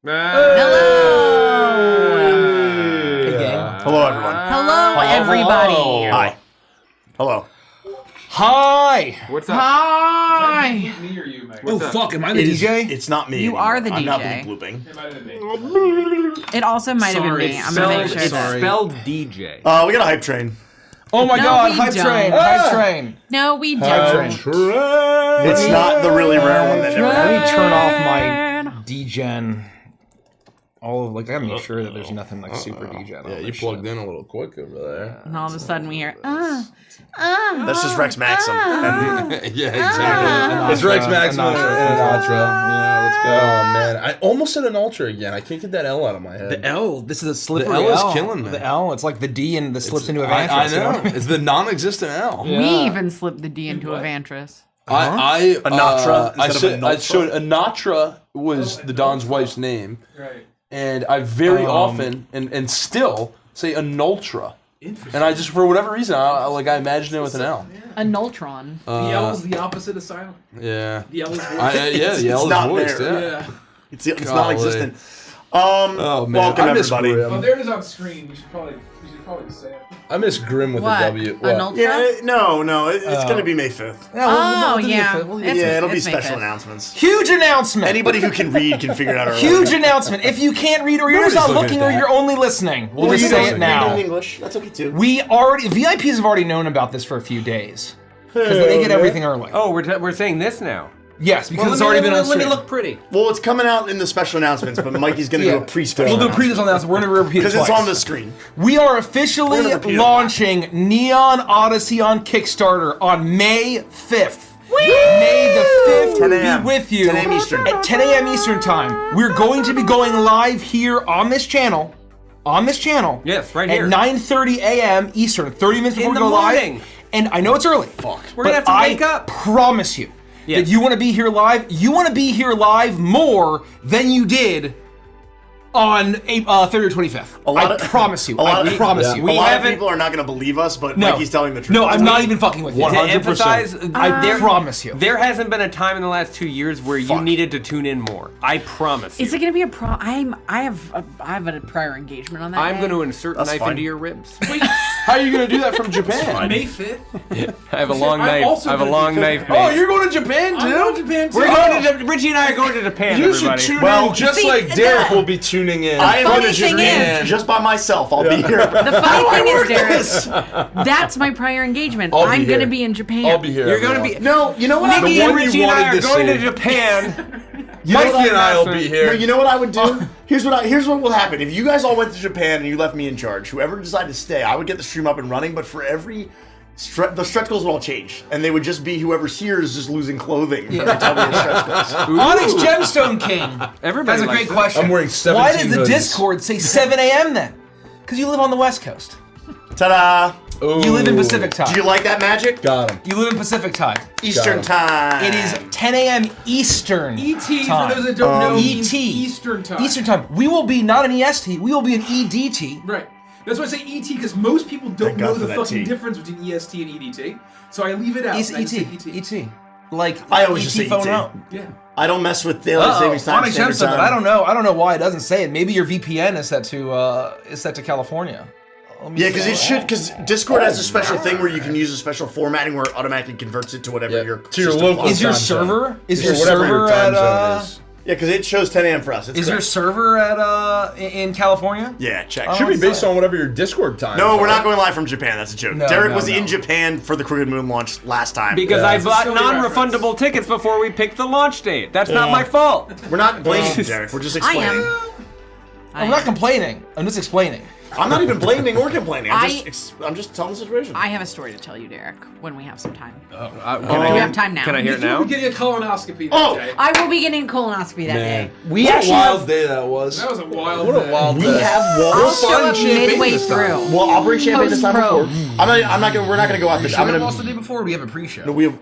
Hello! Hey, gang. Hello, everyone. Hello, everybody! Hi. Hello. Hi! What's up? Hi! Me or you, Mike? Oh, fuck, am I the DJ? It's not me. You anymore. are the I'm not DJ. blooping. It might have been me. It also might have been me. I'm gonna make sure It's that. spelled DJ. We got a hype train. Oh my No, god, we hype don't. train, hype train. No, we Hype don't. train. It's not the really rare one that never Let happened. me turn off my degen. All of, like, I gotta make sure that there's nothing like super degen. Yeah, you plugged in a little quick over there. And all of a sudden we hear, That's just Rex Maxim. Yeah, exactly. It's Rex Maximum and an Ultra. Yeah, let's go. Oh man, I almost said an Ultra again. I can't get that L out of my head. The L, this is a slippery The L is L. killing me. The L, it's like the D and the slips into I Evantris. know. It's the non-existent L. Yeah. We even slipped the D into Evantris. Anatra I instead said of I showed Anatra was the Don's wife's name, Right. and I very often and still say Anultra. Interesting. And I just, for whatever reason, I imagine it with an L. A Nultron. The L is the opposite of silent. Yeah. The L is voice. Yeah, the L not is voiced, there. yeah. Yeah. It's Golly. non-existent. Oh man, Welcome I miss everybody. Grim. Oh, there it is on screen. We should probably say it. I miss Grim with What? a W. A Nultron? Yeah, no, it's gonna be May 5th. Oh, yeah. Yeah, it'll be It's May special 5th. announcements. Huge announcement! Anybody who can read can figure it out. Huge announcement. If you can't read or you're just not Nobody's looking looking or at you're only listening, we'll Or just you say don't it now. read in English. That's okay too. VIPs have already known about this for a few days. Because they get everything early. Oh, we're saying this now. Yes, because it's already been on Let me stream. look pretty. Well, it's coming out in the special announcements, but Mikey's gonna do a pre-special. We'll do a previous announcement. We're going to repeat it because twice. it's on the screen. We are We're officially gonna repeat it. launching Neon Odyssey on Kickstarter on May 5th. May the 5th 10 a.m. be with you 10 a.m. Eastern. at 10 a.m. Eastern time. We're going to be going live here on this channel. Yes, right here. At 9:30 a.m. Eastern, 30 minutes before In we the go morning. live. And I know it's early. We're gonna have to wake up. I promise you Yes. that you want to be here live. You want to be here live more than you did on February 25th. I promise you. I promise you. A lot of haven't- people are not gonna believe us, but No. Mikey's telling the truth. No, I'm not even fucking with you. To emphasize, I promise you. there hasn't been a time in the last 2 years where you Fuck. needed to tune in more. I promise you. Is it gonna be a pro? I have a prior engagement on that. I'm day. going to insert a That's knife fine. into your ribs. How are you gonna do that from Japan? May 5th? I have a long I'm knife. also I have a gonna long be knife, cooking. Oh, mate. you're going to Japan I'm going to too? Japan too. We're going to Richie and I are going to Japan. You should everybody. tune Well, in just see, like Derek the- will be tuning in. I am funny gonna thing is- just by myself. I'll be here. The funny thing is, Derek, this? that's my prior engagement. I'll be I'm here. gonna be in Japan. I'll be here. You're going to everyone. be. No, you know what? Nikki The and one you Richie and I wanted are to going see. to Japan. Mikey and I will be No, here. you know what I would do? Here's what will happen. If you guys all went to Japan and you left me in charge, whoever decided to stay, I would get the stream up and running. But for every the stretch goals would all change, and they would just be whoever's here is just losing clothing every time we have stretch goals. Onyx Gemstone King Everybody has a likes great it. question. I'm wearing Why 17 does the hoodies. Discord say 7 a.m. then? Because you live on the West Coast. Ta-da! You live in Pacific time. Do you like that magic? Got him. You live in Pacific time. Eastern time. It is 10 a.m. Eastern ET, time. for those that don't know, ET. means Eastern time. Eastern time. We will be not an EST. We will be an EDT. Right. That's why I say ET, because most people don't Thank God know for the that fucking T. difference between EST and EDT. So I leave it out. It's and I just ET. say ET. Like I always ET just say phone ET. out. Yeah. I don't mess with daylight savings time. Onyx Standard Gemstone, but time. I don't know. I don't know why it doesn't say it. Maybe your VPN is set to California. Yeah, because it should. Because Discord has a special thing where you can use a special formatting where it automatically converts it to whatever Yeah, your to your system local clocks. Is your time zone. server? Is your Whatever server time at? zone is. Yeah, because it shows 10 a.m. for us. It's Is your correct. server at in California? Yeah, check. Oh, Should be it's based not. on whatever your Discord time. No, is, we're right? not going live from Japan. That's a joke. No, Derek no, was no. in Japan for the Crooked Moon launch last time. Because Yeah. I It's a bought silly non-refundable tickets before we picked the launch date. That's not my fault. We're not blaming you, Derek. We're just I explaining. am. I'm not complaining. I'm just explaining. I'm not even blaming or complaining. I'm I- just telling the situation. I have a story to tell you, Derek, when we have some time. Can Do we have time now? Can I hear it You're now? getting a colonoscopy that Oh! day. I will be getting a colonoscopy that day. We What a actually wild have, day that was. That was a wild What a day. wild We day. have I'll walls. show up champagne midway this time. through. Well, I'll bring champagne this time Post-pro. before. We're not gonna go out this. I'm gonna. the day before. Or do we have a pre-show? No, we have.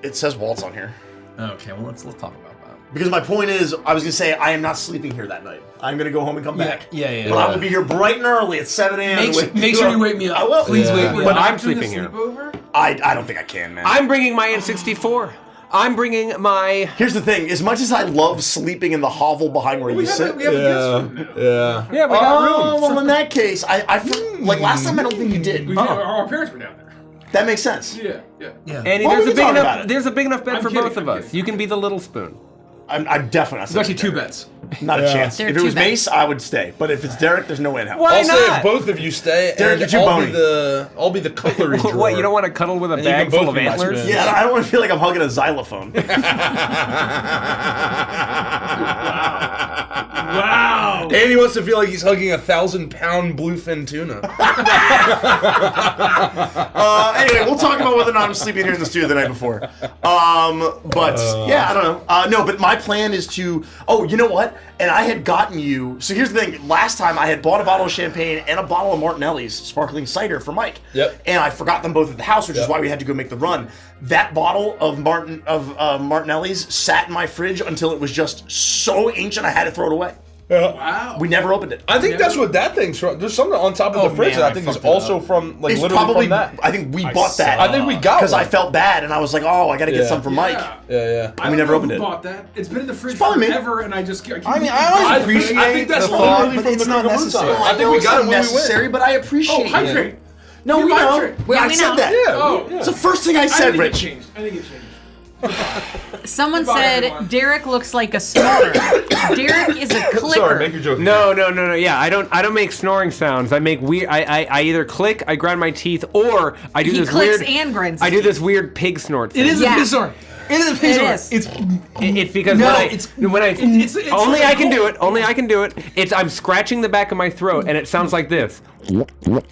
It says Waltz on here. Okay, well let's talk about that. Because my point is, I was gonna say I am not sleeping here that night. I'm gonna go home and come back. Yeah. But I will be here bright and early at 7 a.m. Make sure you wake me up. I will. Please wake me But up. I'm After the sleeping here. sleepover? I don't think I can, man. I'm bringing my N64. I'm bringing my. Here's the thing. As much as I love sleeping in the hovel behind where you sit. We have a guest room now. Yeah. Yeah, we got room. Well, in that case, like last time I don't think you did. Our parents were down there. That makes sense. Yeah. Andy, Well, we can talk about it. there's a big enough bed I'm for kidding, both of I'm us. kidding. You can be the little spoon. I'm definitely not. There's actually 2 beds. Not a chance. There are If it 2 was beds. Mace, I would stay. But if it's Derek, there's no way in hell. Why I'll say not? if both of you stay, Derek, and get you I'll bony. be the cutlery drawer. What, you don't want to cuddle with a And you bag can both full of be my antlers? spoon. Yeah, I don't want to feel like I'm hugging a xylophone. Wow. Andy wants to feel like he's hugging 1,000-pound bluefin tuna. Anyway, we'll talk about whether or not I'm sleeping here in the studio the night before. But yeah, I don't know. No, but my plan is to. Oh, you know what? And I had gotten you. So here's the thing. Last time I had bought a bottle of champagne and a bottle of Martinelli's sparkling cider for Mike. Yep. And I forgot them both at the house, which is why we had to go make the run. That bottle of Martinelli's sat in my fridge until it was just so ancient I had to throw it away. Wow. We never opened it. I think that's what that thing's from. There's something on top of the fridge man, that I I think is fucked it also up. from, like, It's literally probably. from that. I think we bought that. I think we got because one. I felt bad and I was like, oh, I got to get Yeah. some for Mike. Yeah. I we don't never know opened who it. bought that. It's been in the fridge probably me. forever, and I just. I I always appreciate I think that's the thought, literally but from it's the not Kookaburra necessary. song. I I think know we it's got not it when we necessary, went. but I appreciate Oh, hype it. train. No, You we hype know. train. Well, Yeah, I we said know. that. Oh, It's the first thing I I said, think it Rich. changed. I think it changed. Someone Goodbye, said everyone. Derek looks like a snorter. Derek is a clicker. Sorry, make your joke. No. Yeah, I don't make snoring sounds. I make weird. I either click, I grind my teeth, or I do He this clicks weird. and grinds. I do his this weird pig snort thing. It is Yeah. a pig snort. It is a pig It snort. is. It's It's because No, when I it's- only like I can a do it. Only I can do it. It's I'm scratching the back of my throat, and it sounds like this.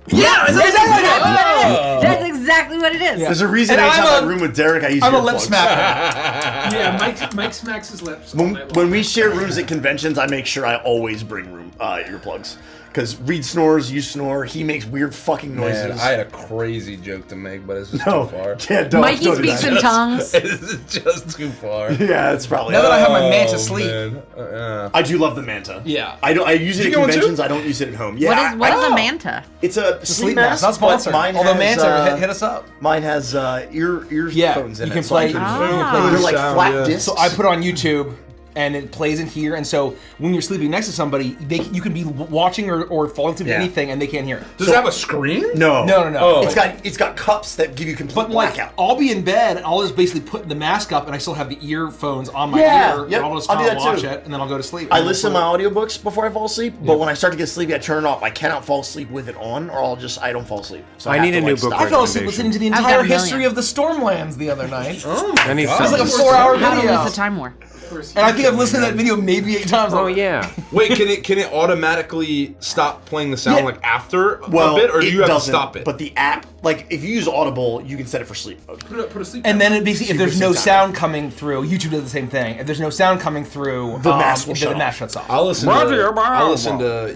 yeah, it's exactly what it is. That's exactly what it is. There's a reason And anytime I'm I'm in a- a room with Derek, I use I'm a earplugs. lip smacker. Yeah, Mike smacks his lips. all night long. When we share rooms at conventions, I make sure I always bring earplugs. Because Reed snores, you snore, he makes weird fucking noises. Man, I had a crazy joke to make, but it's just no, too far. yeah, don't, Mikey don't do speaks that. in tongues. It's just too far. Yeah, it's probably. Now that I have my Oh, manta sleep. man. I do love the manta. Yeah. I use it Did at you get one too? conventions. I don't use it at home. Yeah, What is I- a manta? It's a sleep mask, mask, not but sponsored. mine Although has, Manta, hit us up. Mine has earphones Yeah, in you it. can so I play- Ah. They're like Sound, flat yeah. discs. So I put it on YouTube, and it plays in here. And so when you're sleeping next to somebody, you can be watching or falling asleep to Yeah. anything, and they can't hear it. Does it have a screen? No, No. Oh. It's got cups that give you complete But like, blackout. I'll be in bed, and I'll just basically put the mask up, and I still have the earphones on my Yeah, ear. yep, And I'll just I'll do kind of that watch too. it, and then I'll go to sleep. I listen to my audiobooks before I fall asleep, but when I start to get sleepy, I turn it off. I cannot fall asleep with it on, or I don't fall asleep. So I have need to, a new like, book stop. I fell asleep recommendation. listening to the I've got entire a million. history of the Stormlands the other night. I need It was like a something. 4-hour How to video. lose the time war. Of course, And I think I've listened to that video maybe 8 times. Oh already. yeah. Wait, can it automatically stop playing the sound Yeah. like after Well, a bit, or do it you have to doesn't, stop it? But the app, like if you use Audible, you can set it for sleep mode. Put a sleep. And then it basically, if there's no Super sound coming through, YouTube does the same thing. If there's no sound coming through, The mask will the shut off. mask shuts off. I'll listen Roger, to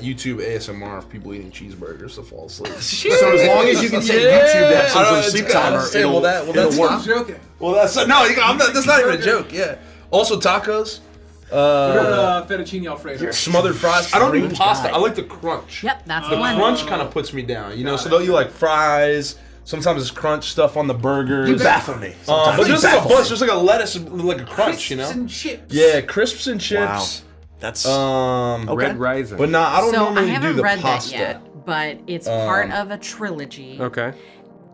YouTube ASMR of people eating cheeseburgers to fall asleep. So as long as you can say YouTube that some sort of sleep timer, it'll that's work. I'm joking. Well, that's that's not even a joke. Yeah. Also tacos, Fettuccine Alfredo. smothered fries. I don't do Strange pasta. guy. I like the crunch. Yep, that's The the one. crunch kind of puts me down, you know. So they'll eat like fries. Sometimes it's crunch stuff on the burgers. You baffle me. Sometimes. But You there's like a baffle bunch. me. There's like a lettuce, like a crunch, you know. Crisps and chips. Yeah, crisps and Wow, chips. that's Okay. Red Rising. But nah, I don't So I normally do haven't the read pasta. that yet, but it's part of a trilogy. Okay.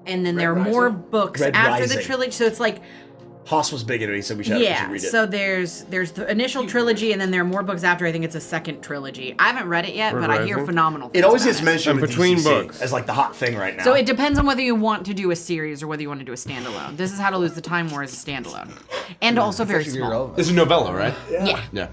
And then there are Red more Rising? books Red after the Rising. trilogy. So it's like, Haas was big into it. He said we should read it. so there's the initial trilogy, and then there are more books after. I think it's a second trilogy. I haven't read it yet, but I hear Rising? phenomenal things It always about gets mentioned And with between DCC books. as like the hot thing right now. So it depends on whether you want to do a series or whether you want to do a standalone. This is How to Lose the Time War as a standalone. And also very small. This is novella, right? Yeah. Yeah.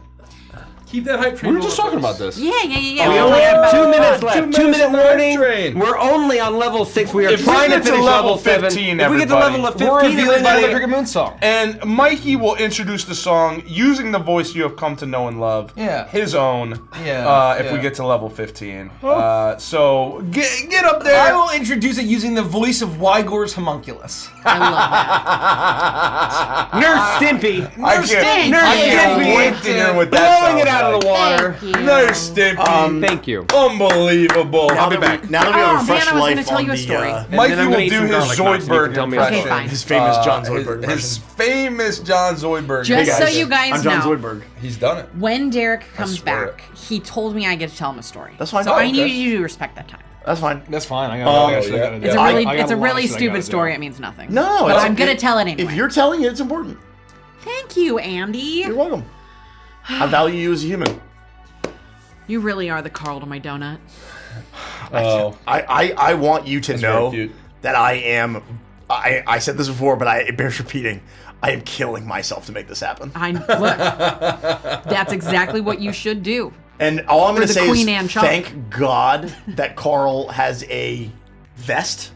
Keep that hype train. We were just talking about this. Yeah. We We only have 2 minutes left. 2 minutes 2-minute left, warning. train. We're only on level 6. We are If we trying to get to finish level level 7. 15, If we get to everybody, level of We're 15, revealing the everybody. Cricket Moon song. And Mikey will introduce the song using the voice you have come to know and love. Yeah. His own. Yeah, If we yeah. get to level 15. So get up there. I will introduce it using the voice of Wygor's homunculus. I love that. Nurse Stimpy. I Stimpy. can't, I can't Stimpy. wait to hear what that Blowing it sounds out of the like. water. Thank you. Nurse Stimpy. Thank you. Unbelievable. Unbelievable. Now I'll be that back. Now that we have Oh, a fresh man, I was gonna life tell on you a the, story. Mikey then I'm will gonna eat do some his garlic knots and you Zoidberg can tell me impression. Okay, fine. his famous John Zoidberg His impression. famous John Zoidberg. Just Hey, so guys, you guys I'm John know, Zoidberg. He's done it. when Derek comes swear back, he told me I get to tell him a story. That's fine. So Oh, I need okay. you to respect that time. That's fine. That's fine. I Um, got yeah. It's I a got really, lot it's a of really shit I stupid gotta story. do. It means nothing. No, but it's- I'm gonna tell it anyway. If you're telling it, it's important. Thank you, Andy. You're welcome. I value you as a human. You really are the Carl to my donut. Oh, I want you to That's know very cute. that I am. I said this before, but it bears repeating. I am killing myself to make this happen. Look, that's exactly what you should do. And all I'm going to the say Queen is Anne chunk. thank God that Carl has a vest,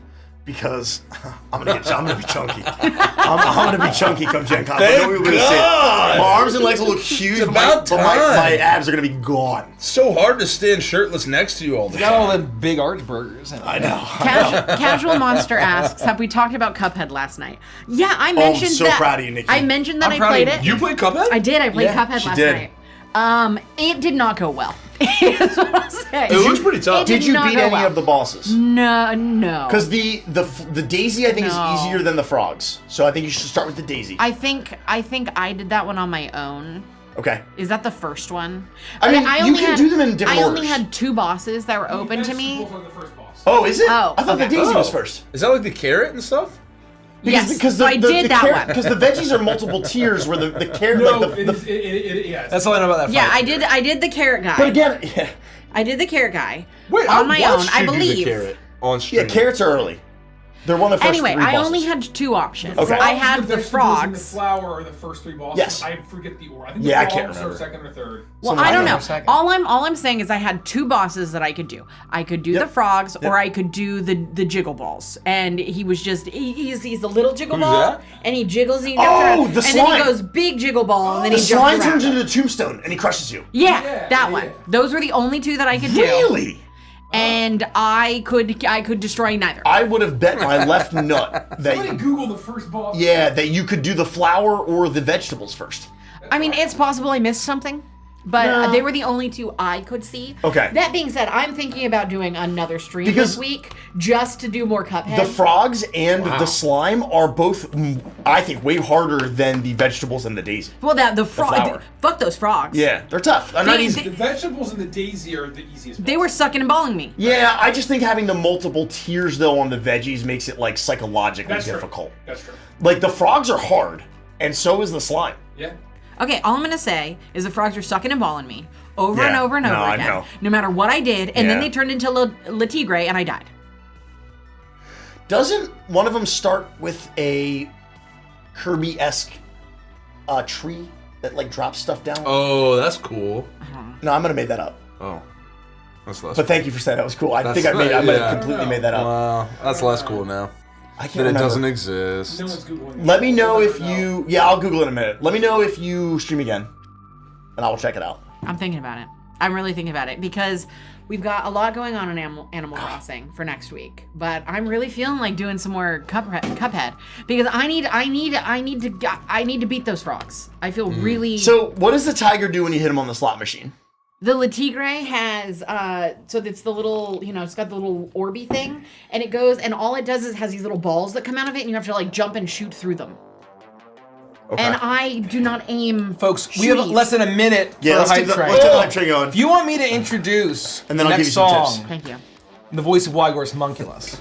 because I'm gonna be chunky. I'm gonna be chunky come Gen Con. I know we were gonna see it. God! My arms and legs will look huge, but about my time. abs are gonna be gone. so hard to stand shirtless next to you all the You got all time. the big arch burgers. I know. Casual Monster asks, have we talked about Cuphead last night? Yeah, I mentioned so that. proud of you, Nikki. I mentioned that I'm I proud of played you. it. You played Cuphead? I did. I played Yeah, Cuphead she last did. night. It did not go well. Is what I'll say. It looks pretty tough. Did you not beat go any well. of the bosses? No. Because the Daisy I think No. is easier than the frogs, so I think you should start with the Daisy. I think I did that one on my own. Okay. Is that the first one? I mean, you only can do them in different I only orders. had 2 bosses that were open to me. Vegetables are the first boss. Oh, is it? Oh, I thought okay. the Daisy was Oh. first. Is that like the carrot and stuff? Yes, so I did that one. Because the veggies are multiple tiers, where the carrot, No, like yes. That's all I know about that fight. Yeah, I did the carrot guy. But again, yeah, I did the carrot guy Wait, on my own. watched I you do the believe. carrot on stream. yeah, carrots are early. They're one of the first Anyway, 3 I bosses. only had 2 options. Okay. I had the vegetables frogs. and the flour are the first 3 bosses. Yes. I forget the order. I think Yeah, I the can't frogs remember. are second or third. Well, So I don't I know. don't know. All I'm saying is I had 2 bosses that I could do. I could do Yep. the frogs, Yep. or I could do the jiggle balls. And he was just he's a little jiggle Who's ball, that? and he jiggles and he Oh, jumps around, the and then slime. he goes big jiggle ball, and then The he jumps slime around. turns into the tombstone, and he crushes you. Yeah, Yeah, that yeah. one. Those were the only 2 that I could do. Really? And I could destroy neither. I would have bet my left nut Somebody that Google the first boss. that you could do the flour or the vegetables first. I mean, it's possible I missed something, but No. they were the only 2 I could see. Okay. That being said, I'm thinking about doing another stream Because this week just to do more Cuphead. The frogs and the slime are both, I think, way harder than the vegetables and the daisy. well, the frog. flour. Fuck those frogs. Yeah, they're tough. They're not They- easy. The vegetables and the daisy are the easiest. They were sucking and balling me. Yeah, I just think having the multiple tiers though on the veggies makes it like psychologically That's difficult. True. That's true. Like the frogs are hard, and so is the slime. Yeah. Okay, all I'm gonna say is the frogs were sucking and balling me over and Yeah, over and no, over I again. know. No matter what I did, and then Yeah. they turned into Le Tigre, and I died. Doesn't one of them start with a Kirby-esque tree that like drops stuff down? Oh, that's cool. No, I'm gonna make that up. Oh, that's less. But thank you for saying that was cool. I That's think I might yeah. have completely made that up. Wow, that's less cool now. I can't That it remember. doesn't exist. No one's Googling. Let me know We'll if never you. Yeah, I'll Google it in a minute. Let me know if you stream again, and I will check it out. I'm thinking about it. I'm really thinking about it because we've got a lot going on in Animal Crossing for next week. But I'm really feeling like doing some more Cuphead because I need to beat those frogs. I feel really. So, what does the tiger do when you hit him on the slot machine? The Le Tigre has, so it's the little, it's got the little orby thing, and it goes, and all it does is has these little balls that come out of it, and you have to, like, jump and shoot through them. Okay. And I do not aim. Folks, we have shooties. less than a minute Yeah, for let's a get hype the, train. let's get the hype train going. If you want me to introduce And then the I'll give next you some song, tips. Thank you. in the voice of Wygor's homunculus.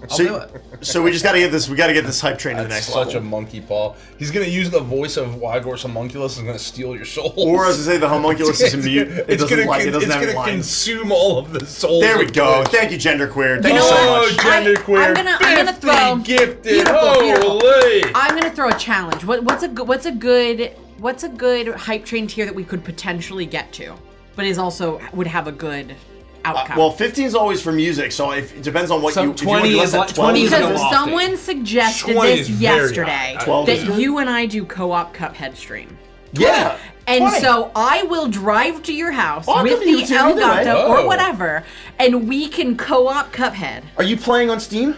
So, do it. so we just gotta get this. We gotta get this hype train to the That's next such level. a monkey paw. He's gonna use the voice of Wygor's homunculus and gonna steal your soul. Or as I say, the homunculus is mute. It doesn't have any lines. consume all of the souls. There we of go. Twitch. Thank you, genderqueer. Thank You you know so what? much. genderqueer. I'm gonna 50 throw gifted. Beautiful, beautiful. Holy. I'm gonna throw a challenge. What's a good hype train tier that we could potentially get to, but is also would have a good outcome? Well, 15 is always for music, so it depends on what So you. If you 20 want to do is less like- than 12 20 is is a because lofty. someone suggested 20 this is very yesterday high. 12 is that good. you and I do co-op Cuphead stream. Yeah. And 20. so I will drive to your house I'll with come to you the too, either way. Elgato or Oh. whatever, and we can co-op Cuphead. Are you playing on Steam?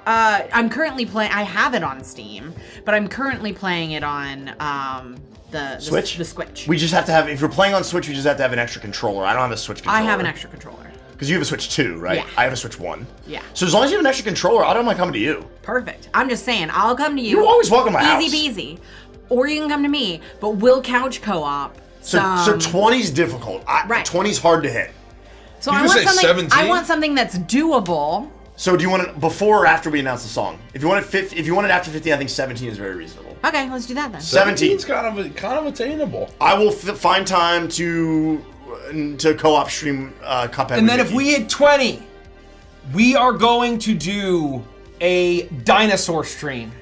I'm currently playing. I have it on Steam, but I'm currently playing it on Switch? The Switch. We just have to have, if you're playing on Switch, we just have to have an extra controller. I don't have a Switch controller. I have an extra controller. Because you have a Switch 2, right? Yeah. I have a Switch 1. Yeah. So as long as you have an extra controller, I don't mind coming to you. Perfect. I'm just saying, I'll come to you. You're always welcome to my house. Easy peasy. Or you can come to me, but we'll couch co-op. So 20's difficult. Right. 20's hard to hit. So You I can want say something. 17? I want something that's doable. So do you want it before or after we announce the song? If you want it after 50, I think 17 is very reasonable. Okay, let's do that then. 17. It's kind of attainable. I will find time to co-op stream Cuphead. And with then if Vicky. we hit 20, we are going to do a dinosaur stream.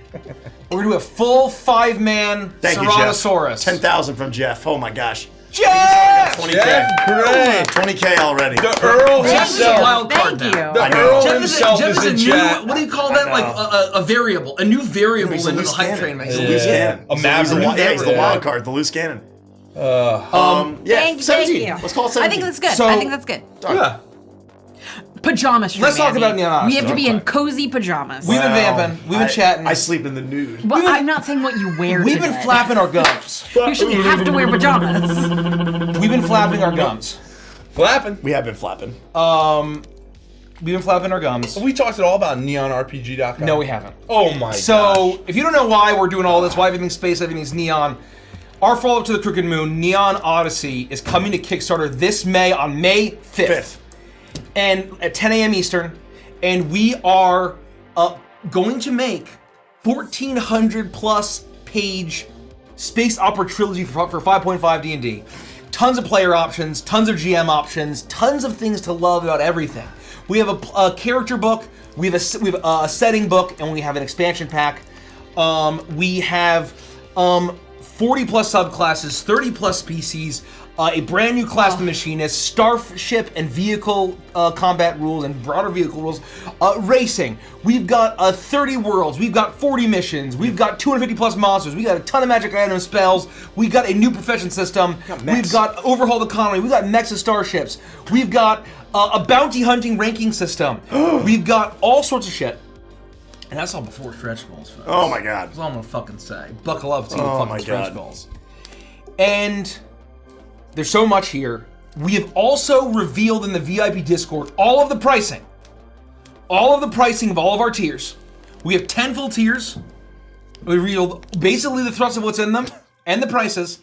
We're gonna do a full 5-man Thank you, Jeff. Ceratosaurus. 10,000 from Jeff. Oh my gosh. Jeff! 20K. Jeff, great. 20K already. The Earl Jeff is a himself. wild card Thank you. now. The I know. Earl Jeff himself Jeff is is a in new, chat. what do you call that? I Like know. a variable, a new variable He's a in the loose hype cannon. train. man. He's a Yeah. loose cannon. A He's maverick. he's the Yeah. wild card, the loose cannon. Yeah, Thank 17. you. Let's call it 17. I think that's good. So- I think that's good. Yeah. Pajama stream. Let's talk Andy. about Neon Odyssey. We have to be in Okay. cozy pajamas. We've been vamping. We've been chatting. I sleep in the nude. Well, I'm not saying what you wear. We've to been bed. flapping our gums. You shouldn't have to wear pajamas. We've been flapping our gums. Flapping. We have been flapping. We've been flapping our gums. We talked it all about neonrpg.com. No, we haven't. Oh my gosh. So, if you don't know why we're doing all this, why everything's space, everything's neon, our follow-up to the Crooked Moon, Neon Odyssey, is coming to Kickstarter this May on May 5th. And at 10 a.m. Eastern, and we are going to make 1,400 plus page space opera trilogy for 5.5 D&D. Tons of player options, tons of GM options, tons of things to love about everything. We have a character book, we have a setting book, and we have an expansion pack. We have 40 plus subclasses, 30 plus species, a brand new class, the Machinist, starship and vehicle combat rules and broader vehicle rules, racing. We've got 30 worlds, we've got 40 missions, we've got 250 plus monsters, we've got a ton of magic items, spells, we've got a new profession system, we've got overhauled economy, we've got mechs and starships, we've got a bounty hunting ranking system, we've got all sorts of shit. And that's all before stretch goals, folks. Oh my god. That's all I'm gonna fucking say. Buckle up to Oh the my fucking stretch God. goals. And there's so much here. We have also revealed in the VIP Discord all of the pricing. All of the pricing of all of our tiers. We have 10 full tiers. We revealed basically the thrust of what's in them and the prices.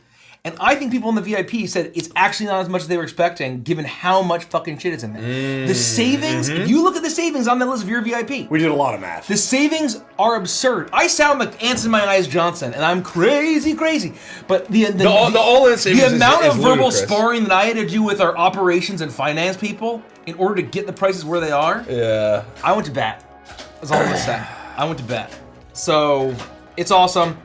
And I think people in the VIP said it's actually not as much as they were expecting, given how much fucking shit is in there. The savings, if you look at the savings on the list if you're a VIP, We did a lot of math. the savings are absurd. I sound like Ants in My Eyes Johnson, and I'm crazy. But the all-in savings the amount is of verbal ludicrous. sparring that I had to do with our operations and finance people in order to get the prices where they are, Yeah. I went to bat. That's all I'm gonna say. I went to bat. So it's awesome.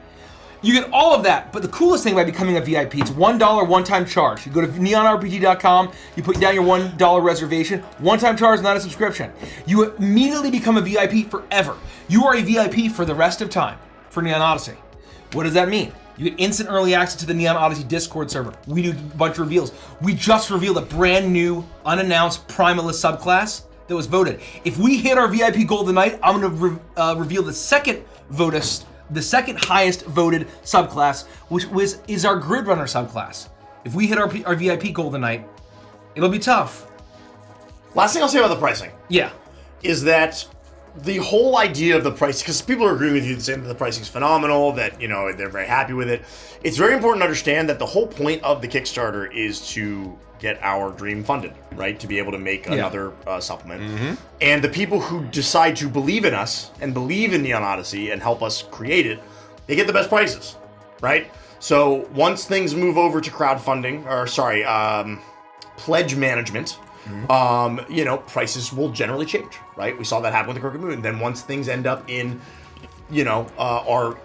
You get all of that, but the coolest thing by becoming a VIP, it's $1 one-time charge. You go to neonrpg.com, you put down your $1 reservation, one-time charge, not a subscription. You immediately become a VIP forever. You are a VIP for the rest of time for Neon Odyssey. What does that mean? You get instant early access to the Neon Odyssey Discord server. We do a bunch of reveals. We just revealed a brand new, unannounced Primalist subclass that was voted. If we hit our VIP goal tonight, I'm gonna reveal the second highest voted subclass, which is our Grid Runner subclass. If we hit our VIP goal tonight, it'll be tough. Last thing I'll say about the pricing Yeah. is that the whole idea of the price, because people are agreeing with you saying that the pricing's phenomenal, that, you know, they're very happy with it. It's very important to understand that the whole point of the Kickstarter is to get our dream funded, right? To be able to make another supplement. And the people who decide to believe in us and believe in Neon Odyssey and help us create it, they get the best prices, right? So once things move over to crowdfunding, pledge management, you know, prices will generally change, right? We saw that happen with the Crooked Moon. Then once things end up in, you know, our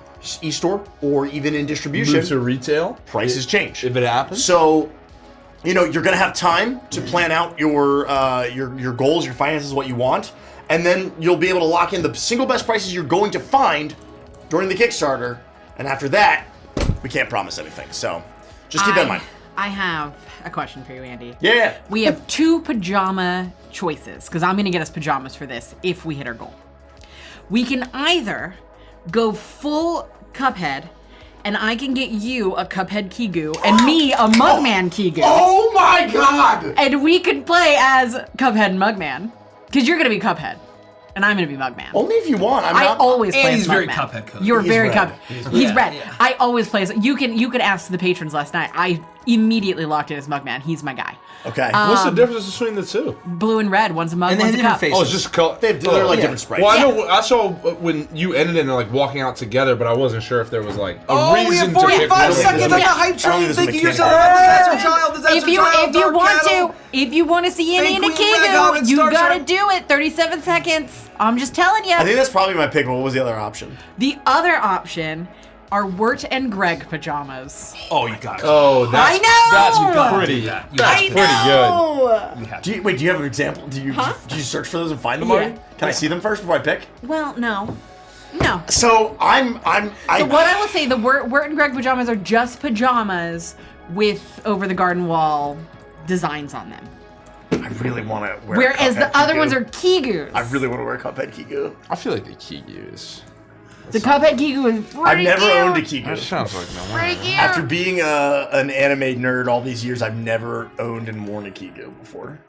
e-store or even in distribution, Move to retail. prices change. If it happens. So, you know, you're gonna have time to plan out your goals, your finances, what you want, and then you'll be able to lock in the single best prices you're going to find during the Kickstarter. And after that, we can't promise anything. So, just keep that in mind. I have a question for you, Andy. Yeah. We have 2 pajama choices, because I'm going to get us pajamas for this if we hit our goal. We can either go full Cuphead and I can get you a Cuphead Kigu and me a Mugman Kigu. Oh my god! And we could play as Cuphead and Mugman. Because you're going to be Cuphead. And I'm going to be Mugman. Only if you want. I always play And as he's very Mugman. Cuphead code. You're He's very red. Cuphead. He's red. Yeah. I always play as... You could ask the patrons last night. I immediately locked in as Mugman. He's my guy. Okay. What's the difference between the two? Blue and red. One's a mug, And they one's have a different cup. faces. Oh, it's just color. They're like different sprites. Well, I Yeah. know. I saw when you ended it and like walking out together, but I wasn't sure if there was like a Oh, we reason have to pick 45 one. seconds on the hype I don't train. think Thinking there's a yourself mechanic. a disaster child, disaster If you child, want if you want to see an Thank Andy Queen Ragab and Kigu, you Star gotta Trek. do it. 37 seconds. I'm just telling you. I think that's probably my pick, but what was the other option? The other option are Wirt and Greg pajamas. Oh, you got it. Oh, that's I know! that's pretty. that. You That's I pretty good. know! Do you have an example? Do you search for those and find them Yeah. already? Can I see them first before I pick? Well, no. No. So So what I will say, the Wirt and Greg pajamas are just pajamas with over the garden wall designs on them. I really want to wear. Whereas the Cuphead other Kigu. ones are Kigus. I really want to wear Cuphead Kigu. I feel like the Kigu is. The Cuphead Kigu is I've pretty never cute. owned a That Kigu. sounds like no. Pretty cute. After being an anime nerd all these years, I've never owned and worn a Kigu before.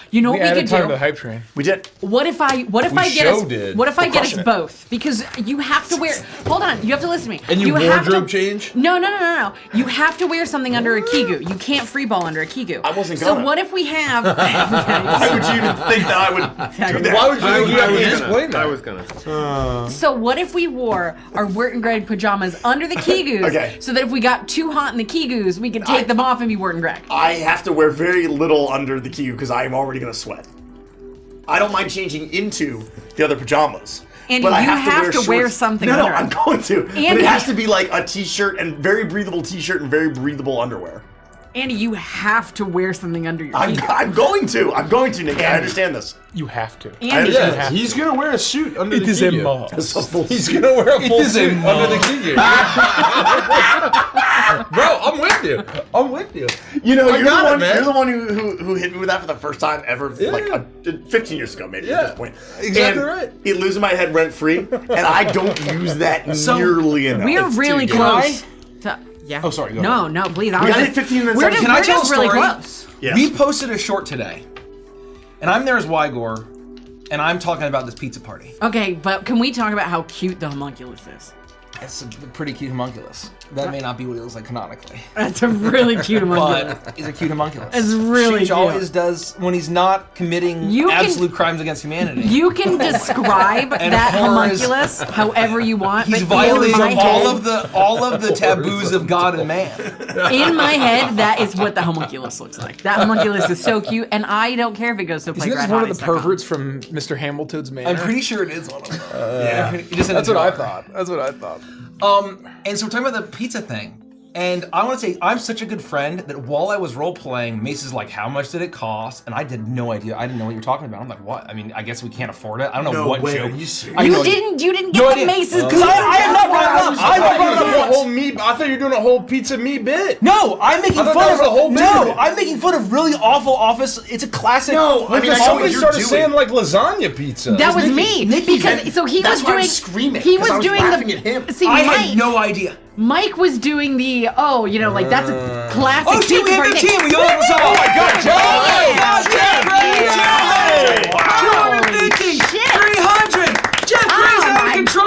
You know We what we added could time to do? the hype train. We did. What if I get show us did. what if I We're get us crushing it. both? Because you have to wear hold on, you have to listen to me. And you have wardrobe to, change? No. You have to wear something under a Kigu. You can't freeball under a Kigu. I wasn't So gonna. what if we have Why would you even think that I would do that? Why would you think you have to gonna. explain that? I was gonna. So what if we wore our Wirt and Greg pajamas under the Kigus? Okay. So that if we got too hot in the Kigus, we could take them off and be Wirt and Greg. I have to wear very little under the Kigu because I am already going to sweat. I don't mind changing into the other pajamas. Andy, but I you have to wear shorts. something No, under I'm it. going to. But Andy. it has to be like a t-shirt and very breathable t-shirt and very breathable underwear. Andy, you have to wear something under your I'm Kigu. going to, Nick. I understand this. You have to. Andy, Yeah, he's gonna wear a suit under It the is a Kigu. must. It's a full He's suit. gonna wear a full is a suit under the Kigu. Bro, I'm with you. I'm with you. You know, I you're got the it, one. man. You're the one who hit me with that for the first time ever, like Yeah. 15 years ago, maybe Yeah, at this point. exactly And right. It lives in my head rent free, and I don't use that nearly enough. we're It's really too good. close. Yeah. Oh, sorry, go No, no, please. I We was got just, it 15 minutes We're in. just, Can I we're tell just a really story? close. Yes. We posted a short today, and I'm there as Wygor, and I'm talking about this pizza party. Okay, but can we talk about how cute the homunculus is? It's a pretty cute homunculus. That may not be what he looks like canonically, That's a really cute homunculus. but he's a cute homunculus. It's really Sheesh cute. always does when he's not committing You can- absolute crimes against humanity. You can describe that horrors. homunculus however you want, He's but violating in my all of the taboos of God and man. in my head, that is what the homunculus looks like. That homunculus is so cute, and I don't care if it goes to Isn't this one of the playgroundhotties.com. perverts from Mr. Hamilton's Manor? I'm pretty sure it is one of them. Yeah, he just had That's a what I jar. thought. That's what I thought. And so we're talking about the pizza thing. And I want to say, I'm such a good friend that while I was role playing, Mace is like, how much did it cost? And I had no idea. I didn't know what you were talking about. I'm like, what? I mean, I guess we can't afford it. I don't know No what way. joke. Are you serious? I had no idea. You didn't No get idea. the Mace's Because I have not brought it up. I I have not brought it thought up you were once. whole meat. I thought you were doing a whole pizza meat bit. No, I'm making I thought fun that of was the whole bit of No, it. I'm making fun of really awful office. It's a classic. No, I mean, I know Somebody what you're started doing. saying like lasagna pizza. That was me. Because so he That's was why I doing. was screaming, He 'cause was I was doing laughing the. at him. See, I Mike. had no idea. Mike was doing the. Oh, you know, like that's a classic. Oh, shit, we pizza have a party team. thing. We go on the song. Oh my God, Yeah. Jeff! Holy 250! shit. 300! Jeff Gray's out of my control!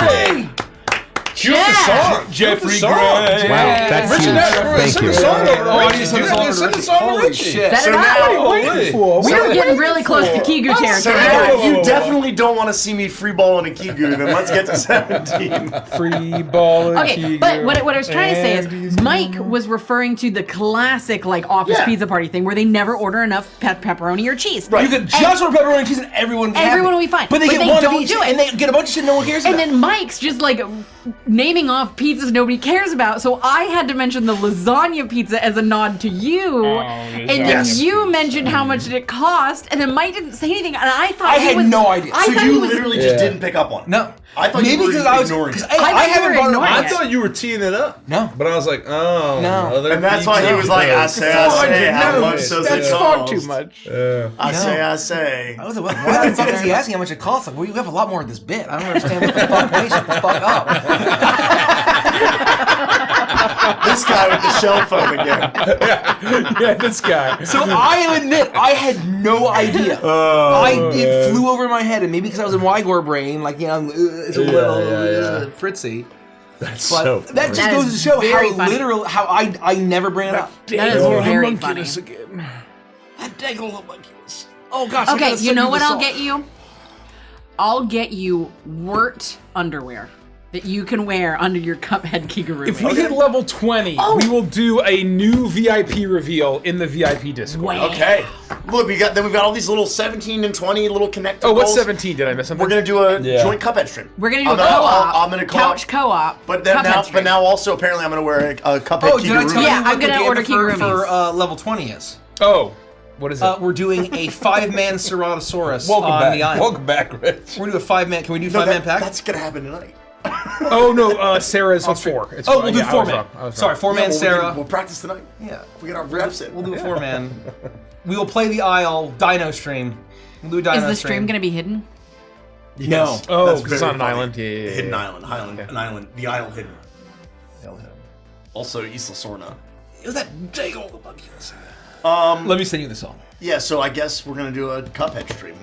Hey. Cue the song. Jeffrey Cue the song. Gray. Wow, that's Richard, huge. send Thank the you. song over to Oh, I Richie. need to send You the song gotta to send the Richie. song to Holy Richie. shit. Set So it now- up. Holy. We're getting really close to Kigu So territory. now, if you definitely don't want to see me free balling a Kigu, then let's get to 17. Free ball. Okay, but what I was trying to say is Mike was referring to the classic like office Yeah. pizza party thing where they never order enough pepperoni or cheese. You could just order pepperoni and cheese and everyone would be Everyone happy. will be fine. But they But get they one of don't each do it. and they get a bunch of shit no one cares And about. then Mike's just like naming off pizzas nobody cares about. So I had to mention the lasagna pizza as a nod to you. And then Yes. you mentioned how much did it cost. And then Mike didn't say anything. And I thought I he had was, no idea. I So thought he you was literally just Yeah. didn't pick up on it. No. I thought Maybe you were because I was ignoring because it. I thought haven't you were brought it up. ignoring I it. thought you were teeing it up. No. But I was like, oh. No. other And that's why he was like, I say, how much does That's it far cost? too much. I say. I was like, why the fuck is he asking how much it costs? Like, we have a lot more of this bit. I don't understand what the fuck. Wait, shut the fuck up. This guy with the cell phone again. Yeah, this guy. So I admit, I had no idea. It flew over my head, and maybe because I was in Wygor brain, like, it's a little fritzy. That's But so. that just That goes is to show very how funny. literal, how I never bring it up. That is very funny. Again. That dang little homunculus. Oh gosh. I Okay, gotta you send know what this I'll all. get you? I'll get you Wirt underwear that you can wear under your Cuphead Kigurumi. If we hit level 20, we will do a new VIP reveal in the VIP Discord. Wow. Okay. Look, we've got all these little 17 and 20 little connectables. Oh, what's 17? Did I miss something? We're gonna do a Yeah. joint Cuphead stream. We're gonna do a I'm gonna- co-op. I'm gonna co-op. couch co-op. But then Cuphead now also apparently I'm gonna wear a Cuphead Oh, did I tell Kigurumi. Yeah, you I'm what the gonna game order for Kigurumis. level 20 is? Oh, what is it? We're doing a 5-man Ceratosaurus Welcome on back. the island. Welcome back, Rich. We're gonna do a 5-man. Can we do No, 5-man pack? That's gonna happen tonight. Oh no, Sarah's a 4. It's Oh, four. we'll do Yeah, I 4-man. was wrong. I was Sorry, wrong. 4-man Yeah, Sarah. We'll practice tonight. Yeah. We get our reps in. We'll do a 4-man. We will play the Isle Dino stream. We'll do a Dino Is the stream gonna be hidden? No. Oh, That's 'cause it's very on an funny. island? Yeah, yeah, yeah, Hidden yeah. island. An island. The Isle hidden. Also, Isla Sorna. It was that dang old homunculus. Um, Let me send you the song. Yeah, so I guess we're gonna do a Cuphead stream.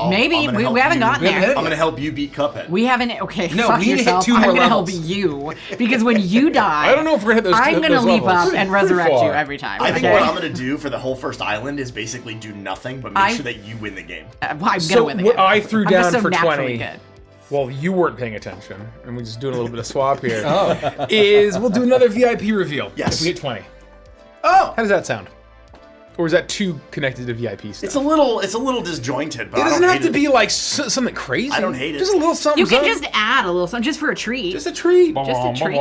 Maybe. We haven't gotten there. I'm gonna help you beat Cuphead. We haven't. Okay, No, fuck we need to hit yourself. 2 I'm more gonna help levels. you because when you die, I don't know if we're gonna hit those. I'm gonna those leap levels. up and Pretty resurrect far. you every time. I think okay? what I'm gonna do for the whole first island is basically do nothing, but make I- sure that you win the game. I'm gonna So win the what game. I threw I'm just down so for naturally 20. good. Well, you weren't paying attention, and we're just doing a little bit of swap here. Is we'll do another VIP reveal. Yes. If we hit 20. Oh! How does that sound? Or is that too connected to VIP stuff? It's a little disjointed, but It I doesn't don't have hate to be like something crazy. I don't hate it. Just a little something. You can something. just add a little something just for a treat. Just a treat. Just a treat.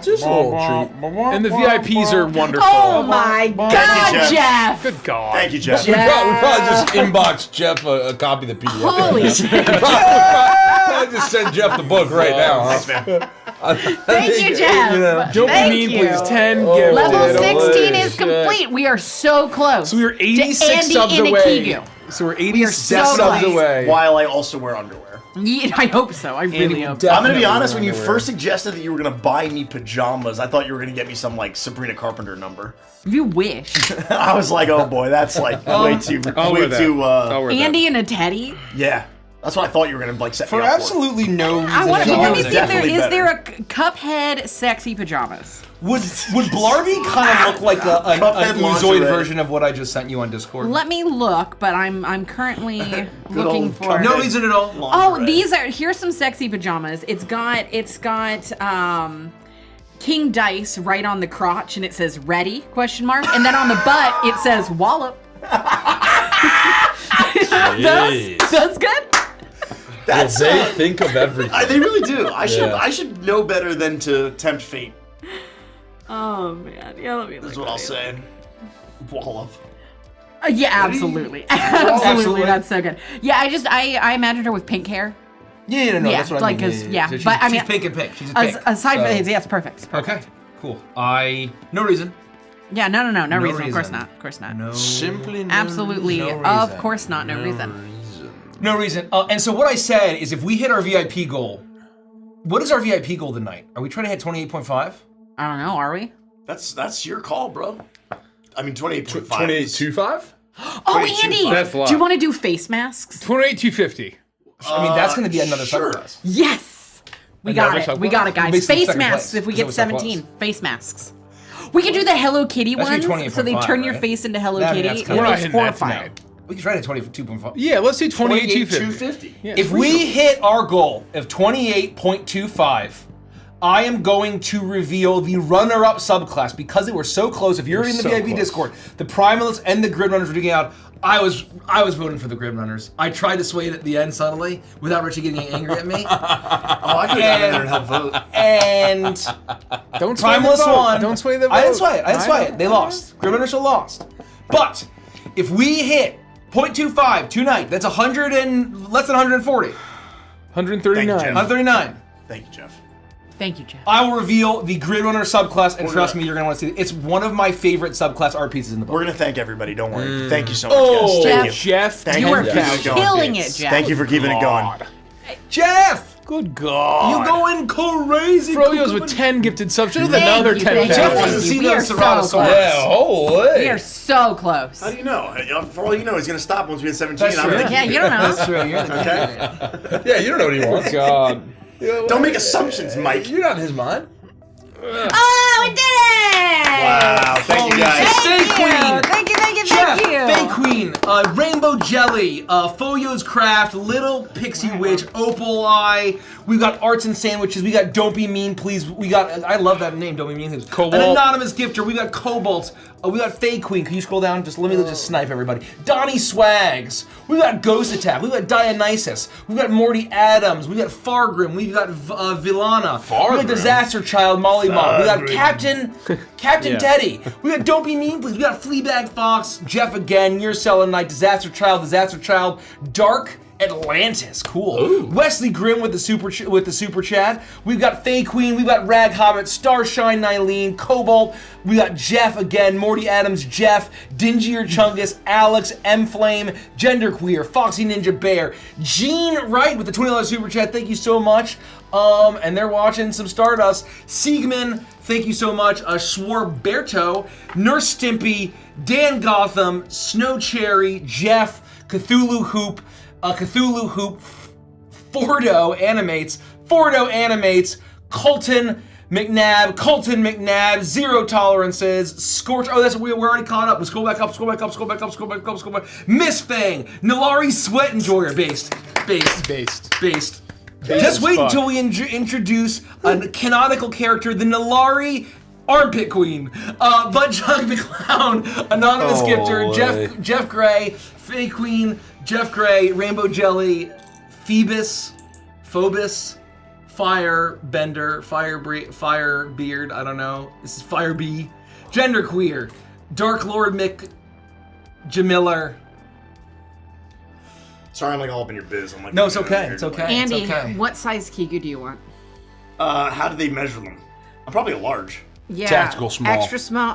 Just a little treat. And the VIPs are wonderful. Oh my God, Jeff. Jeff! Good God. Thank you, Jeff. We probably just inbox Jeff a copy of the PDF. Holy shit! I just send Jeff the book right now. Huh? Thanks, man. Thank you, Jeff. Don't be Thank mean, you. please. 10 Oh. gifted. Level Holy 16 is shit. complete. We are so close. So we were 86 to Andy subs and away. Akigu. So we're 86 so subs close. away. While I also wear underwear. Yeah, I hope so. I really hope so. I'm gonna be Definitely honest. When you underwear. first suggested that you were gonna buy me pajamas, I thought you were gonna get me some like Sabrina Carpenter number. You wish. I was like, oh boy, that's like way too, I'll way wear that. too. I'll wear that. Andy and a teddy. Yeah, that's what I thought you were gonna like set For me up absolutely no reason. I want to. Figure Let me was see if there definitely is there better. a Cuphead sexy pajamas. Would Blarby kind of look like an Cuphead Uzoid lingerie. version of what I just sent you on Discord? Let me look, but I'm currently looking old for. Cuphead. No reason at all. Oh, Lingerie. these are here's some sexy pajamas. It's got King Dice right on the crotch and it says ready ? And then on the butt it says wallop. That's good. That's They think of everything. they really do. I Yeah. should know better than to tempt fate. Oh man, yeah, let me. That's what I'll say. Wallop. Yeah, absolutely, absolutely. That's so good. Yeah, I imagined her with pink hair. Yeah, no, Yeah, that's what like, I mean. 'cause- yeah, So she's, but I she's mean, pink and pink. She's a pink. Aside from So- yeah, it's perfect. It's perfect. Okay, cool. No reason. Yeah, no No reason. Of course reason. not. Of course not. No. Simply no Absolutely. no Of reason. course not. No reason. No reason. And so what I said is if we hit our VIP goal, what is our VIP goal tonight? Are we trying to hit 28.5? I don't know. Are we? That's your call, bro. I mean, 28.5. 28.25? Oh, Andy, That's a lot. do you want to do face masks? 28,250. I mean, that's going to be another sure. subclass. Yes. We got Another it. subclass? We got it, guys. Basically Face second masks. place. If we Is that get what second 17, face masks. We could do the Hello Kitty That should be ones, so they 28.5, turn your right? face into Hello I mean, Kitty. that's It kinda- We're not looks hitting that horrifying. tonight. We can try to hit 22.5. Yeah, let's do 28.250. 28.250. Yeah. If we hit our goal of 28.25, I am going to reveal the runner-up subclass because they were so close. If you're in the so VIP close. Discord, the Primalists and the Grid Runners were digging out. I was voting for the Grid Runners. I tried to sway it at the end subtly without Richie getting angry at me. Oh, I could have gotten in there and helped vote. And Don't sway the Primalist vote. won. Don't sway the vote. I didn't sway it. I didn't sway know. it. They lost. Grid Runners are lost. But if we hit 0.25 tonight, that's less than 140. 139. Thank you, Jeff. 139. Thank you, Jeff. Thank you, Jeff. I will reveal the Grid Runner subclass, and We're trust gonna- me, you're gonna want to see it. It's one of my favorite subclass art pieces in the book. We're gonna thank everybody. Don't worry. Thank you so much, Oh, guys. Thank you. Jeff, Jeff, Thank you you were for keeping it going. killing it, Jeff. Thank you for keeping it going. Jeff! Good God. You going crazy. Froyo's with 10 gifted subs. Just Thank another you, 10 thank you, Jeff thank wasn't you. seen We are those so Serratosaurus. close. Yeah, holy. We are so close. How do you know? For all you know, he's gonna stop once we hit 17. That's I'm true. gonna Yeah, keep you it. don't know. That's true. You're the king. Yeah, you don't know what he wants. God. Don't make assumptions, Mike. You're not in his mind. Oh, we did it! Wow, thank you guys. Fey Queen. Thank you, thank you, Jeff, thank you. Fey Queen, Rainbow Jelly, Foyo's Craft, Little Pixie Witch, Opal Eye. We've got Arts and Sandwiches. We got Don't Be Mean, Please. We got, I love that name, Don't Be Mean, Please. Cobalt. An anonymous gifter. We got Cobalt. We got Fey Queen. Can you scroll down? Let me just snipe everybody. Donnie Swags. We got Ghost Attack. We got Dionysus. We got Morty Adams. We got Fargrim. We got Villana. We got Fargrim? Disaster Child, Molly Mob. We got Captain Yeah. Teddy. We got Don't Be Mean, Please. We got Fleabag Fox, Jeff again, You're Selling Night, Disaster Child, Dark Atlantis, cool. Ooh. Wesley Grimm with the super chat. We've got Fey Queen. We've got Rag Hobbit, Starshine Nylene, Cobalt. We got Jeff again, Morty Adams, Jeff, Dingier Chungus, Alex, M Flame, Genderqueer, Foxy Ninja Bear, Gene Wright with the $20 super chat. Thank you so much. And they're watching some Stardust. Siegman, thank you so much. Schwarberto, Nurse Stimpy, Dan Gotham, Snow Cherry, Jeff, Cthulhu Hoop, Fordo Animates, Colton McNabb, Zero Tolerances, Scorch. Oh, we're already caught up. Let's go back up. Miss Fang, Nilari Sweat Enjoyer, based. Just wait fuck. until we introduce a canonical character, the Nilari Armpit Queen, Butt Jug the Clown, Anonymous Gifter, Jeff Gray, Fey Queen, Jeff Gray, Rainbow Jelly, Phobus, Firebender, Firebeard, I don't know. This is Firebee, Genderqueer, Dark Lord Mick, Jamiller. Sorry, I'm like all up in your biz. I'm like, No, it's okay. It's okay. Andy, it's okay. what size Kiku do you want? How do they measure them? I'm probably a large. Yeah. Tactical small.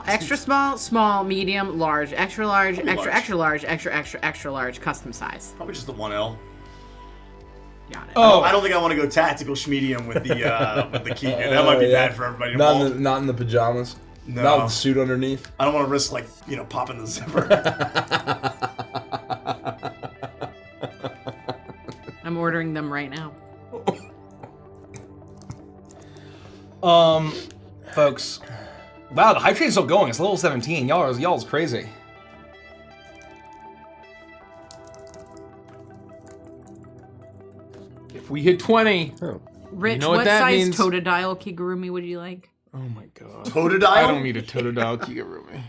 Extra small, medium, large, extra large, extra large. large, extra large, custom size. Probably just the 1L. Got it. Oh, I don't think I want to go tactical schmedium with the Keegan. That might be bad for everybody involved. Not in the pajamas. No. Not with the suit underneath. I don't want to risk popping the zipper. I'm ordering them right now. Folks. Wow, the hype train's still going. It's level 17. Y'all's crazy. If we hit 20. Rich, know what what that size means? Totodile Kigurumi would you like? Oh my God. Totodile? I don't need a Totodile Kigurumi.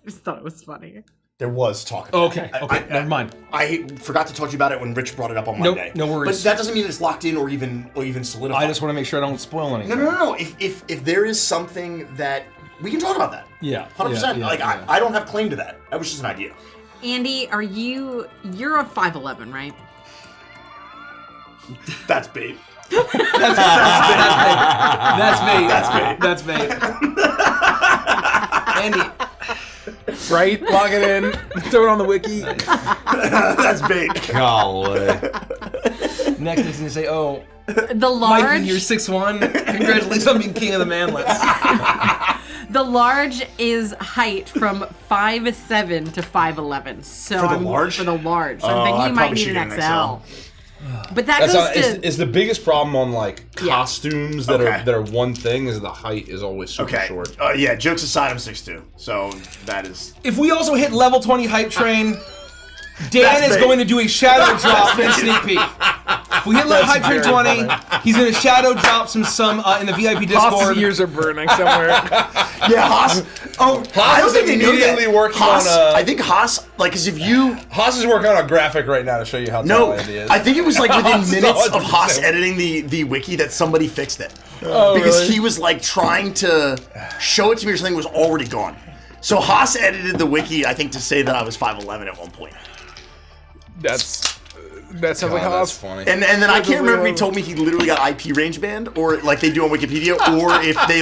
Just thought it was funny. There was talk. Okay, never mind. I forgot to talk to you about it when Rich brought it up on Monday. No worries. But that doesn't mean it's locked in or even solidified. I just want to make sure I don't spoil anything. No. If there is something that we can talk about that. Yeah. 100%. Yeah. I don't have claim to that. That was just an idea. Andy, you're a 5'11", right? That's bait. That's bait. Andy. Right? Log it in. Throw it on the wiki. That's bait. Golly. Next is going to say, oh, The large. Mikey, you're 6'1". Congratulations on being king of the manlets. The large is height from 5'7" to 5'11". So For the large? For the large. So I'm Oh, thinking I you might probably need should an get an XL. But that That's goes not, to is the biggest problem on like Yeah. costumes that Okay. are one thing is the height is always super Okay. short. Yeah, jokes aside, I'm 6'2". So that is... If we also hit level 20 hype train, Dan That's is bait. going to do a shadow drop and sneak peek. If we hit level hype train 20, he's going to shadow drop some in the VIP Haas's Discord. ears are burning somewhere. Yeah, Haas. Oh, I don't is think they knew that. immediately working Haas, on a- I think Haas, because if you... Haas is working on a graphic right now to show you how No, tall Andy is. I think it was like within minutes of 100%. Haas editing the wiki that somebody fixed it. Oh, Because really? he was like trying to show it to me or something was already gone. So Haas edited the wiki, I think, to say that I was 5'11" at one point. That's That sounds like God, how that's funny. And then I can't remember if he told me he literally got IP range banned, or like they do on Wikipedia, or if they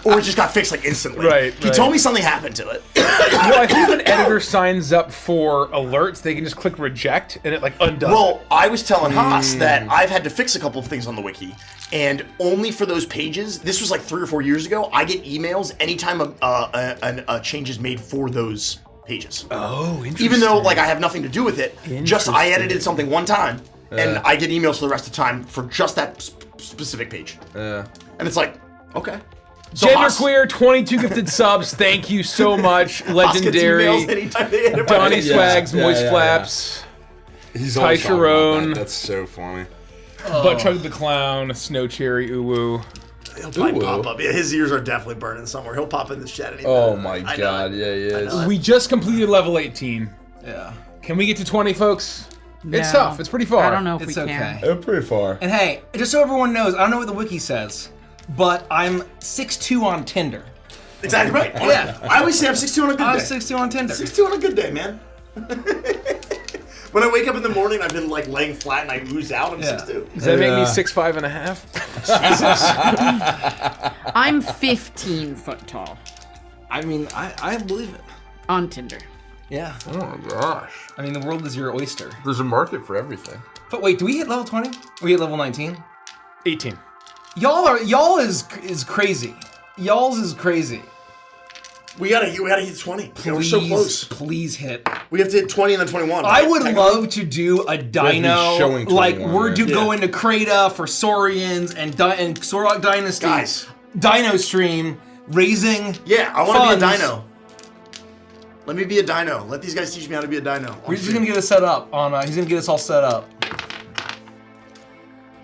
or it just got fixed like instantly. Right, He right. told me something happened to it. Well, I think if an editor signs up for alerts, they can just click reject and it like undoes. Well, I was telling Haas that I've had to fix a couple of things on the wiki, and only for those pages. This was like 3 or 4 years ago. I get emails anytime a change is made for those pages. Oh, interesting. Even though like I have nothing to do with it, just I edited something one time, and I get emails for the rest of the time for just that specific page. Yeah. And it's like, okay. So Genderqueer, 22 gifted subs. Thank you so much. Legendary. Haas gets emails anytime they edit my Donnie page. Swags, Yeah, Moist yeah, Flaps, He's Ty always talking about Sharon. that. That's so funny. Butchug the Clown, Snow Cherry, Uwu. He'll probably Ooh. pop up. Yeah, his ears are definitely burning somewhere. He'll pop in the chat any Oh minute. my I know god, it. yeah, he is. We just completed level 18. Yeah. Can we get to 20, folks? It's No. tough. It's pretty far. I don't know if It's we okay. can. They're pretty far. And hey, just so everyone knows, I don't know what the wiki says, but I'm 6'2" on Tinder. Exactly right. Yeah. I always say I'm 6'2" on a good I'm day. 6'2" on Tinder. 6'2" on a good day, man. When I wake up in the morning, I've been like laying flat and I ooze out. I'm Yeah. 6'2". Does that make me Yeah. 6'5" and a half? I'm 15 foot tall I mean, I believe it. on Tinder. Yeah. Oh my gosh. I mean, the world is your oyster. There's a market for everything. But wait, do we hit level 20? We hit level 19? 18. Y'all is crazy. Y'all's is crazy. We gotta hit 20. Please, We're so close. Please hit. We have to hit 20 and then 21. I right? would love to do a dino, showing like 21, we're yeah. going to Krata for Saurians and Sorok Dynasty. Guys. Dino stream, raising. Yeah, I want to be a funds. dino. Let me be a dino. Let these guys teach me how to be a dino. We're just gonna get us set up on. He's gonna get us all set up,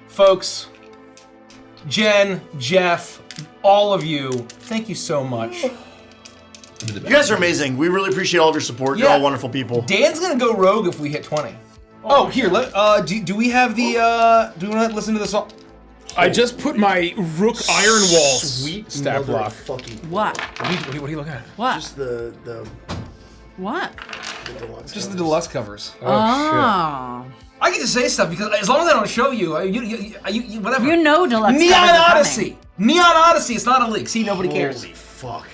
folks. Jen, Jeff, all of you, thank you so much. You guys are amazing. We really appreciate all of your support. You're Yeah. all wonderful people. Dan's gonna go rogue if we hit 20. Oh, here. Do we have the? Do we want to listen to the song? I just put my Rook Iron Wall Sweet stat block. fucking. What? What are you looking at? What? Just the what? deluxe. Just the deluxe covers. Oh, Oh. I get to say stuff because as long as I don't show you, you whatever. You know deluxe Neon covers are coming. Odyssey. Neon Odyssey. It's not a leak. See, nobody cares. Holy fuck.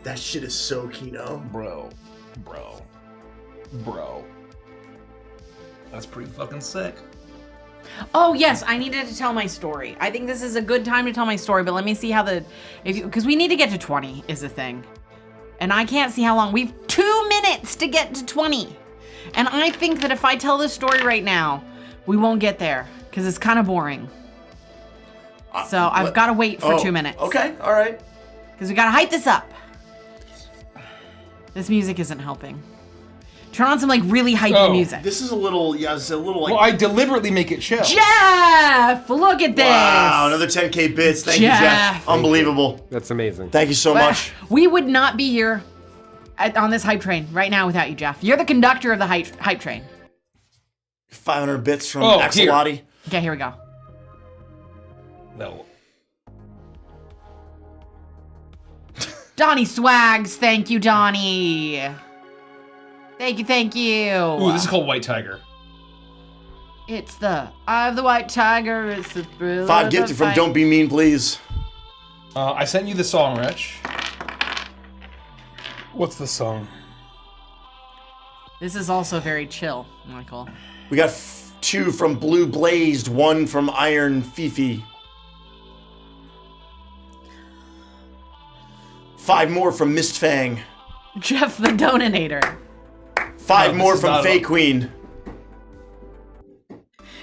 That shit is so Kino. Bro. That's pretty fucking sick. Oh yes, I needed to tell my story. I think this is a good time to tell my story, but let me see how because we need to get to 20 is the thing. And I can't see how long. We've 2 minutes to get to 20. And I think that if I tell this story right now, we won't get there because it's kind of boring. So I've got to wait for 2 minutes. Okay, all right. Because we got to hype this up. This music isn't helping. Turn on some like really hypey music. This is a little, it's a little like. Well, I deliberately make it chill. Jeff, look at this. Wow, another 10K bits. Thank you, Jeff. Jeff. Unbelievable. That's amazing. Thank you so much. We would not be here on this hype train right now without you, Jeff. You're the conductor of the hype train. 500 bits from Oh, Axolotl. Okay, here we go. No. Donnie Swags, thank you, Donnie. Thank you. Ooh, this is called White Tiger. It's the Eye of the White Tiger. It's the thrill 5 of the gifted from fight. Don't Be Mean, Please. I sent you the song, Rich. What's the song? This is also very chill, Michael. We got 2 from Blue Blazed, 1 from Iron Fifi. 5 more from Mistfang. Jeff the Doninator. 5 No, more this is from not Fey a- Queen.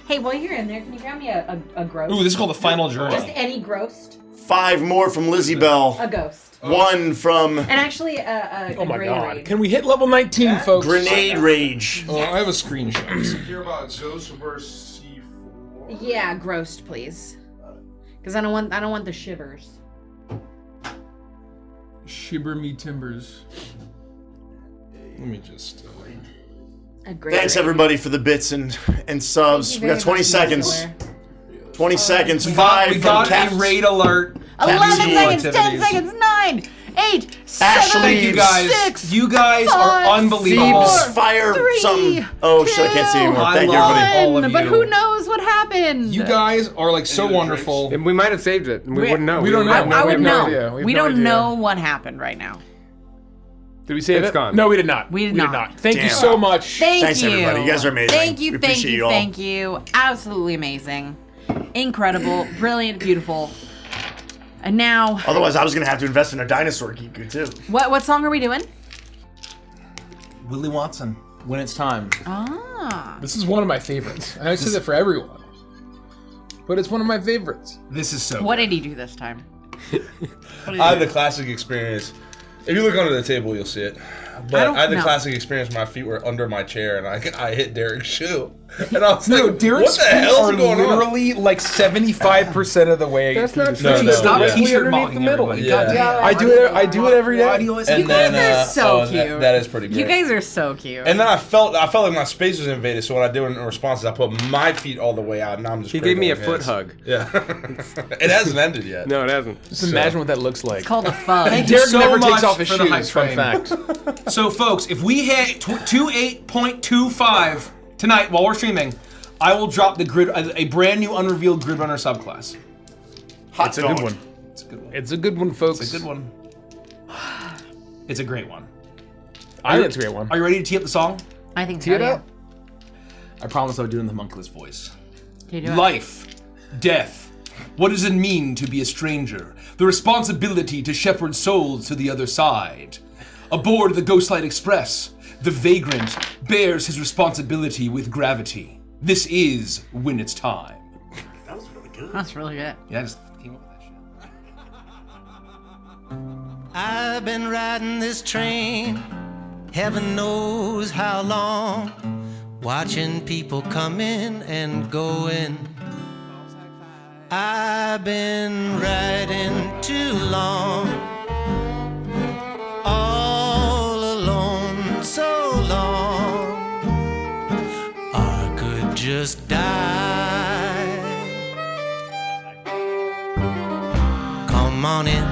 Hey, while you're in there, can you grab me a ghost? Ooh, this is called the Final Journey. Just any ghost. 5 more from Lizzie Bell. A ghost. 1 from And actually, a Oh my grade god. raid. Can we hit level 19, folks? Grenade Rage. Oh, I have a screenshot. Hear about Ghost versus C4? Yeah, grossed, please. Because I don't want the shivers. Shiver me timbers. Let me just. A grade Thanks raid. everybody for the bits and subs. Thank We you got very 20 much, seconds. Muscular. 20 seconds. We 5 got from a Caps. raid alert. 11 Capsule seconds, 10 activities. seconds, 9, 8, Ashley, Thank you guys. 6, You guys 5, are unbelievable. Thebes, 4, fire, 3, something. Oh shit, I can't see anymore. I Thank you, love everybody. all of But you. who knows what happened? You guys are like so wonderful. And we might have saved it, and we wouldn't know. we don't know. have I we would have no know. idea. We no don't idea. know what happened right now. Did we save It's it? gone. No, we did not. We did not. Thank you Damn. so much. Thanks, you. everybody. You guys are amazing. Thank you, We thank appreciate you, you all. thank you. Absolutely amazing. Incredible, brilliant, beautiful. And now, Otherwise, I was gonna have to invest in a dinosaur Kiku too. what song are we doing? Willie Watson. When it's time. Ah. This is one of my favorites. I say that for everyone, but it's one of my favorites. This is so. What good. did he do this time? I had the classic experience. If you look under the table, you'll see it. But I had the classic experience. My feet were under my chair, and I hit Derek's shoe, and I was No, like, Derek's "What the hell's feet are going on?" literally like 75% of the way. That's not No, true. no, Stop yeah. t-shirt Underneath mocking the middle. everybody. Yeah. God damn. I do it. I do it every Why day. do you always And You guys are so cute. That is pretty great. You guys are so cute. And then I felt like my space was invaded. So what I did in response is I put my feet all the way out, and now I'm just. He gave me a cradling foot his. hug. Yeah, it hasn't ended yet. No, it hasn't. Just imagine what that looks like. it's called a fug. Thank you Derek so never much takes off his for the hype shoes. Fun train. fact. So, folks, if we hit 28.25 tonight while we're streaming, I will drop the grid, a brand new unrevealed Grid Runner subclass. Hot It's a dog. good one. It's a good one. It's a good one, folks. It's a good one. It's a great one. I think it's a great one. Are you ready to tee up the song? I think so. Tee it yeah. up. I promise I would do it in the monkless voice. Can you do it? Life, death. What does it mean to be a stranger? The responsibility to shepherd souls to the other side. Aboard the Ghostlight Express, the vagrant bears his responsibility with gravity. This is when it's time. That was really good. That's really good. Yeah, I just came up with that shit. I've been riding this train, heaven knows how long, watching people coming and going. I've been riding too long, all alone so long, I could just die. Come on in,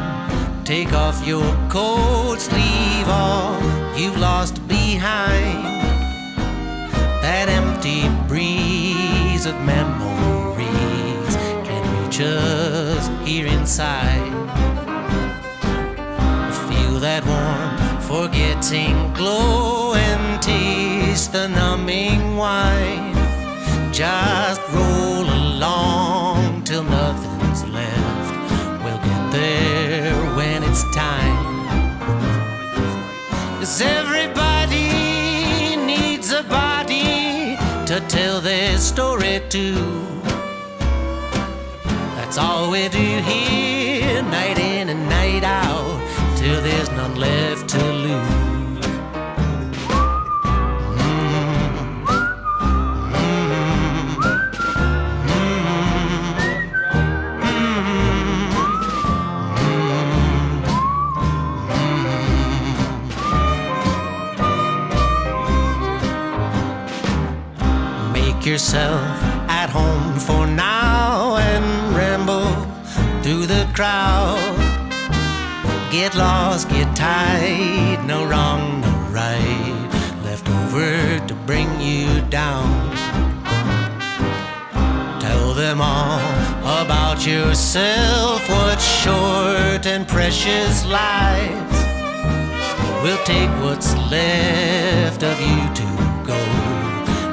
take off your coats, leave all you've lost behind. That empty breeze of memories can reach us here inside. Feel that warm, forgetting glow and taste the numbing wine. Just roll along till nothing's left. We'll get there when it's time. 'Cause everybody needs a body to tell their story to. That's all we do here, night in and night out, till there's none left to lose. Make yourself at home for now and ramble through the crowd. Get lost, get tight, no wrong, no right, left over to bring you down. Tell them all about yourself, what's short and precious lives. We'll take what's left of you to go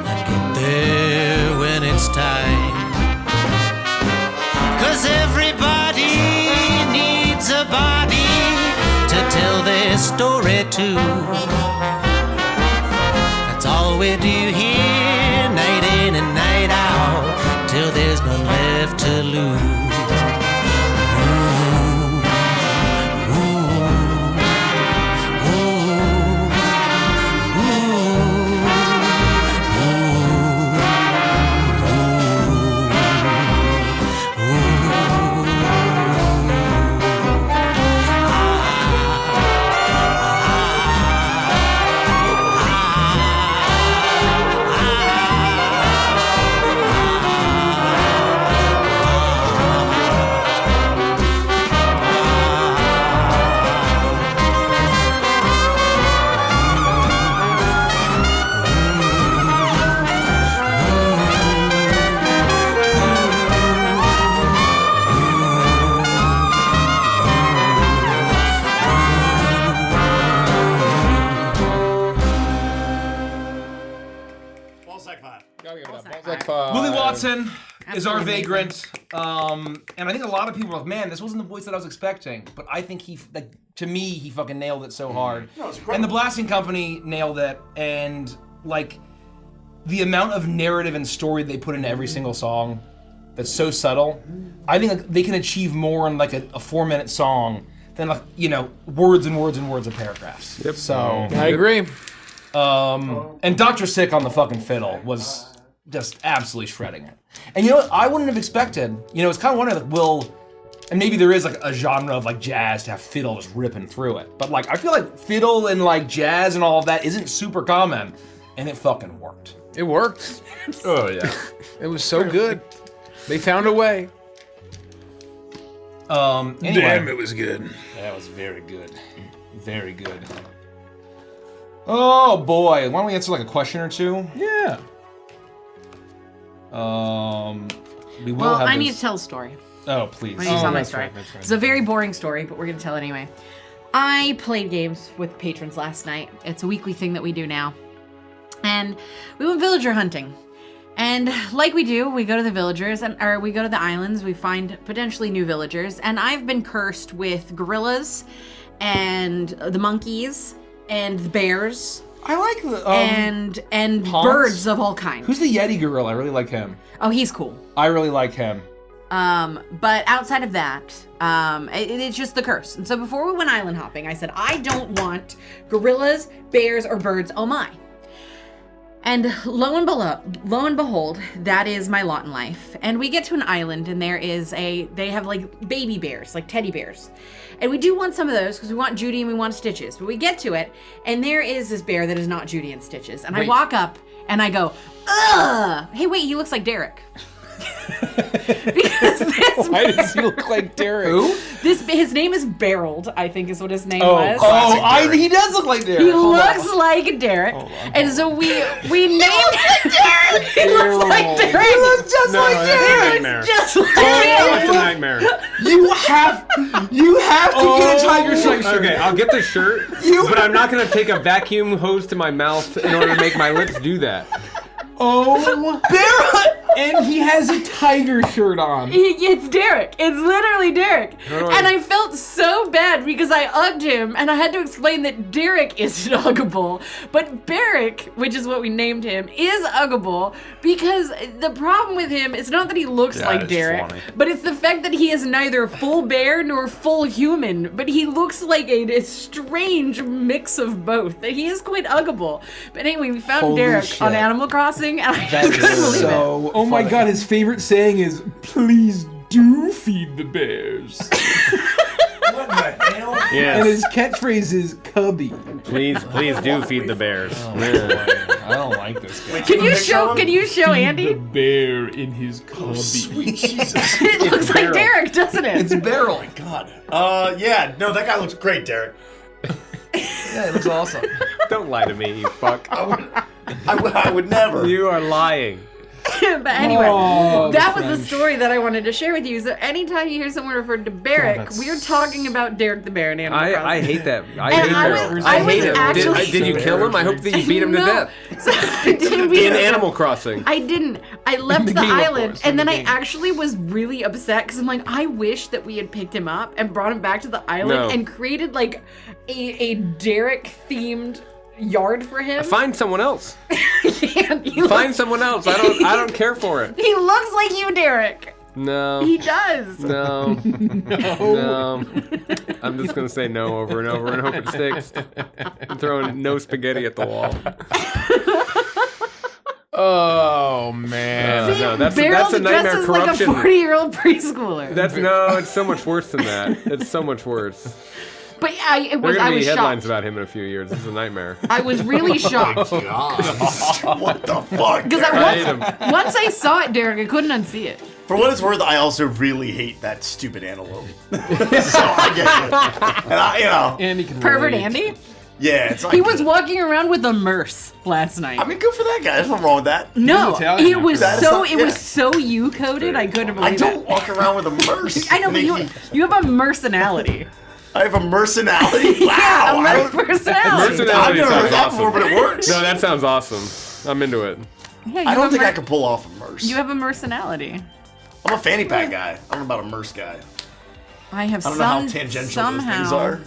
and get there when it's time. 'Cause everybody needs a body to tell their story to. That's all we do here, night in and night out, till there's none left to lose. Willie Watson is our Absolutely vagrant, and I think a lot of people are like, "Man, this wasn't the voice that I was expecting." But I think to me, he fucking nailed it so hard. No, it's incredible. And the Blasting Company nailed it, and like the amount of narrative and story they put into every single song that's so subtle. I think like, they can achieve more in like a 4-minute song than like words and words and words of paragraphs. Yep. So I agree. and Dr. Sick on the fucking fiddle was just absolutely shredding it. And you know what? I wouldn't have expected, it's kind of wondering, like, and maybe there is like a genre of like jazz to have fiddle just ripping through it. But like, I feel like fiddle and like jazz and all of that isn't super common, and it fucking worked. It worked. Oh yeah. It was so good. They found a way. Anyway, it was good. that was very good. Very good. Oh boy, why don't we answer like a question or two? Yeah. We will Well, have I need this- to tell a story. Oh, please. I need to tell my that's story. right, that's right. It's a very boring story, but we're going to tell it anyway. I played games with patrons last night. It's a weekly thing that we do now. And we went villager hunting. And like we do, we go to the villagers, or we go to the islands, we find potentially new villagers. And I've been cursed with gorillas and the monkeys and the bears I like the and Ponds? birds of all kinds. Who's the Yeti gorilla? I really like him. Oh, he's cool. I really like him. But outside of that, it's just the curse. And so before we went island hopping, I said, I don't want gorillas, bears, or birds. Oh my. And lo and behold, that is my lot in life. And we get to an island, and they have like baby bears, like teddy bears. And we do want some of those because we want Judy and we want Stitches. But we get to it, and there is this bear that is not Judy and Stitches. And I walk up and I go, ugh! Hey, wait, he looks like Derek. Because this Why does he look like Derek? Who? his name is Barreled, I think is what his name was. He does look like Derek. He looks like Derek. And so we named Derek. He looks like Derek. He looks just No, like that's a Derek. nightmare. Just like That's a Derek. nightmare. You have to get a tiger stripe shirt. Okay, I'll get the shirt, but I'm not gonna take a vacuum hose to my mouth in order to make my lips do that. Oh, and he has a tiger shirt on. It's Derek. It's literally Derek. do I- And I felt so bad because I ugged him and I had to explain that Derek is uggable. But Barrick, which is what we named him, is uggable because the problem with him is not that he looks like it's Derek, funny. but it's the fact that he is neither full bear nor full human, but he looks like a strange mix of both. He is quite uggable. But anyway, we found Holy Derek shit. on Animal Crossing and I just couldn't believe it. so Oh my funny. god, his favorite saying is, "Please do feed the bears." What the hell? And Yes. his catchphrase is "Cubby." Please do feed the bears. I don't like this guy. Can you show The Andy? bear in his cubby. Jesus. It looks like Derek, doesn't it? It's Barrel. God. Yeah. No, that guy looks great, Derek. Yeah, it looks awesome. Don't lie to me, you fuck. I would never. You are lying. But anyway, Oh, that the was the French. story that I wanted to share with you. So anytime you hear someone referred to Barrick, we are talking about Derek the Bear in Animal Crossing. I hate that. I And hate I that. was- I I was hate it. actually- Did you kill him? I hope that you beat him to No. death. So I didn't beat In him. Animal Crossing. I didn't. I left the, game, of island, course, and in then the I game. actually was really upset because I'm like, I wish that we had picked him up and brought him back to the island No. and created like a Derek themed yard for him. Find someone else. And he Find looks- someone else. I don't care for it. He looks like you, Derek. No. He does. No. No. I'm just gonna say no over and over and hope it sticks. I'm throwing no spaghetti at the wall. Oh man. No, that's Barrel a nightmare dresses corruption. like a 40-year-old preschooler. It's so much worse than that. It's so much worse. But There are I gonna be was headlines shocked. about him in a few years. This is a nightmare. I was really shocked What the fuck? because I hate him. once I saw it, Derek, I couldn't unsee it. For what it's worth, I also really hate that stupid antelope. So I get it. And Andy can Pervert relate. Andy. yeah, it's like He was walking around with a merce last night. I mean, good for that guy. There's nothing wrong with that. no, Italian it was That is so not- it was yeah. so you coded. I couldn't believe I don't it. walk around with a merce. I know, but you have a mercenality. I have a mercenality. Wow. Yeah, a I don't- personality. I've Mercenality never heard sounds that before, awesome. but it works. No, that sounds awesome. I'm into it. Yeah, I don't think I could pull off a merce. You have a mercenality. I'm a fanny pack guy. I'm about a merce guy. I have I don't know how tangential those things are.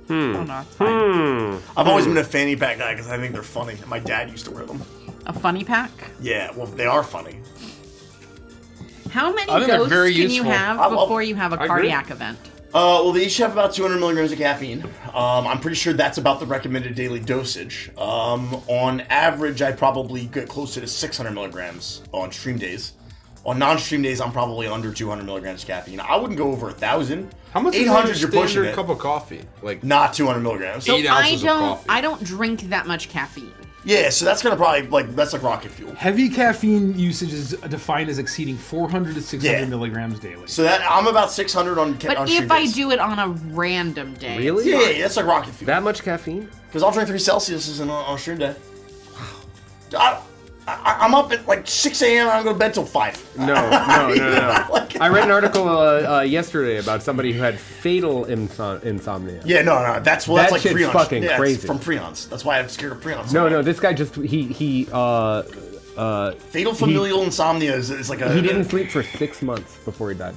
I don't know. It's fine. I've always been a fanny pack guy because I think they're funny. My dad used to wear them. A funny pack? Yeah, well, they are funny. How many I think they're ghosts very can you useful. have before you have a cardiac event? Well, they each have about 200 milligrams of caffeine. I'm pretty sure that's about the recommended daily dosage. On average, I probably get closer to 600 milligrams on stream days. On non-stream days, I'm probably under 200 milligrams of caffeine. I wouldn't go over 1,000. How much 800 is you're your pushing standard it. cup of coffee? Like Not 200 milligrams. So 8 ounces of coffee. I don't drink that much caffeine. Yeah, so that's gonna probably that's like rocket fuel. Heavy caffeine usage is defined as exceeding 400 to 600 Yeah. milligrams daily. So that I'm about 600 on. But on if stream I days. do it on a random day, Really? Yeah, that's like rocket fuel. That much caffeine? Because I'll drink 3 Celsius on stream day. I'm up at like 6 a.m. and I go to bed till 5. No. Like- I read an article yesterday about somebody who had fatal insomnia. Yeah, no, that's That like shit's prions. fucking It's crazy. from prions. That's why I'm scared of prions. No, this guy just he Fatal familial insomnia is like a. he didn't sleep for 6 months before he died.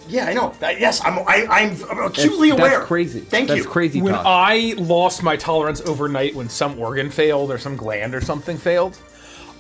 Yeah, I know. Yes, I'm acutely aware. That's crazy. Thank That's you. crazy When talk. I lost my tolerance overnight when some organ failed or some gland or something failed,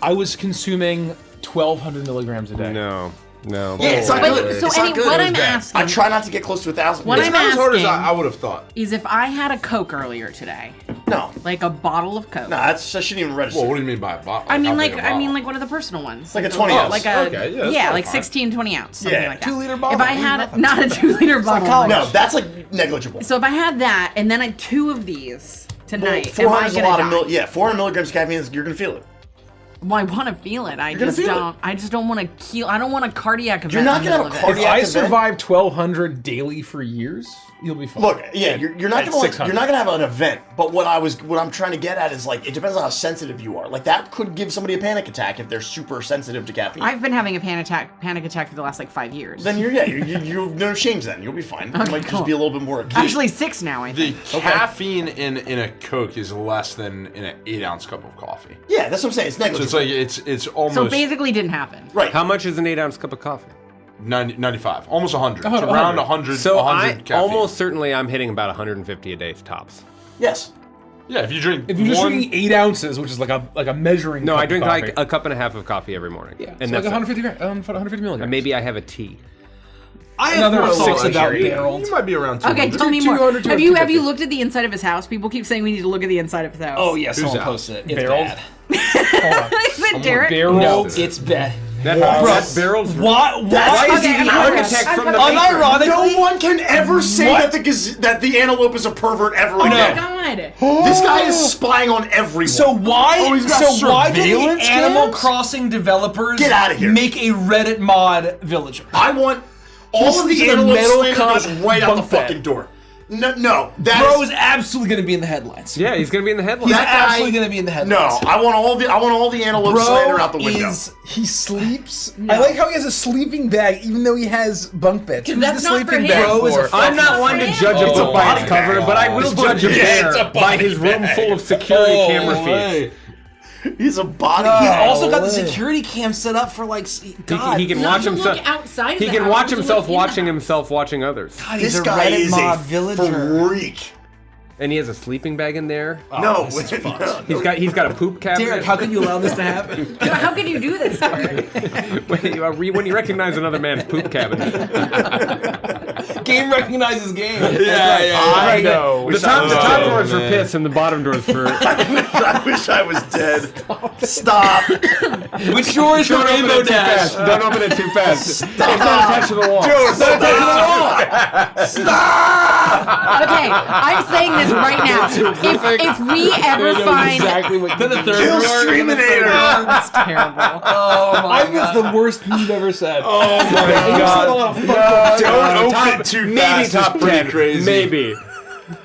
I was consuming 1,200 milligrams a day. No. Yeah, it's not But, good. so It's not any, good. what It was I'm bad. asking I try not to get close to 1,000. What It's I'm not- as hard as asking- I would have thought. is if I had a Coke earlier today, No, like a bottle of Coke. that shouldn't even register. Well, what do you mean by a bottle? I mean, how like big a bottle? one of the personal ones, Like a 20 ounce. like a Okay, yeah, that's like fine. 16, 20 ounce, something Yeah, like that. 2-liter bottle, If I means had nothing. not a 2-liter bottle, No, that's like negligible. So if I had that and then I had 2 of these tonight, am 400 I is a gonna lot die? of 400 milligrams of caffeine. You're gonna feel it. Well, I want to feel it. I gonna just feel it. don't. I just don't want to kill. I don't want a cardiac event. You're not in the gonna middle have of a it. If cardiac I event. survived 1,200 daily for years, you'll be fine. Look, yeah, you're not At gonna 600. you're not gonna have an event. But what I'm trying to get at is like it depends on how sensitive you are. Like that could give somebody a panic attack if they're super sensitive to caffeine. I've been having a panic attack for the last like 5 years. Then you're no change. Then you'll be fine. Okay, It might cool. just be a little bit more acute. Actually 6 now. I The think. caffeine in a Coke is less than in an 8-ounce cup of coffee. Yeah, that's what I'm saying. It's So negligible. it's like it's almost So basically, didn't happen. right. How much is an 8-ounce cup of coffee? 95, almost 100. It's 100. around 100. So 100 caffeine. almost certainly I'm hitting about 150 a day tops. Yes. Yeah, if you drink If you're just one, drinking 8 ounces, which is like a measuring. No, cup I of drink coffee. like a cup and a half of coffee every morning. Yeah, and so like that's 150 milligrams. and maybe I have a tea. I Another have more 6 thoughts about about barrels. you might be around 200. Okay, tell me more. 200, Have you 250. looked at the inside of his house? People keep saying we need to look at the inside of his house. Oh yeah, someone out? posted it. It's Barrels? bad. Is it Derek? Barrels. No, it's bad. That's barrels. Why is Okay, he I'm the not architect gonna- from I'm the gonna- Unironically, No one can ever say that the antelope is a pervert ever Oh again. my God. This guy is spying on everyone. So why? Oh, he's got so why did the surveillance Animal cams? Crossing developers Get outta here. make a Reddit mod villager? I want all of sleeps the in a antelope metal slander goes cot right out the bunk bed. fucking door. No, that Bro is is absolutely going to be in the headlines. Yeah, he's gonna be in the headlines. He's That guy- absolutely going to be in the no. headlines. I want all the antelope slander out the window. He sleeps. I like how he has a sleeping bag, even though he has bunk beds. Who's that's the not for sleeping him. bag Bro for? is a I'm not one to judge a It's a book by body its cover, bag. but I will judge a it's bear a by body his room bag. full of security camera feeds. He's a body. He's bag. also got the security cam set up for like. God, He can Not watch to himself. look outside of He the can house, watch to himself look in the watching house. himself watching others. God, he's This a guy Reddit is mod a villager. freak. And he has a sleeping bag in there. No, this is fucked. He's got a poop cabinet. Derek, how can you allow this to happen? How can you do this, Derek? when you recognize another man's poop cabinet. Game recognizes game. I know. The top drawer's for piss and the bottom drawer's for. I wish I was dead. Stop. Which drawer is for Rainbow Dash? Don't open it too fast. It's not attached to the wall. Okay, I'm saying this right now. If we ever find Then the third Kill drawer. Streaminator. that's terrible. Oh my I think it's the worst thing you've ever said. Oh my god. Don't open it too Maybe fast. top It's pretty 10. crazy. Maybe.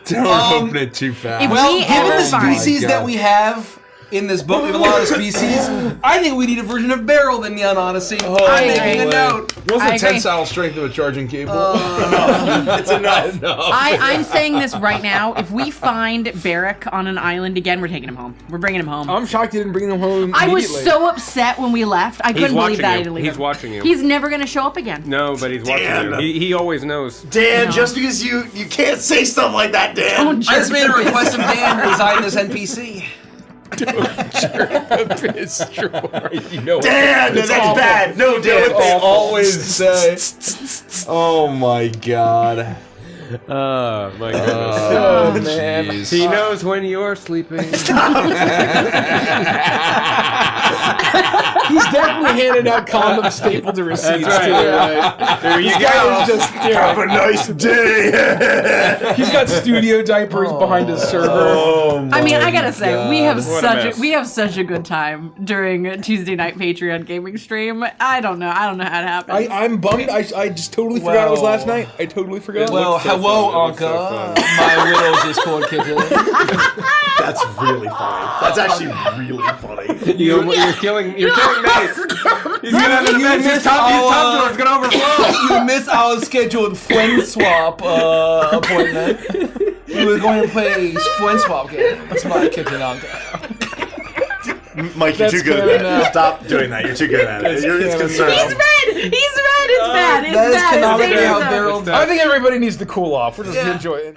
Don't open it too fast. If Well, we given ever the find species God. that we have, in this book. We have a lot of species. I think we need a version of Barrel than Neon Odyssey. I'm making a note. What's I the agree. tensile strength of a charging cable? It's enough. I'm saying this right now. If we find Barrick on an island again, we're taking him home. We're bringing him home. I'm shocked you didn't bring them home. I was immediately. so upset when we left. I couldn't believe watching that I you. didn't leave He's him. watching you. He's never gonna show up again. No, but he's watching you. He always knows. Dan, No. just because you can't say stuff like that, Dan. Don't I just jerk made a the request of Dan to design this NPC. You know Dan, that's bad. No, Dan. They always say. Oh my god. Oh my goodness. Oh, man. Jeez. He knows when you're sleeping. He's definitely handing out condom stapled to receipts, That's right. too, right? There you This guy go. is just, Have a nice day. he's got studio diapers behind his server. Oh I mean, I gotta say, we have What a mess. we have such a good time during Tuesday night Patreon gaming stream. I don't know how it happens. I'm bummed. I just totally forgot it was last night. I totally forgot. Well, so hello, fun. It looks so Anka. fun. My widow's just called kitten. That's really funny. That's actually really funny. You're killing Nate. He's gonna have an event. His top drawer is gonna overflow. You missed our scheduled friend swap appointment. We were going to play a friend swap game. That's my kitten, Anka. Mike, you're too good at that. Stop doing that. You're too good at it. It's He's concerning. red! It's bad! It's That is bad! canonically It's how bad! Barrel It's I think everybody needs to cool off. We're just Yeah. enjoying.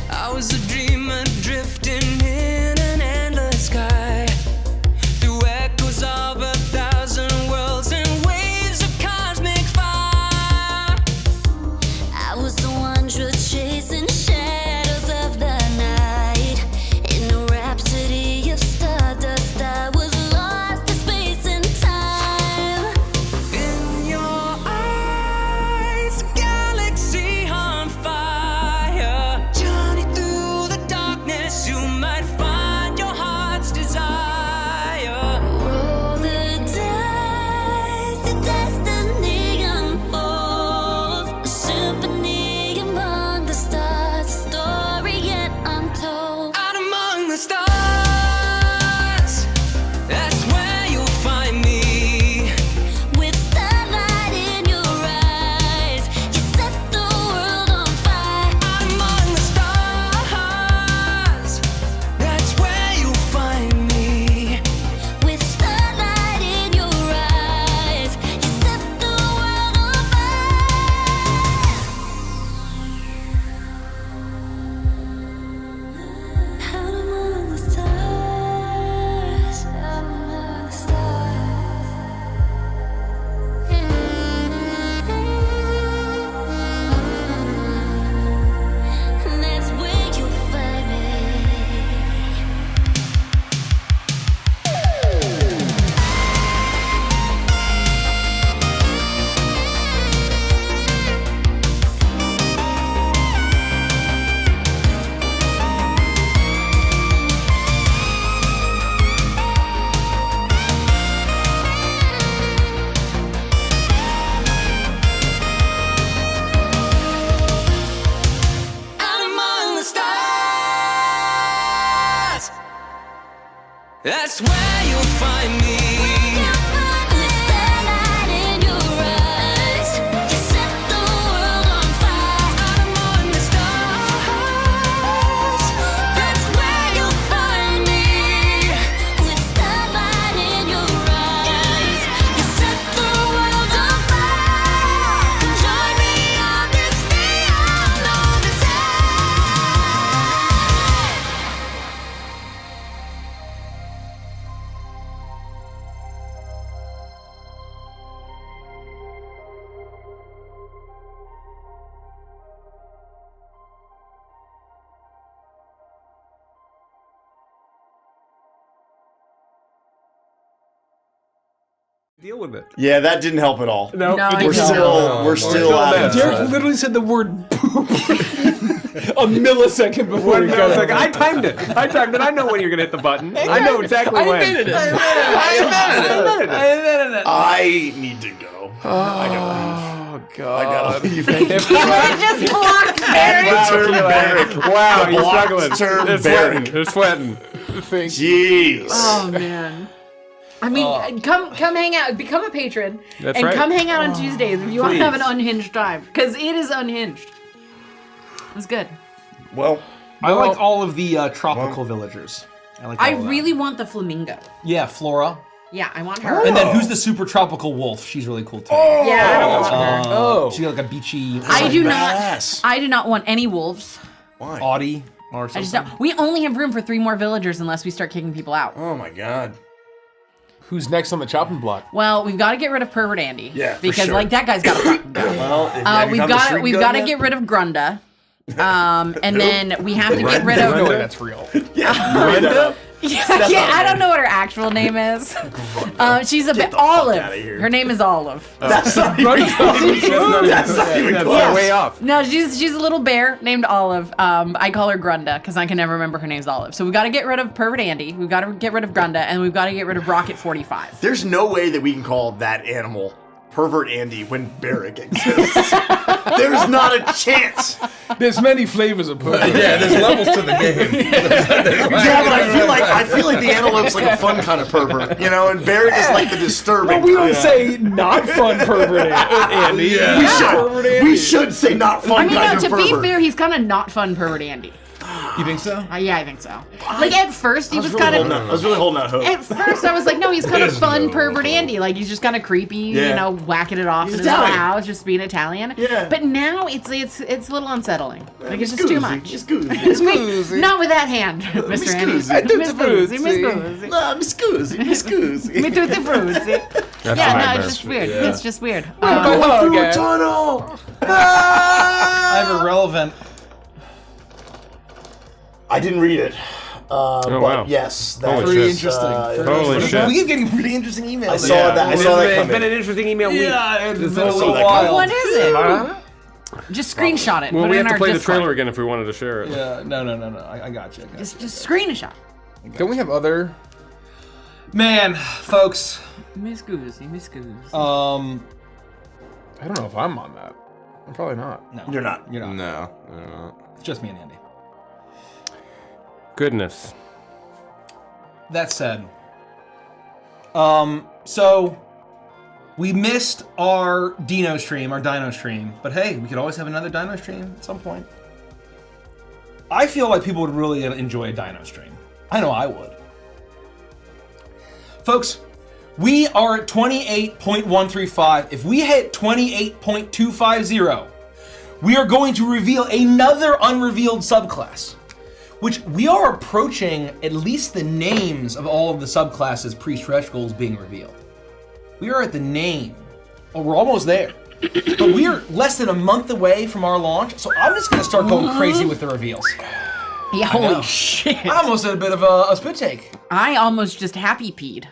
I was a dreamer drifting in an endless sky, through echoes of 1,000 worlds and waves of cosmic fire. I was the one just chasing shadows of the night. In a rhapsody of stardust, I was lost to space and time. In your eyes, a galaxy on fire. Journey through the darkness, you might find your heart's desire. Roll the dice, the destiny unfolds. A symphony among the stars, a story yet untold. Out among the stars, that's where you'll find me. With starlight in your eyes, you set the world on fire. Out among the stars, that's where you'll find me. With starlight in your eyes, you set the world on fire. Out among the stars, out among the stars. And that's where you'll find me. Out among the stars, that's where you'll find me. With starlight in your eyes, you set the world on fire. Out among the stars, that's where you'll find me. With starlight in your eyes, you set the world on fire. Join me on this neon Odyssey. Deal with it. Yeah, that didn't help at all. No, No, We're still out of Derek literally said the word poop a millisecond before One he got millisecond. it. I timed it. I know when you're gonna hit the button. I know exactly when. I invented it. I need to go. I gotta Oh God. leave. You just blocked Barry. Turn Barrick. Wow, he's Blocked struggling. term They're sweating. Barrick. They're sweating. Jeez. Oh man. I mean, come hang out, become a patron, That's and right. come hang out on Tuesdays if you want to have an Please. unhinged time, because it is unhinged. It's good. Well, I like all of the tropical villagers. I like. I all of that. really want the flamingo. Yeah, Flora. Yeah, I want her. And then who's the super tropical wolf? She's really cool too. Yeah, I want her. Oh. She's got like a beachy. I do badass. not. I do not want any wolves. Why? Audie or I something. just don't. We only have room for 3 more villagers unless we start kicking people out. Oh my god. Who's next on the chopping block? Well, we've got to get rid of Pervert Andy. Yeah, for because sure. like that guy's got to fucking go. Well, have you We've found the got shrink we've gun got to yet? get rid of Grunda. And then we have to get rid No of. way that's real. Brenda? Yeah, not I her don't know what her actual name is. She's a bit the fuck Olive. outta here. Her name is Olive. That's not even close. That's not even That's close. way off. No, she's a little bear named Olive. I call her Grunda because I can never remember her name's Olive. So we've got to get rid of Pervert Andy. We've got to get rid of Grunda, and we've got to get rid of Rocket 45. There's no way that we can call that animal Pervert Andy when Barrick exists. There's not a chance. There's many flavors of pervert. Yeah, there's levels to the game. Yeah, but I feel like the antelope's like a fun kind of pervert, you know, and Barrick is like the disturbing. Well, we don't kind. say not fun pervert Andy. Yeah. We Pervert should. Andy. We should say not fun I mean, kind no, of to pervert. be fair, he's kind of not fun Pervert Andy. You think so? Yeah, I think so. Like at first, he was really kind holding of. out- I was really holding out hope. At first, I was like, no, he's kind of There's fun no Pervert hope. Andy. Like he's just kind of creepy, Yeah. you know, whacking it off He's in his little Italian. house, just being Italian. Yeah. But now it's a little unsettling. Like it's just too much. It's good. Not with that hand, Mr. Andy. scusi. I do Miss the Boozy, fruitsy. Miss Boozy. No, mi scusi. Me tutti frutti. That's Yeah, a no, nightmare. it's just weird. Yeah. It's just weird. Oh, Through a okay. tunnel. I have a relevant. I didn't read it. But wow. yes, Holy that's shit. Interesting. Holy shit. We keep getting pretty interesting emails. I saw that. I saw that It's coming. been an interesting email week. Yeah, it's been a saw little that while. What is it? Just screenshot it. Well, put we it in have to our play the Discord. trailer again if we wanted to share it. Yeah, no. I got you. Just screenshot. Don't we have other? Man, folks. Miss Goosey, Miss Goosey. I don't know if I'm on that. I'm probably not. No, You're not. You're not. No. It's just me and Andy. Goodness. That said, so we missed our Dino stream, but hey, we could always have another Dino stream at some point. I feel like people would really enjoy a Dino stream. I know I would. Folks, we are at 28.135. If we hit 28.250, we are going to reveal another unrevealed subclass, which we are approaching at least the names of all of the subclasses pre-stretch goals being revealed. We are at the name. Oh, we're almost there. But we are less than a month away from our launch, so I'm just gonna start going crazy with the reveals. Yeah, know. holy shit. I almost had a bit of a spit take. I almost just happy peed.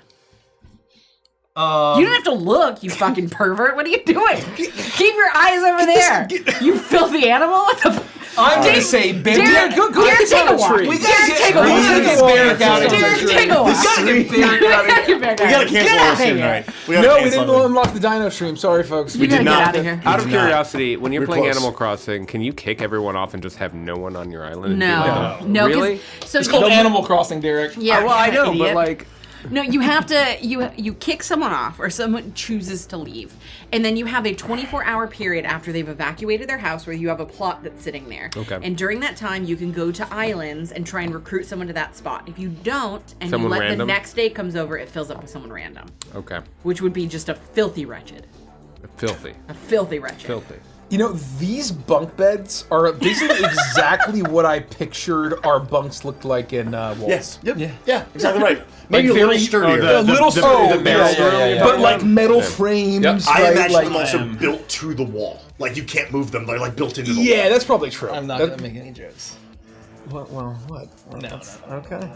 You don't have to look, you fucking pervert. What are you doing? Keep your eyes over there. You filthy animal. What the I'm gonna say, baby, Derek, go Derek, take a walk. We Derek, gotta take a walk. get Derek out of here. Derek, take a walk. We gotta get Derek out of here. We gotta cancel our stream tonight. We gotta No, we cancel didn't it. unlock the Dino stream. Sorry, folks. You gotta did get not. out of here. Out of did not. curiosity, when you're We're playing close. Animal Crossing, can you kick everyone off and just have no one on your island? and be No, like, no. 'cause- Really? So It's called Animal Crossing, Derek. Yeah, well, I know, idiot. but like, No, you have to you kick someone off or someone chooses to leave. And then you have a 24-hour period after they've evacuated their house where you have a plot that's sitting there. Okay. And during that time you can go to islands and try and recruit someone to that spot. If you don't and Someone you let random? the next day comes over, it fills up with someone random. okay, Which would be just a filthy wretched. filthy, A filthy wretched. filthy. You know, these bunk beds are basically exactly what I pictured our bunks looked like in Waltz. Yes. Yep. Yeah. Exactly right. Maybe Like a little very- sturdier. a little the oh, barrel. yeah. But like metal frames. Yep. I right? imagine like, them also built to the wall. Like you can't move them. They're like built into the yeah, wall. that's probably true. I'm not That- gonna make any jokes. What? No. Okay.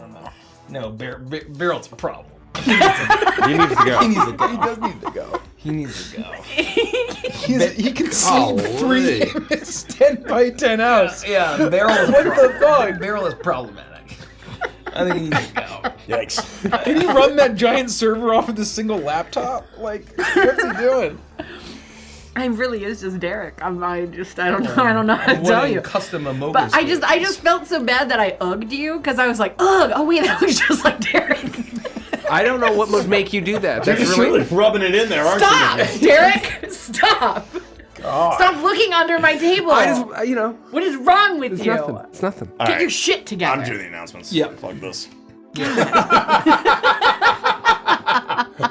No, Barrel's a problem. He needs to go. He needs to go. He does need to go. He needs to go. He can sleep free in his 10 by 10 house. Yeah, Barrel is What the fuck? Barrel is problematic. I think he needs to go. Yikes. Can he run that giant server off with a single laptop? Like, what's he doing? I really is just Derek. I don't know how to tell you. Custom Amogus. But I just felt so bad that I ugged you because I was like, ugh, oh wait, that was just like Derek. I don't know what would make you do that. That's You're really. really rubbing it in there, aren't Stop, you? Derek. Stop. God. Stop looking under my table. I just, you know, What is wrong with it's you? nothing. It's nothing. All Get right. your shit together. I'm doing the announcements. Yeah. Fuck this.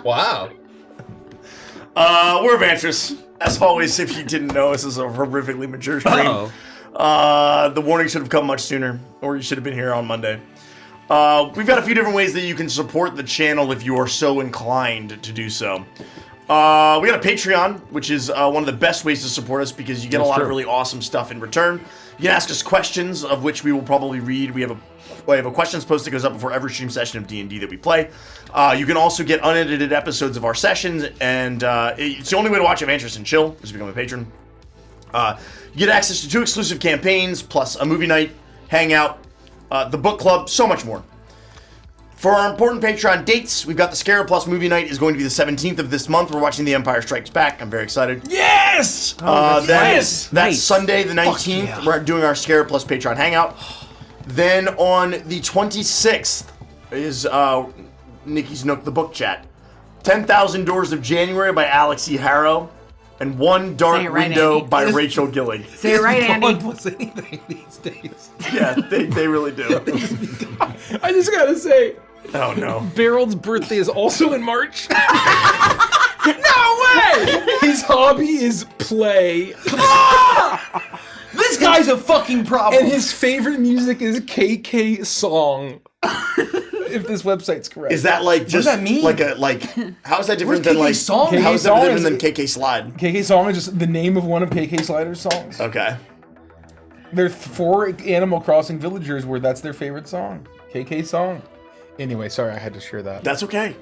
Wow. We're Vantress. As always, if you didn't know, this is a horrifically mature stream. Uh-oh. The warning should have come much sooner, or you should have been here on Monday. We've got a few different ways that you can support the channel if you are so inclined to do so. We got a Patreon, which is one of the best ways to support us because you get a lot of really awesome stuff in return. You can ask us questions, of which we will probably read. We have a questions post that goes up before every stream session of D&D that we play. You can also get unedited episodes of our sessions, and it's the only way to watch Adventures and Chill is to become a patron. You get access to 2 exclusive campaigns, plus a movie night, hangout, the book club, so much more. For our important Patreon dates, we've got the Scarab Plus movie night is going to be the 17th of this month. We're watching The Empire Strikes Back. I'm very excited. Yes! That's Nice. Sunday the 19th. yeah. We're doing our Scarab Plus Patreon hangout. Then on the 26th is Nikki's Nook, the book chat. 10,000 Doors of January by Alex E. Harrow. And One Dark Say it right, Window Andy. by Rachel Gillig. Say it right, No one Andy. puts anything these days. Yeah, they really do. I just gotta say, Oh no. Barreld's birthday is also in March. No way! His hobby is play, This guy's a fucking problem. and his favorite music is KK Song. If this website's correct. Is that like just does that mean? like how is that different Where's than like KK Song? how is KK that Song different is- than KK Slide? KK Song is just the name of one of KK Slider's songs. Okay. There are 4 Animal Crossing villagers where that's their favorite song. KK Song. Anyway, sorry, I had to share that. That's okay.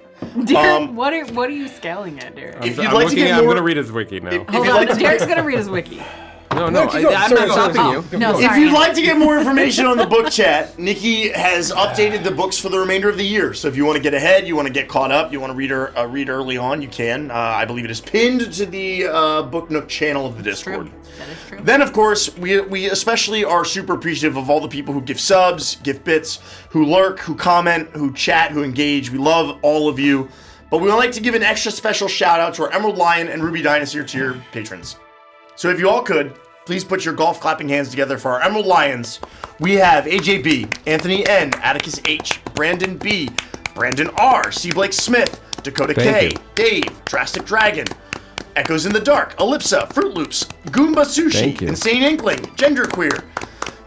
Derek, what are you scaling at, Derek? If you'd I'm like to looking get at, I'm more, gonna read his wiki now. Hold you'd on, like to- Derek's gonna read his wiki. No, No, keep going. I'm Sorry, not sorry. stopping you. No, if sorry. you'd like to get more information on the book chat, Nikki has updated the books for the remainder of the year. So if you want to get ahead, you want to get caught up, you want to read early on, you can. I believe it is pinned to the Book Nook channel of the Discord. True. That is true. Then, of course, we especially are super appreciative of all the people who give subs, give bits, who lurk, who comment, who chat, who engage. We love all of you. But we would like to give an extra special shout out to our Emerald Lion and Ruby Dynasty tier patrons. So if you all could, please put your golf clapping hands together for our Emerald Lions. We have AJB, Anthony N, Atticus H, Brandon B, Brandon R, C. Blake Smith, Dakota Thank K, you. Dave, Drastic Dragon, Echoes in the Dark, Ellipsa, Fruit Loops, Goomba Sushi, Thank you. Insane Inkling, Genderqueer,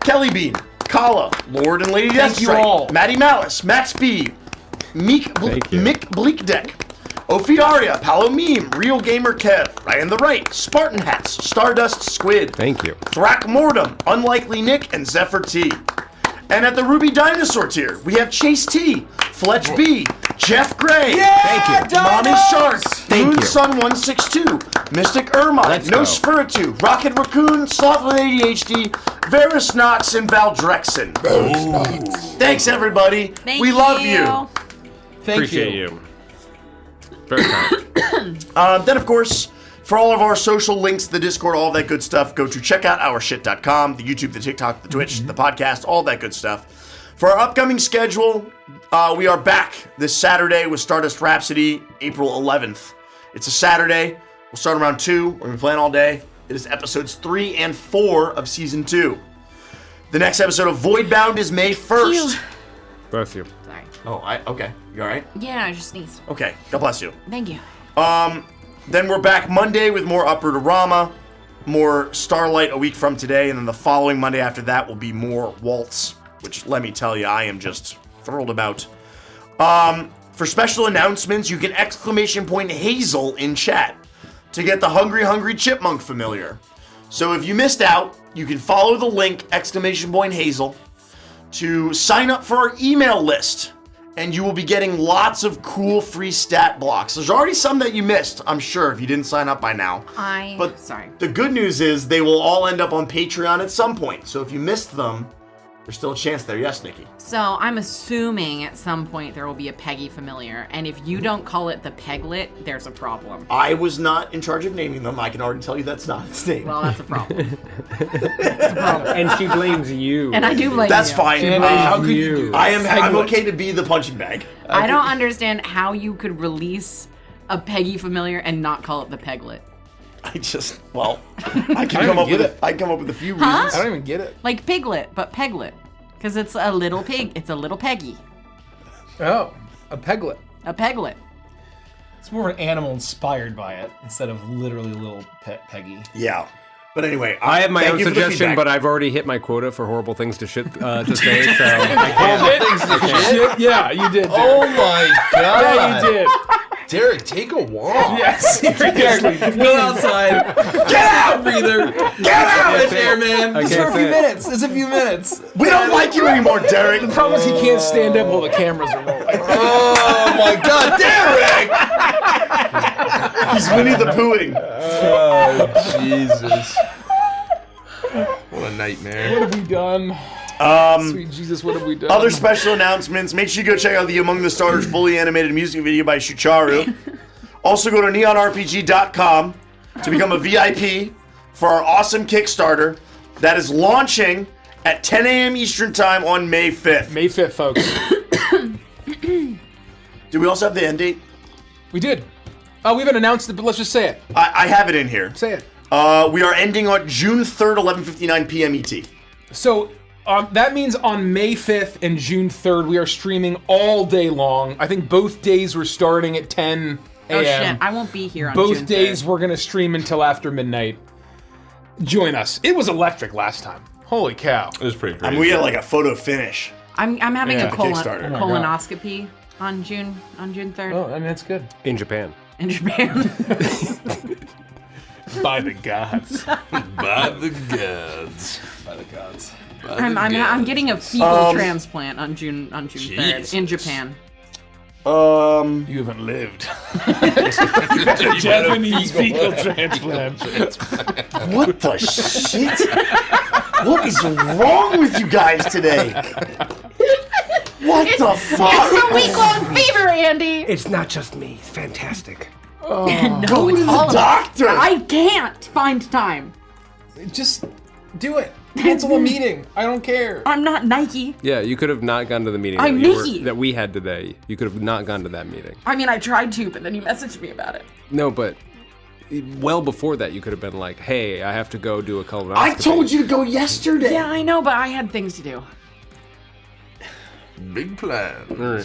Kelly Bean, Kala, Lord and Lady Thank you Deathstrike, all. Maddie Malice, Max B, Thank you. Mick Bleakdeck, Ophiaria, Palo Meme, Real Gamer Kev, Ryan the Right, Spartan Hats, Stardust Squid, Thank you. Thrak Mortem, Unlikely Nick, and Zephyr T. And at the Ruby Dinosaur tier, we have Chase T, Fletch B, Jeff Gray, Thank you. Mommy Shark, Thank Moon you. Sun 162, Mystic Ermine, Let's go. Nosferatu, Rocket Raccoon, Sloth with ADHD, Varus Knox, and Val Drexen. Thanks, everybody. Thank we love you. Thank Appreciate you. Very kind. Then, of course, for all of our social links, the Discord, all that good stuff, go to checkoutOurShit.com, the YouTube, the TikTok, the Twitch, the podcast, all that good stuff. For our upcoming schedule, we are back this Saturday with Stardust Rhapsody, April 11th. It's a Saturday. We'll start around 2. We're going to be playing all day. It is episodes 3 and 4 of Season 2. The next episode of Voidbound is May 1st. Bless you. Sorry. Oh, okay. You all right? Yeah, I just sneezed. Okay. God bless you. Thank you. Then we're back Monday with more Uprootorama, more Starlight a week from today, and then the following Monday after that will be more Waltz, which, let me tell you, I am just thrilled about. For special announcements, you can ! Hazel in chat to get the Hungry Hungry Chipmunk familiar. So if you missed out, you can follow the link ! Hazel to sign up for our email list and you will be getting lots of cool free stat blocks. There's already some that you missed, I'm sure, if you didn't sign up by now. Sorry. The good news is they will all end up on Patreon at some point. So if you missed them, there's still a chance there. Yes, Nikki? So I'm assuming at some point there will be a Peggy familiar, and if you don't call it the Peglet, there's a problem. I was not in charge of naming them. I can already tell you that's not its name. Well, that's a problem. And she blames you. And I do blame That's you. fine. How could you do that? I'm okay to be the punching bag. I don't understand how you could release a Peggy familiar and not call it the Peglet. I can come up with a few reasons. I don't even get it. Like Piglet, but Peglet. Because it's a little pig. It's a little Peggy. Oh, a Peglet. A Peglet. It's more of an animal inspired by it instead of literally little Peggy. Yeah. But anyway, I have my thank own you for the suggestion, feedback. but I've already hit my quota for horrible things to say, so I can't. Yeah, you did. Derek. Oh my god! Yeah, you did. Derek, take a walk. Yes, seriously. Go outside. Get out! Breather. Get out! Fresh air, man. Just for a few minutes. It's a few minutes. We don't like you anymore, Derek. The problem is he can't stand up while the cameras are rolling. Oh my god, Derek! He's Winnie the Poohing. Oh Jesus! What a nightmare. What have we done? Sweet Jesus, what have we done? Other special announcements. Make sure you go check out the Among the Stars fully animated music video by Shucharu. Also go to neonrpg.com to become a VIP for our awesome Kickstarter that is launching at 10 a.m. Eastern Time on May 5th. May 5th, folks. Do we also have the end date? We did. We haven't announced it, but let's just say it. I have it in here. Say it. We are ending on June 3rd, 11:59 p.m. ET. So that means on May 5th and June 3rd, we are streaming all day long. I think both days we're starting at 10 a.m. Oh shit, I won't be here on Both June days 3rd. we're going to stream until after midnight. Join us. It was electric last time. Holy cow. It was pretty I crazy. mean, we had like a photo finish. I'm having Yeah, a the Kickstarter. Oh my colonoscopy on June 3rd Oh, I mean, that's good. In Japan. in Japan. By the gods. By the gods. By the gods. I'm getting a fecal transplant on June 3rd in Japan. You haven't lived. Japanese fecal transplant. What the shit? What is wrong with you guys today? What the fuck? It's a week-long fever, Andy. It's not just me. It's fantastic. No, Go it's to the all of doctor. I can't find time. Just do it. Cancel a meeting. I don't care. I'm not Nike. Yeah, you could have not gone to the meeting I'm Nikki. that we had today. You could have not gone to that meeting. I mean, I tried to, but then you messaged me about it. No, but well before that, you could have been like, "Hey, I have to go do a colonoscopy." I told you to go yesterday. Yeah, I know, but I had things to do. Big plan. It'll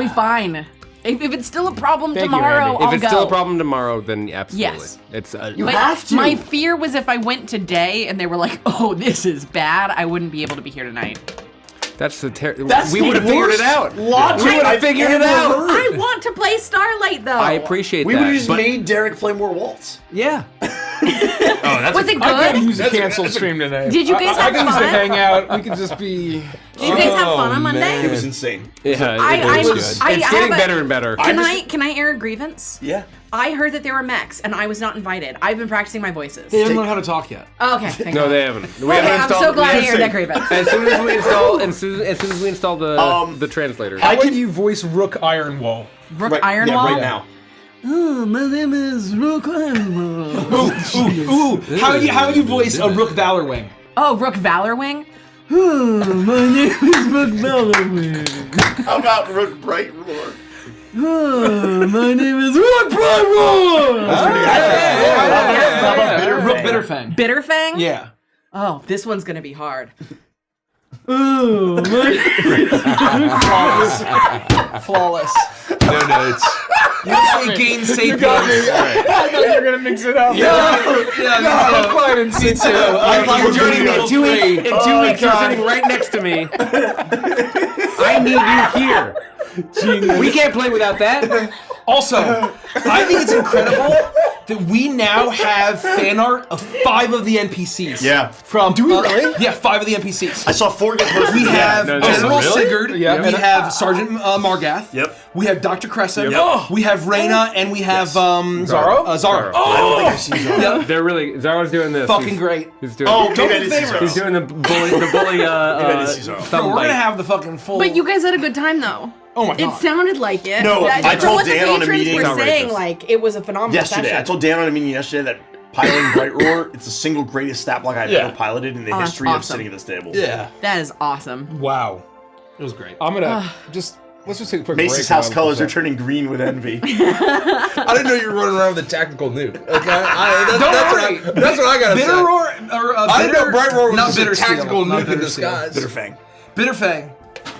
be fine. If it's still a problem Thank you, tomorrow, Andy. I'll If it's go. still a problem tomorrow, then absolutely. Yes. It's You But have to. my fear was if I went today and they were like, "Oh, this is bad," I wouldn't be able to be here tonight. that's the That's we the would have figured worst it out. logic We would have I've figured it ever out. heard. I want to play Starlight though. I appreciate We that. would have just but made Derek play more waltz. yeah. Was it I got good? music cancel stream today. Did you guys I have can just fun? hang out. We could just be. Did you guys have fun on Monday? It was insane. Yeah, I it is was- good. I It's have getting a- better and better. Can I air a grievance? Yeah. I heard that there were mechs and I was not invited. I've been practicing my voices. They haven't learned how to talk yet. Okay, thank No, God. they haven't. We Okay, haven't I'm installed. so glad I we aired that haven't- grievance. As soon as we install, as soon as we install the translator. How can you voice Rook Ironwall? Rook Right, Ironwall? Yeah, right now. Oh, my name is Rook Ironwall. Ooh, how do you voice a Rook Valorwing? Oh, Rook Valorwing? Oh, my name is Rook Valorwing. How about Rook Bright Roar? Oh, my name is Rook Bright Roar. How about Rook Bitterfang? Bitterfang. Bitterfang? Yeah. Oh, this one's gonna be hard. Flawless. No notes. You say gain sapiens. I thought you were gonna mix it up. Yeah, Fine and see too. You're joining me in 2 weeks. In 2 weeks, you're God. sitting right next to me. I need you here. We can't play without that. Also, I think it's incredible that we now have fan art of 5 of the NPCs. Yeah. Do we really? Yeah, 5 of the NPCs. I saw 4 get posted. We have no, General really? Sigurd. Yeah. We have Sergeant Margath. Yep. We have Dr. Cressa. Yep. We have Reyna, and we have Zaro? Zaro. I don't think I've seen Zara. Yep. They're really. Zaro's doing this. Fucking great. He's doing. Oh, maybe I did see Zara. He's doing the bully. did see Zara. thumb We're bite. gonna have the fucking full. But you guys had a good time though. Oh my It god. sounded like it. No, That- I from told what Dan the on a patrons meeting- were It's saying, outrageous. like it was a phenomenal Yesterday, session. I told Dan on a meeting yesterday that piloting Bright Roar, it's the single greatest stat block I've Yeah. ever piloted in the Oh, that's history of awesome. sitting at this table. Yeah. That is awesome. Wow. It was great. I'm gonna let's just take a quick break. Mace's house while- colors are turning green with envy. I didn't know you were running around with a tactical nuke. Okay, that's what I gotta Bitter say. Roar, or I didn't know Bright Roar was not just a Bitter tactical Steel, not nuke in Bitter Steel. disguise. Bitterfang. Bitterfang.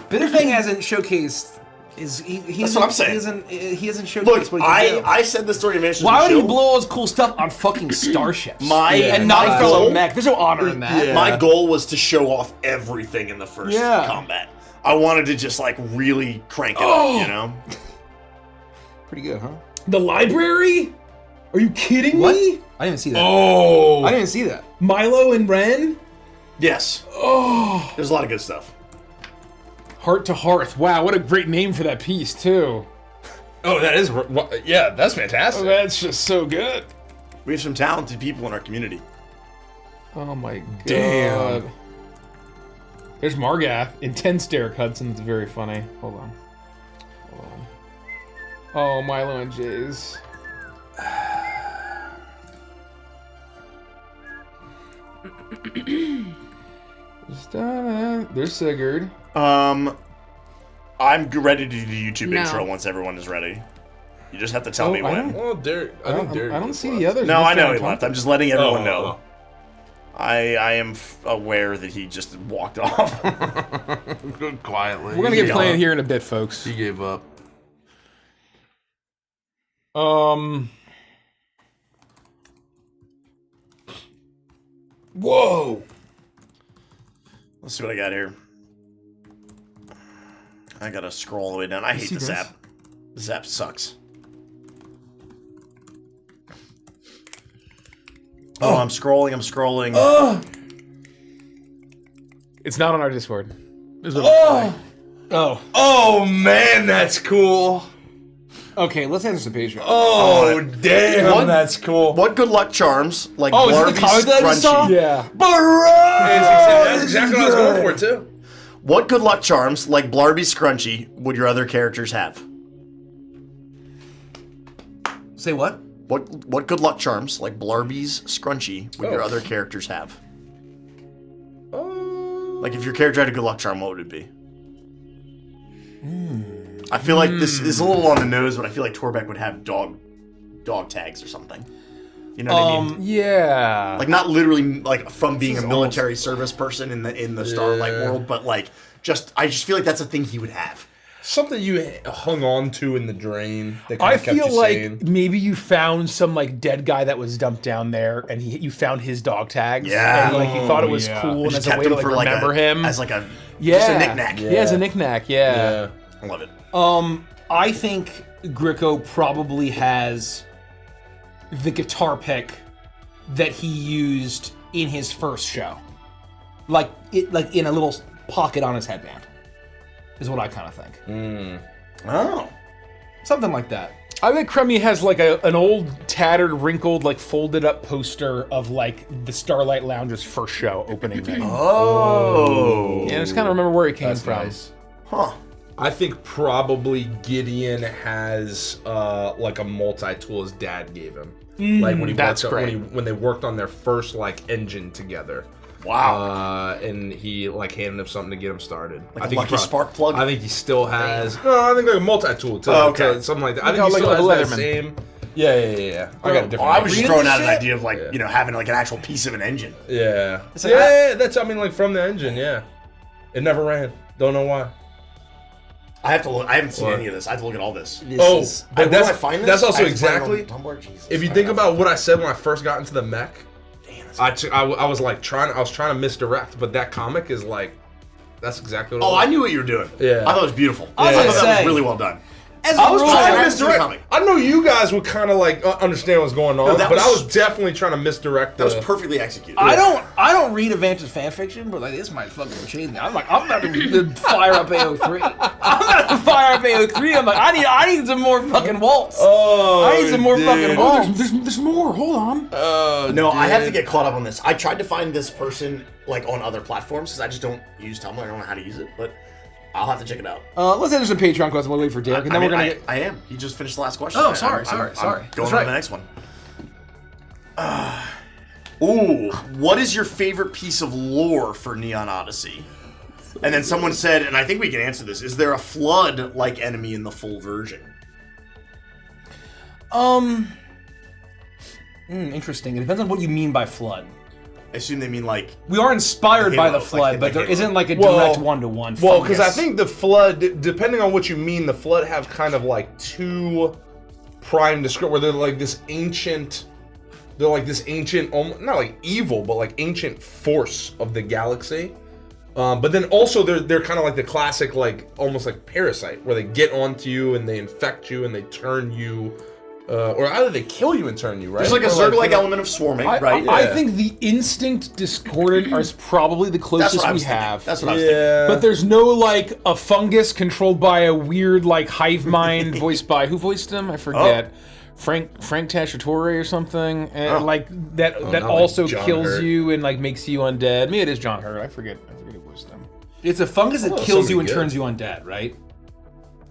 Bitterfang hasn't showcased. That's what I'm saying. He hasn't showcased Look, what he can do. I said this during Mansion Why would he Show. blow all his cool stuff on fucking starships? And not my a fellow goal- mech. There's no honor in that. My goal was to show off everything in the first Yeah. combat. I wanted to just like really crank it up, you know? Pretty good, huh? The library? Are you kidding What? me? I didn't even see that. Oh, I didn't even see that. Milo and Ren? Yes. Oh. There's a lot of good stuff. Heart to Hearth. Wow, what a great name for that piece, too. Oh, that is. Yeah, that's fantastic. That's just so good. We have some talented people in our community. Oh my god. Damn. There's Margath. Intense Derek Hudson's very funny. Hold on. Oh, Milo and Jays. There's Sigurd. I'm ready to do the YouTube No. intro once everyone is ready. You just have to tell me I when. don't- Well, Derek. I think Derek. I don't was see left. the others. No, Who's I know down he top? left. I'm just letting everyone Oh, know. I am aware that he just walked off. Quietly. We're gonna He get gave playing up. here in a bit, folks. He gave up. Whoa. Let's see what I got here. I gotta scroll all the way down. I hate see the this? Zap. The Zap sucks. Oh, I'm scrolling. It's not on our Discord. Is what I'm saying. Oh man, that's cool. Okay, let's answer the Patreon. Oh damn, What? that's cool. What good luck charms like Oh, is it the Blarby comic that I just saw? Scrunchy? Yeah. That's exactly what I was going for too. What good luck charms like Blarby Scrunchy would your other characters have? Say what? What good luck charms like Blarby's Scrunchy would your other characters have? Like if your character had a good luck charm, what would it be? I feel like this is a little on the nose, but I feel like Torbeck would have dog tags or something. You know what I mean? Yeah. Like not literally like from being a military service person in the Starlight world, but like I just feel like that's a thing he would have. Something you hung on to in the drain. That I kinda kept feel you like sane. maybe you found some like dead guy that was dumped down there, and you found his dog tags. Yeah. and like you thought it was yeah. cool, and Just as a kept way to him like for like remember him. as like a yeah, just a knickknack. Yeah, as a knickknack. Yeah. I love it. I think Gricko probably has the guitar pick that he used in his first show, like in a little pocket on his headband, is what I kind of think. Oh. Something like that. I think Crummy has like an old, tattered, wrinkled, like folded up poster of like the Starlight Lounge's first show opening night. Oh. Yeah, I just kind of remember where it came That's from. nice. Huh. I think probably Gideon has like a multi-tool his dad gave him. Like when he that's worked on, great. when they worked on their first like engine together. Wow. And he like handed him something to get him started. Like I a think lucky he spark plug? I think he still has. No, I think like a multi-tool too. Oh, okay. Something like that. I Like think he a- still like a has that Leatherman. same. Yeah. I got a different. Well, I was just idea. throwing out an shit? idea of like, you know, having like an actual piece of an engine. Yeah. like, Yeah, that's I mean like from the engine. Yeah. It never ran. Don't know why. I have to look. I haven't seen What? any of this. I have to look at all this. But Where that's do I find this? that's I also have to find it on exactly. Tumblr? Jesus. If you I think don't about know. what I said when I first got into the mech, Damn, that's- I was like trying to misdirect, but that comic is like, that's exactly what. Oh, it was. I knew what you were doing. Yeah. I thought it was beautiful. I was I gonna thought that say- was really well done. as I was a trying I to haven't seen it misdirect. coming. I know you guys would kind of like understand what's going on, that but I was- was definitely trying to misdirect. That was perfectly executed. I don't read Avantis fan fiction, but like this might fucking change me. I'm about to fire up AO3. I'm about to fire up AO3. I'm like, I need some more fucking waltz. Oh, I need some more fucking waltz. There's more. Hold on. No, I have to get caught up on this. I tried to find this person like on other platforms because I just don't use Tumblr. I don't know how to use it, but I'll have to check it out. Let's answer some Patreon questions. We'll wait for Derek, and then we're gonna get. I am. He just finished the last question. Oh, I'm sorry. going That's on to right. the next one. What is your favorite piece of lore for Neon Odyssey? And then someone said, and I think we can answer this: is there a flood-like enemy in the full version? Interesting. It depends on what you mean by flood. I assume they mean like We are inspired The by Halo, the flood, like but there Halo. isn't like a Well- direct one-to-one. Well, because I fungus. think the flood, depending on what you mean, the flood have kind of like two prime descriptors where they're like this ancient, not like evil, but like ancient force of the galaxy. But then also they're kind of like the classic, like almost like parasite, where they get onto you and they infect you and they turn you, or either they kill you and turn you, right? there's like a Or Zerg-like element of swarming, right? I Yeah. think the instinct discordant is probably the That's closest what I we was thinking. have. That's what I was thinking. yeah. But there's no like a fungus controlled by a weird like hive mind voiced by who voiced him? I forget. Frank Tashatore or something. And like that not like also John kills Hurt. you and like makes you undead. Maybe it is John Hurt. I forget who voiced him. it's a fungus that Oh, kills you somebody and good. turns you undead, right?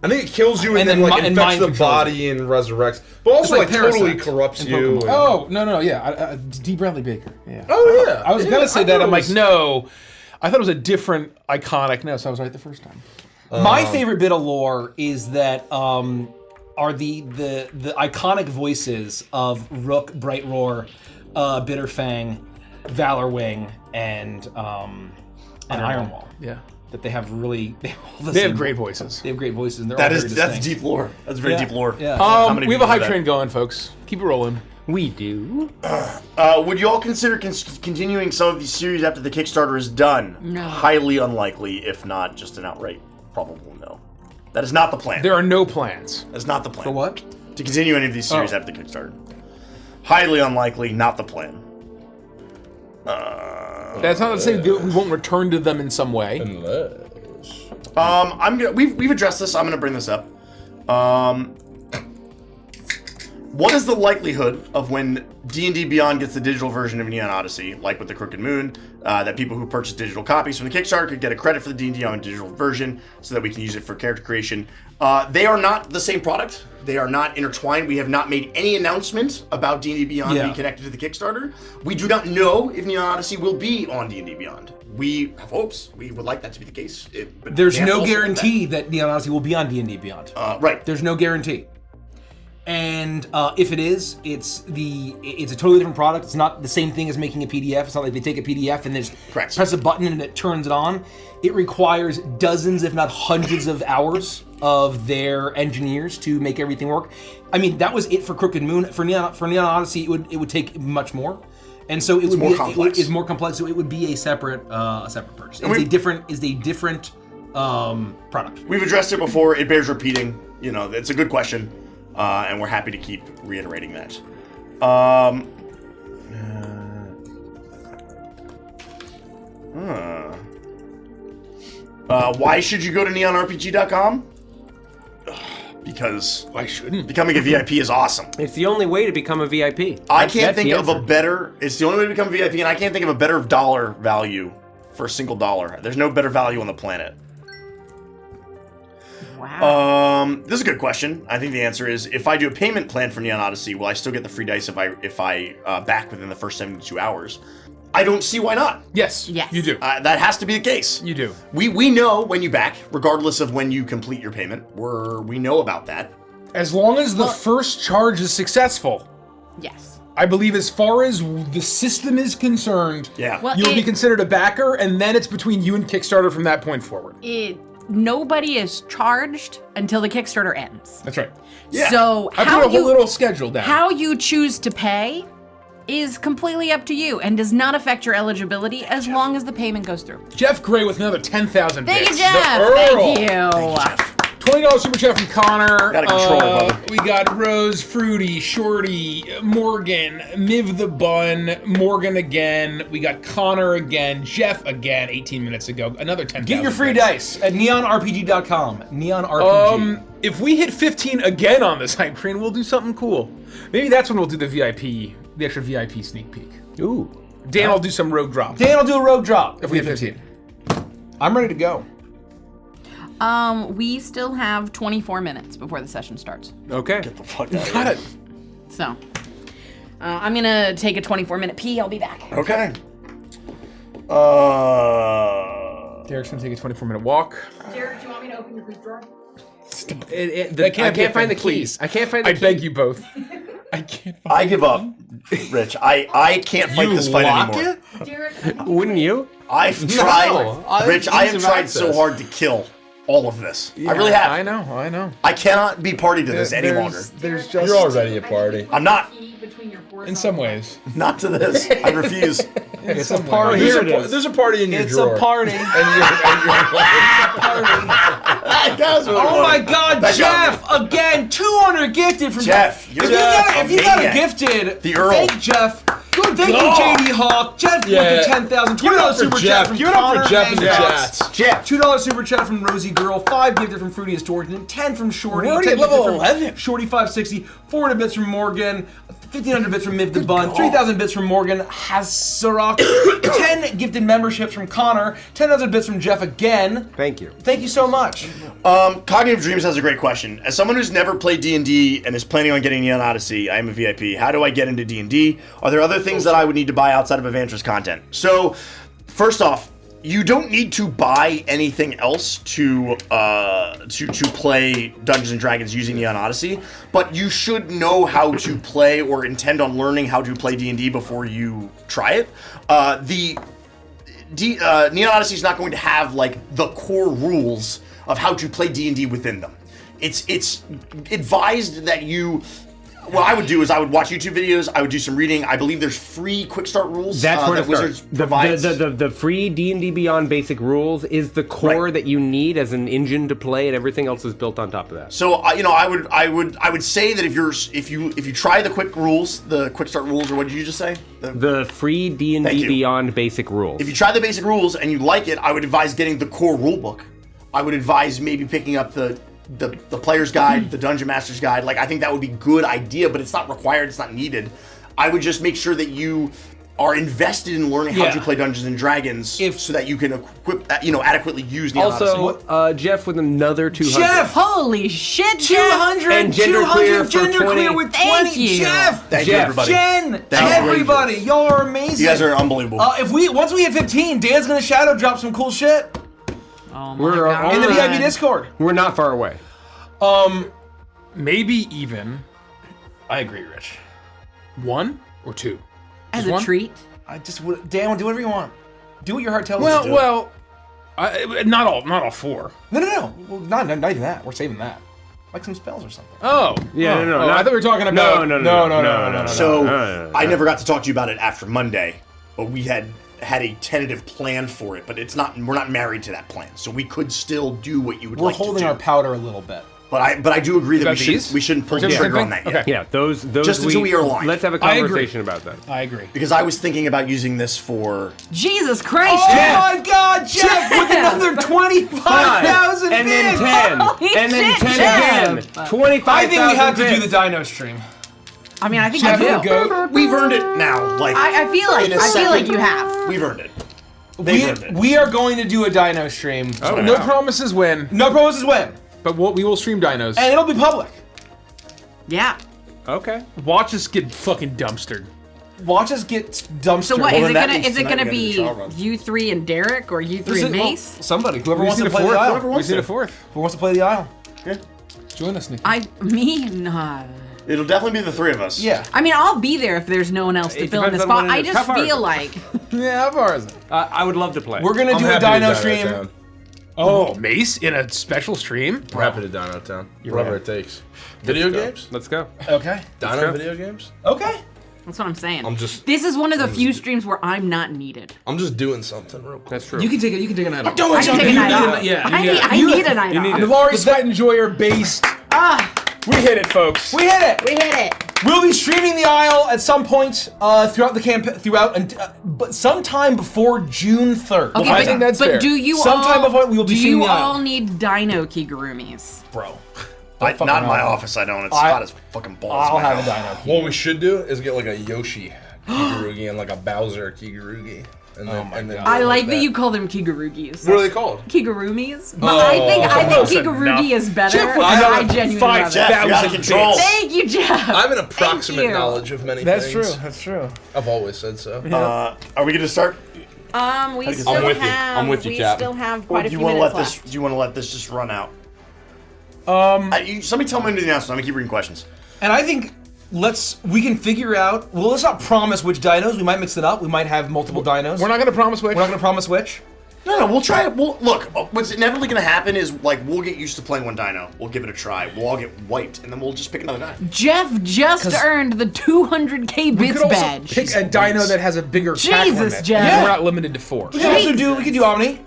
I think it kills you and, And then then like and infects mind the controls body and resurrects, but also like like totally Parasite corrupts in you. Pokemon. and- Oh no, D. Bradley Baker. Yeah. Oh, yeah. I was gonna say I that. thought I'm it like, was- no. I thought it was a different iconic. No, so I was right the first time. My favorite bit of lore is that are the iconic voices of Rook, Bright Roar, Bitterfang, Valorwing, and Ironwall. Yeah. That they have really they They have great voices. They have great voices. And they're That's all very distinct. deep lore. That's very Yeah. deep lore. Yeah. How many We have a people hype know that? train going, folks. Keep it rolling. We do. Would you all consider continuing some of these series after the Kickstarter is done? No. Highly unlikely, if not just an outright probable no. That is not the plan. There are no plans. That's not the plan. For what? To continue any of these series after the Kickstarter. Highly unlikely, not the plan. That's not to say that we won't return to them in some way. We've addressed this. I'm gonna bring this up. What is the likelihood of when D&D Beyond gets the digital version of Neon Odyssey, like with the Crooked Moon, that people who purchase digital copies from the Kickstarter could get a credit for the D&D Beyond digital version so that we can use it for character creation? They are not the same product. They are not intertwined. We have not made any announcement about D&D Beyond being connected to the Kickstarter. We do not know if Neon Odyssey will be on D&D Beyond. We have hopes. We would like that to be the case. But There's can't no also guarantee that Neon Odyssey will be on D&D Beyond. Right. There's no guarantee. And if it is, it's a totally different product. It's not the same thing as making a PDF. It's not like they take a PDF and they just Correct. press a button and it turns it on. It requires dozens, if not hundreds of hours of their engineers to make everything work. I mean, that was it for Crooked Moon. For Neon Odyssey, it would take much more. And so it would more be complex. It's more complex. So it would be a separate purchase. And It's we- a different product. We've addressed it before. It bears repeating. You know, it's a good question, and we're happy to keep reiterating that. Why should you go to neonrpg.com? Because Why shouldn't? becoming a VIP is awesome. It's the only way to become a VIP. I That's can't think the of a answer. better. It's the only way to become a VIP, and I can't think of a better dollar value for a single dollar. There's no better value on the planet. Wow. This is a good question. I think the answer is if I do a payment plan for Neon Odyssey, will I still get the free dice if I back within the first 72 hours? I don't see why not. Yes. Yes. You do. That has to be the case. You do. We know when you back, regardless of when you complete your payment. We know about that. As long as the first charge is successful, Yes. I believe as far as the system is concerned, Yeah. Well, you'll be it- considered a backer, and then it's between you and Kickstarter from that point forward. Nobody is charged until the Kickstarter ends. That's right. Yeah. So I how put a whole you little schedule down. how you choose to pay is completely up to you and does not affect your eligibility as long as the payment goes through. Jeff Gray with another 10,000 Thank you, bits. Jeff. The Earl. Thank you. $20 super chat from Connor. Gotta control it, brother. We got Rose, Fruity, Shorty, Morgan, Miv the Bun, Morgan again. We got Connor again, Jeff again, 18 minutes ago. Another 10,000. Get your free dice at neonrpg.com. NeonRPG. If we hit 15 again on this hype train, we'll do something cool. Maybe that's when we'll do the extra VIP sneak peek. Ooh. Dan will do some rogue drop. Dan will do a rogue drop if we hit 15. I'm ready to go. We still have 24 minutes before the session starts. Okay. Get the fuck out of Got here. it. So, I'm gonna take a 24-minute pee. I'll be back. Okay. Derek's gonna take a 24-minute walk. Derek, do you want me to open your drawer? That I can't find the please. keys. I can't find the I keys. beg you both. I can't. I give up, Rich. I can't fight this fight anymore. Derek, Wouldn't you? I've tried, Rich. I have use tried so access. hard to kill all of this. I really have. I know. I cannot be party to this any longer. There's just You're already a party. I'm not. in some ways. Not to this. I refuse. It's a party. There's, Here it a, is. there's a party in your It's drawer. a party. And you're Oh my God, That got Jeff! Again, 200 gifted from Jeff, If you're you got, a if you got a maniac. gifted, The Earl. thank Jeff. Good, thank you, JD Hawk. Jeff Yeah. with the 10,000. Give it up $20 for super Jeff. chat from Give it up for Connor Jeff in the Hangouts. chats. Jeff. $2 super chat from Rosie Girl, 5 gifted from Fruity as George, and 10 from Shorty. We're already 10 at level gifted from 11. Shorty 560, 400 bits from Morgan, 1,500 bits from Miv the Bun, 3,000 bits from Morgan Hazarok, 10 gifted memberships from Connor, 10,000 bits from Jeff again. Thank you. Thank you so much. Cognitive Dreams has a great question. As someone who's never played D&D and is planning on getting Neon Odyssey, I am a VIP. How do I get into D&D? Are there other things that I would need to buy outside of Evantress content? So, first off, you don't need to buy anything else to play Dungeons and Dragons using Neon Odyssey, but you should know how to play or intend on learning how to play D&D before you try it. Neon Odyssey is not going to have like the core rules of how to play D&D within them. It's advised that you. What I would do is I would watch YouTube videos. I would do some reading. I believe there's free quick start rules That's where that to start. Wizards provides. The free D&D Beyond basic rules is the core that you need as an engine to play, and everything else is built on top of that. So I would say that if you try the quick rules, the quick start rules, or what did you just say? The free Thank D&D you. Beyond basic rules. If you try the basic rules and you like it, I would advise getting the core rule book. I would advise maybe picking up the player's guide, the dungeon master's guide. Like, I think that would be a good idea, but it's not required, it's not needed. I would just make sure that you are invested in learning how to play Dungeons and Dragons so that you can adequately use Neon also, Odyssey. Jeff with another 200. Jeff! Holy shit, Jeff! 200! And genderqueer 200 for genderqueer 20. with 20! Thank you. Jeff! Thank you, everybody. Jen! Thank you. Everybody! Y'all are amazing! You guys are unbelievable. Once we hit 15, Dan's gonna shadow drop some cool shit Oh my We're God. in the Alright. VIP Discord. We're not far away. Maybe even. I agree, Rich. 1 or 2? As Just a one? treat. Dan, do whatever you want. Do what your heart tells you to do. Well, not all 4. No. Well, not even that. We're saving that. Like some spells or something. Oh, Yeah, no. I thought we were talking about. No. So I never got to talk to you about it after Monday, but we had a tentative plan for it, but we're not married to that plan, so we could still do what you would We're like to do. holding our powder a little bit. But I do agree that About we these? shouldn't pull the Same trigger thing? on that yet. Okay. Yeah, those Just until we are aligned. Let's have a I agree. conversation about that. I agree. Because I was thinking about using this for. Jesus Christ, Oh Jeff! my God, Jeff, with another 25,000 and then bits! 10, Holy and then shit, 10 Jeff. again. 25,000 I think we have to do bits. the Dino stream. I mean, I think Jeff you will do. go. We've earned it now. Like I feel like in a second. you have. We've earned it. They've earned it. We are going to do a Dino stream. No promises when, No promises when, but we will stream dinos. and it'll be public. Yeah. Okay. Watch us get fucking dumpstered. Watch us get dumpstered. So what Well, is it then that gonna? means Is it tonight gonna we be gotta do trial runs. you 3 and Derek, or you 3 and Mace? Somebody, whoever We wants see to the play the fourth. aisle. We wants see to. the 4th. Who wants to play the aisle? Join us, Nikki. Me? Nah. It'll definitely be the three of us. Yeah. I mean, I'll be there if there's no one else to It fill in the depends on spot. when it I is. just How far is feel it? like Yeah, how far is it? I would love to play. We're gonna I'm do a happy to Dino Dino stream. Town. Oh, Mace in a special stream? We're happy to Dino Town. Whatever it takes. Video games? Let's go. Okay. Dino go. video games? Okay. That's what I'm saying. This is one of the few streams where I'm not needed. I'm just doing something real quick. That's true. You can take a night off. I can take a night off. Yeah, I need a night off. Navari Sweat Enjoyer based. We hit it, folks. We hit it. We hit it. We'll be streaming the Isle at some point throughout the but sometime before June 3rd. Okay, I think that's fair. do you Sometime all, before we will be do streaming you the Isle. all need dino kigurumis? Bro. Not in my office, I don't. It's hot as fucking balls. I'll in my have a house. dino. What we should do is get like a Yoshi Kigurugi and like a Bowser Kigurugi. And then I like that you call them kigurugis. What are they called? Kigurumis? But I think kigurugi is better. Jeff, I genuinely love it. Jeff, you're out of control. Thank you, Jeff. I have an approximate you. knowledge of many That's things. true. That's true. I've always said so. Are we gonna start? We still with you. have. I'm with you, we Cap. still have Or quite do a you few want to minutes let left. this? Do you want to let this just run out? Somebody tell me to do the announcement. I'm gonna keep reading questions. And I think we can figure out. Well, let's not promise which dinos. We might mix it up. We might have multiple dinos. We're not going to promise which. We're not going to promise which. No, we'll try it. Look, what's inevitably gonna happen is we'll get used to playing one dino. We'll give it a try. We'll all get wiped, and then we'll just pick another dino. Jeff just earned the 200k We bits could also badge. pick a dino that has a bigger pack Jesus, limit. Jeff. And we're not limited to 4. We could do Omni.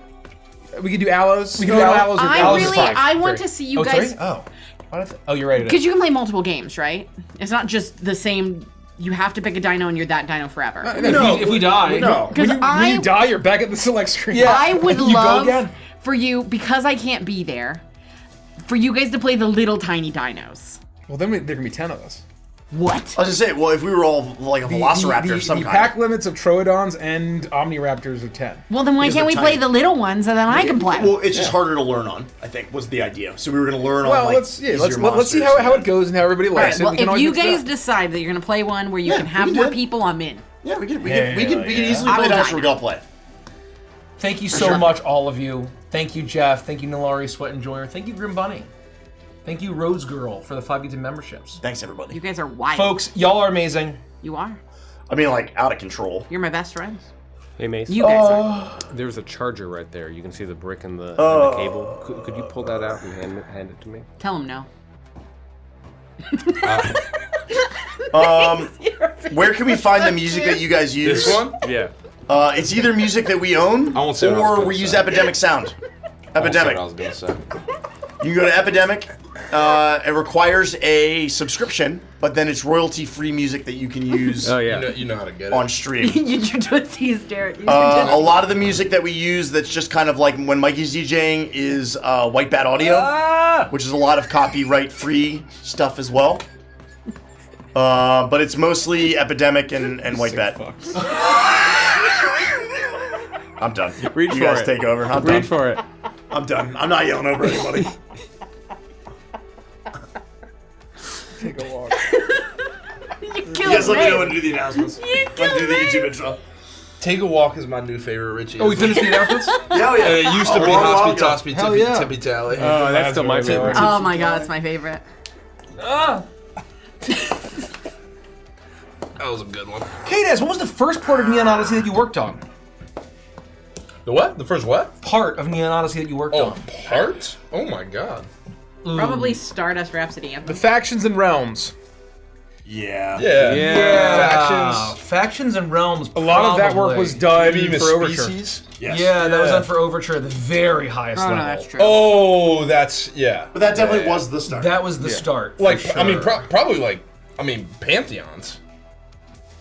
We could do Aloes. We could do Aloes. I want to see you guys. You're right. Because you can play multiple games, right? It's not just the same. You have to pick a dino and you're that dino forever. If we die. No. Because When you die, you're back at the select screen. Yeah. I would You go love again. for you, because I can't be there, for you guys to play the little tiny dinos. Well, then there can be 10 of us. What? I was gonna say, well, if we were all like a velociraptor of some the kind. pack limits of Troodons and Omniraptors are 10. Well, then why Because can't we they're play tiny. the little ones and then I can play? Well, it's just harder to learn on. I think was the idea. So we were gonna learn on. Well, Like, let's easier see monsters how and it goes and how everybody All likes right, well, it. We can if always you mix it guys up. decide that you're gonna play one where you Yeah, can we have can more do it. people, I'm in. Yeah, we can Yeah, easily I play will Dinosaur dine. Gal play. Thank you so much, all of you. Thank you, Jeff. Thank you, Nalari Sweat Enjoyer. Thank you, Grim Bunny. Thank you, Rose Girl, for the 5 gifted memberships. Thanks, everybody. You guys are wild. Folks, y'all are amazing. You are. I mean, like out of control. You're my best friends. Hey, Mace. You guys are. There's a charger right there. You can see the brick and the cable. Could you pull that out and hand it to me? Tell him no. Where can we find the music that you guys use? This one? Yeah. It's either music that we own, I won't say what I was or gonna we use say. Epidemic Sound. I won't say Epidemic. what I was gonna say. You can go to Epidemic. It requires a subscription, but then it's royalty-free music that you can use Oh yeah. You know how to get it. on stream. You just tease Derek. A lot of the music that we use that's just kind of like when Mikey's DJing is White Bat Audio, which is a lot of copyright-free stuff as well. But it's mostly Epidemic and White Bat. I'm done. Read you for guys it. take over. I'm done. Read for it. I'm done. I'm not yelling over anybody. Take a walk. You You guys let me know when to do the announcements. When to do the YouTube intro. Take a Walk is my new favorite, Richie. Oh, we finished the announcements? Yeah, yeah. And it used to be long while Hospy ago. Tospy Hell Tippy yeah. Tippy Tally. Oh, that's still my favorite. Oh my god, it's my favorite. That was a good one. Kades, what was the first part of Neon Odyssey that you worked on? The what? The first what? Part of Neon Odyssey that you worked Oh, on. part? Oh my god. Probably Stardust Rhapsody The Anthem. factions and realms. Yeah. Yeah. Yeah. Factions. Factions and Realms. A lot of that work was done Maybe even for Overture. Species. Yes. Yeah, that was done for Overture at the very highest Oh level. no, that's true. Oh, that's, yeah. But that definitely Yeah. was the start. That was the start. Like, for I mean, sure. probably like, I mean, Pantheons.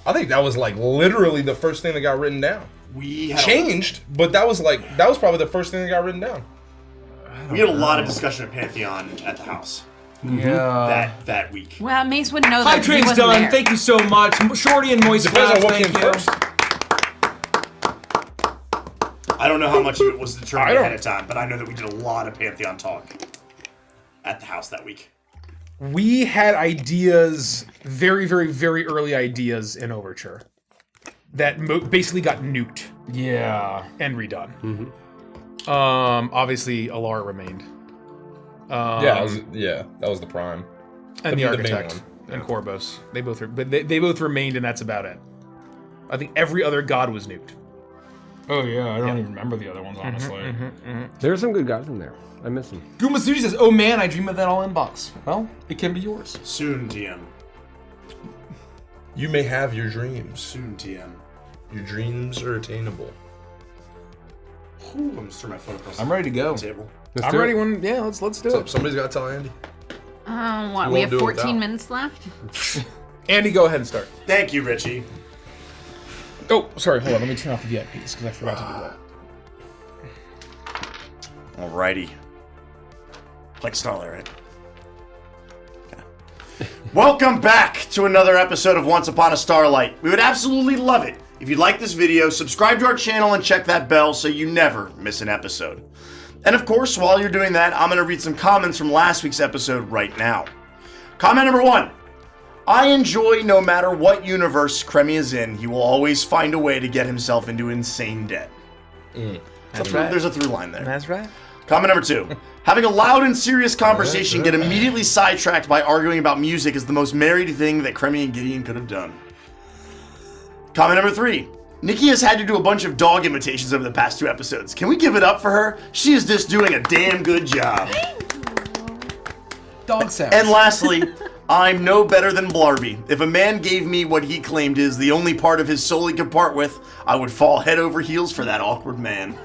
I think that was like literally the first thing that got written down. we had Changed, but that was probably the first thing that got written down. we had a lot of discussion of Pantheon at the house Yeah. that week. Well, Mace wouldn't know that. Hype 'cause he train's wasn't done. there. Thank you so much. Shorty and Moist Depends on Flaps, what thank came you. first. I don't know how much of it was I determined don't- ahead of time, but I know that we did a lot of Pantheon talk at the house that week. We had ideas, very, very, very early ideas in Overture that basically got nuked Yeah. and redone. Obviously, Alara remained. That was the prime. And the the main Architect one. and Corvus. They both remained, and that's about it. I think every other god was nuked. Oh yeah, I don't even remember the other ones honestly. There's some good guys in there. I miss them. Guma Suji says, "Oh man, I dream of that all inbox." Well, it can be yours. Soon, DM. You may have your dreams. Soon, TM. Your dreams are attainable. Ooh, I'm just throwing my phone across I'm ready to go. the table. Let's I'm do ready it. when. Yeah, let's do So it. somebody's got to tell Andy. What? You We won't have do it 14 without. minutes left. Andy, go ahead and start. Thank you, Richie. Oh, sorry. Hold on. Let me turn off the VIPs because I forgot to do that. Alrighty. Like Starlight, right? Okay. Welcome back to another episode of Once Upon a Starlight. We would absolutely love it if you'd like this video, subscribe to our channel, and check that bell so you never miss an episode. And of course, while you're doing that, I'm going to read some comments from last week's episode right now. Comment number 1. I enjoy no matter what universe Kremi is in, he will always find a way to get himself into insane debt. There's a through line there. That's right. Comment number 2. Having a loud and serious conversation get immediately sidetracked by arguing about music is the most married thing that Kremi and Gideon could have done. Comment number 3. Nikki has had to do a bunch of dog imitations over the past 2 episodes. Can we give it up for her? She is just doing a damn good job. Dog sounds. And lastly, I'm no better than Blarby. If a man gave me what he claimed is the only part of his soul he could part with, I would fall head over heels for that awkward man.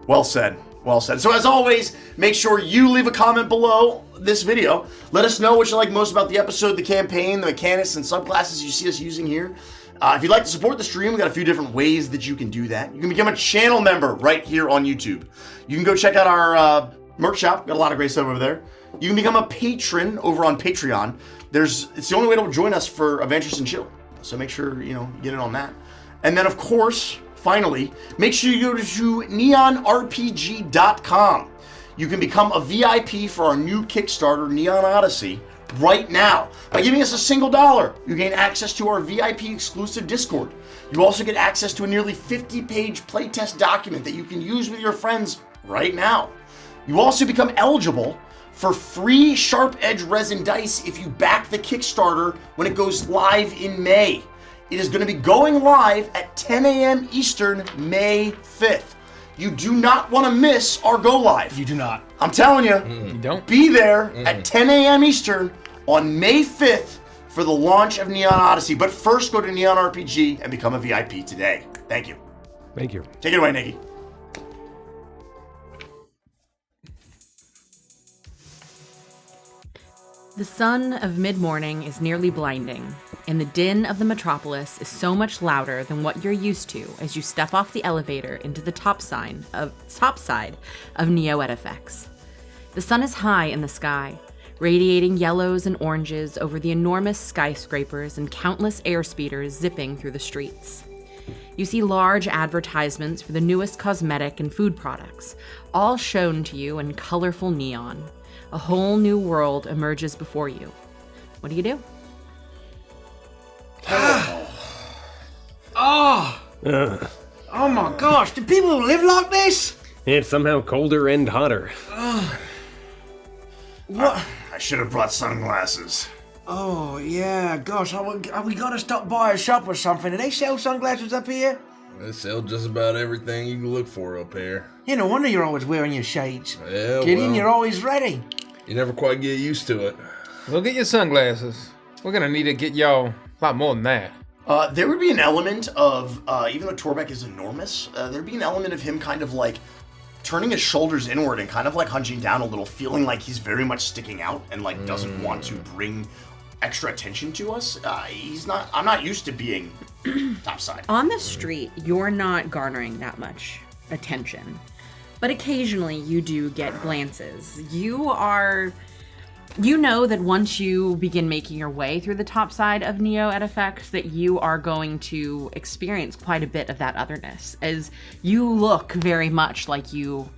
Well said. Well said. So as always, make sure you leave a comment below this video. Let us know what you like most about the episode, the campaign, the mechanics, and subclasses you see us using here. If you'd like to support the stream, we've got a few different ways that you can do that. You can become a channel member right here on YouTube. You can go check out our merch shop. Got a lot of great stuff over there. You can become a patron over on Patreon. It's the only way to join us for Adventures and Chill. So make sure, you get in on that. And then, of course, finally, make sure you go to neonrpg.com. You can become a VIP for our new Kickstarter, Neon Odyssey, right now. By giving us a single $1, you gain access to our VIP exclusive Discord. You also get access to a nearly 50-page playtest document that you can use with your friends right now. You also become eligible for free Sharp Edge resin dice if you back the Kickstarter when it goes live in May. It is going to be going live at 10 a.m. Eastern, May 5th. You do not want to miss our go live. You do not. I'm telling you, You don't? be there at 10 a.m. Eastern on May 5th for the launch of Neon Odyssey. But first, go to Neon RPG and become a VIP today. Thank you. Thank you. Take it away, Nikki. The sun of mid-morning is nearly blinding, and the din of the metropolis is so much louder than what you're used to as you step off the elevator into the top side of Neo Edifex. The sun is high in the sky, radiating yellows and oranges over the enormous skyscrapers and countless airspeeders zipping through the streets. You see large advertisements for the newest cosmetic and food products, all shown to you in colorful neon. A whole new world emerges before you. What do you do? Oh my gosh, do people live like this? It's somehow colder and hotter. What? I should have brought sunglasses. Oh, yeah, gosh, we gotta stop by a shop or something. Do they sell sunglasses up here? They sell just about everything you can look for up here. Yeah, no wonder you're always wearing your shades. Yeah, Gideon, well, you're always ready. you never quite get used to it. We'll get you sunglasses. We're gonna need to get y'all a lot more than that. There would be an element of, even though Torbeck is enormous, there'd be an element of him kind of like turning his shoulders inward and kind of like hunching down a little, feeling like he's very much sticking out and like doesn't want to bring extra attention to us. I'm not used to being topside. On the street, you're not garnering that much attention, but occasionally you do get glances. You know that once you begin making your way through the top side of Neo Edifex, that you are going to experience quite a bit of that otherness, as you look very much like you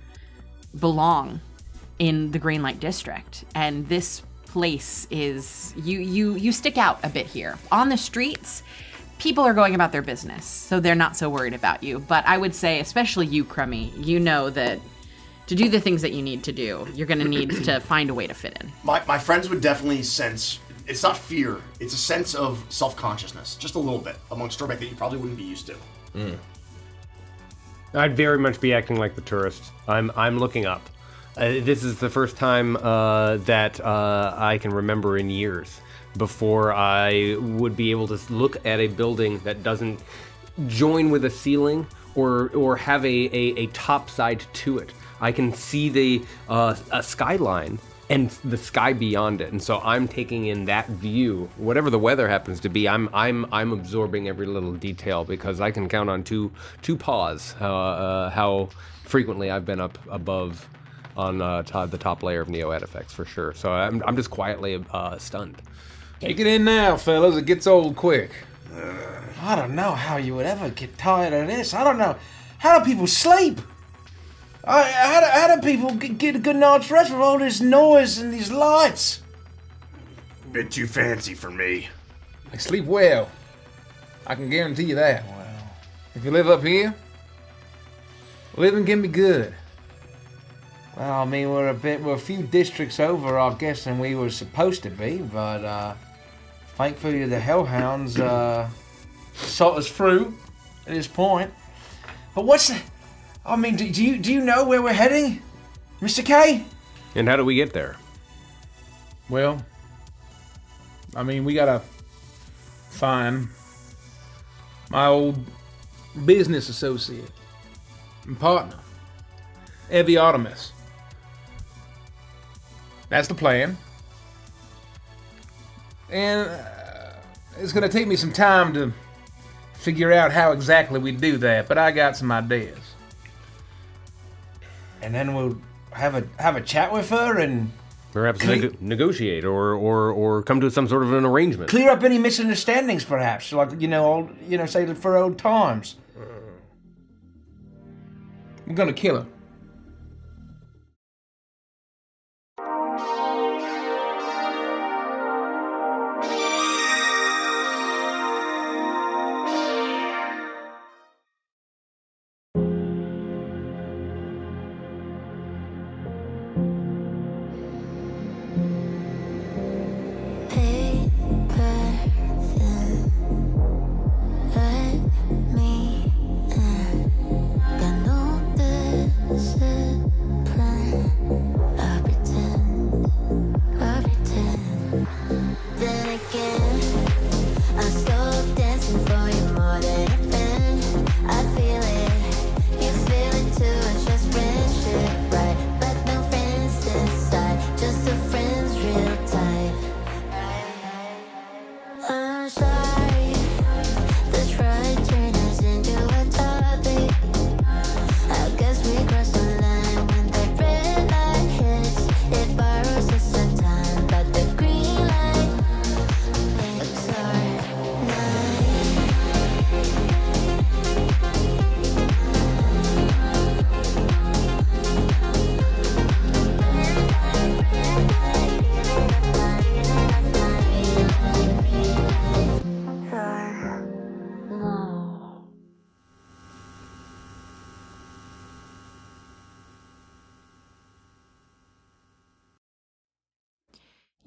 belong in the Greenlight District, and this place is you stick out a bit here. On the streets, people are going about their business, so they're not so worried about you. But I would say, especially you, Crummy, you know that to do the things that you need to do, you're going to need to find a way to fit in. My friends would definitely sense, it's not fear, it's a sense of self-consciousness, just a little bit, amongst Torbeck that you probably wouldn't be used to. I'd very much be acting like the tourist. I'm looking up. This is the first time that I can remember in years before I would be able to look at a building that doesn't join with a ceiling or have a top side to it. I can see the a skyline and the sky beyond it, and so I'm taking in that view. Whatever the weather happens to be, I'm absorbing every little detail because I can count on two paws how frequently I've been up above on the top layer of Neo Edifex for sure. So I'm just quietly stunned. Take it in now, fellas. It gets old quick. I don't know how you would ever get tired of this. I don't know. How do people sleep? How do people get a good night's rest with all this noise and these lights? Bit too fancy for me. They sleep well. I can guarantee you that. Wow. If you live up here, living can be good. Well, I mean, we're a few districts over, I guess, than we were supposed to be, but thankfully the Hellhounds sought us through at this point. But I mean, do you know where we're heading, Mr. K? And how do we get there? Well, I mean, we gotta find my old business associate and partner, Evie Artemis. That's the plan. And it's gonna take me some time to figure out how exactly we do that, but I got some ideas. And then we'll have a chat with her and Perhaps negotiate or come to some sort of an arrangement. clear up any misunderstandings, perhaps, like say for old times. We're gonna kill her.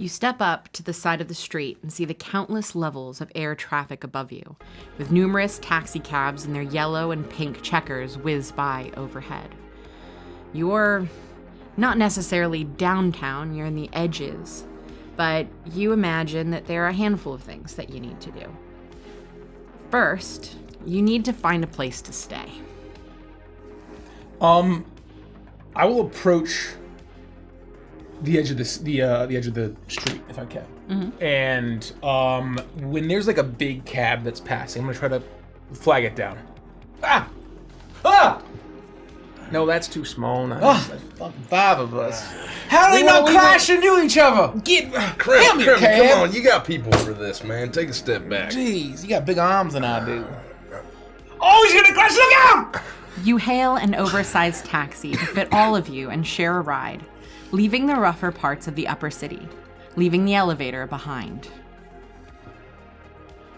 You step up to the side of the street and see the countless levels of air traffic above you, with numerous taxi cabs in their yellow and pink checkers whiz by overhead. You're not necessarily downtown, you're in the edges, but you imagine that there are a handful of things that you need to do. First, you need to find a place to stay. I will approach the edge of the edge of the street if I can. Mm-hmm. And when there's like a big cab that's passing, I'm gonna try to flag it down. Ah! No, that's too small. That's fucking five of us. How do they not crash into each other? Krim, come on, you got people for this, man. Take a step back. Jeez, you got big arms than I do. Oh, he's gonna crash! Look out! You hail an oversized taxi to fit all of you and share a ride, leaving the rougher parts of the upper city, leaving the elevator behind.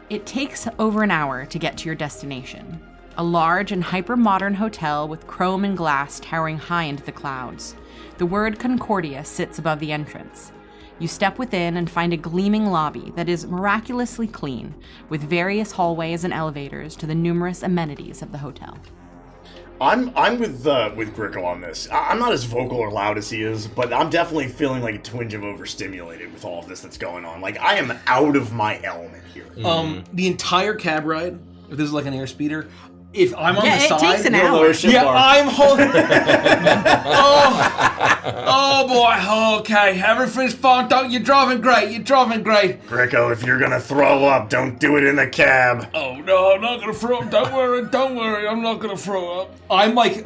It takes over an hour to get to your destination, a large and hyper-modern hotel with chrome and glass towering high into the clouds. The word Concordia sits above the entrance. You step within and find a gleaming lobby that is miraculously clean, with various hallways and elevators to the numerous amenities of the hotel. I'm with Gricko on this. I'm not as vocal or loud as he is, but I'm definitely feeling like a twinge of overstimulated with all of this that's going on. Like, I am out of my element here. The entire cab ride, if this is like an airspeeder, if I'm on the it side, takes an you're hour. lower ship bar. I'm holding. oh boy. Okay, everything's fine. You're driving great. You're driving great. Gricko, if you're gonna throw up, don't do it in the cab. Oh no, I'm not gonna throw up. Don't worry. I'm not gonna throw up. I'm like,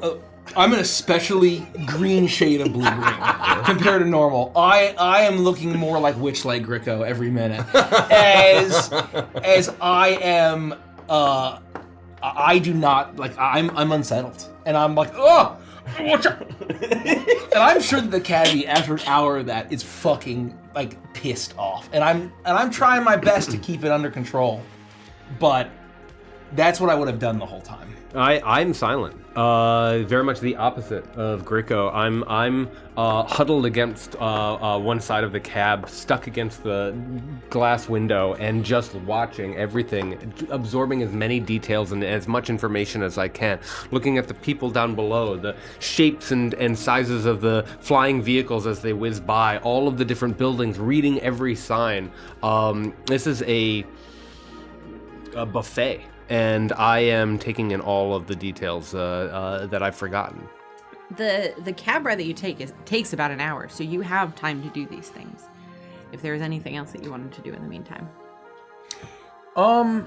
I'm an especially green shade of blue-green compared to normal. I am looking more like Witchlight Gricko every minute, as I am. I do not like. I'm unsettled, and I'm like, oh, watch out! And I'm sure that the caddy, after an hour of that, is fucking like pissed off, and I'm trying my best to keep it under control, but that's what I would have done the whole time. I'm silent. Very much the opposite of Gricko. I'm huddled against one side of the cab, stuck against the glass window, and just watching everything, absorbing as many details and as much information as I can. Looking at the people down below, the shapes and sizes of the flying vehicles as they whiz by, all of the different buildings, reading every sign. This is a buffet. And I am taking in all of the details that I've forgotten. The cab ride that you take takes about an hour, so you have time to do these things. If there's anything else that you wanted to do in the meantime. I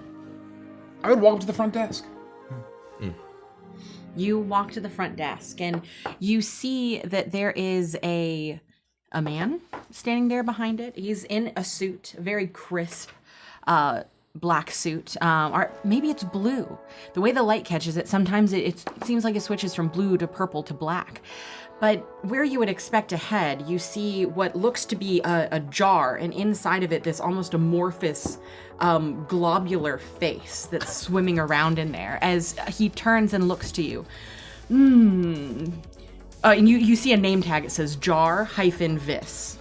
would walk up to the front desk. You walk to the front desk, and you see that there is a man standing there behind it. He's in a suit, a very crisp, black suit, or maybe it's blue. The way the light catches it, sometimes it seems like it switches from blue to purple to black. But where you would expect a head, you see what looks to be a jar, and inside of it, this almost amorphous, globular face that's swimming around in there as he turns and looks to you. And you see a name tag. It says jar-vis.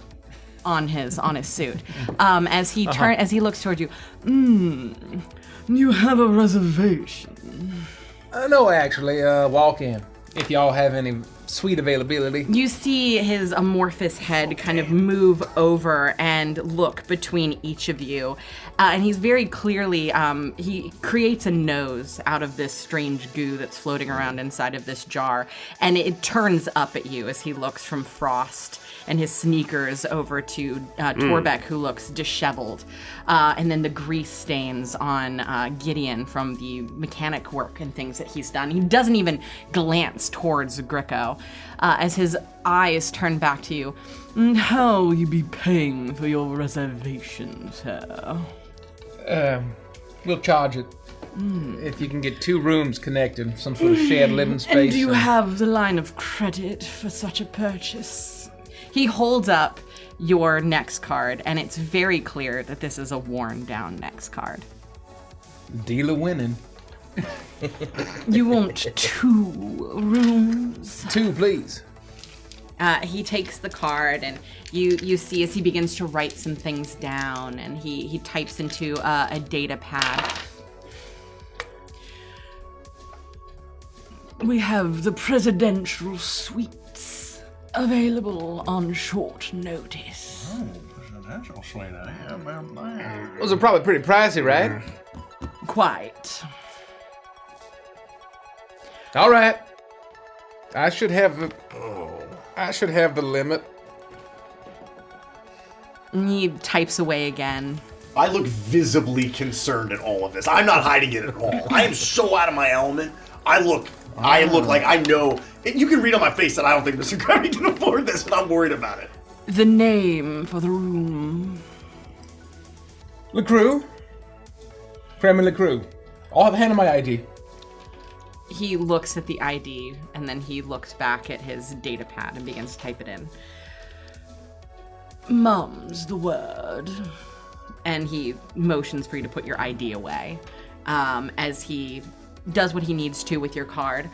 On his suit, as he looks toward you. You have a reservation. No, actually, walk in. If y'all have any suite availability. You see his amorphous head kind of move over and look between each of you, and he's very clearly he creates a nose out of this strange goo that's floating around inside of this jar, and it turns up at you as he looks from Frost and his sneakers over to Torbeck, who looks disheveled. And then the grease stains on Gideon from the mechanic work and things that he's done. He doesn't even glance towards Gricko as his eyes turn back to you. How will you be paying for your reservation, sir? We'll charge it. If you can get 2 rooms connected, some sort of shared living space. And do you have the line of credit for such a purchase? He holds up your Nex card, and it's very clear that this is a worn-down Nex card. Dealer winning. You want 2 rooms? 2, please. He takes the card, and you see as he begins to write some things down, and he types into a data pad. We have the presidential suites available on short notice. Oh, presidential suite. Those are probably pretty pricey, right? Quite. All right. I should have the limit. And he types away again. I look visibly concerned at all of this. I'm not hiding it at all. I am so out of my element. I look like I know. You can read on my face that I don't think Mr. Krabby can afford this, and I'm worried about it. The name for the room. Le Krew. Kremlin Le Krew. I'll have a hand on my ID. He looks at the ID, and then he looks back at his data pad and begins to type it in. Mum's the word. And he motions for you to put your ID away as he does what he needs to with your card.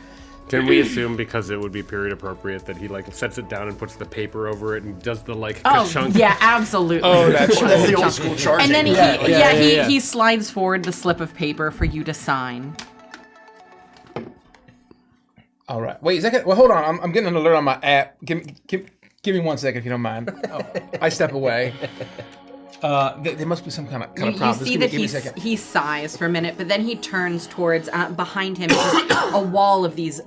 Can we assume, because it would be period appropriate, that he sets it down and puts the paper over it and does the ka-chunk? Yeah, absolutely. Oh, that's the old school charging. And then he slides forward the slip of paper for you to sign. All right. Wait, is that? Well, hold on. I'm getting an alert on my app. Give me 1 second if you don't mind. Oh, I step away. There must be some kind of problem. You see that he sighs for a minute, but then he turns towards behind him, just a wall of these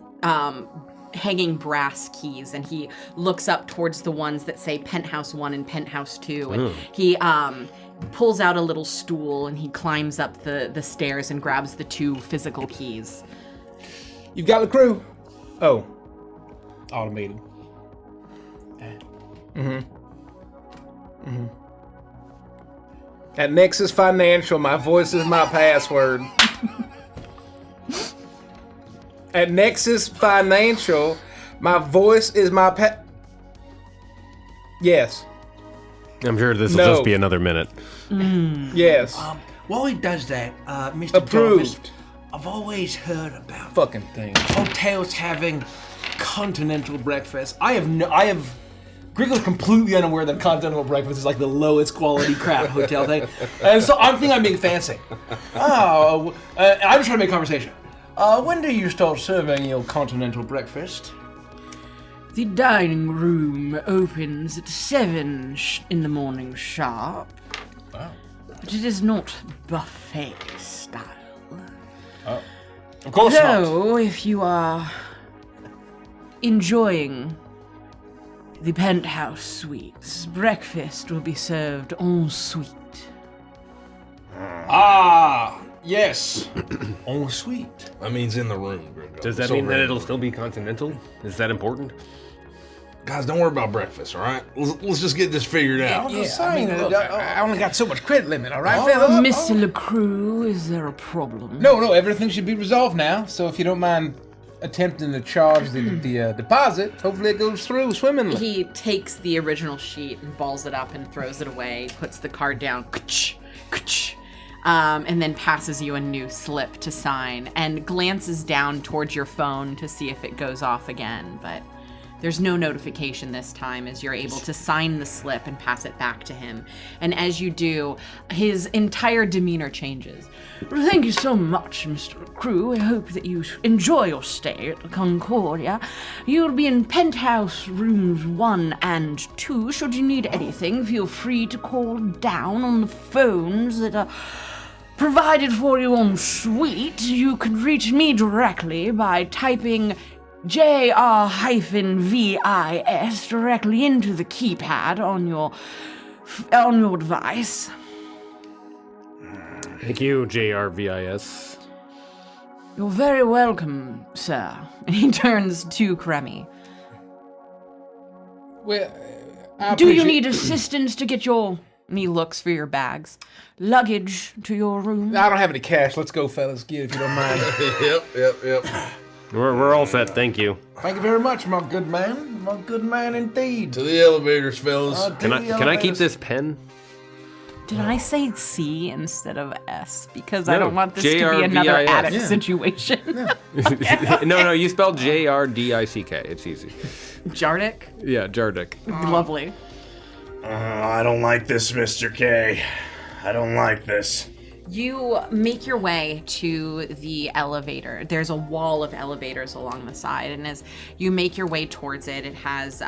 hanging brass keys, and he looks up towards the ones that say Penthouse 1 and Penthouse 2, and he pulls out a little stool and he climbs up the stairs and grabs the 2 physical keys. You've got the crew. Oh, automated. At Nexus Financial, my voice is my password. At Nexus Financial, my voice is my Yes. I'm sure this will just be another minute. Yes. While he does that, Mr. Approved. Jarvis, I've always heard about Fucking thing. Hotels having continental breakfast. I have Greg completely unaware that continental breakfast is like the lowest quality crap hotel thing. And so I'm thinking I'm being fancy. I'm just trying to make conversation. When do you start serving your continental breakfast? The dining room opens at 7 in the morning sharp. Wow. But it is not buffet style. Oh. Of course not. So, if you are enjoying the penthouse suites, breakfast will be served en suite. Ah, yes. En suite. That means in the room, Gringo. Does that So mean that random. it'll still be continental? Is that important? Guys, don't worry about breakfast, all right? Let's just get this figured out. I only got so much credit limit, all right, fellas? Mr. LeCrew, is there a problem? No, everything should be resolved now. So if you don't mind attempting to charge the deposit, hopefully it goes through swimmingly. He takes the original sheet and balls it up and throws it away, puts the card down, and then passes you a new slip to sign and glances down towards your phone to see if it goes off again, but there's no notification this time as you're able to sign the slip and pass it back to him. And as you do, his entire demeanor changes. Thank you so much, Mr. Crew. I hope that you enjoy your stay at Concordia. You'll be in penthouse rooms 1 and 2. Should you need anything, feel free to call down on the phones that are provided for you en suite. You can reach me directly by typing JR-VIS directly into the keypad on your device. Thank you, JRVIS. You're very welcome, sir. And he turns to Kremi. Well, Do you need assistance to get your... And he looks for your bags. Luggage to your room. I don't have any cash. Let's go, fellas. Get it if you don't mind. Yep. We're all set, thank you. Thank you very much, my good man. My good man indeed. To the elevators, fellas. Can I keep this pen? Did I say C instead of S? Because I No, don't want this to be another JRVIS. addict situation. No, you spelled JRDICK. It's easy. Jardic? Yeah, Jardic. Lovely. I don't like this, Mr. K. I don't like this. You make your way to the elevator. There's a wall of elevators along the side, and as you make your way towards it, it has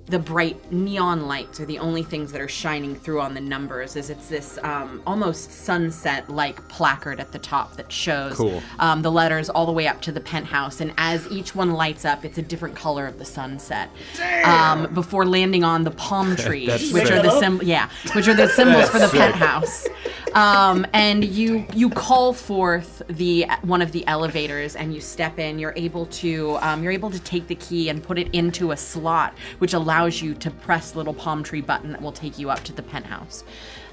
the bright neon lights are the only things that are shining through on the numbers, as it's this almost sunset-like placard at the top that shows the letters all the way up to the penthouse, and as each one lights up, it's a different color of the sunset. Before landing on the palm trees, which are the symbols for the penthouse. And you call forth one of the elevators, and you step in. You're able to take the key and put it into a slot, which allows you to press the little palm tree button that will take you up to the penthouse.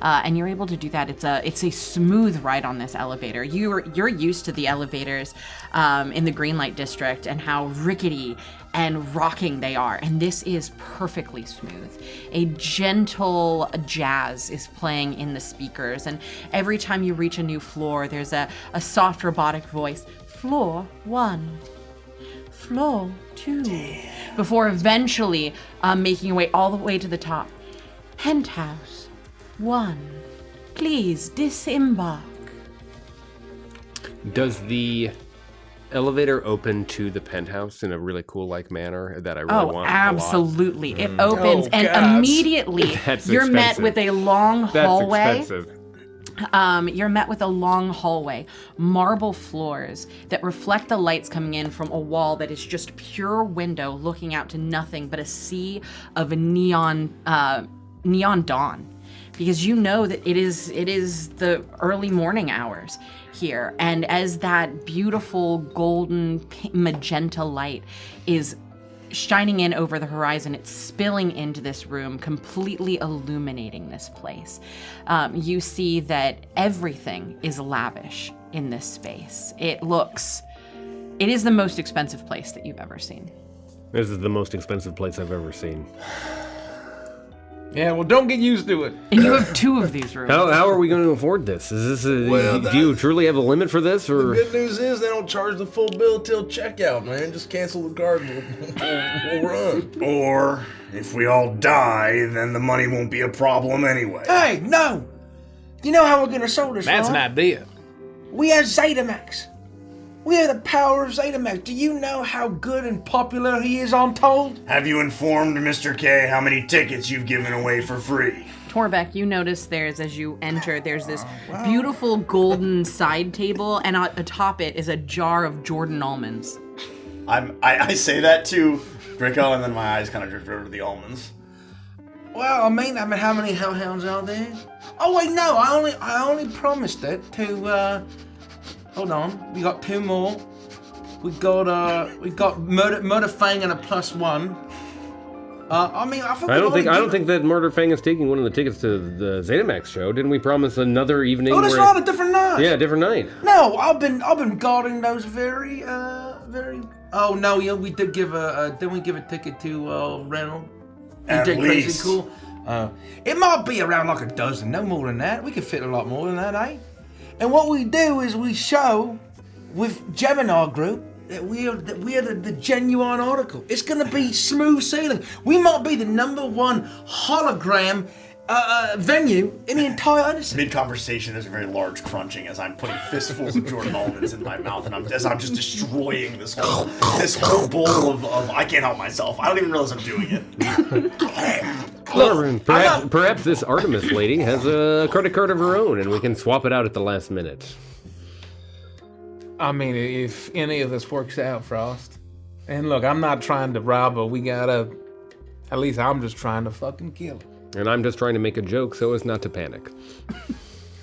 And you're able to do that. It's a smooth ride on this elevator. You're used to the elevators in the Greenlight District and how rickety and rocking they are, and this is perfectly smooth. A gentle jazz is playing in the speakers, and every time you reach a new floor, there's a soft robotic voice. Floor 1. Floor 2. Before eventually making your way all the way to the top. Penthouse 1. Please disembark. Does the elevator open to the penthouse in a really cool like manner that I really Oh, want? absolutely. It opens Oh, and gosh. immediately That's you're met expensive. with a long That's hallway. expensive. You're met with a long hallway, marble floors that reflect the lights coming in from a wall that is just pure window looking out to nothing but a sea of neon dawn. Because you know that it is the early morning hours here, and as that beautiful golden magenta light is shining in over the horizon, it's spilling into this room, completely illuminating this place. You see that everything is lavish in this space. It is the most expensive place that you've ever seen. This is the most expensive place I've ever seen. Yeah, well, don't get used to it. And you have 2 of these rooms. How are we going to afford this? Is this Well, do you truly have a limit for this, The or good news is they don't charge the full bill till checkout, man. Just cancel the card and we'll run. Or if we all die, then the money won't be a problem anyway. Hey, no! You know how we're gonna solve this, That's an right? idea. We have Zetamax. We have the power of Zetamax. Do you know how good and popular he is on Told? Have you informed Mr. K how many tickets you've given away for free? Torbeck, you notice as you enter, there's this beautiful golden side table, and atop it is a jar of Jordan almonds. I say that to Gricko, and then my eyes kind of drift over to the almonds. Well, I mean, how many hellhounds are there? Oh wait, no, I only promised it to. Hold on, we got 2 more. We got Murder Fang and a +1. I don't think that Murder Fang is taking one of the tickets to the Zetamax show. Didn't we promise another evening? Oh, that's where... right, a different night. Yeah, different night. No, I've been guarding those very. Oh no, yeah, we did give didn't we give a ticket to Reynolds? He At did least. Crazy Cool. It might be around like a dozen, no more than that. We could fit a lot more than that, eh? And what we do is we show with Gemini Group that we are the genuine article. It's gonna be smooth sailing. We might be the #1 hologram venue in the entire Odyssey. Mid-conversation, there's a very large crunching as I'm putting fistfuls of Jordan almonds in my mouth, and I'm just destroying this whole bowl of I can't help myself. I don't even realize I'm doing it. Look, perhaps this Artemis lady has a credit card of her own, and we can swap it out at the last minute. I mean, if any of this works out, Frost. And look, I'm not trying to rob her. We gotta. At least I'm just trying to fucking kill her. And I'm just trying to make a joke so as not to panic.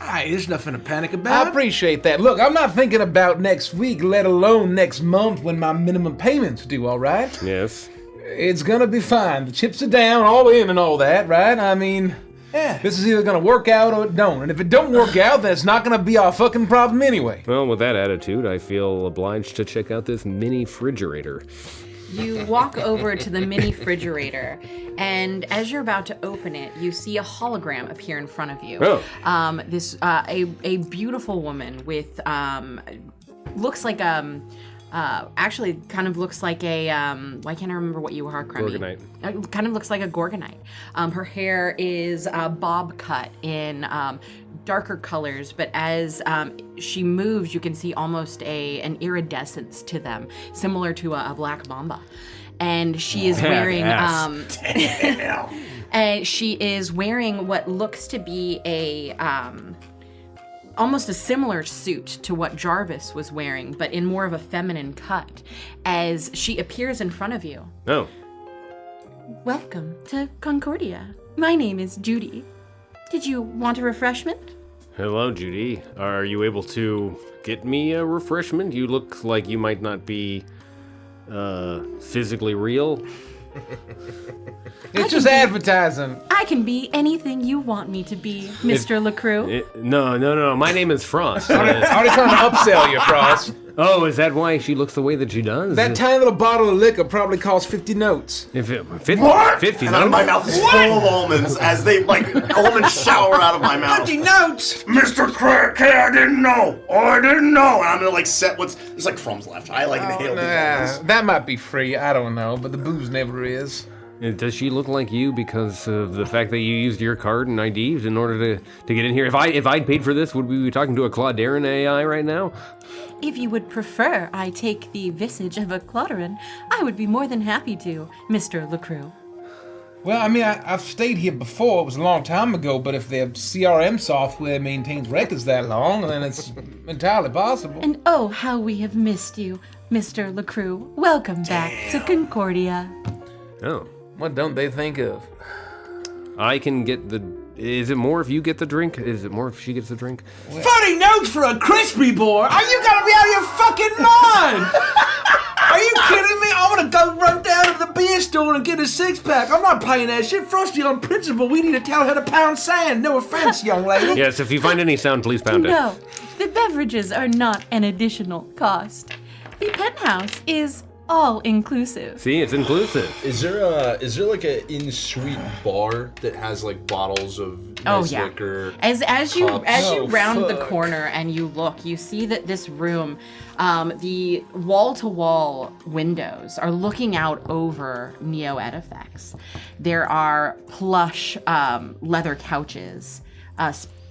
Hey, there's nothing to panic I about. appreciate that. Look, I'm not thinking about next week, let alone next month when my minimum payments due, all right? Yes. It's gonna be fine. The chips are down, all in and all that, right? I mean, Yeah. this is either gonna work out or it don't. And if it don't work out, then it's not gonna be our fucking problem anyway. Well, with that attitude, I feel obliged to check out this mini refrigerator. You walk over to the mini refrigerator, and as you're about to open it, you see a hologram appear in front of you. Oh. A beautiful woman with looks like actually kind of looks like a why can't I remember what you are, Crummy? Gorgonite. It kind of looks like a gorgonite. Her hair is bob cut in darker colors, but as she moves, you can see almost an iridescence to them, similar to a black mamba. And she is wearing and she is wearing what looks to be a almost a similar suit to what Jarvis was wearing, but in more of a feminine cut, as she appears in front of you. Oh. Welcome to Concordia. My name is Judy. Did you want a refreshment? Hello, Judy. Are you able to get me a refreshment? You look like you might not be physically real. It's just advertising. I can be anything you want me to be, Mr. LaCrew. No. My name is Frost. Already trying to upsell you, Frost. Oh, is that why she looks the way that she does? That tiny little bottle of liquor probably costs 50 notes. If it, 50, What? 50 And out of my notes? mouth is full of almonds as they, almonds shower out of my mouth. 50 notes! Mr. Crack, hey, I didn't know. And I'm gonna, set there's, crumbs left. I, inhale the almonds. That might be free. I don't know, but the booze never is. Does she look like you because of the fact that you used your card and IDs in order to get in here? If I'd paid for this, would we be talking to a Claudarian AI right now? If you would prefer I take the visage of a Claudarian, I would be more than happy to, Mr. LeCrew. Well, I mean, I've stayed here before. It was a long time ago, but if their CRM software maintains records that long, then it's entirely possible. And oh, how we have missed you, Mr. LeCrew. Welcome back to Concordia. Oh. What don't they think of? I can get the... Is it more if you get the drink? Is it more if she gets the drink? 30 notes for a crispy boy? Are you gonna be out of your fucking mind? Are you kidding me? I wanna go run down to the beer store and get a six-pack. I'm not paying that shit. Frosty, on principle, we need to tell her to pound sand. No offense, young lady. Yes, if you find any sound, please pound it. No, the beverages are not an additional cost. The penthouse is all inclusive. See, it's inclusive. Is there like a in-suite bar that has like bottles of nice liquor? As you cups? round the corner and you look, you see that this room, the wall-to-wall windows are looking out over Neo Edifex. There are plush leather couches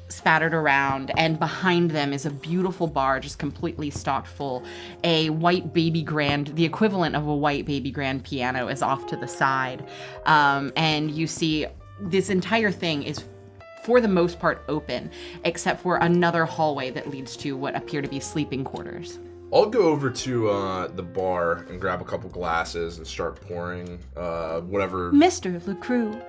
spattered around, and behind them is a beautiful bar just completely stocked full. A white baby grand, the equivalent of a white baby grand piano, is off to the side. And you see this entire thing is for the most part open, except for another hallway that leads to what appear to be sleeping quarters. I'll go over to the bar and grab a couple glasses and start pouring whatever. Mr. LeCrew,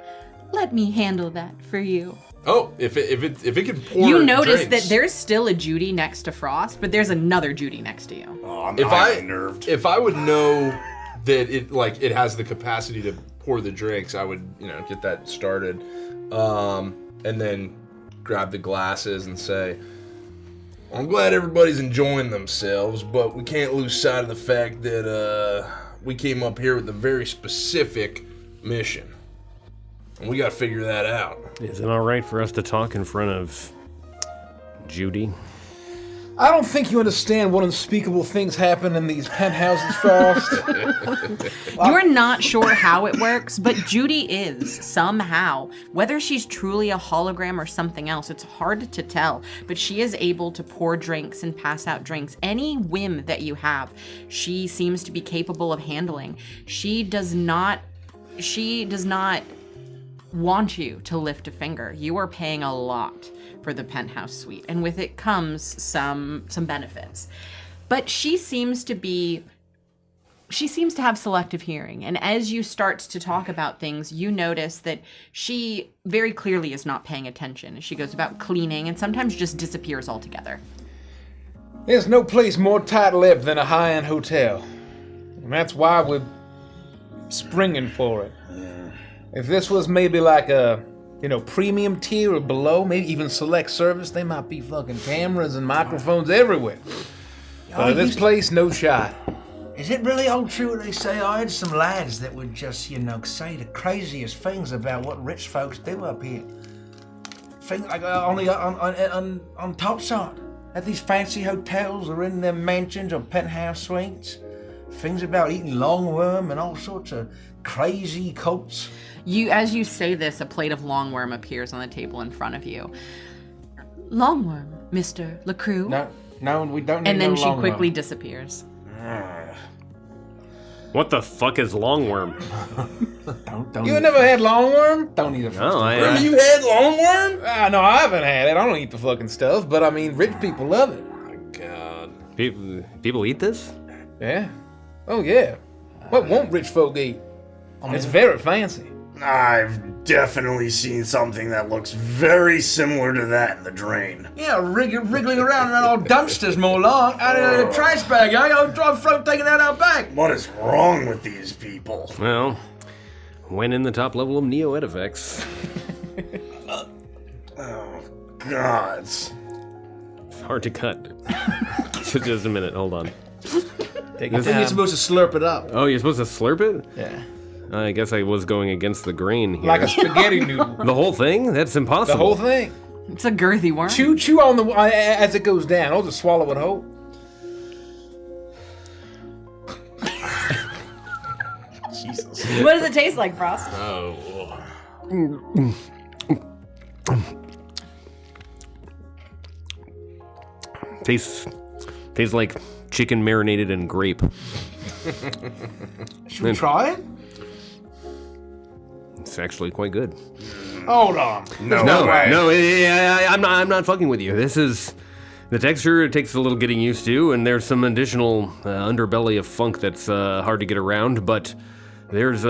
let me handle that for you. Oh, if it can pour. You notice drinks. that there's still a Judy next to Frost, but there's another Judy next to you. Oh, I'm unnerved. If I would know that it has the capacity to pour the drinks, I would get that started, and then grab the glasses and say, I'm glad everybody's enjoying themselves, but we can't lose sight of the fact that we came up here with a very specific mission. And we gotta figure that out. Is it all right for us to talk in front of Judy? I don't think you understand what unspeakable things happen in these penthouses, Frost. You're not sure how it works, but Judy is, somehow. Whether she's truly a hologram or something else, it's hard to tell, but she is able to pour drinks and pass out drinks. Any whim that you have, she seems to be capable of handling. She does not want you to lift a finger. You are paying a lot for the penthouse suite, and with it comes some benefits. But she seems to have selective hearing, and as you start to talk about things, you notice that she very clearly is not paying attention. She goes about cleaning and sometimes just disappears altogether. There's no place more tight-lipped than a high-end hotel. And that's why we're springing for it. If this was maybe like a, premium tier or below, maybe even select service, they might be fucking cameras and microphones everywhere. But this place, no shot. Is it really all true what they say? I heard some lads that would just, say the craziest things about what rich folks do up here. Things like on top side, at these fancy hotels or in their mansions or penthouse suites. Things about eating longworm and all sorts of crazy cults. As you say this, a plate of longworm appears on the table in front of you. Longworm, Mr. LeCrew? No, we don't need And then no she longworm. quickly disappears. What the fuck is longworm? Don't you never had longworm? Don't eat it. No, You had longworm? No, I haven't had it. I don't eat the fucking stuff, but I mean, rich people love it. Oh my god. People eat this? Yeah. Oh, yeah. What won't rich folk eat? It's very fancy. I've definitely seen something that looks very similar to that in the drain. Yeah, wriggling around in that old dumpsters more long. Out of the trash bag, I'll drive float taking that out back. What is wrong with these people? Well, when in the top level of Neo Edifex. Oh, gods. It's hard to cut. So just a minute, hold on. I think you're supposed to slurp it up. Oh, you're supposed to slurp it? Yeah. I guess I was going against the grain here. Like a spaghetti noodle. The whole thing? That's impossible. The whole thing. It's a girthy worm. Chew on the as it goes down. I'll just swallow it whole. Jesus. What does it taste like, Frost? Oh. Tastes like chicken marinated in grape. Should we try it? It's actually quite good. Hold on. No, I'm not fucking with you. This is the texture. It takes a little getting used to, and there's some additional underbelly of funk that's hard to get around. But there's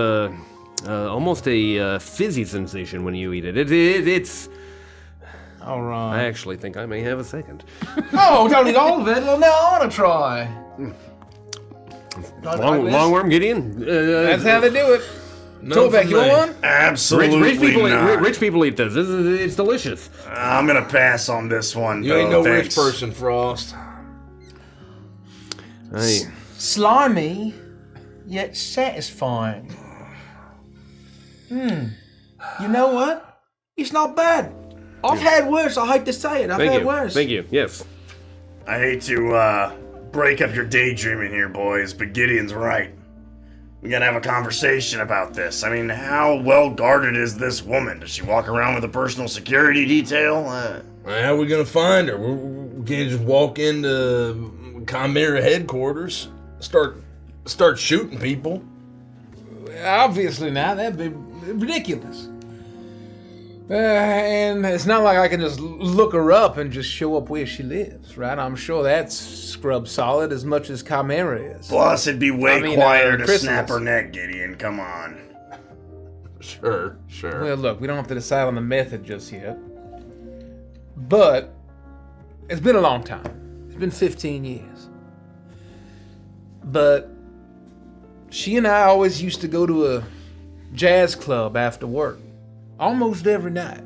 almost a fizzy sensation when you eat it. It's. All right. I actually think I may have a second. Oh, don't eat all of it. Well, now I want to try. Longworm, Gideon. That's how they do it. No, Toback, you want one? Absolutely Rich people eat this. It's delicious. I'm gonna pass on this one. You ain't no thanks. rich person, Frost. Slimy, yet satisfying. You know what? It's not bad. I've had worse. I hate to say it. I've had worse. Thank you. Yes. I hate to break up your daydreaming here, boys, but Gideon's right. We gotta have a conversation about this. I mean, how well guarded is this woman? Does she walk around with a personal security detail? How are we gonna find her? We can't just walk into Chimera headquarters, start shooting people. Obviously not. That'd be ridiculous. And it's not like I can just look her up and just show up where she lives, right? I'm sure that's scrub solid as much as Chimera is. Plus, it'd be way quieter to snap her neck, Gideon. Come on. Sure. Well, look, we don't have to decide on the method just yet. But it's been a long time. It's been 15 years. But she and I always used to go to a jazz club after work. Almost every night.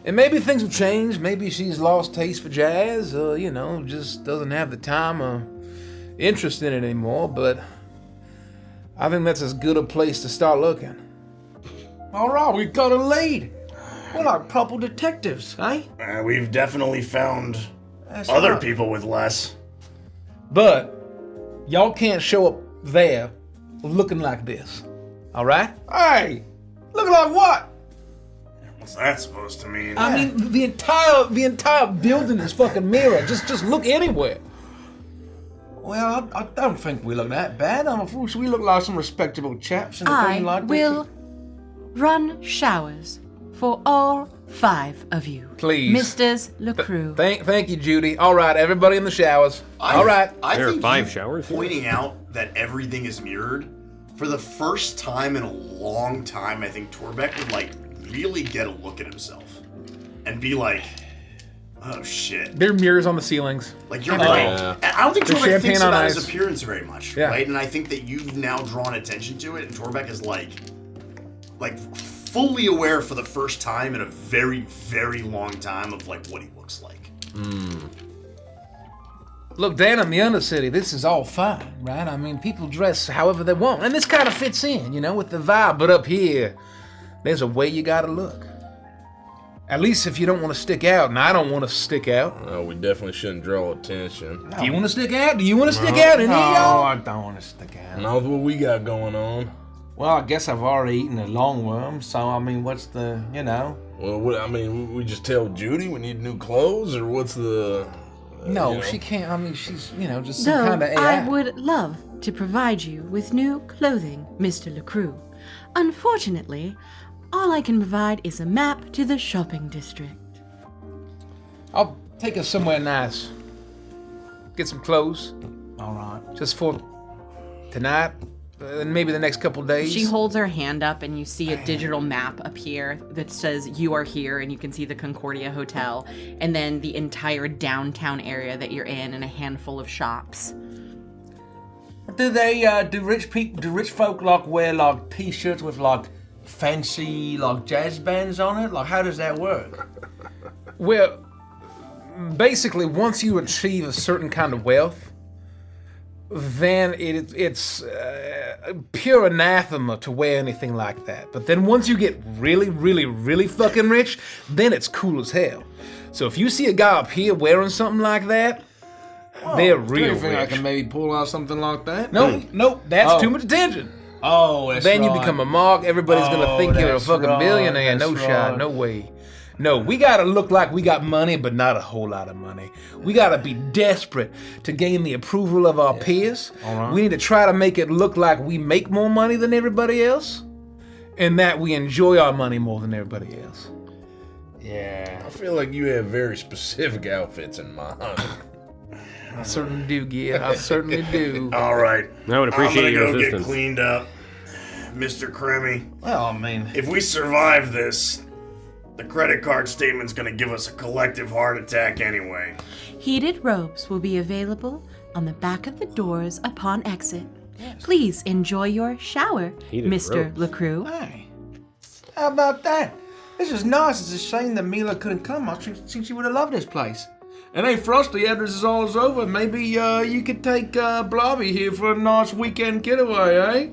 And maybe things have changed. Maybe she's lost taste for jazz, or, just doesn't have the time or interest in it anymore. But I think that's as good a place to start looking. All right, we've got a lead. We're like proper detectives, eh? We've definitely found other people with less. But y'all can't show up there looking like this. All right? Hey, look like what? What's that supposed to mean? I mean, the entire building is fucking mirror. Just look anywhere. Well, I don't think we look that bad. I'm afraid we look like some respectable chaps in a I thing like will run showers for all 5 of you. Please. Misters LeCrew. Thank you, Judy. All right, everybody in the showers. All right. There are 5 showers. Pointing out that everything is mirrored, for the first time in a long time, I think Torbeck would, really get a look at himself. And be like, oh shit. There are mirrors on the ceilings. You're right. I don't think Torbeck thinks on about ice. his appearance very much, right? And I think that you've now drawn attention to it, and Torbeck is fully aware for the first time in a very, very long time of what he looks like. Look, down in the undercity, this is all fine, right? I mean, people dress however they want, and this kind of fits in, with the vibe. But up here, there's a way you gotta look. At least if you don't want to stick out, and I don't want to stick out. No, we definitely shouldn't draw attention. Do you want to stick out? Do you want to stick out? Any of y'all? I don't want to stick out. Not what we got going on. Well, I guess I've already eaten a longworm, so I mean, what's the, Well, we just tell Judy we need new clothes, or what's the... No, she can't. I mean, she's, just some Though kind of AI. I would love to provide you with new clothing, Mr. LeCrew. Unfortunately, all I can provide is a map to the shopping district. I'll take us somewhere nice. Get some clothes. All right. Just for tonight, and maybe the next couple days. She holds her hand up and you see a digital map appear that says you are here, and you can see the Concordia Hotel and then the entire downtown area that you're in and a handful of shops. Do they, do rich folk wear t-shirts with fancy jazz bands on it? How does that work? Well, basically, once you achieve a certain kind of wealth, then it's pure anathema to wear anything like that. But then once you get really, really, really fucking rich, then it's cool as hell. So if you see a guy up here wearing something like that, they're real Do you think I rich. can maybe pull out something like that? Nope, that's too much attention. Oh, that's Then right. you become a mark. Everybody's gonna think you're a that's fucking right, billionaire. that's No shot, right. no way. No, we gotta look like we got money, but not a whole lot of money. We gotta be desperate to gain the approval of our peers. We need to try to make it look like we make more money than everybody else, and that we enjoy our money more than everybody else. Yeah. I feel like you have very specific outfits in mind. I certainly do, Gil. I certainly do. All right. I would appreciate I'm your gonna go assistance. get cleaned up, Mr. Kremmy. Well, I mean, If we survive this, the credit card statement's gonna give us a collective heart attack anyway. Heated robes will be available on the back of the doors upon exit. Please enjoy your shower, Heated Mr. robes. LeCrew. Hey, how about that? This is nice. It's a shame that Mila couldn't come. I think she would have loved this place. And hey, Frosty, after this is all over, maybe you could take Blobby here for a nice weekend getaway, eh?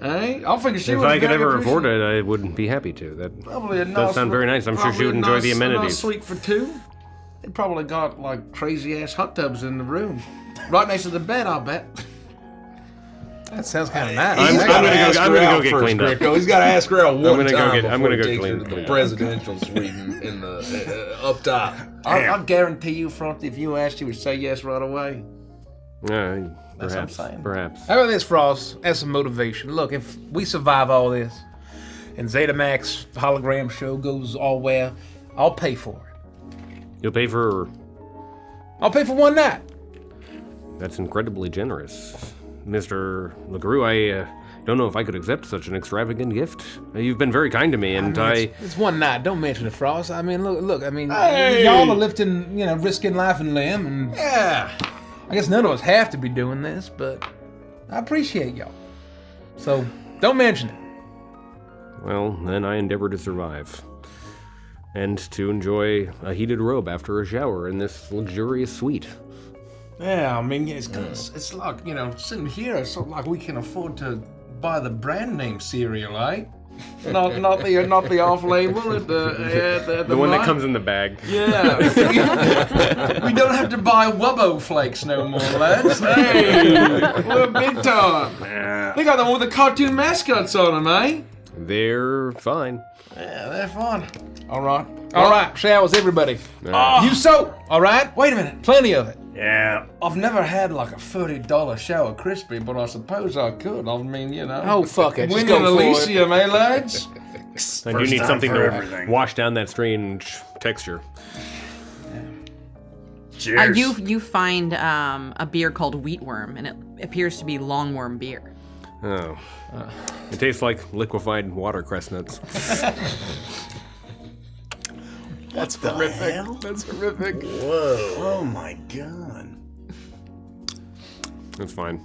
Hey, I think she If would. I could ever afford it, I would be happy to. That Probably a nice. does sound very nice. I'm sure she would enjoy the A nice amenities. suite for two. They probably got like crazy ass hot tubs in the room, right next to the bed. I bet. That sounds kind of nice. I'm gonna go get cleaned up. He's got to ask her out one gonna go time get- I'm gonna before he go takes her clean- to the clean up. presidential suite in the up top. I guarantee you, Frosty, if you asked, she would say yes right away. That's what I'm saying. Perhaps. How about this, Frost? As some motivation. Look, if we survive all this, and Zetamax hologram show goes all well, I'll pay for it. You'll pay for. I'll pay for one night. That's incredibly generous, Mr. LeGroux. I don't know if I could accept such an extravagant gift. You've been very kind to me, and It's one night. Don't mention it, Frost. I mean, look. I mean, Hey! y'all are lifting, risking life and limb, and Yeah. I guess none of us have to be doing this, but I appreciate y'all. So don't mention it. Well, then I endeavor to survive. And to enjoy a heated robe after a shower in this luxurious suite. Yeah, I mean, it's like, sitting here, it's not like we can afford to buy the brand name cereal, eh? Not the off label, The one that comes in the bag. Yeah. We don't have to buy Wubbo flakes no more, lads. Hey, we're big time. They got the one with the cartoon mascots on them, eh? They're fine. Yeah, they're fun. All right. All right, showers, everybody. Oh, You soap, all right? wait a minute. Plenty of it. Yeah. I've never had like a $30 shower crispy, but I suppose I could. I mean, Oh, fuck it. Just Winning go for it. Elysium, eh, lads? I do First need time something for to everything. wash down that strange texture. Cheers. You find a beer called Wheatworm, and it appears to be longworm beer. Oh. It tastes like liquefied watercress nuts. That's horrific. That's horrific. Whoa. Oh my god. That's fine.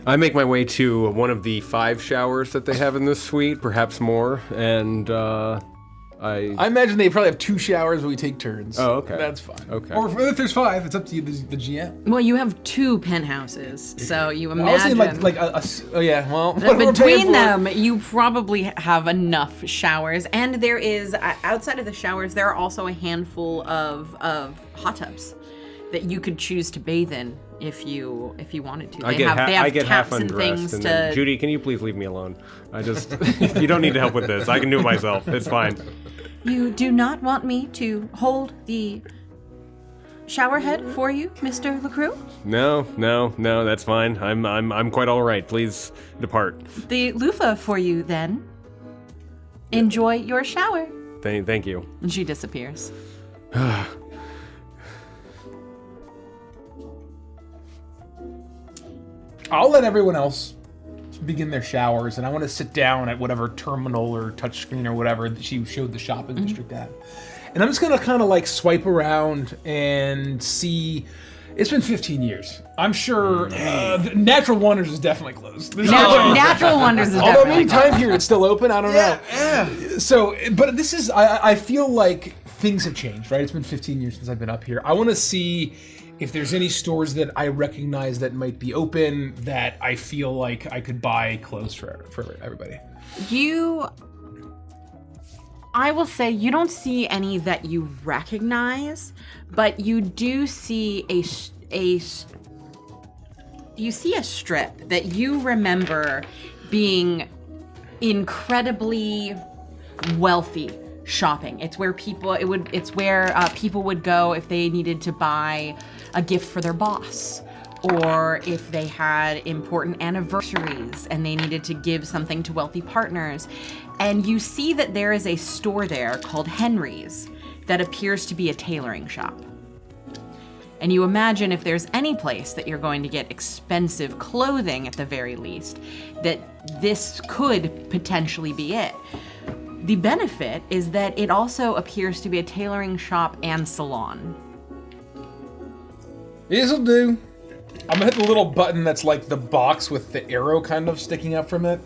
I make my way to one of the 5 showers that they have in this suite, perhaps more, and I imagine they probably have 2 showers, but we take turns. Oh, okay. That's fine. Okay. Or if there's 5, it's up to you, the GM. Well, you have 2 penthouses, so you I was imagine. saying like oh yeah, well. That we're paying between for- them, you probably have enough showers, and there is outside of the showers, there are also a handful of hot tubs that you could choose to bathe in if you wanted to. I They have half taps and undressed, things and to. then, Judy, can you please leave me alone? You don't need to help with this. I can do it myself. It's fine. You do not want me to hold the shower head for you, Mr. LeCrew? No, that's fine. I'm quite all right. Please depart. The loofah for you, then. Enjoy your shower. Thank you. And she disappears. I'll let everyone else begin their showers, and I want to sit down at whatever terminal or touchscreen or whatever that she showed the shopping district at. And I'm just gonna kind of like swipe around and see. It's been 15 years. I'm sure Natural Wonders is definitely closed. Natural Wonders is Although definitely maybe Time Period's still open, I don't know. Yeah. So, but this is, I feel like things have changed, right? It's been 15 years since I've been up here. I want to see if there's any stores that I recognize that might be open that I feel like I could buy clothes for everybody. I will say you don't see any that you recognize, but you do see you see a strip that you remember being incredibly wealthy shopping. It's where people people would go if they needed to buy a gift for their boss, or if they had important anniversaries and they needed to give something to wealthy partners. And you see that there is a store there called Henry's that appears to be a tailoring shop. And you imagine if there's any place that you're going to get expensive clothing at the very least, that this could potentially be it. The benefit is that it also appears to be a tailoring shop and salon. This'll do. I'm gonna hit the little button that's like the box with the arrow kind of sticking up from it.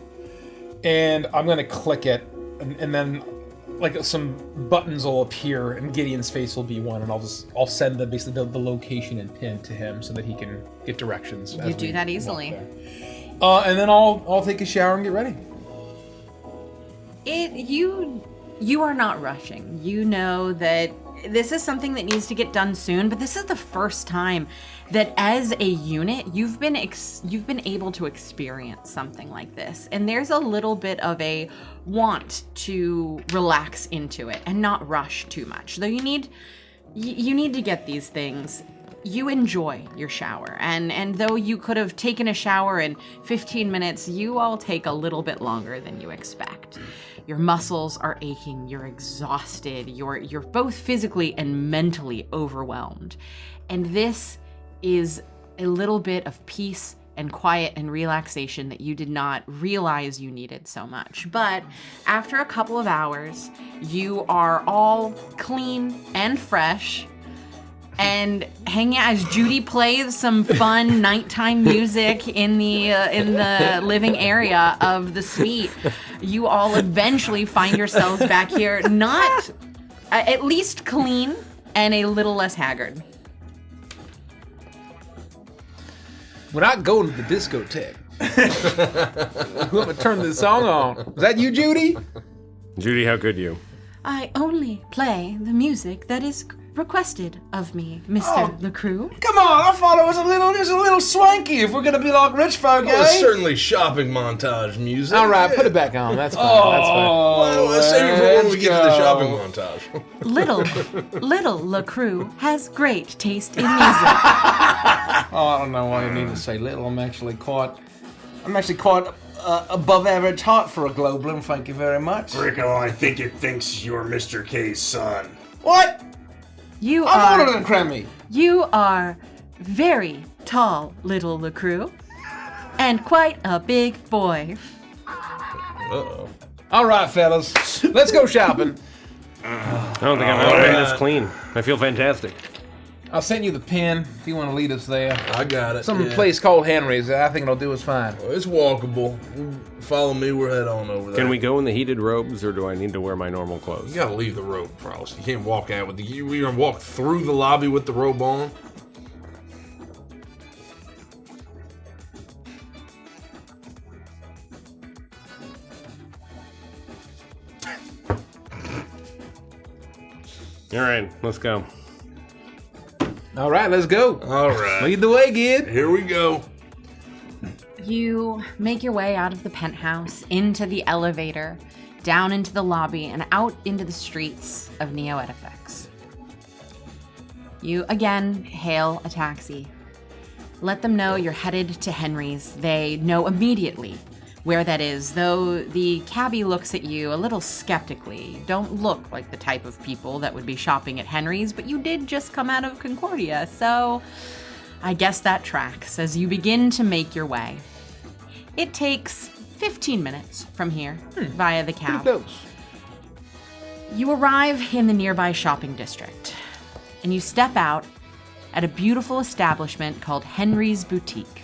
And I'm gonna click it, and then like some buttons will appear, and Gideon's face will be one, and I'll send basically the location and pin to him so that he can get directions. You do that easily. And then I'll take a shower and get ready. You are not rushing. You know that this is something that needs to get done soon, but this is the first time that as a unit you've been able to experience something like this, and there's a little bit of a want to relax into it and not rush too much. Though you need to get these things. You enjoy your shower, and though you could have taken a shower in 15 minutes, you all take a little bit longer than you expect. Your muscles are aching, you're exhausted, you're both physically and mentally overwhelmed. And this is a little bit of peace and quiet and relaxation that you did not realize you needed so much. But after a couple of hours, you are all clean and fresh, and hanging out as Judy plays some fun nighttime music in the living area of the suite. You all eventually find yourselves back here, not at least clean and a little less haggard. We're not going to the discotheque. Whoever turned this song on. Was that you, Judy? Judy, how could you? I only play the music that is requested of me, Mr. LeCrew. Come on, I thought it was a little swanky if we're gonna be like rich folk, Well, eh? it's certainly shopping montage music. All right, put it back on. That's fine. Well, let's save it for when we get to the shopping montage. Little LeCrew has great taste in music. Oh, I don't know why you need to say little. I'm actually quite above average height for a Globlin. Thank you very much. Rico, I think it thinks you're Mr. K's son. What? You I'm are older than Cremmy. You are very tall, little LeCrew, and quite a big boy. Uh-oh. All right, fellas, let's go shopping. I don't think I've ever been this clean. I feel fantastic. I'll send you the pin if you want to lead us there. I got it. Some place called Henry's. I think it'll do us fine. Well, it's walkable. Follow me. We're head on over there. Can we go in the heated robes, or do I need to wear my normal clothes? You gotta leave the robe, Frost. You can't walk out with the. You're gonna walk through the lobby with the robe on. All right, let's go. All right, let's go. All right. Lead the way, kid. Here we go. You make your way out of the penthouse, into the elevator, down into the lobby, and out into the streets of Neo Edifex. You again hail a taxi. Let them know you're headed to Henry's. They know immediately where that is, though the cabbie looks at you a little skeptically. Don't look like the type of people that would be shopping at Henry's, but you did just come out of Concordia, so I guess that tracks as you begin to make your way. It takes 15 minutes from here via the cab. Pretty close. You arrive in the nearby shopping district, and you step out at a beautiful establishment called Henry's Boutique.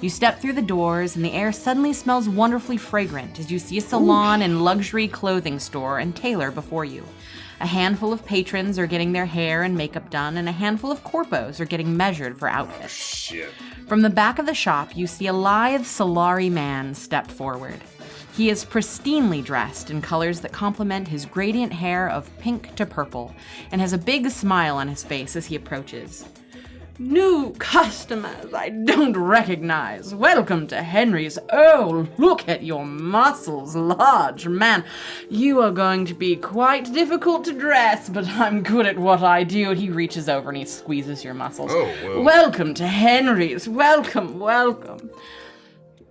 You step through the doors, and the air suddenly smells wonderfully fragrant as you see a salon and luxury clothing store and tailor before you. A handful of patrons are getting their hair and makeup done, and a handful of corpos are getting measured for outfits. Shit. From the back of the shop, you see a lithe Solari man step forward. He is pristinely dressed in colors that complement his gradient hair of pink to purple, and has a big smile on his face as he approaches. New customers I don't recognize. Welcome to Henry's. Oh, look at your muscles, large man. You are going to be quite difficult to dress, but I'm good at what I do. And he reaches over and he squeezes your muscles. Oh, well. Welcome to Henry's. Welcome, welcome.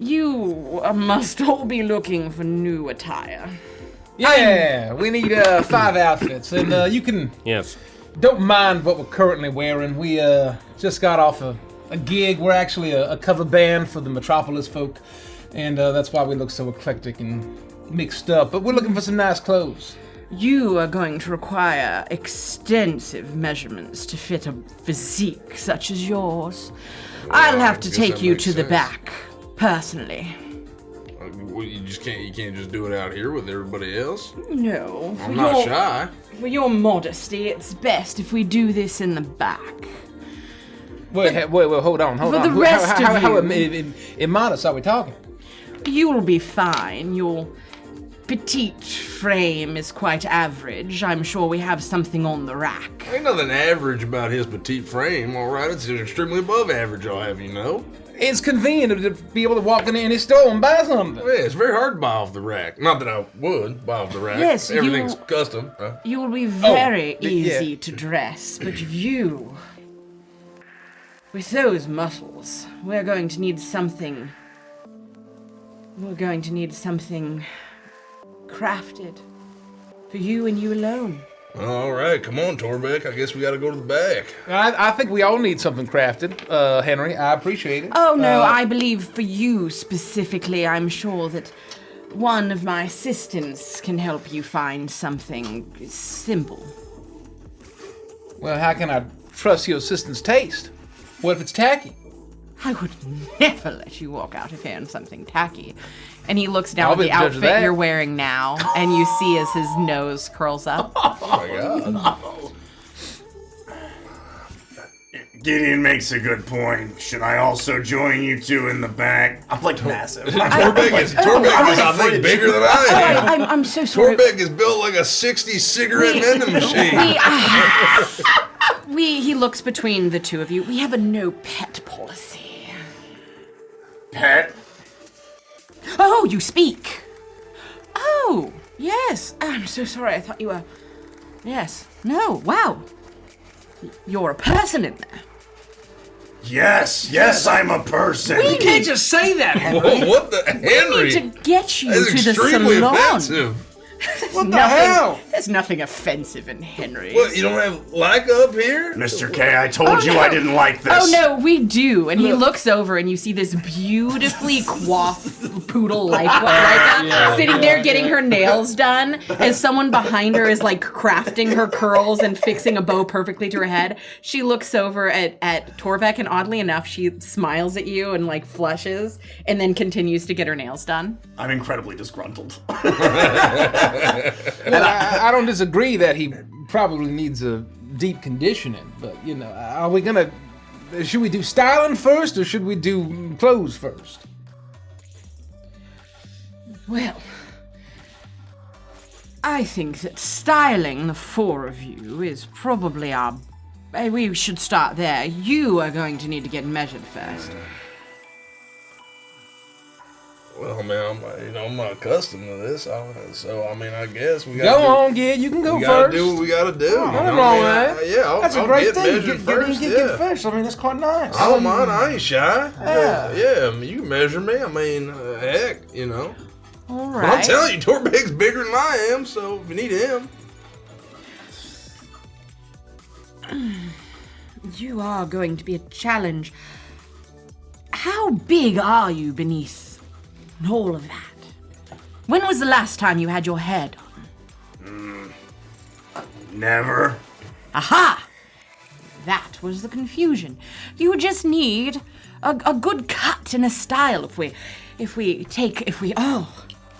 You must all be looking for new attire. Yeah, we need 5 outfits, and you can. Yes. Don't mind what we're currently wearing. We just got off a gig. We're actually a cover band for the Metropolis folk, and that's why we look so eclectic and mixed up. But we're looking for some nice clothes. You are going to require extensive measurements to fit a physique such as yours. I'll have to guess take that you makes to the sense. back, personally. Well, you can't just do it out here with everybody else. No, I'm not shy. For your modesty, it's best if we do this in the back. Wait, hold on. For the rest of how you. immodest are we talking? You'll be fine. Your petite frame is quite average. I'm sure we have something on the rack. Ain't nothing average about his petite frame, all right? It's extremely above average, I'll have you know. It's convenient to be able to walk into any store and buy something. Yeah, it's very hard to buy off the rack. Not that I would buy off the rack. Yes, everything's custom. You will be very yeah. easy to dress, but you, with those muscles, we're going to need something. We're going to need something crafted for you and you alone. All right, come on, Torbeck. I guess we got to go to the back. I think we all need something crafted, Henry. I appreciate it. Oh no, I believe for you specifically, I'm sure that one of my assistants can help you find something simple. Well, how can I trust your assistant's taste? What if it's tacky? I would never let you walk out of here in something tacky. And he looks down I'll at be the the judge of outfit that. you're wearing now, and you see as his nose curls up. Oh, my God. Gideon makes a good point. Should I also join you two in the back? I'm like massive. Torbeck is, I think, bigger than I am. I'm so sorry. Torbeck is built like a 60s cigarette vending machine. He looks between the two of you. We have a no pet policy. Pet? Oh, you speak. Oh, yes. I'm so sorry. I thought you were. Yes. No. Wow. You're a person in there. Yes, I'm a person. You can't just say that, Henry. Whoa, what the We need Henry? to get you That's to the extremely salon. offensive. What the hell? There's nothing offensive in Henry's. What, you don't have Leica up here? Mr. K, I told you no. I didn't like this. Oh no, we do. And he looks over and you see this beautifully coiffed poodle Leica sitting there getting her nails done as someone behind her is like crafting her curls and fixing a bow perfectly to her head. She looks over at Torbeck and oddly enough, she smiles at you and like flushes and then continues to get her nails done. I'm incredibly disgruntled. Well, I don't disagree that he probably needs a deep conditioning, but you know, are we gonna? Should we do styling first, or should we do clothes first? Well, I think that styling the four of you is probably our. We should start there. You are going to need to get measured first. Well, man, I'm not accustomed to this, so I mean, I guess we Go got. on, kid. You can go We gotta first. do what we gotta do. Nothing wrong with that. Yeah, I'll, That's a I'll great get thing. measured Get first. get first. I mean, that's quite nice. I don't mind. I ain't shy. Yeah. Yeah, I mean, you can measure me. I mean, heck, you know. All But right. I'm telling you, Torbeck's bigger than I am, so if you need him. You are going to be a challenge. How big are you beneath all of that? When was the last time you had your hair done? Never. Aha! That was the confusion. You just need a good cut and a style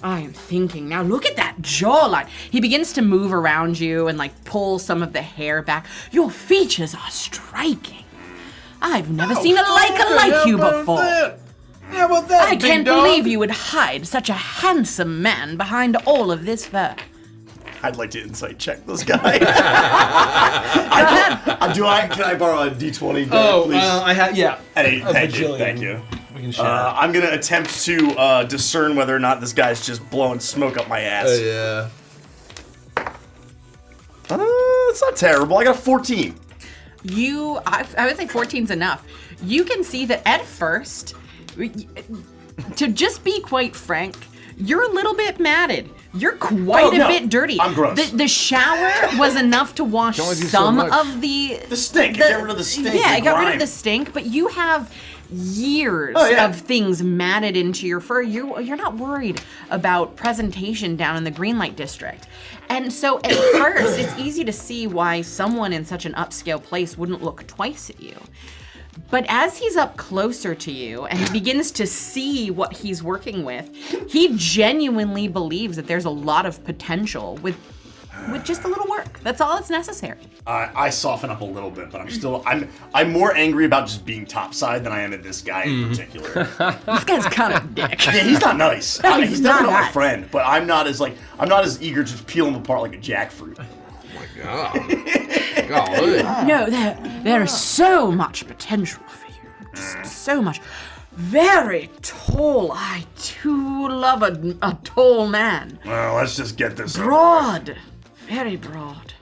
I am thinking now. Look at that jawline. He begins to move around you and like pull some of the hair back. Your features are striking. I've never seen a like you before. How about that, I can't believe you would hide such a handsome man behind all of this fur. I'd like to insight check this guy. Can I borrow a D20? Please? I have. Yeah. Hey, thank you. bajillion. Thank you. We can share. I'm gonna attempt to discern whether or not this guy's just blowing smoke up my ass. Yeah. It's not terrible. I got a 14. I would say 14's enough. You can see that at first, to just be quite frank, you're a little bit matted. You're quite a bit dirty. I'm gross. The shower was enough to wash some of the stink. Get rid of the stink. Yeah, the got rid grime. of the stink, but you have years yeah. of things matted into your fur. You're not worried about presentation down in the Greenlight district. And so at first, it's easy to see why someone in such an upscale place wouldn't look twice at you. But as he's up closer to you and he begins to see what he's working with, he genuinely believes that there's a lot of potential with just a little work. That's all that's necessary. I soften up a little bit, but I'm more angry about just being topside than I am at this guy in particular. This guy's kind of a dick. Yeah, he's not nice. No, He's not definitely my nice. friend, but I'm not as eager to peel him apart like a jackfruit. God. Golly. No, there is so much potential for you. Just so much. Very tall. I too love a tall man. Well, let's just get this over Broad. Very broad.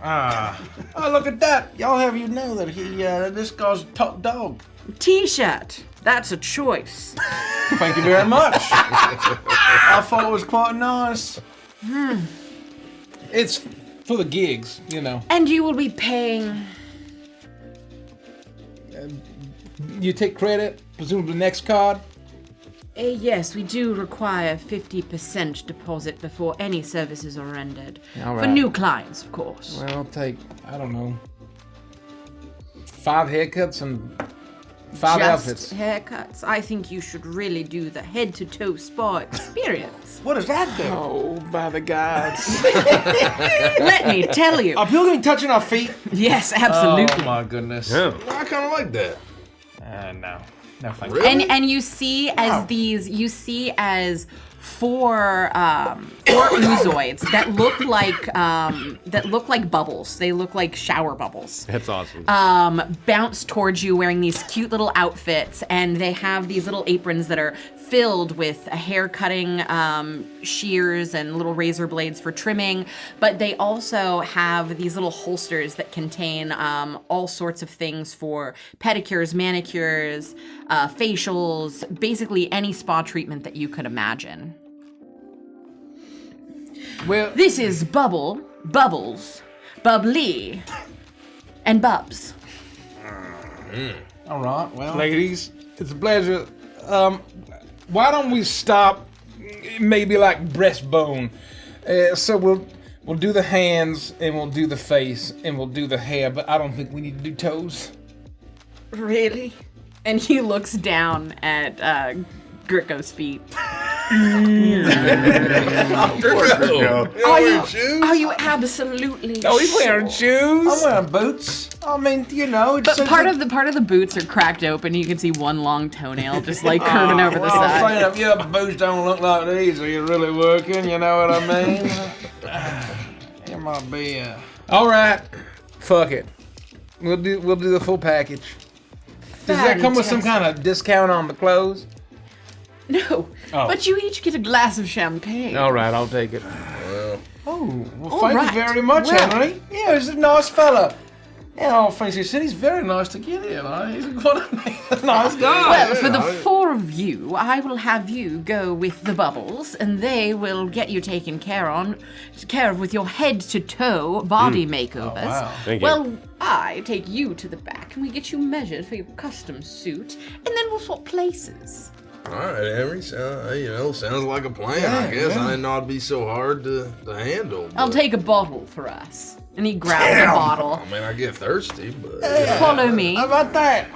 Oh, look at that. Y'all have you know that this guy's top dog. T-shirt. That's a choice. Thank you very much. I thought it was quite nice. It's for the gigs, you know. And you will be paying. You take credit, presumably next card. Yes, we do require 50% deposit before any services are rendered. All For right. new clients, of course. Well, I'll take, I don't know, 5 haircuts and 5 outfits. Just haircuts. I think you should really do the head-to-toe spa experience. What does that do? Oh, by the gods. Let me tell you. Are people going to be touching our feet? Yes, absolutely. Oh my goodness. Yeah. I kind of like that. No. No, thank you. Really? And you see as four oozoids that look like bubbles. They look like shower bubbles. That's awesome. Bounce towards you wearing these cute little outfits, and they have these little aprons that are filled with hair cutting shears and little razor blades for trimming, but they also have these little holsters that contain all sorts of things for pedicures, manicures, facials, basically any spa treatment that you could imagine. Well, This is Bubbles, Bubbly, and Bubs. All right, well. ladies, it's a pleasure. Why don't we stop maybe like breastbone? So we'll do the hands and we'll do the face and we'll do the hair, but I don't think we need to do toes. Really? And he looks down at Gricko's feet. Are you absolutely Oh, he's wearing shoes. I'm wearing boots. I mean, you know, it's But part of the boots are cracked open. You can see one long toenail just like curving over the well, I'm side. saying if your boots don't look like these, are you really working? You know what I mean? It might be. All right, fuck it. We'll do the full package. Does that come with some kind of discount on the clothes? No, but you each get a glass of champagne. All right, I'll take it. Oh, well, All thank right. you very much, Well. Henry. Yeah, he's a nice fella. Yeah, all things considered, he's very nice to get in. He's quite a nice guy. Well, for the four of you, I will have you go with the Bubbles, and they will get you taken care of with your head-to-toe body makeovers. wow. Thank you. Well, I take you to the back, and we get you measured for your custom suit, and then we'll swap places. All right, Henry. Sounds like a plan. I guess I didn't know it'd be so hard to handle. I'll but- take a bottle for us. And he grabs a bottle. I mean, I get thirsty, but Follow me. How about that?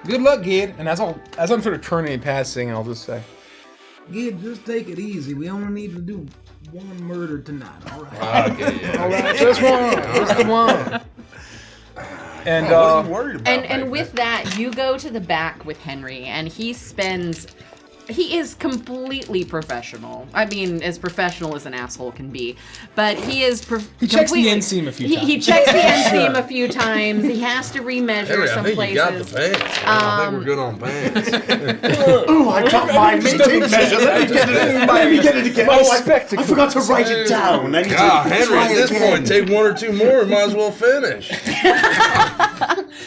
Good luck, kid. And as I'm sort of turning and passing, I'll just say, Kid, just take it easy. We only need to do one murder tonight, all right? okay, yeah. all right, just one, just the one. And What are you worried about? And with that, you go to the back with Henry, and he spends he is completely professional. I mean, as professional as an asshole can be. But he is He checks the inseam a few times. He checks the inseam a few times. He has to remeasure Henry, some I think places. you got the pants. I think we're good on pants. Ooh, I got my tape measure. Let me get it again. Oh, I forgot to write it down. I need God, to Henry, try at this again. point, take 1 or 2 more and might as well finish.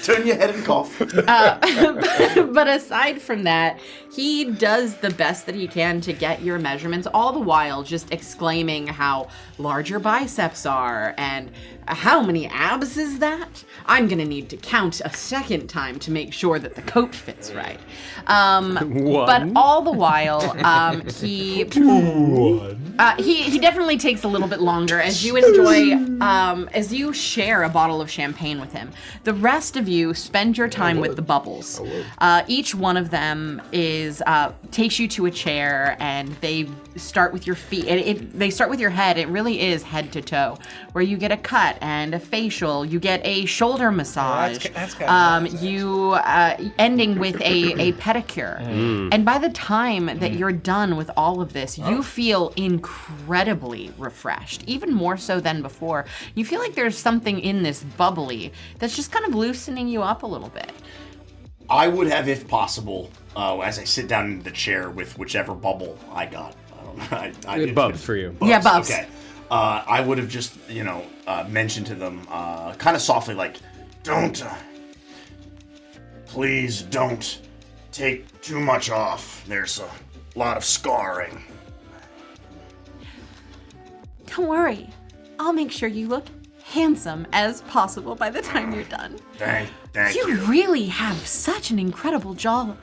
Turn your head and cough. But aside from that, he does the best that he can to get your measurements, all the while just exclaiming how large your biceps are and how many abs is that? I'm gonna need to count a second time to make sure that the coat fits right. But all the while, he definitely takes a little bit longer as you enjoy, as you share a bottle of champagne with him. The rest of you spend your time with the bubbles. Each one of them takes you to a chair, and they start with your feet. They start with your head. It really is head to toe, where you get a cut and a facial. You get a shoulder massage. You ending with a pedicure. And by the time that you're done with all of this, you feel incredibly refreshed, even more so than before. You feel like there's something in this bubbly that's just kind of loosening you up a little bit. I would have, if possible, as I sit down in the chair with whichever bubble I got. I don't know. Bubs for you. Yeah, Bubs. Okay. I would have just, mentioned to them, kind of softly, like, please don't take too much off. There's a lot of scarring. Don't worry. I'll make sure you look handsome as possible by the time you're done. Thank you. You really have such an incredible jawline.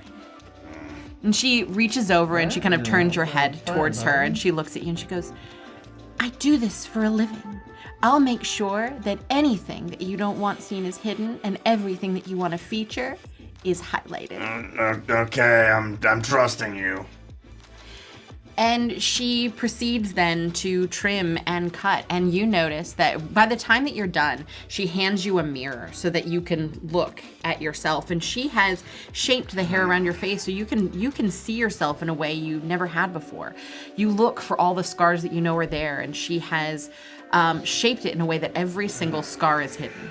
And she reaches over and she kind of turns your head towards her and she looks at you and she goes, I do this for a living. I'll make sure that anything that you don't want seen is hidden and everything that you want to feature is highlighted. Okay, I'm trusting you. And she proceeds then to trim and cut. And you notice that by the time that you're done, she hands you a mirror so that you can look at yourself. And she has shaped the hair around your face so you can see yourself in a way you never had before. You look for all the scars that you know are there, and she has shaped it in a way that every single scar is hidden.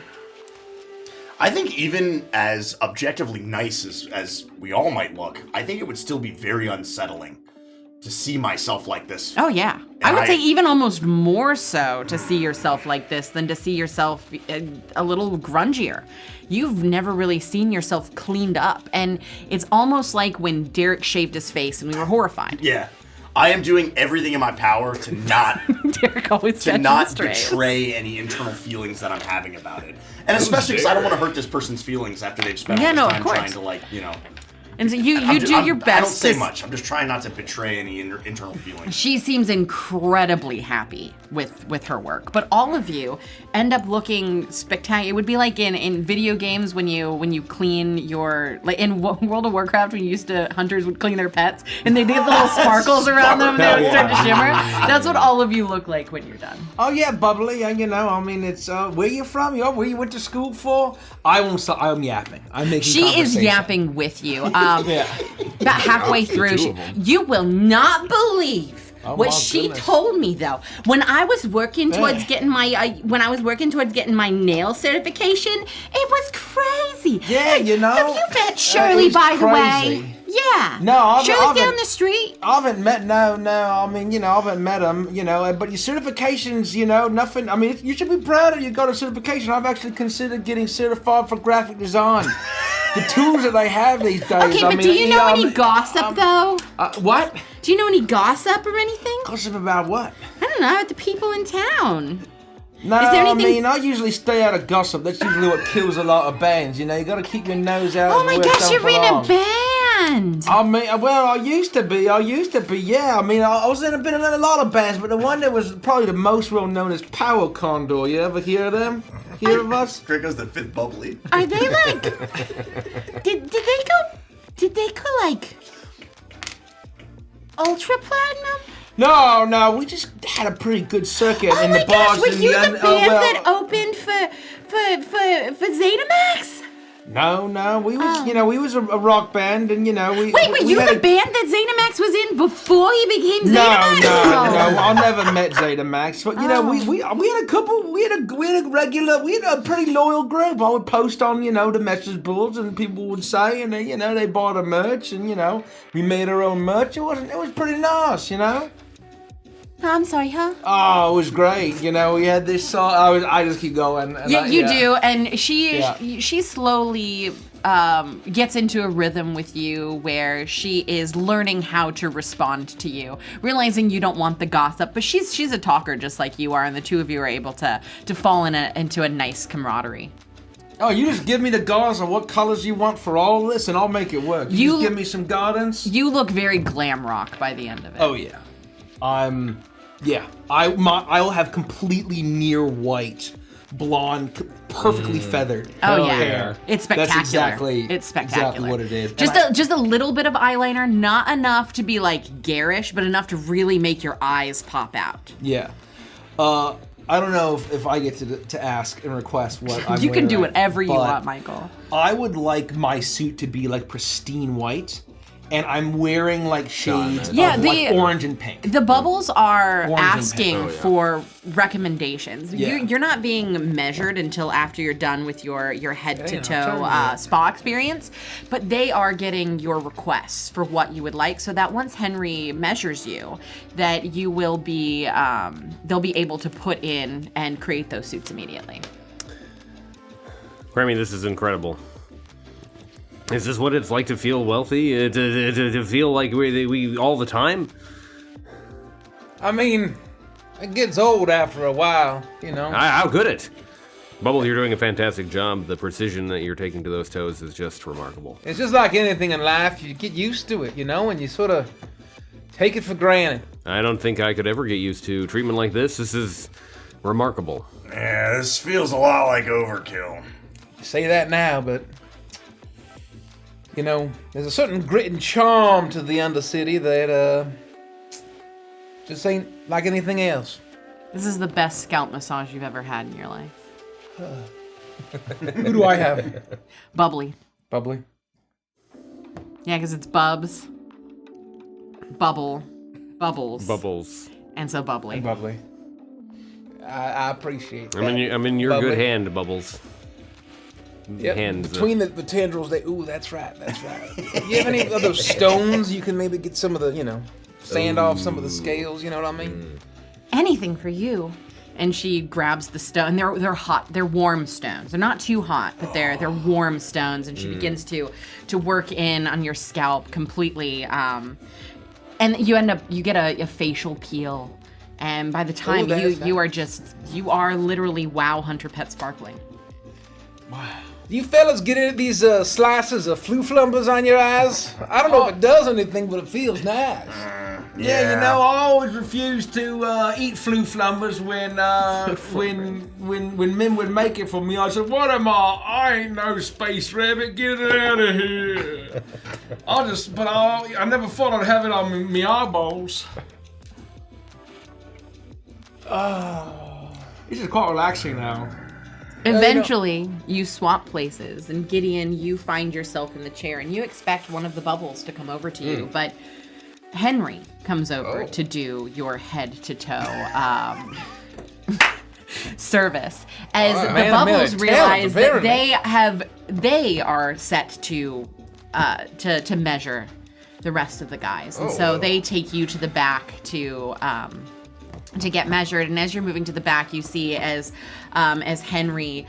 I think even as objectively nice as we all might look, I think it would still be very unsettling to see myself like this. Oh, yeah. I would say even almost more so to see yourself like this than to see yourself a little grungier. You've never really seen yourself cleaned up. And it's almost like when Derek shaved his face and we were horrified. Yeah. I am doing everything in my power to not Derek always betray any internal feelings that I'm having about it. And especially because I don't want to hurt this person's feelings after they've spent all this time trying to, And so you do your best. I don't say much. I'm just trying not to betray any internal feelings. She seems incredibly happy with her work, but all of you end up looking spectacular. It would be like in video games when you clean your, like in World of Warcraft when hunters would clean their pets and they get the little sparkles around them and they would start to shimmer. That's what all of you look like when you're done. Oh yeah, bubbly. It's where you from? Where you went to school for? I'm yapping. I'm making She is yapping with you. About halfway through, you will not believe what she told me though. When I was working towards getting my nail certification, it was crazy. Yeah, Have you met Shirley, by the way? Yeah. No, Shirley down the street. I haven't met. No. I haven't met him. But your certifications, nothing. I mean, you should be proud that you got a certification. I've actually considered getting certified for graphic design. The tools that they have these days. Okay, but do you know any gossip though? What? Do you know any gossip or anything? Gossip about what? I don't know, the people in town. No, Is there anything... I usually stay out of gossip. That's usually what kills a lot of bands. You got to keep your nose out. Oh my gosh, you're in a band. I used to be. Yeah. I was in a lot of bands, but the one that was probably the most well known is Power Condor. You ever hear of them? Hear of us? Draco's the fifth bubbly. Are they like? Did they go like ultra platinum? No, we just had a pretty good circuit in the bars. Were you the band that opened for Zeta Max? No, we was, we was a rock band, and we. Wait, we you had were the band that Zeta was in before he became Zeta Max? No, I never met Zeta Max, but we had a couple, we had a pretty loyal group. I would post on, the message boards, and people would say, and they bought our merch, and we made our own merch. It was pretty nice, I'm sorry, huh? Oh, it was great. We had this song. I just keep going. And Yeah, you do, and she slowly gets into a rhythm with you where she is learning how to respond to you, realizing you don't want the gossip, but she's a talker just like you are, and the two of you are able to fall into a nice camaraderie. Oh, you just give me the guards of what colors you want for all of this, and I'll make it work. You just give me some guidance. You look very glam rock by the end of it. Oh yeah. I'll have completely near white, blonde, perfectly feathered hair. It's spectacular. It's exactly what it is. Just a little bit of eyeliner, not enough to be like garish, but enough to really make your eyes pop out. Yeah. I don't know if I get to ask and request what I'm You can do wearing, whatever you want, Michael. I would like my suit to be like pristine white. And I'm wearing like shades of like orange and pink. The bubbles are Orange asking for recommendations. Yeah. You're not being measured until after you're done with your head to toe spa experience, but they are getting your requests for what you would like, so that once Henry measures you, that you will be they'll be able to put in and create those suits immediately. Grammy, this is incredible. Is this what it's like to feel wealthy? To feel like we all the time? I mean, it gets old after a while, How could it? Bubble, you're doing a fantastic job. The precision that you're taking to those toes is just remarkable. It's just like anything in life. You get used to it, and you sort of take it for granted. I don't think I could ever get used to treatment like this. This is remarkable. Yeah, this feels a lot like overkill. You say that now, but... there's a certain grit and charm to the undercity that just ain't like anything else. This is the best scalp massage you've ever had in your life. Who do I have? Bubbly. Bubbly? Yeah, because it's Bubs. Bubbles. Bubbles. And so bubbly. And bubbly. I appreciate that. I'm in your Bubbly. good hand, Bubbles. Yep. Hands. Between the tendrils, that's right. You have any of those stones you can maybe get some of the, sand off some of the scales, you know what I mean? Anything for you. And she grabs the stone. They're hot. They're warm stones. They're not too hot, but they're warm stones. And she begins to work in on your scalp completely. And you get a facial peel. And by the time you are literally Wow Hunter Pet Sparkling. Wow. You fellas get these slices of fluflumbers on your eyes? I don't know if it does anything, but it feels nice. Yeah, I always refused to eat fluflumbers when Min would make it for me. I said, "What am I? I ain't no space rabbit. Get it out of here." I never thought I'd have it on me eyeballs. This is quite relaxing now. Eventually, you swap places, and Gideon, you find yourself in the chair, and you expect one of the bubbles to come over to you, but Henry comes over to do your head-to-toe service. As the bubbles realize that they are set to measure the rest of the guys, and so they take you to the back to get measured. And as you're moving to the back, you see as Henry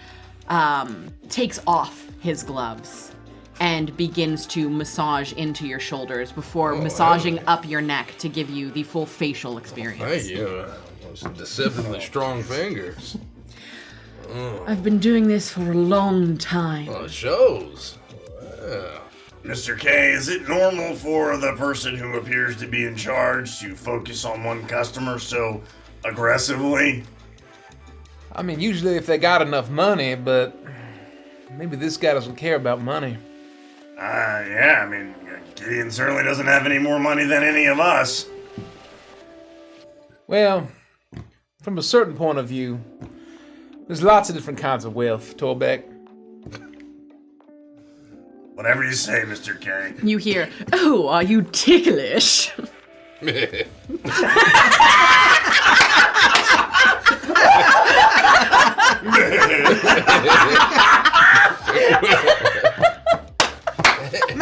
takes off his gloves and begins to massage into your shoulders before massaging up your neck to give you the full facial experience. Thank you. Those deceptively strong fingers. I've been doing this for a long time. Well, it shows. Yeah. Mr. K, is it normal for the person who appears to be in charge to focus on one customer so aggressively? I mean, usually if they got enough money, but maybe this guy doesn't care about money. Yeah, I mean, Gideon certainly doesn't have any more money than any of us. Well, from a certain point of view, there's lots of different kinds of wealth, Torbeck. Whatever you say, Mr. K. You hear, "Oh, are you ticklish?"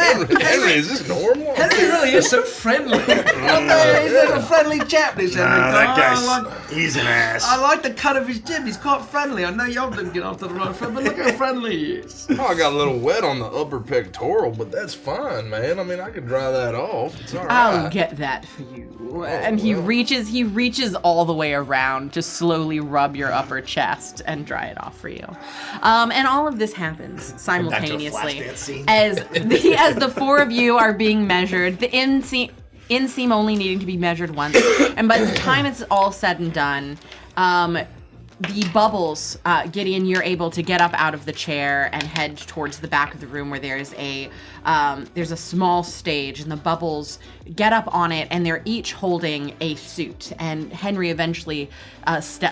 Henry, is this normal? Henry really is so friendly. He's like a friendly chap, this Henry. That I guy's, he's an ass. I like the cut of his jib. He's quite friendly. I know y'all didn't get off to the right foot, but look how friendly he is. Oh, I got a little wet on the upper pectoral, but that's fine, man. I mean, I can dry that off. It's all right. I'll get that for you. And he reaches all the way around to slowly rub your upper chest and dry it off for you. And all of this happens simultaneously as the four of you are being measured. The inseam only needing to be measured once, and by the time it's all said and done, the bubbles, Gideon, you're able to get up out of the chair and head towards the back of the room where there's a small stage, and the bubbles get up on it, and they're each holding a suit. And Henry eventually,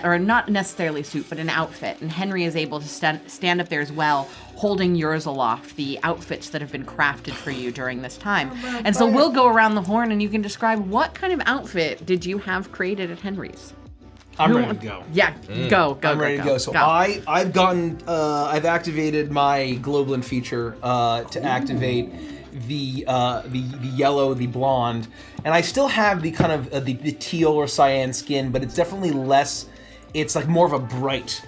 or not necessarily a suit, but an outfit. And Henry is able to stand up there as well, holding yours aloft, the outfits that have been crafted for you during this time. And so we'll go around the horn, and you can describe what kind of outfit did you have created at Henry's? I'm ready to go. Yeah, go. I'm ready to go. So I've activated my Globulin feature to activate the yellow, the blonde, and I still have the kind of the teal or cyan skin, but it's definitely less. It's like more of a bright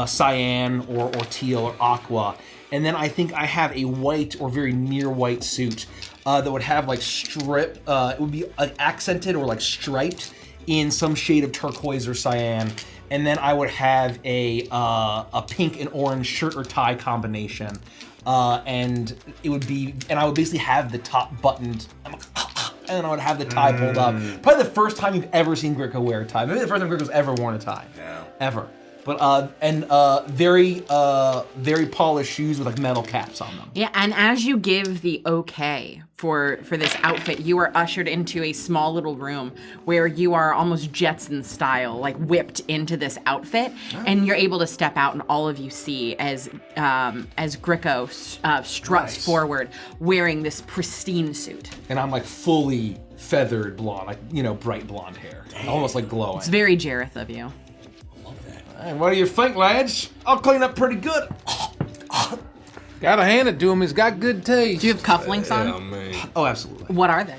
cyan or teal or aqua, and then I think I have a white or very near white suit that would have like strip. It would be like accented or like striped in some shade of turquoise or cyan, and then I would have a pink and orange shirt or tie combination, and it would be, and I would basically have the top buttoned, and then I would have the tie pulled up. Probably the first time you've ever seen Gricko wear a tie. Maybe the first time Gricko's ever worn a tie, ever. But very polished shoes with like metal caps on them. Yeah, and as you give the okay for this outfit, you are ushered into a small little room where you are almost Jetson style, like whipped into this outfit, and you're able to step out, and all of you see as Gricko struts forward wearing this pristine suit. And I'm like fully feathered blonde, like bright blonde hair, almost like glowing. It's very Jareth of you. And what do you think, lads? I'll clean up pretty good. Gotta hand it to him. He's got good taste. Do you have cufflinks on? Yeah, man. Oh, absolutely. What are they?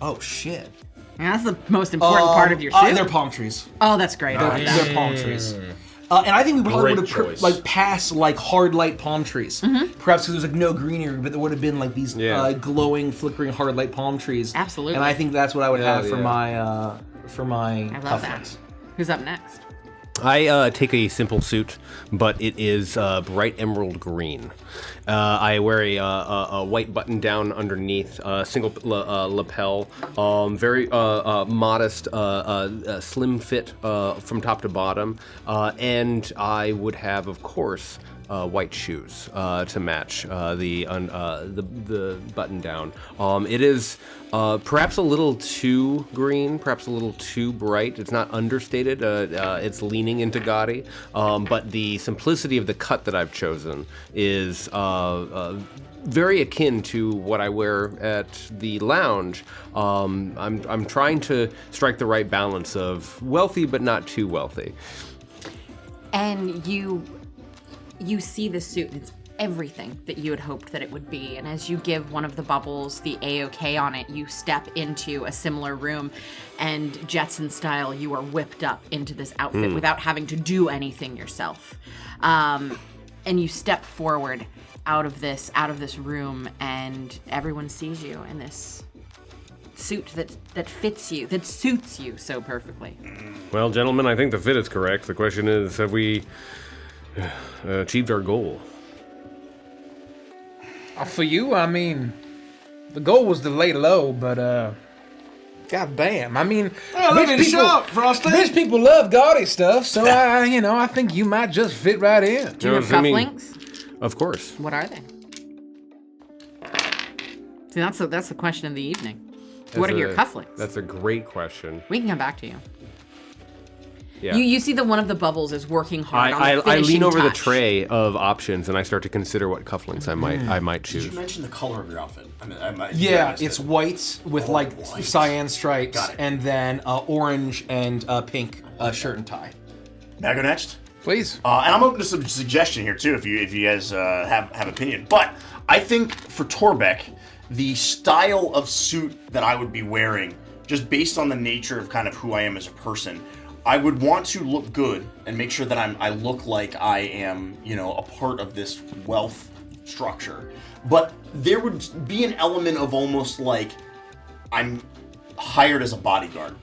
Oh, shit. Yeah, that's the most important part of your shoe. They're palm trees. Oh, that's great. I like that. They're palm trees. And I think we probably Great would have choice. passed like hard light palm trees. Perhaps because there's like no greenery, but there would have been like these glowing, flickering hard light palm trees. Absolutely. And I think that's what I would have for yeah. my I love that. cufflinks. Who's up next? I take a simple suit, but it is bright emerald green. I wear a white button down underneath, single lapel, very modest, slim fit from top to bottom, and I would have, of course, white shoes to match the button down. It is perhaps a little too green, perhaps a little too bright. It's not understated. It's leaning into gaudy, but the simplicity of the cut that I've chosen is very akin to what I wear at the lounge. I'm trying to strike the right balance of wealthy but not too wealthy. And you see the suit, and it's everything that you had hoped that it would be. And as you give one of the bubbles the A-OK on it, you step into a similar room, and Jetson style, you are whipped up into this outfit without having to do anything yourself. And you step forward out of this room, and everyone sees you in this suit that fits you, that suits you so perfectly. Well, gentlemen, I think the fit is correct. The question is, have we achieved our goal? For you, I mean, the goal was to lay low, but goddamn, I mean, rich people love gaudy stuff, so I think you might just fit right in. Do you have cufflinks? Of course. What are they? See, that's the question of the evening. What are your cufflinks? That's a great question. We can come back to you. Yeah. You see that one of the bubbles is working hard on the I finishing lean over the touch. tray of options and I start to consider what cufflinks I might Did choose. you mention the color of your outfit? I might Yeah, it's white with like white. cyan stripes, Got it. and then orange and pink shirt and tie. May I go next? Please. And I'm open to some suggestion here too, if you guys have opinion. But I think for Torbeck, the style of suit that I would be wearing, just based on the nature of kind of who I am as a person, I would want to look good and make sure that I look like I am, a part of this wealth structure. But there would be an element of almost like I'm hired as a bodyguard.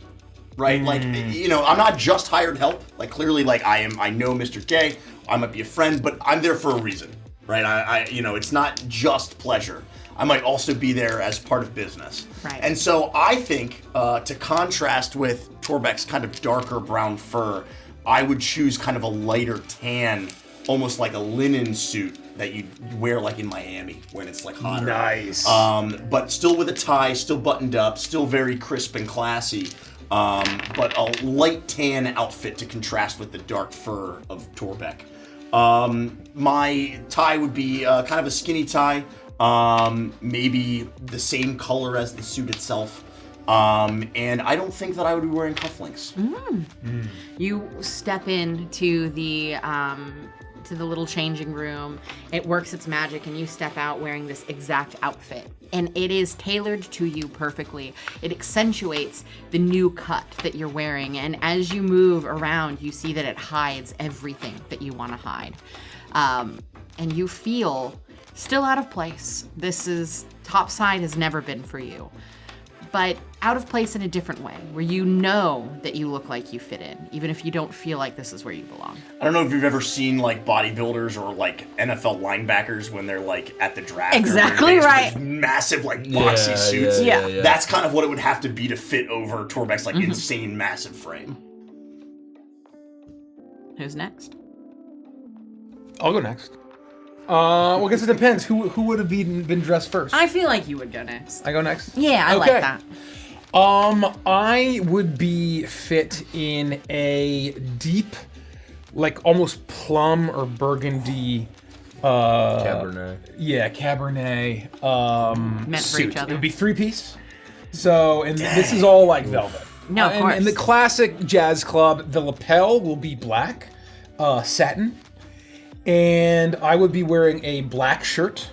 Right, like I'm not just hired help. Like clearly, like I know Mr. J. I might be a friend, but I'm there for a reason, right? I it's not just pleasure. I might also be there as part of business. Right. And so I think to contrast with Torbeck's kind of darker brown fur, I would choose kind of a lighter tan, almost like a linen suit that you wear like in Miami when it's like hotter. Nice. But still with a tie, still buttoned up, still very crisp and classy. But a light tan outfit to contrast with the dark fur of Torbeck. My tie would be kind of a skinny tie, maybe the same color as the suit itself. And I don't think that I would be wearing cufflinks. You step into the little changing room. It works its magic, and you step out wearing this exact outfit. And it is tailored to you perfectly. It accentuates the new cut that you're wearing. And as you move around, you see that it hides everything that you want to hide. And you feel still out of place. Topside has never been for you. But out of place in a different way, where you know that you look like you fit in, even if you don't feel like this is where you belong. I don't know if you've ever seen like bodybuilders or like NFL linebackers when they're like at the draft. Exactly right. Massive like boxy suits. Yeah. That's kind of what it would have to be to fit over Torbeck's like insane massive frame. Who's next? I'll go next. Well, I guess it depends. Who would have been dressed first? I feel like you would go next. I go next? Yeah, I like that. I would be fit in a deep, like almost plum or burgundy Cabernet. Yeah, Cabernet Meant for suit. each other. It would be 3-piece. So, and this is all like velvet. No, of course. In the classic jazz club, the lapel will be black, satin. And I would be wearing a black shirt.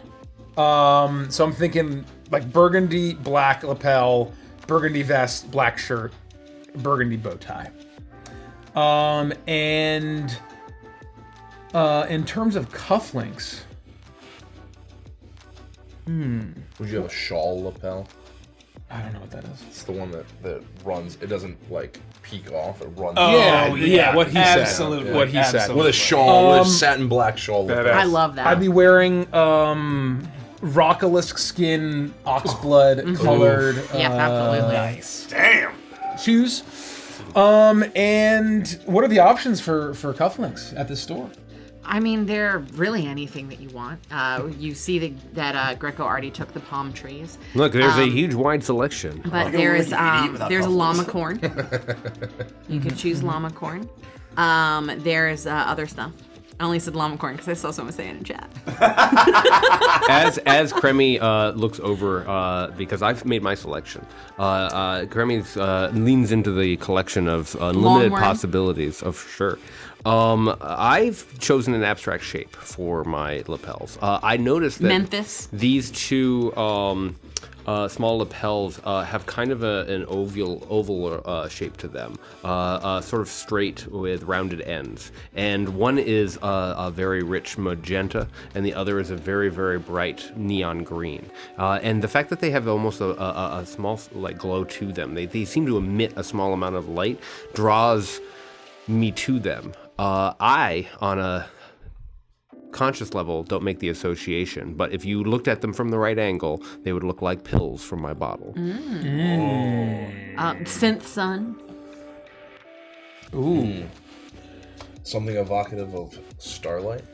So I'm thinking like burgundy, black lapel, burgundy vest, black shirt, burgundy bow tie. And in terms of cufflinks, Would you have a shawl lapel? I don't know what that is. It's the one that runs. It doesn't like peek off. It runs. Yeah, what he said. Absolutely. What he said. With a shawl, with a satin black shawl. lapel. I love that. I'd be wearing rockalisk skin, oxblood colored Yeah, absolutely. Damn. shoes. And what are the options for cufflinks at this store? I mean, they're really anything that you want. You see that Greco already took the palm trees. Look, there's a huge wide selection. But Like a there's really eat without there's cufflinks. llama corn. You could choose llama corn. There's other stuff. I only said llama corn because I saw someone say it in chat. As Kremi looks over, because I've made my selection, Kremi leans into the collection of unlimited Longworm. possibilities of sure. I've chosen an abstract shape for my lapels. I noticed that Memphis. these two small lapels have kind of an oval shape to them, sort of straight with rounded ends. And one is a very rich magenta, and the other is a very, very bright neon green. And the fact that they have almost a small like glow to them, they seem to emit a small amount of light, draws me to them. I, on a conscious level, don't make the association, but if you looked at them from the right angle, they would look like pills from my bottle. Synth Sun. Ooh. Something evocative of Starlight.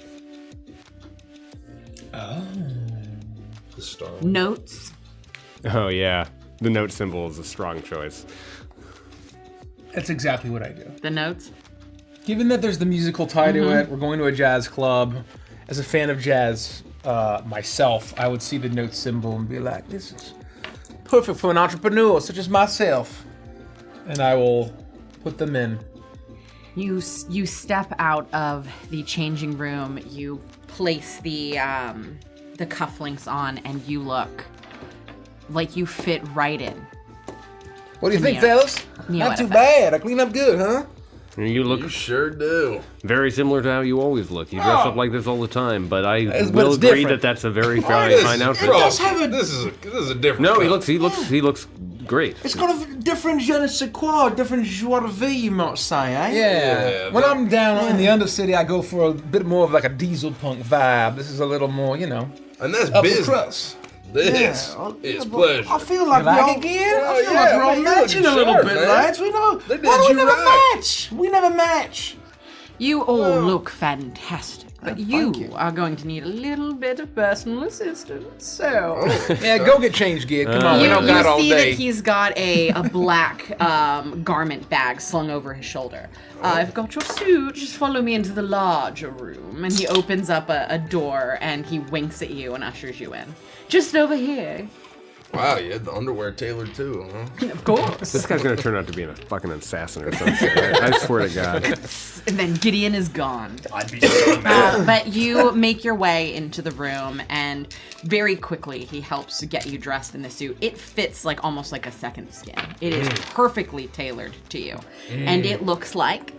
Oh. The Starlight. Notes. Oh yeah, the note symbol is a strong choice. That's exactly what I do. The notes. Given that there's the musical tie to it, we're going to a jazz club. As a fan of jazz myself, I would see the note symbol and be like, this is perfect for an entrepreneur such as myself. And I will put them in. You step out of the changing room. You place the cufflinks on, and you look like you fit right in. What do you think, Neo. fellas? Neo Not too edifice. bad. I clean up good, huh? You look You sure do. very similar to how you always look. You dress up like this all the time, but I But will it's agree different. that that's a very fine outfit. This is a different. No, cup. he looks great. It's got a different je ne sais quoi, different joie de vivre, you might say, eh? Yeah. When I'm down in the undercity, I go for a bit more of like a diesel punk vibe. This is a little more, you know, And that's upper business. crust. This is pleasure. I feel like You like we're it, Gian? I feel yeah, like we're all man, you're matching a looking little sharp, bit, man. lads. We know. They did Why do we you never right. match? We never match. You all look fantastic, but you are going to need a little bit of personal assistance. So Yeah, go get changed, Gid. Come on, we you, don't got all see day. that he's got a black garment bag slung over his shoulder. I've got your suit. Just follow me into the larger room. And he opens up a door and he winks at you and ushers you in. Just over here. Wow, you had the underwear tailored too, huh? Of course. This guy's gonna turn out to be a fucking assassin or some shit. I swear to God. And then Gideon is gone. I'd be so mad. But you make your way into the room, and very quickly he helps get you dressed in the suit. It fits like almost like a second skin. It is perfectly tailored to you, and it looks like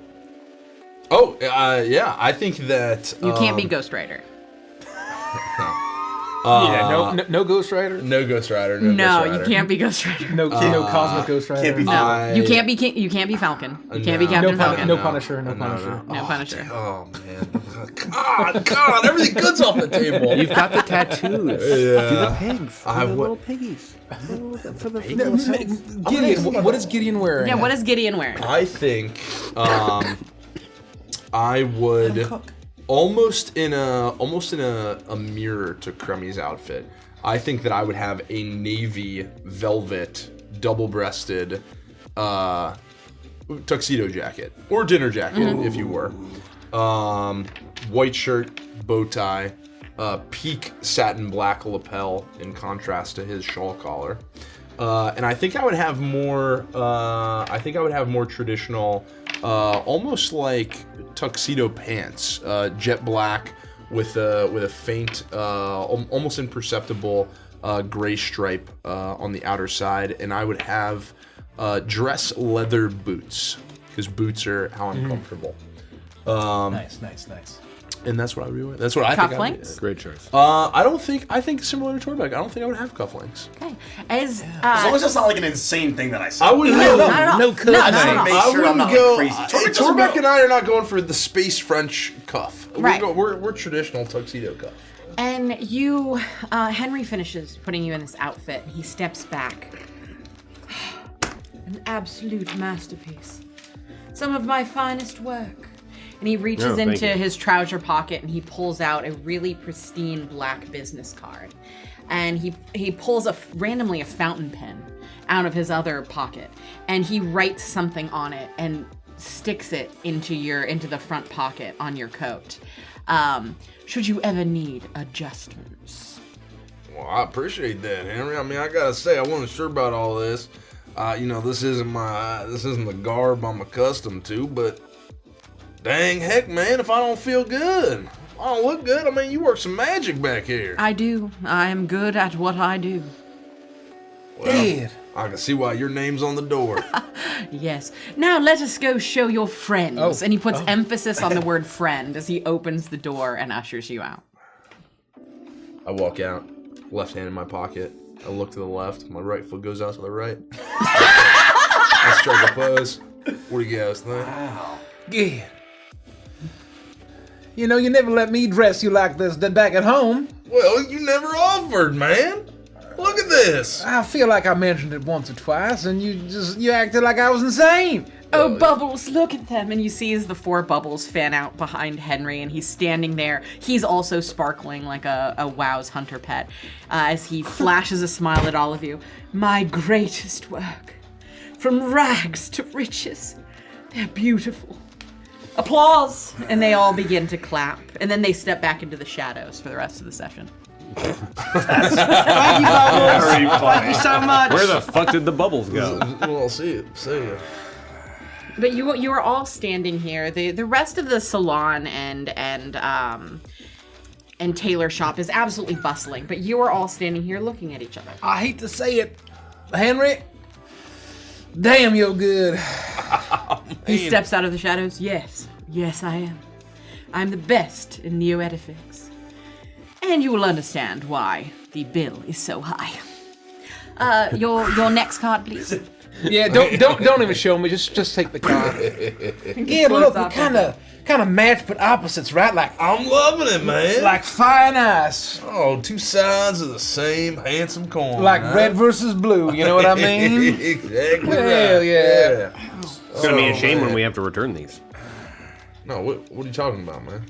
Oh, yeah. I think that you can't be Ghost Rider. Yeah, no Ghost Rider. no Ghost Rider. No, Ghost Rider. you can't be Ghost Rider. No Cosmic Ghost Rider. Can't be No, you can't be you can't be Falcon. You can't be No. Captain No Falcon. No Punisher. No Punisher. No Punisher. Oh man, God, everything good's off the table. You've got the tattoos. Yeah. Do the pigs. I Do the would- little piggies. For the Gideon, what is Gideon wearing? Yeah, what is Gideon wearing? I think I would almost in a mirror to Crummy's outfit. I think that I would have a navy velvet double-breasted tuxedo jacket or dinner jacket if you were. White shirt, bow tie, peak satin black lapel in contrast to his shawl collar. And I think I would have more. I think I would have more traditional, almost like tuxedo pants, jet black with a faint, almost imperceptible gray stripe on the outer side, and I would have dress leather boots because boots are how I'm comfortable. Nice. And that's what I would be wearing. That's what I think. Cufflinks? Great choice. I think similar to Torbeck, I don't think I would have cufflinks. Okay. As As long as that's not like an insane thing that I said. I wouldn't no, go. not at all. No No, cuffs. not at I all. make I sure I'm wouldn't not go. like crazy. Torbeck doesn't Torbeck know. and I are not going for the space French cuff. Right. We're traditional tuxedo cuff. And you, Henry finishes putting you in this outfit. He steps back. An absolute masterpiece. Some of my finest work. And he reaches Oh, thank into you. his trouser pocket and he pulls out a really pristine black business card. And he pulls randomly a fountain pen out of his other pocket. And he writes something on it and sticks it into the front pocket on your coat. Should you ever need adjustments. Well, I appreciate that, Henry. I mean, I gotta say, I wasn't sure about all this. This isn't the garb I'm accustomed to, but dang heck, man, if I don't feel good, I don't look good. I mean, you work some magic back here. I do. I am good at what I do. Well, I can see why your name's on the door. Yes. Now let us go show your friends. Oh. And he puts emphasis on the word friend as he opens the door and ushers you out. I walk out, left hand in my pocket. I look to the left. My right foot goes out to the right. I strike a pose. What do you guys think? Yeah. You know, you never let me dress you like this back at home. Well, you never offered, man. Look at this. I feel like I mentioned it once or twice, and you acted like I was insane. Oh, Bubbles, look at them. And you see as the four bubbles fan out behind Henry, and he's standing there. He's also sparkling like a Wow's hunter pet as he flashes a smile at all of you. My greatest work. From rags to riches. They're beautiful. applause, and they all begin to clap, and then they step back into the shadows for the rest of the session. Thank you, Bubbles. Thank you so much. Where the fuck did the bubbles go? Well, I'll see you. See you. But you are all standing here. The rest of the salon and tailor shop is absolutely bustling, but you are all standing here looking at each other. I hate to say it, Henry. Damn, you're good. He steps out of the shadows. Yes, I am. I'm the best in Neo-Edifix. And you will understand why the bill is so high. Your next card, please. Yeah, don't even show me. Just take the card. Yeah, look, we kind of match but opposites, right? Like I'm loving it, man. like fire and ice, Oh, two sides of the same handsome coin. like huh? red versus blue. You know what I mean? Exactly. Hell right. yeah. It's gonna be a shame when we have to return these. No, what are you talking about, man?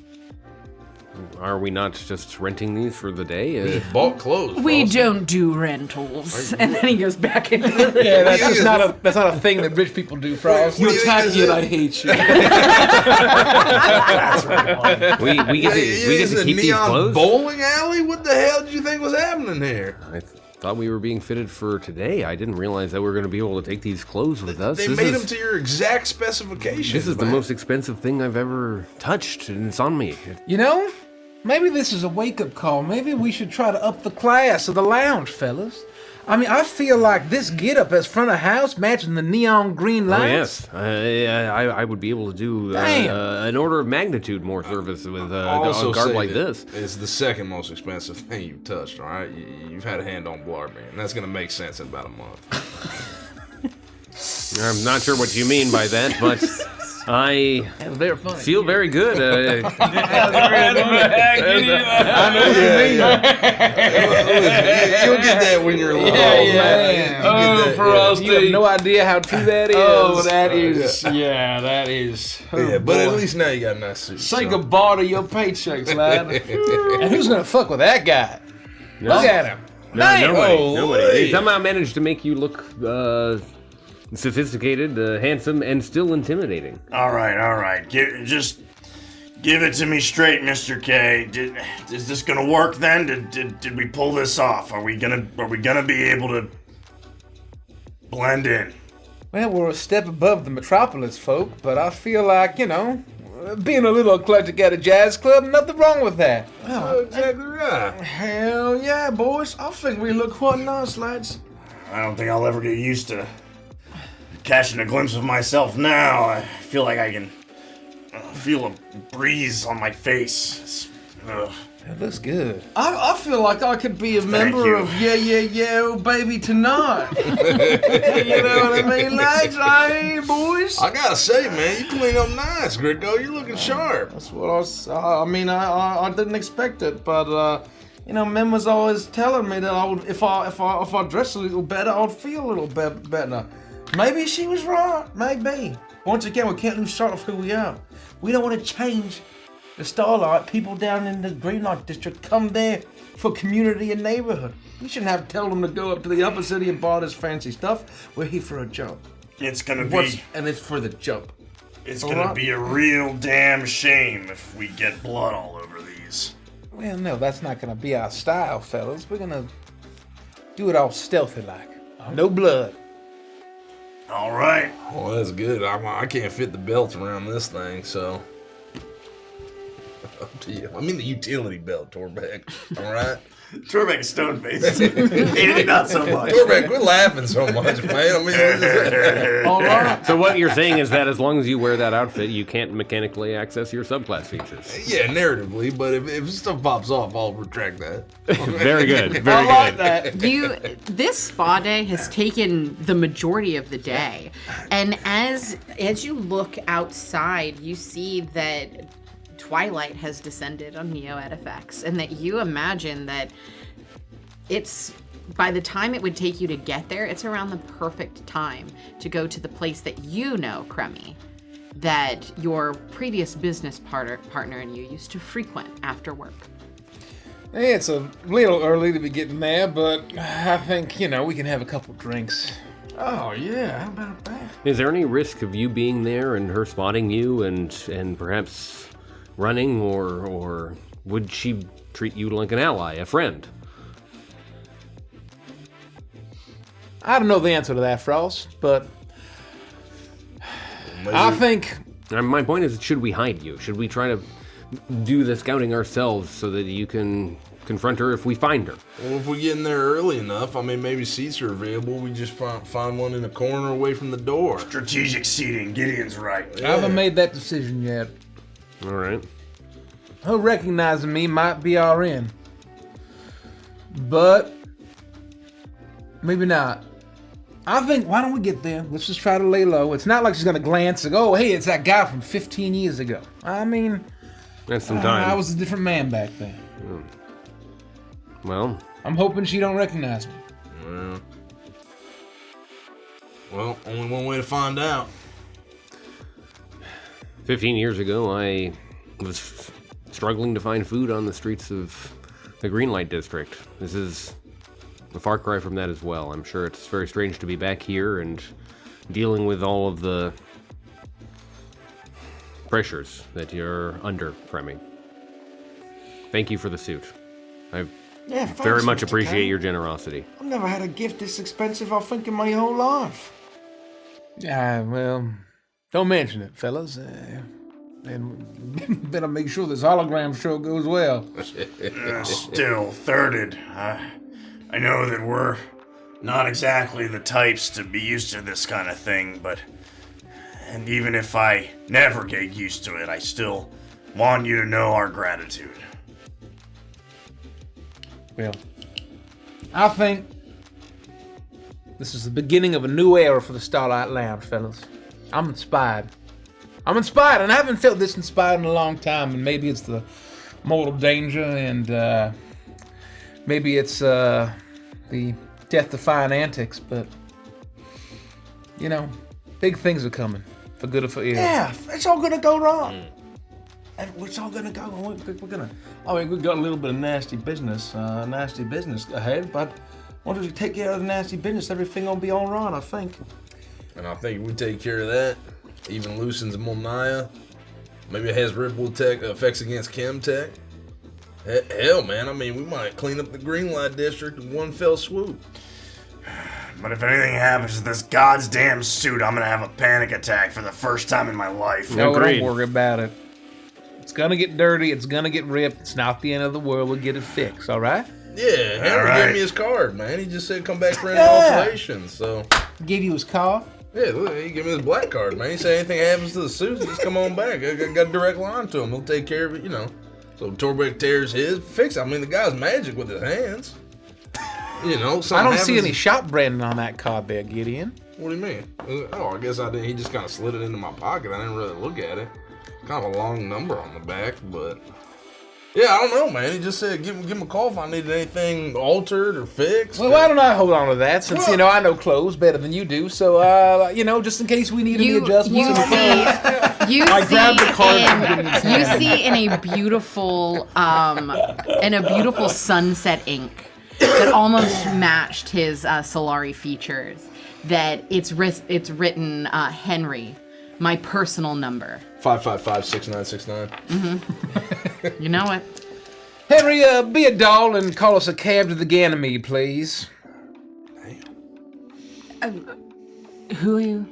Are we not just renting these for the day? We just bought clothes. We Frost. don't do rentals. And then he goes back into the... Yeah, that's not a thing that rich people do, Frost. You're tacky and I hate you. We get to keep these clothes. Bowling alley? What the hell did you think was happening here? I thought we were being fitted for today. I didn't realize that we were going to be able to take these clothes with us. They made them to your exact specifications. This is the man. most expensive thing I've ever touched, and it's on me. You know, maybe this is a wake-up call. Maybe we should try to up the class of the lounge, fellas. I mean, I feel like this get-up as front of house matching the neon green lights. Oh, yes. I would be able to do an order of magnitude more service with a garb like this. It's the second most expensive thing you've touched, all right? You've had a hand on Blarby, and that's going to make sense in about a month. I'm not sure what you mean by that, but I Very funny. feel very good. I know what you mean. You'll get that when you're alone. man. Oh, Frosty. You have no idea how true that is. Oh, that is. Yeah, that is. Yeah, but at least now you got a nice suit. Say so. goodbye to your paychecks, lad. And who's gonna fuck with that guy? Look at him. Nobody. He somehow managed to make you look sophisticated, handsome, and still intimidating. All right. Just give it to me straight, Mr. K. Is this gonna work then? Did we pull this off? Are we gonna be able to blend in? Well, we're a step above the metropolis folk, but I feel like, you know, being a little eclectic at a jazz club, nothing wrong with that. Oh, exactly right. Hell yeah, boys. I think we look quite nice, lads. I don't think I'll ever get used to catching a glimpse of myself now. I feel like I can feel a breeze on my face. That looks good. I feel like I could be a member you. of Yeah, oh baby tonight. You know what I mean, lads? Hey, boys. I gotta say, man, you clean up nice, Gricko. You're looking sharp. That's what I didn't expect it, but you know, Mem was always telling me that I would, if I dress a little better, I'd feel a little better. Maybe she was right. Maybe. Once again, we can't lose sight of who we are. We don't want to change the Starlight. People down in the Greenlight district come there for community and neighborhood. We shouldn't have to tell them to go up to the upper city and buy this fancy stuff. We're here for a job. It's gonna be. And it's for the job. It's gonna be a real damn shame if we get blood all over these. Well, no, that's not gonna be our style, fellas. We're gonna do it all stealthy like. No blood. All right. Well, that's good. I can't fit the belt around this thing, so. Up to you. I mean the utility belt, Torbeck. All right? Torbeck stone face. Maybe not so much. Torbeck, quit laughing so much, man. I mean, All right. So what you're saying is that as long as you wear that outfit, you can't mechanically access your subclass features. yeah, narratively, but if stuff pops off, I'll retract that. Very good. Very I like good. that. This spa day has taken the majority of the day, and as you look outside, you see that twilight has descended on Neo-Edifix, and that you imagine that it's, by the time it would take you to get there, it's around the perfect time to go to the place that you know, Crummy, that your previous business partner and you used to frequent after work. Hey, it's a little early to be getting there, but I think, you know, we can have a couple drinks. Oh, yeah, how about that? Is there any risk of you being there and her spotting you and perhaps running, or would she treat you like an ally, a friend? I don't know the answer to that, Frost, but I think... My point is, should we hide you? Should we try to do the scouting ourselves so that you can confront her if we find her? Well, if we get in there early enough, I mean, maybe seats are available. We just find one in a corner away from the door. Strategic seating. Gideon's right. I haven't made that decision yet. All right. Her recognizing me might be our in. But maybe not. I think, why don't we get there? Let's just try to lay low. It's not like she's gonna glance and go, oh, hey, it's that guy from 15 years ago. I mean, that's some time. I was a different man back then. Well, I'm hoping she don't recognize me. Well, only one way to find out. 15 years ago, I was struggling to find food on the streets of the Greenlight district. This is a far cry from that as well. I'm sure it's very strange to be back here and dealing with all of the pressures that you're under from me. Thank you for the suit. I Thanks, very much Mr. appreciate Kane. your generosity. I've never had a gift this expensive, I think, in my whole life. Yeah, well, don't mention it, fellas. And better make sure this hologram show goes well. Still thirded. I know that we're not exactly the types to be used to this kind of thing, and even if I never get used to it, I still want you to know our gratitude. Well, I think this is the beginning of a new era for the Starlight Lounge, fellas. I'm inspired. And I haven't felt this inspired in a long time, and maybe it's the mortal danger, and maybe it's the death-defying antics, but, you know, big things are coming, for good or for ill. Yeah, it's all gonna go wrong. And it's all gonna go. We're gonna. I mean, we've got a little bit of nasty business ahead, but once we take care of the nasty business, everything will be all right, I think. And I think we take care of that, even loosens Molnaya. Maybe it has ripple tech effects against chem tech. Hell, man, I mean, we might clean up the Greenlight district in one fell swoop. But if anything happens to this goddamn suit, I'm gonna have a panic attack for the first time in my life. No, don't worry about it. It's gonna get dirty, it's gonna get ripped, it's not the end of the world, we'll get it fixed, alright? Yeah, Henry right. gave me his card, man. He just said come back for any alterations, so... Gave you his card? Yeah, look, he gave me his black card, man. He said anything happens to the suit, just come on back. I got a direct line to him. He'll take care of it, you know. So Torbeck tears his, fix it. I mean, the guy's magic with his hands. You know, I don't see any shop branding on that card there, Gideon. What do you mean? Oh, I guess I didn't. He just kind of slid it into my pocket. I didn't really look at it. Kind of a long number on the back, but... Yeah, I don't know, man. He just said, give him a call if I needed anything altered or fixed. Well, why don't I hold on to that, since, you know, I know clothes better than you do, so, you know, just in case we need any adjustments. You grabbed the card from Gideon's you hand. see in a beautiful sunset ink that almost matched his Solari features, that it's written Henry, my personal number. 555-6969. You know it. Henry, be a doll and call us a cab to the Ganymede, please. Who are you?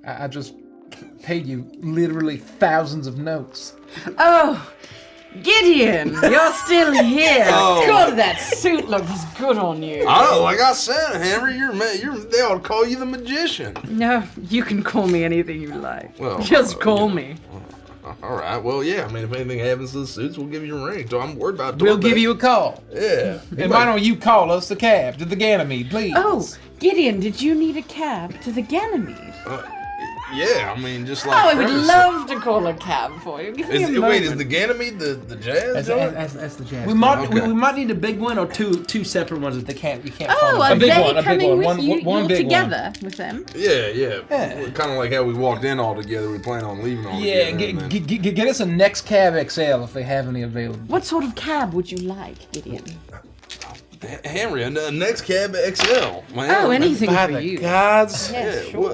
I just paid you literally thousands of notes. Oh, Gideon, you're still here. God, that suit looks good on you. I don't know, like I said, Henry, they ought to call you the magician. No, you can call me anything you like. Well, Just call me. All right, well, yeah, I mean, if anything happens to the suits, we'll give you a ring. So I'm worried about We'll Torbeck. give you a call. Yeah. And why don't you call us the cab to the Ganymede, please? Oh, Gideon, did you need a cab to the Ganymede? Yeah, I mean, just Oh, like I would Chris. love to call a cab for you. Give me a moment. Wait, is the Ganymede the jazz joint? That's the jazz. We might need a big one or two separate ones if you can't Oh, find are big they one, a big coming one. with you? One You're big one. together with them? Yeah. Kind of like how we walked in all together. We plan on leaving all Yeah, together. and then- get us a Next Cab XL if they have any available. What sort of cab would you like, Gideon? Henry, next cab XL. Oh, anything By for the you. gods. Yeah, sure.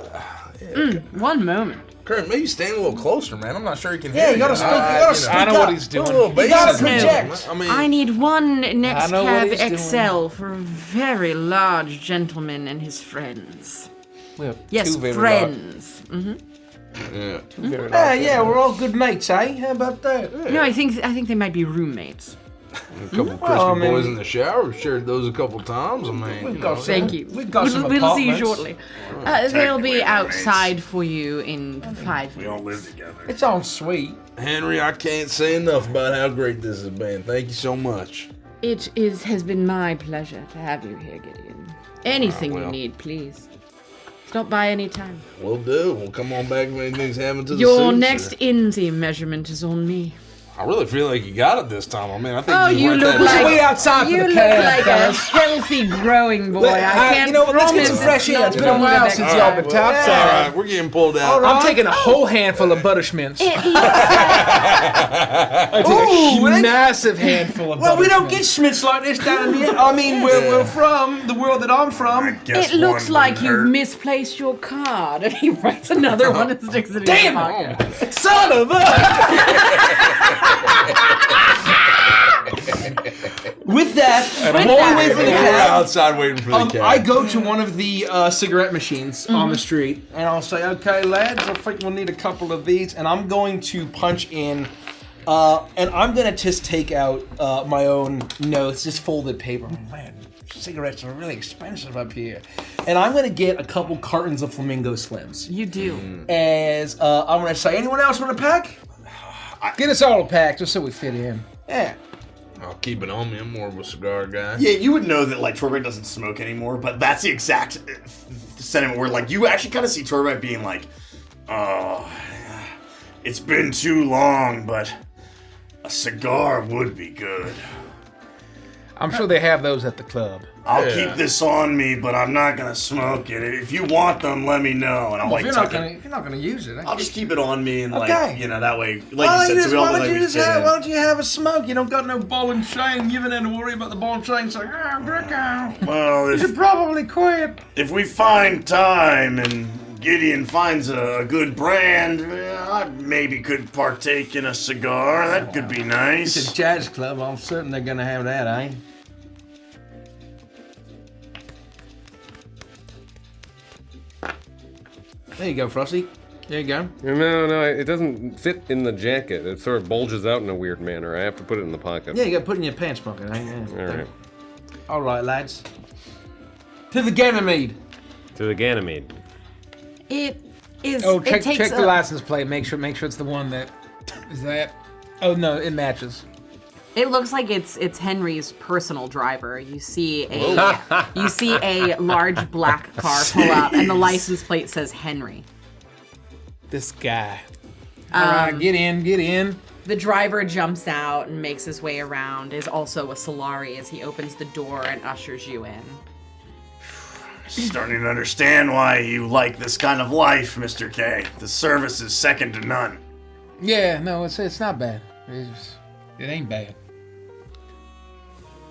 One moment. Kurt, maybe stand a little closer, man. I'm not sure he can Yeah, hear you gotta speak. You gotta speak I know up. what he's doing. A little bass gotta in there. project. I mean, I need one next know what cab he's doing. XL for a very large gentleman and his friends. We have Yes, two very friends. yeah. Yeah, we're all good mates, eh? How about that? No, I think they might be roommates. A couple crispy boys in the shower. We've shared those a couple times. I mean, We've you got know. some- Thank you. We've got some We'll see you apartments. shortly. They'll be outside for you in 5 We minutes. all live together. It's on sweet. Henry, I can't say enough about how great this has been. Thank you so much. It has been my pleasure to have you here, Gideon. Anything you need, please. Stop by any time. We'll do. We'll come on back if anything's happened to the Your suits, next or- INSEE measurement is on me. I really feel like you got it this time. I mean, I think Oh, you you went look that like Way outside for you the look cab, like a fellas. healthy growing boy. I can't you know what? Let's get some promise fresh it's air. It's not been a going while to since backfire. y'all been All topside. right, we're getting pulled out. I'm taking a whole handful of Butterschmints. It looks I take Ooh, a that's- massive handful of Well, we don't get Butterschmints. schmitz like this down here. I mean, we're from the world that I'm from. It looks like you've misplaced your card. And he writes another one and sticks it in his pocket. Son of a! With that, while we wait for the We're cab, outside waiting for the cab. I go to one of the cigarette machines on the street, and I'll say, "Okay, lads, I think we'll need a couple of these," and I'm going to punch in, and I'm gonna just take out my own notes, just folded paper. Oh, man, cigarettes are really expensive up here, and I'm gonna get a couple cartons of Flamingo Slims. You do. As I'm gonna say, anyone else want a pack? Get us all a pack just so we fit in. Yeah. I'll keep it on me. I'm more of a cigar guy. Yeah, you would know that like Torbjorn doesn't smoke anymore, but that's the exact sentiment where like you actually kind of see Torbjorn being like, "Oh, it's been too long, but a cigar would be good. I'm sure they have those at the club. I'll keep this on me, but I'm not gonna smoke it. If you want them, let me know." And I'm like, if you're not gonna use it, I'll just keep it on me and Okay. like, you know, that way, like you said, so we all why look don't like you we just fit have, in. why don't you have a smoke? You don't got no ball and chain. You haven't had to worry about the ball and chain. So, Well, you should probably quit. if we find time and Gideon finds a good brand, I maybe could partake in a cigar. That could be nice. It's a jazz club. I'm certain they're gonna have that, eh? There you go, Frosty. There you go. No, it doesn't fit in the jacket. It sort of bulges out in a weird manner. I have to put it in the pocket. Yeah, you got to put it in your pants pocket, eh? Yeah. All right. All right, lads. To the Ganymede. To the Ganymede. It is. Oh, it check takes the license plate. Make sure it's the one that is that. Oh no, it matches. It looks like it's Henry's personal driver. You see a large black car pull up, and the license plate says Henry. This guy. All right, get in. The driver jumps out and makes his way around. Is also a Solari as he opens the door and ushers you in. Starting to understand why you like this kind of life, Mr. K. The service is second to none. Yeah, no, it's not bad. It ain't bad.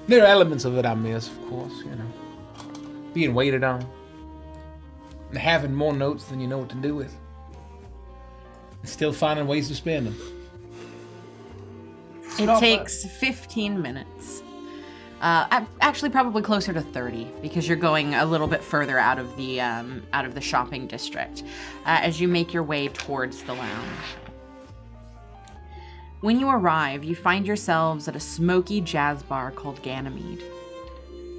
There are elements of it I miss, of course, you know. Being waited on. And having more notes than you know what to do with. And still finding ways to spend them. It takes 15 minutes. Actually, probably closer to 30 because you're going a little bit further out of the shopping district as you make your way towards the lounge. When you arrive, you find yourselves at a smoky jazz bar called Ganymede.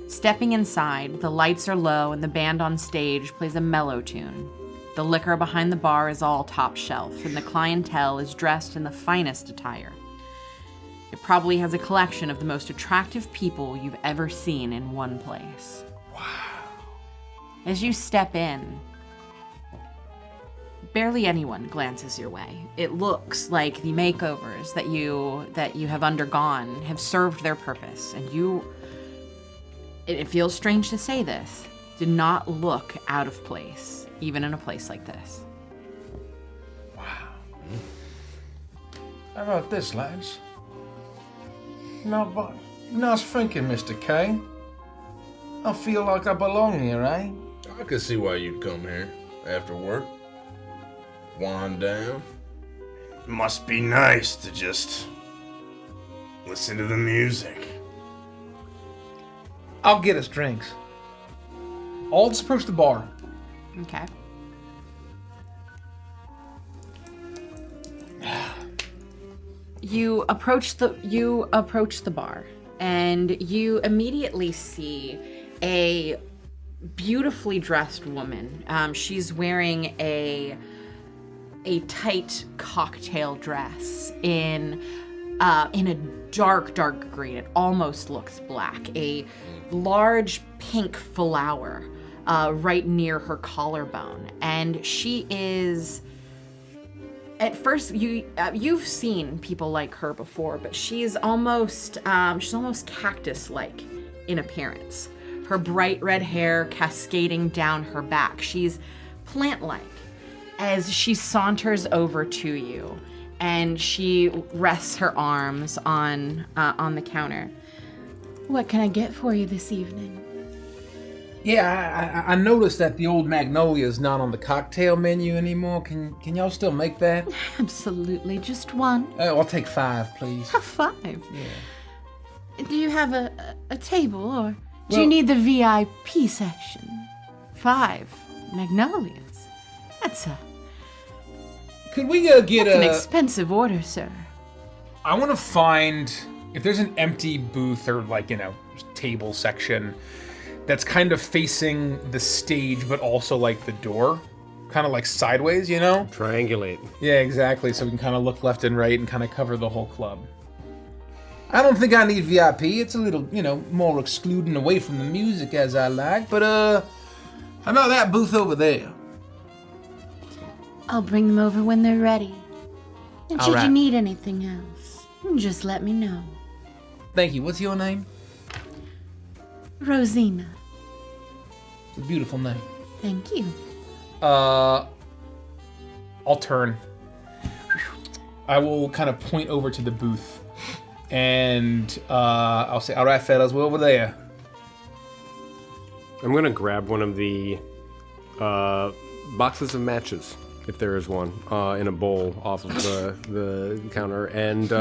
Stepping inside, the lights are low and the band on stage plays a mellow tune. The liquor behind the bar is all top shelf, and the clientele is dressed in the finest attire. It probably has a collection of the most attractive people you've ever seen in one place. Wow. As you step in, barely anyone glances your way. It looks like the makeovers that you have undergone have served their purpose, and it feels strange to say this, did not look out of place, even in a place like this. How about this, lads? Not thinking, Mr. K. I feel like I belong here, eh? I could see why you'd come here after work. Wind down. Must be nice to just listen to the music. I'll get us drinks. I'll just approach the bar. Okay. You approach the bar, and you immediately see a beautifully dressed woman. She's wearing a tight cocktail dress in a dark green. It almost looks black. A large pink flower right near her collarbone, and she is. At first, you've seen people like her before, but she's almost cactus-like in appearance. Her bright red hair cascading down her back. She's plant-like as she saunters over to you, and she rests her arms on the counter. What can I get for you this evening? Yeah, I noticed that the old Magnolia is not on the cocktail menu anymore. Can y'all still make that? Absolutely, just one. I'll take 5, please. 5? Yeah. Do you have a table, or do Well- you need the VIP section? 5 Magnolias. Could we get That's an expensive order, sir. I want to find if there's an empty booth or table section that's kind of facing the stage, but also like the door, kind of like sideways, Triangulate. Yeah, exactly. So we can kind of look left and right and kind of cover the whole club. I don't think I need VIP. It's a little, more excluding away from the music as I like. But how about that booth over there? I'll bring them over when they're ready. And All should right. you need anything else, just let me know. Thank you. What's your name? Rosina. It's a beautiful name. Thank you. I'll turn. I will kind of point over to the booth, and I'll say, "All right, fellas, we're over there." I'm gonna grab one of the boxes of matches, if there is one, in a bowl off of the counter, and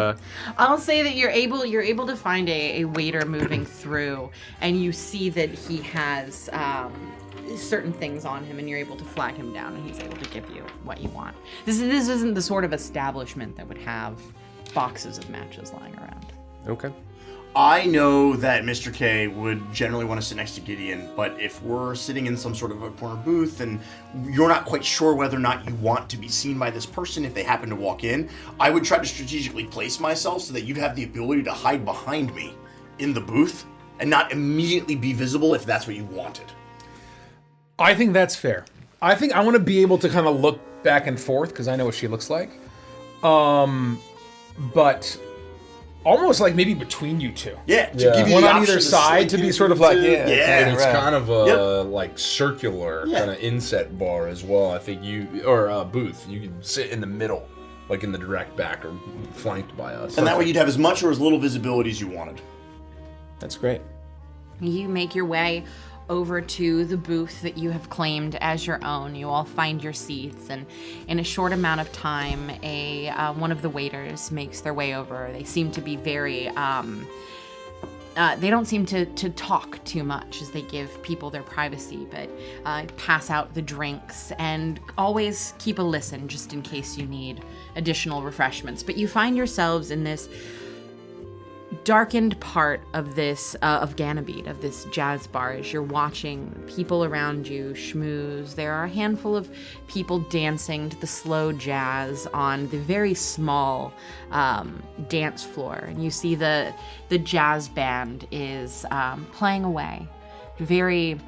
I'll say that you're able to find a waiter moving through, and you see that he has certain things on him, and you're able to flag him down, and he's able to give you what you want. This isn't the sort of establishment that would have boxes of matches lying around. okay. I know that Mr. K would generally want to sit next to Gideon, but if we're sitting in some sort of a corner booth and you're not quite sure whether or not you want to be seen by this person if they happen to walk in, I would try to strategically place myself so that you'd have the ability to hide behind me in the booth and not immediately be visible if that's what you wanted. I think that's fair. I think I want to be able to kind of look back and forth because I know what she looks like. But almost like maybe between you two. Yeah, to give you one the on option either to side to slip be in sort of into- like, And it's right. kind of a like circular kind of inset bar as well. I think booth. You can sit in the middle, like in the direct back or flanked by us. And that way you'd have as much or as little visibility as you wanted. That's great. You make your way over to the booth that you have claimed as your own. You all find your seats, and in a short amount of time, one of the waiters makes their way over. They seem to be very, they don't seem to talk too much as they give people their privacy, but pass out the drinks and always keep a listen just in case you need additional refreshments. But you find yourselves in this darkened part of this of Ganymede, of this jazz bar, as you're watching people around you schmooze. There are a handful of people dancing to the slow jazz on the very small dance floor, and you see the jazz band is playing away. Very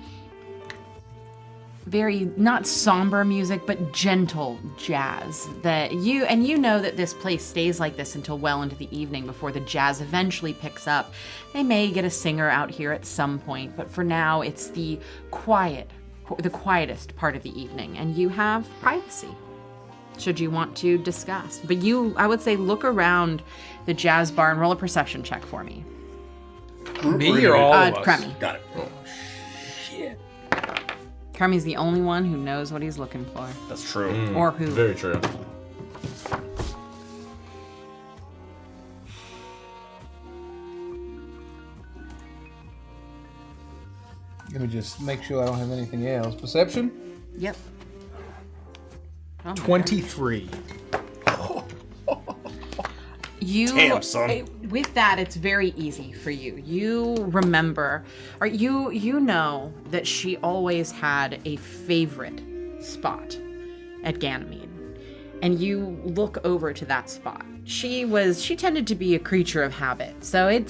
not somber music, but gentle jazz. You know that this place stays like this until well into the evening before the jazz eventually picks up. They may get a singer out here at some point, but for now it's the quietest part of the evening, and you have privacy should you want to discuss. But I would say, look around the jazz bar and roll a perception check for me. Me or all of us? Kremmy. Got it. Kermie's the only one who knows what he's looking for. That's true. Or who. Very true. Let me just make sure I don't have anything else. Perception? Yep. Oh my 23. You, Damn, son. With that, it's very easy for you. You remember, or you know that she always had a favorite spot at Ganymede, and you look over to that spot. She tended to be a creature of habit, so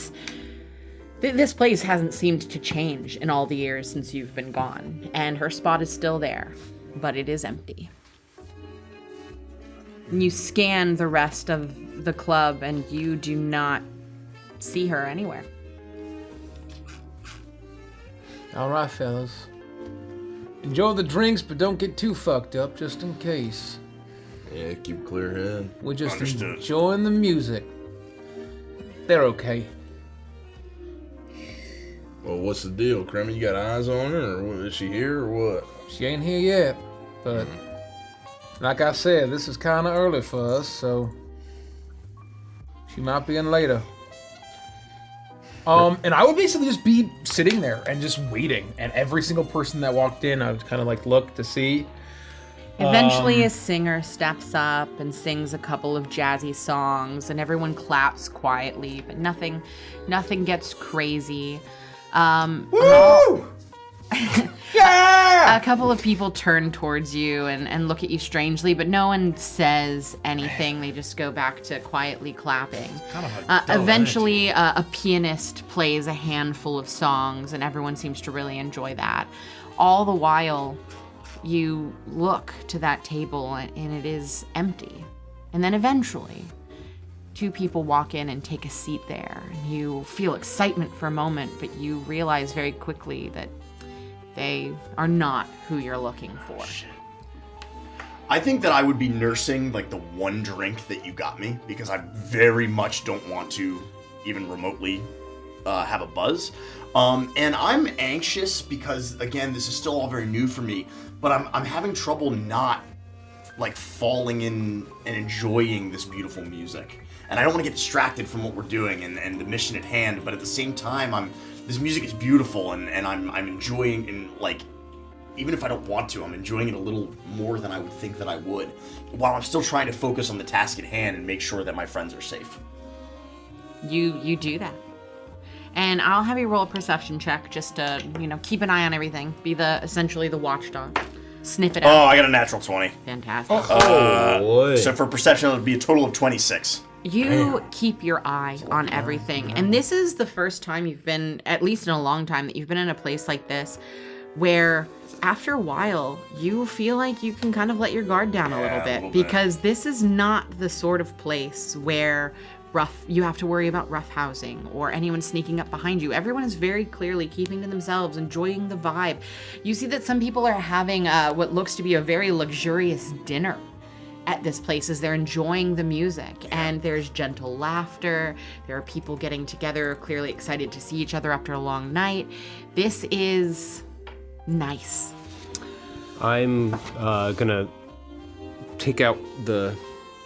this place hasn't seemed to change in all the years since you've been gone, and her spot is still there, but it is empty. And you scan the rest of the club and you do not see her anywhere. All right, fellas. Enjoy the drinks, but don't get too fucked up, just in case. Yeah, keep a clear head. We're just Understood. enjoying the music. They're okay. Well, what's the deal, Kremmy? You got eyes on her, or what, is she here, or what? She ain't here yet, but like I said, this is kind of early for us, so she might be in later. And I would basically just be sitting there and just waiting. And every single person that walked in, I would kind of like look to see. Eventually, a singer steps up and sings a couple of jazzy songs, and everyone claps quietly, but nothing gets crazy. Woo! Yeah! A couple of people turn towards you and look at you strangely, but no one says anything. They just go back to quietly clapping. Kind of a dull Eventually, a pianist plays a handful of songs, and everyone seems to really enjoy that. All the while, you look to that table, and it is empty. And then eventually, two people walk in and take a seat there. And you feel excitement for a moment, but you realize very quickly that they are not who you're looking for. I think that I would be nursing like the one drink that you got me because I very much don't want to even remotely have a buzz. And I'm anxious because again, this is still all very new for me, but I'm having trouble not like falling in and enjoying this beautiful music. And I don't want to get distracted from what we're doing and the mission at hand, but at the same time, this music is beautiful and I'm enjoying, and like, even if I don't want to, I'm enjoying it a little more than I would think that I would, while I'm still trying to focus on the task at hand and make sure that my friends are safe. You do that. And I'll have you roll a perception check just to, keep an eye on everything. Be essentially the watchdog. Sniff it out. Oh, I got a natural 20. Fantastic. boy. So for perception, it would be a total of 26. You keep your eye on everything. And this is the first time you've been, at least in a long time, that you've been in a place like this where after a while you feel like you can kind of let your guard down a little bit, because this is not the sort of place where you have to worry about rough housing or anyone sneaking up behind you. Everyone is very clearly keeping to themselves, enjoying the vibe. You see that some people are having what looks to be a very luxurious dinner at this place as they're enjoying the music, and there's gentle laughter. There are people getting together, clearly excited to see each other after a long night. This is nice. I'm gonna take out the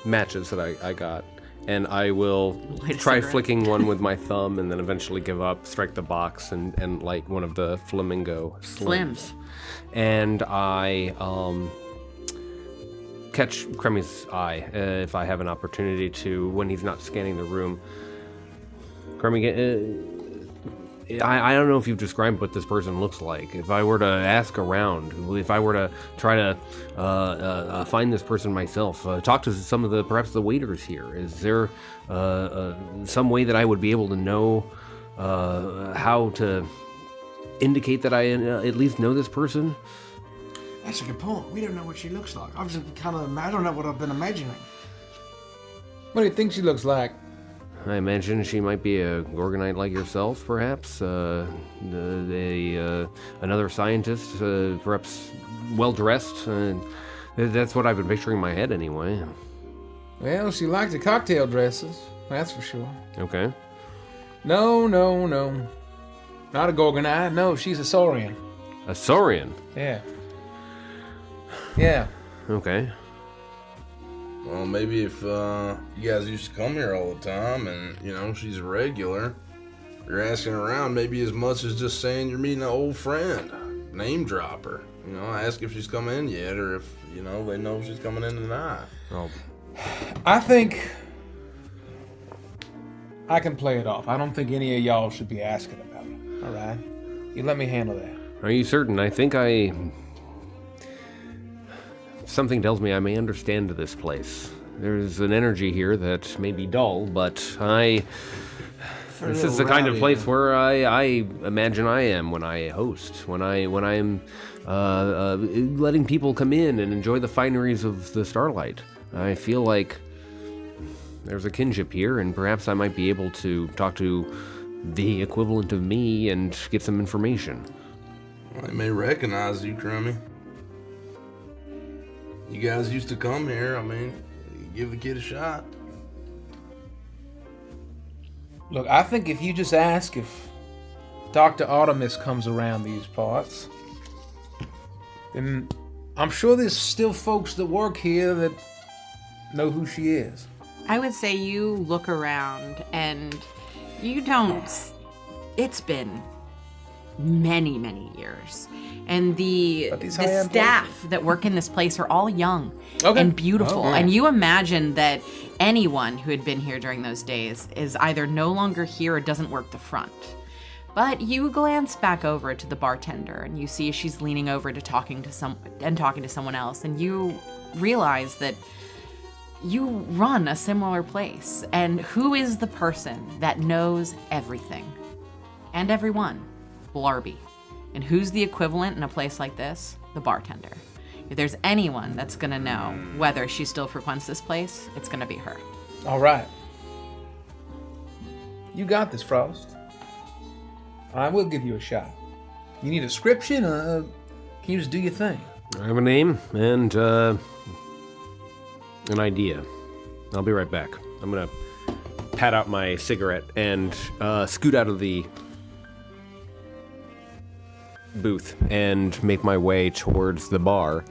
matches that I got, and I will Light a try cigarette. flicking one with my thumb, and then eventually give up, strike the box, and light one of the flamingo slims. And I catch Kremmy's eye if I have an opportunity to, when he's not scanning the room. Kremmy, I don't know if you've described what this person looks like. If I were to ask around, if I were to try to find this person myself, talk to some of perhaps the waiters here, is there some way that I would be able to know how to indicate that I at least know this person? That's a good point. We don't know what she looks like. I've just I don't know what I've been imagining. What do you think she looks like? I imagine she might be a Gorgonite like yourself, perhaps. Another scientist, perhaps well-dressed. That's what I've been picturing in my head, anyway. Well, she likes the cocktail dresses, that's for sure. Okay. No. Not a Gorgonite. No, she's a Saurian. A Saurian? Yeah. Yeah. Okay. Well, maybe if you guys used to come here all the time and, she's a regular, you're asking around maybe as much as just saying you're meeting an old friend. Name dropper. Ask if she's coming in yet or if, they know she's coming in tonight. Oh. I think I can play it off. I don't think any of y'all should be asking about it. All right? You let me handle that. Are you certain? I think something tells me I may understand this place. There's an energy here that may be dull, but this is the kind of place where I imagine I am when I host, when I'm letting people come in and enjoy the fineries of the Starlight. I feel like there's a kinship here, and perhaps I might be able to talk to the equivalent of me and get some information. Well, they may recognize you, Crummy. You guys used to come here. Give the kid a shot. Look, I think if you just ask if Dr. Artemis comes around these parts, then I'm sure there's still folks that work here that know who she is. I would say you look around and you don't. It's been many, many years. And the staff that work in this place are all young and beautiful. And you imagine that anyone who had been here during those days is either no longer here or doesn't work the front. But you glance back over to the bartender and you see she's leaning over to talking to someone else, and you realize that you run a similar place. And who is the person that knows everything and everyone? Blarby. And who's the equivalent in a place like this? The bartender. If there's anyone that's gonna know whether she still frequents this place, it's gonna be her. All right. You got this, Frost. I will give you a shot. You need a description, or can you just do your thing? I have a name and an idea. I'll be right back. I'm gonna pat out my cigarette and scoot out of the booth and make my way towards the bar,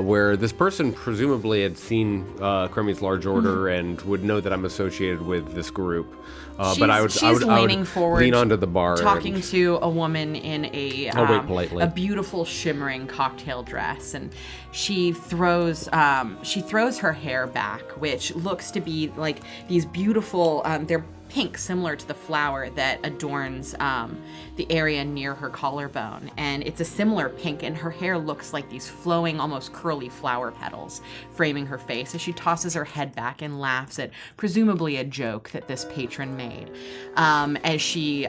where this person presumably had seen Crummy's large order and would know that I'm associated with this group. But I would leaning forward, lean onto the bar, talking to a woman in a wait politely. A beautiful shimmering cocktail dress, and she throws her hair back, which looks to be like these beautiful. They're pink, similar to the flower that adorns the area near her collarbone, and it's a similar pink, and her hair looks like these flowing, almost curly flower petals framing her face as she tosses her head back and laughs at presumably a joke that this patron made, as she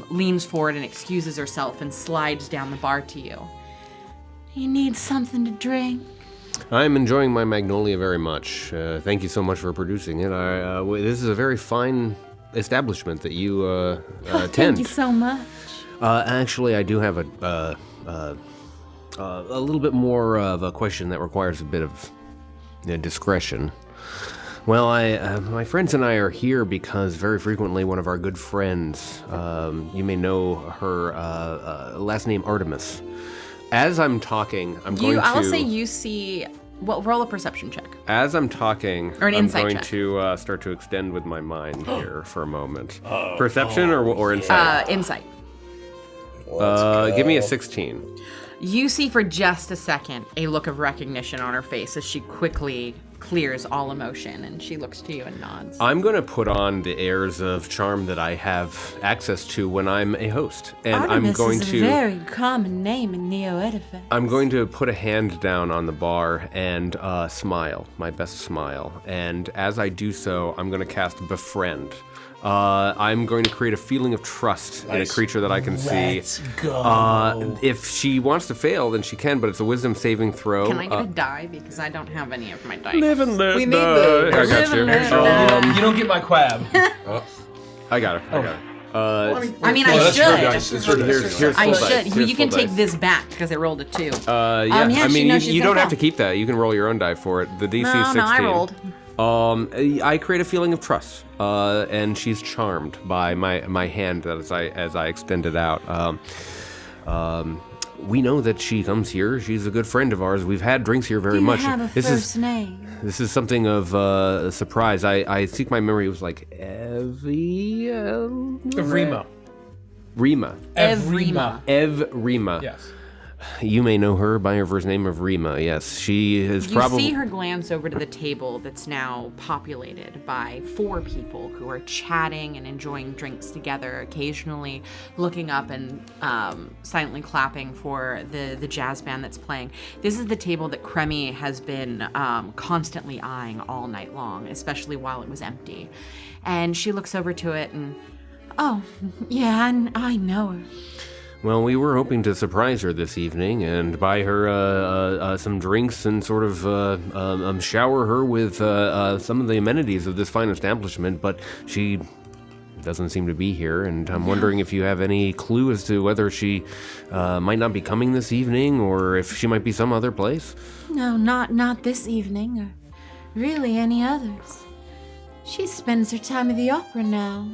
leans forward and excuses herself and slides down the bar to you. You need something to drink? I'm enjoying my magnolia very much. Thank you so much for producing it. This is a very fine establishment that you attend. Thank you so much. Actually, I do have a little bit more of a question that requires a bit of discretion. Well, my friends and I are here because very frequently one of our good friends, you may know her last name Artemis. As I'm talking, I'll say you see. Well, roll a perception check. As I'm talking, or an I'm insight going check. to start to extend with my mind here for a moment. Perception or insight? Insight. Give me a 16. You see for just a second a look of recognition on her face as she quickly clears all emotion, and she looks to you and nods. I'm going to put on the airs of charm that I have access to when I'm a host, and Artemis I'm going is to. a very common name in Neo-Edifice. I'm going to put a hand down on the bar and smile, my best smile. And as I do so, I'm going to cast Befriend. I'm going to create a feeling of trust in a creature that I can see. Let's go. If she wants to fail, then she can, but it's a wisdom saving throw. Can I get a die? Because I don't have any of my dice. Live and let We need die. those. I got you. You don't get my quab. I got her. I mean, I that's should. your dice. It's your dice. Here's I full should. dice. Here's You can full take dice. this back because I rolled a 2. Yeah, yeah, I she mean, knows she's you don't gonna have to fail. keep that. You can roll your own die for it. The DC is 16. No, I rolled. I create a feeling of trust, and she's charmed by my hand as I extend it out. we know that she comes here. She's a good friend of ours. We've had drinks here very Do you much. have a first name? This is something of a surprise. I think my memory was like Evie. Rima. Rima. Evrima. Evrima. Yes. You may know her by her first name of Rima. Yes, she is You probably. see her glance over to the table that's now populated by 4 people who are chatting and enjoying drinks together, occasionally looking up and silently clapping for the jazz band that's playing. This is the table that Kremi has been constantly eyeing all night long, especially while it was empty. And she looks over to it and, oh, yeah, I know her. Well, we were hoping to surprise her this evening and buy her some drinks and sort of shower her with some of the amenities of this fine establishment, but she doesn't seem to be here, and I'm wondering if you have any clue as to whether she might not be coming this evening or if she might be some other place. No, not this evening, or really any others. She spends her time at the opera now.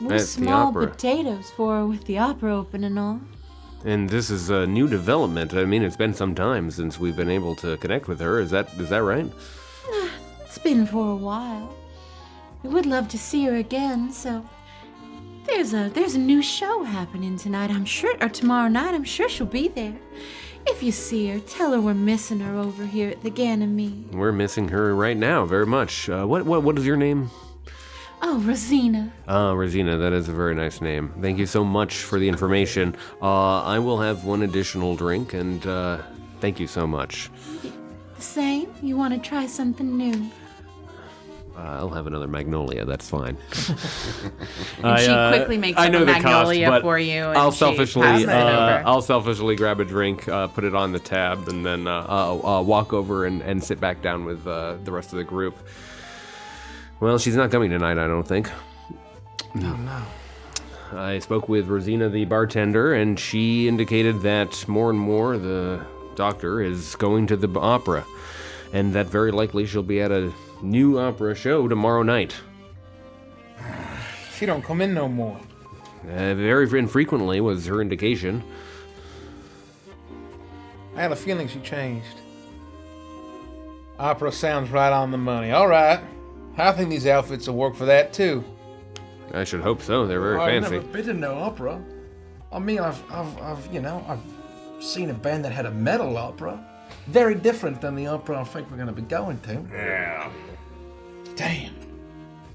We're At the small opera. potatoes for her with the opera open and all. And this is a new development. I mean, it's been some time since we've been able to connect with her. Is that right? It's been for a while. We would love to see her again, so there's a new show happening tonight, I'm sure, or tomorrow night. I'm sure she'll be there. If you see her, tell her we're missing her over here at the Ganymede. We're missing her right now, very much. What is your name? Oh, Rosina. Rosina, that is a very nice name. Thank you so much for the information. I will have one additional drink, and thank you so much. The same? You want to try something new? I'll have another magnolia, that's fine. And she quickly makes I up know a the cost, magnolia but for you, and I'll she selfishly, passes it over. I'll selfishly grab a drink, put it on the tab, and then walk over and sit back down with the rest of the group. Well, she's not coming tonight, I don't think. Oh, no. I spoke with Rosina, the bartender, and she indicated that more and more the doctor is going to the opera, and that very likely she'll be at a new opera show tomorrow night. She don't come in no more. Very infrequently was her indication. I had a feeling she changed. Opera sounds right on the money. All right. I think these outfits will work for that, too. I should hope so. They're very I've fancy. never been to no opera. I mean, I've seen a band that had a metal opera. Very different than the opera I think we're going to be going to. Yeah. Damn.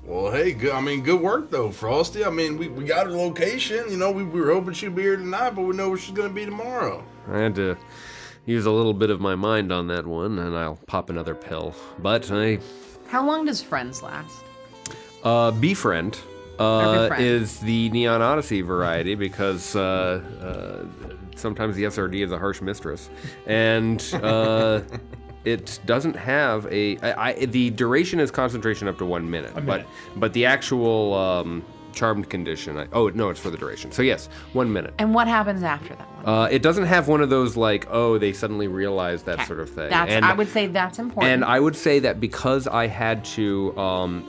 Well, hey, good work though, Frosty. I mean, we got her location. You know, we were hoping she'd be here tonight, but we know where she's gonna be tomorrow. I had to use a little bit of my mind on that one, and I'll pop another pill. But How long does Friends last? Befriend Befriend. is the Neon Odyssey variety because sometimes the SRD is a harsh mistress, and it doesn't have the duration is concentration up to 1 minute, but the actual charmed condition. It's for the duration. So yes, 1 minute. And what happens after that one? It doesn't have one of those like, they suddenly realize that sort of thing. I would say that's important. And I would say that because I had to,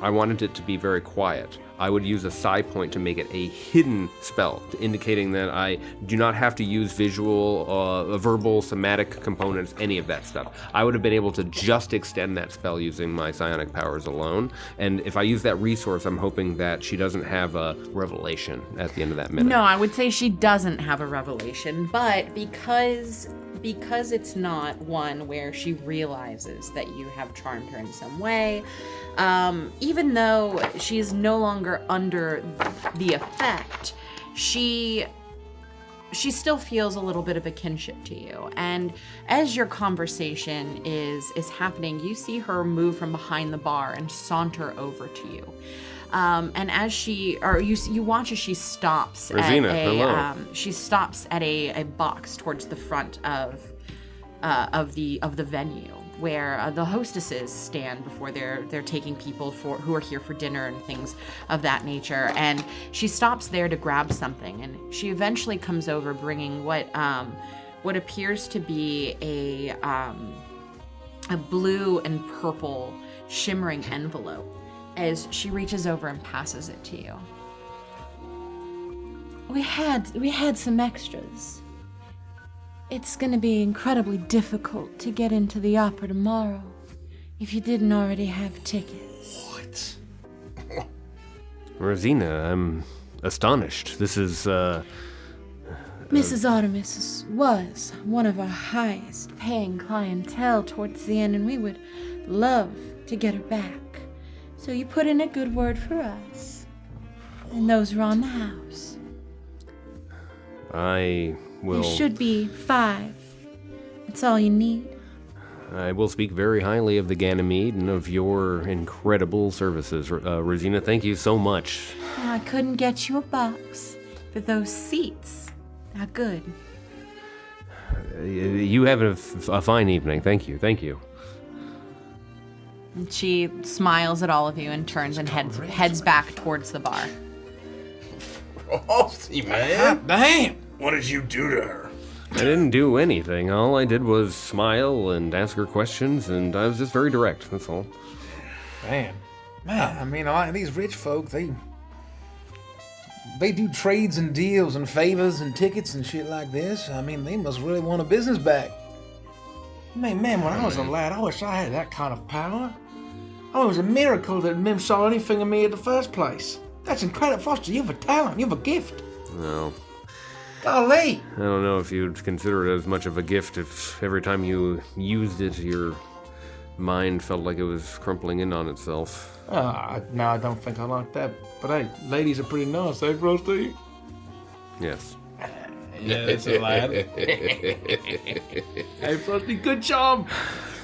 I wanted it to be very quiet, I would use a psi point to make it a hidden spell, indicating that I do not have to use visual, verbal, somatic components, any of that stuff. I would have been able to just extend that spell using my psionic powers alone. And if I use that resource, I'm hoping that she doesn't have a revelation at the end of that minute. No, I would say she doesn't have a revelation, but because it's not one where she realizes that you have charmed her in some way, even though she's no longer under the effect, she still feels a little bit of a kinship to you. And as your conversation is happening, you see her move from behind the bar and saunter over to you. And as you watch as she stops Rosina, at hello. she stops at a box towards the front of the venue where the hostesses stand before they're taking people who are here for dinner and things of that nature. And she stops there to grab something, and she eventually comes over bringing what appears to be a blue and purple shimmering envelope. As she reaches over and passes it to you. We had some extras. It's gonna be incredibly difficult to get into the opera tomorrow if you didn't already have tickets. What? Rosina, I'm astonished. This is, Mrs. Artemis was one of our highest paying clientele towards the end, and we would love to get her back. So you put in a good word for us. And those are on the house. I will... There should be 5. That's all you need. I will speak very highly of the Ganymede and of your incredible services. Rosina, thank you so much. I couldn't get you a box, but those seats are good. You have a fine evening. Thank you. Thank you. And she smiles at all of you and turns and heads back towards the bar. Frosty, man. Damn. What did you do to her? I didn't do anything. All I did was smile and ask her questions, and I was just very direct. That's all. Man, I mean, these rich folk, they do trades and deals and favors and tickets and shit like this. I mean, they must really want a business back. Man, when I was a lad, I wish I had that kind of power. Oh, it was a miracle that Mim saw anything of me in the first place. That's incredible, Foster. You have a talent. You have a gift. No. Golly! I don't know if you'd consider it as much of a gift if every time you used it, your mind felt like it was crumpling in on itself. No, I don't think I like that. But hey, ladies are pretty nice, eh, Frosty? Yes. Yeah, that's a lad. Hey, Frosty, good job.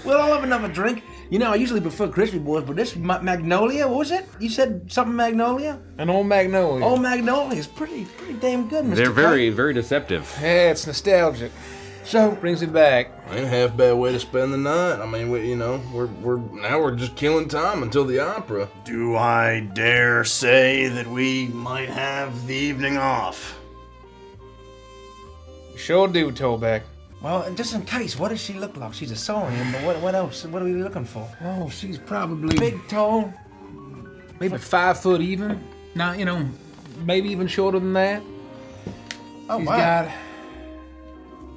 Well, I'll have another drink. You know, I usually prefer crispy boys, but this Magnolia, what was it? You said something Magnolia? An old Magnolia. Old Magnolia is pretty damn good, Mr. They're very, Kite. very deceptive. Yeah, it's nostalgic. So Brings it back. Ain't a half bad way to spend the night. I mean, we're just killing time until the opera. Do I dare say that we might have the evening off? Sure do, Tollback. well, just in case, what does she look like? She's a saurian, but what else? What are we looking for? Oh, she's probably Big, tall. maybe 5 foot even. Not, maybe even shorter than that. Oh, She's wow. got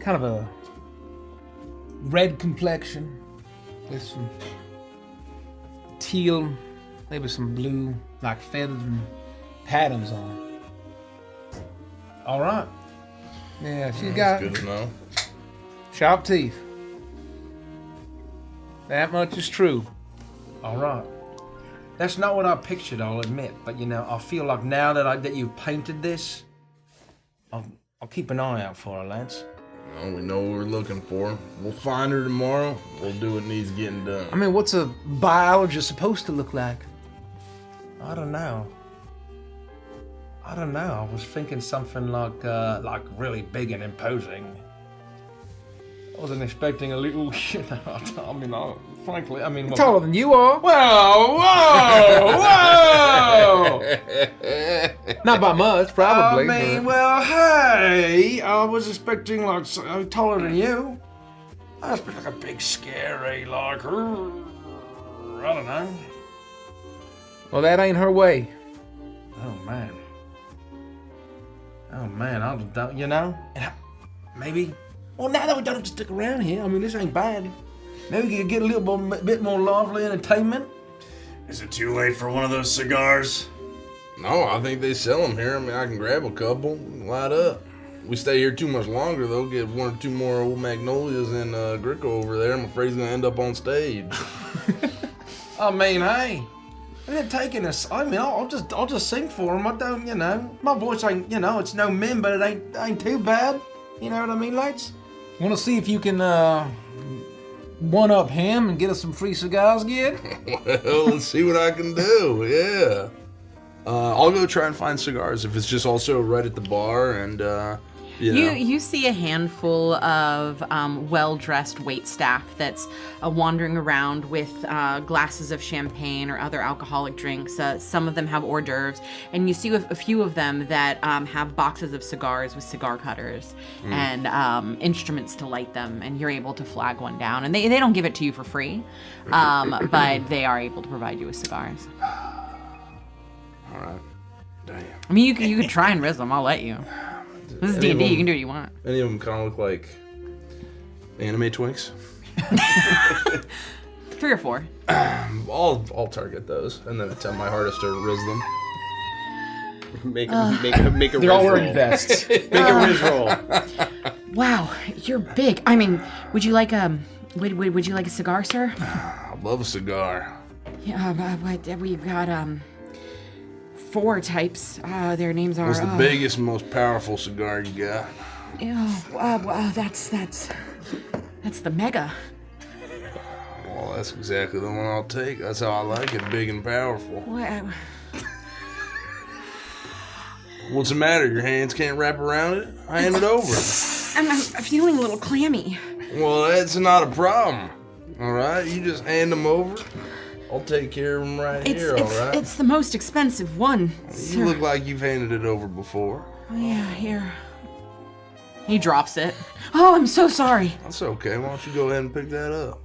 kind of a red complexion with some teal, maybe some blue, like feathers and patterns on it. All right. Yeah, she's got Good to know. sharp teeth. That much is true. All right. That's not what I pictured, I'll admit. But I feel like now that you've painted this, I'll keep an eye out for her, lads. Well, we know what we're looking for. We'll find her tomorrow. We'll do what needs getting done. I mean, what's a biologist supposed to look like? I don't know. I was thinking something like really big and imposing. I wasn't expecting a little. Frankly, well, Taller than you are. Whoa! Not by much, probably. but- Well, hey, I was expecting taller than you. I was expecting like a big, scary, I don't know. Well, that ain't her way. Oh man, I don't, and maybe. Well, now that we don't have to stick around here, this ain't bad. Maybe we could get a bit more lively entertainment. Is it too late for one of those cigars? No, I think they sell them here. I can grab a couple, light up. We stay here too much longer, though. Get 1 or 2 more old Magnolias and Gricko over there. I'm afraid he's gonna end up on stage. Hey, they're taking us. I'll just sing for them. I don't, my voice ain't, it's no Mim, but it ain't too bad. You know what I mean, lads? Want to see if you can one-up him and get us some free cigars, Gid? Well, let's see what I can do. Yeah. I'll go try and find cigars if it's just also right at the bar and You see a handful of well-dressed waitstaff that's wandering around with glasses of champagne or other alcoholic drinks. Some of them have hors d'oeuvres, and you see a few of them that have boxes of cigars with cigar cutters and instruments to light them, and you're able to flag one down. And they don't give it to you for free, but they are able to provide you with cigars. All right. Damn. You could try and risk them. I'll let you. This is D&D. You can do what you want. Any of them kind of look like Anime twinks. 3 or 4. I'll target those, and then attempt my hardest to riz them. Make a They're all riz wearing roll. vests. Make a riz roll. Wow, you're big. I mean, would you like would you like a cigar, sir? I love a cigar. Yeah, we've got 4 types. Their names are. What's the biggest, most powerful cigar you got? That's the mega. Well, that's exactly the one I'll take. That's how I like it, big and powerful. What's the matter? Your hands can't wrap around it? Hand it over. I'm feeling a little clammy. Well, that's not a problem. All right, you just hand them over. I'll take care of them here, all right? It's the most expensive one, sir. You look like you've handed it over before. Oh, yeah, here. He drops it. Oh, I'm so sorry. That's okay. Why don't you go ahead and pick that up?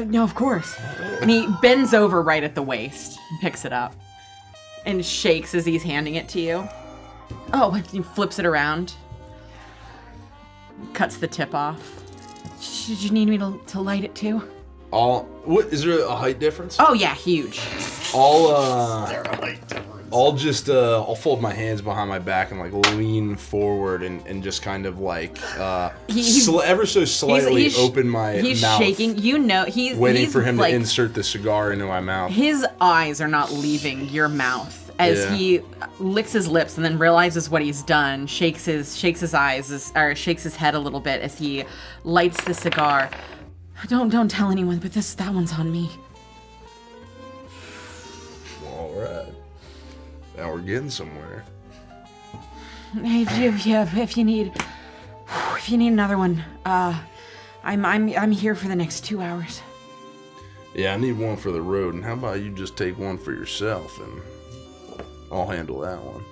No, of course. And he bends over right at the waist, picks it up, and shakes as he's handing it to you. Oh, and he flips it around. Cuts the tip off. Should you need me to light it too? What is there a height difference? Oh yeah, huge. I'll just I'll fold my hands behind my back and like lean forward and just kind of like ever so slightly open my he's mouth. He's shaking. You know, he's waiting for him like, to insert the cigar into my mouth. His eyes are not leaving your mouth as he licks his lips and then realizes what he's done. Shakes his eyes or shakes his head a little bit as he lights the cigar. Don't tell anyone, but that one's on me. All right. Now we're getting somewhere. If you need another one, I'm here for the next 2 hours. Yeah, I need one for the road, and how about you just take one for yourself, and I'll handle that one.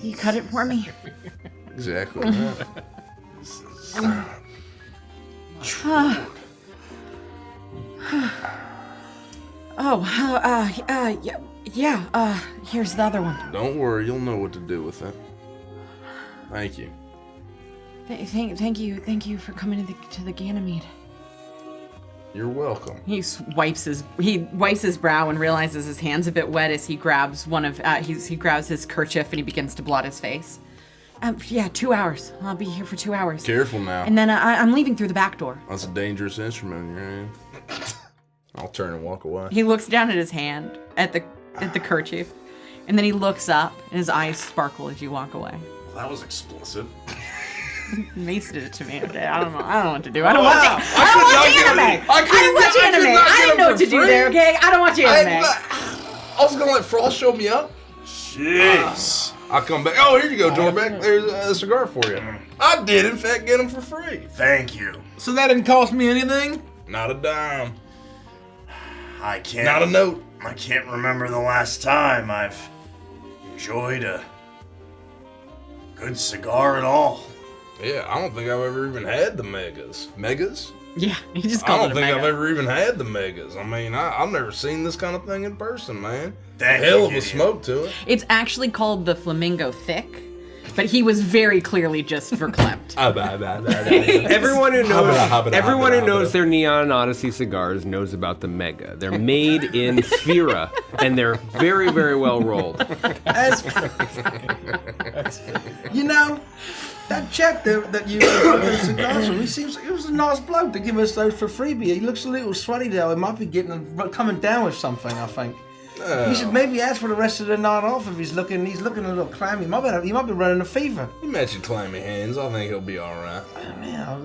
You cut it for me. Exactly that. Here's the other one. Don't worry, you'll know what to do with it. Thank you. Thank you for coming to the Ganymede. You're welcome. He wipes his brow and realizes his hand's a bit wet as he grabs he grabs his kerchief and he begins to blot his face. 2 hours. I'll be here for 2 hours. Careful now. And then I'm leaving through the back door. That's a dangerous instrument in your hand. I'll turn and walk away. He looks down at his hand, at the kerchief, and then he looks up and his eyes sparkle as you walk away. Well, that was explicit. Mace did it to me. Okay, I don't know what to do. I don't watch anime. I didn't know what to do there. Okay, I don't watch anime. I was gonna let Frost show me up. Jeez. I'll come back. Oh, here you go, Dorbeck. There's a cigar for you. I did, in fact, get them for free. Thank you. So that didn't cost me anything? Not a dime. I can't. Not a note. I can't remember the last time I've enjoyed a good cigar at all. Yeah, I don't think I've ever even had the megas. Megas? Yeah, he just I called don't it a think mega. I've ever even had the megas. I mean, I've never seen this kind of thing in person, man. Thank Hell you, of a Gideon. smoke to it. It's actually called the Flamingo Thick, but he was very clearly just verklempt. Everyone who knows their Neon Odyssey cigars knows about the Mega. They're made in Sphera, and they're very, very well rolled. You know, that check that you got those cigars from, he was a nice bloke to give us those for freebie. He looks a little sweaty though. He might be coming down with something, I think. You should maybe ask for the rest of the night off if he's looking a little clammy. He might be running a fever. You mentioned clammy hands. I think he'll be all right.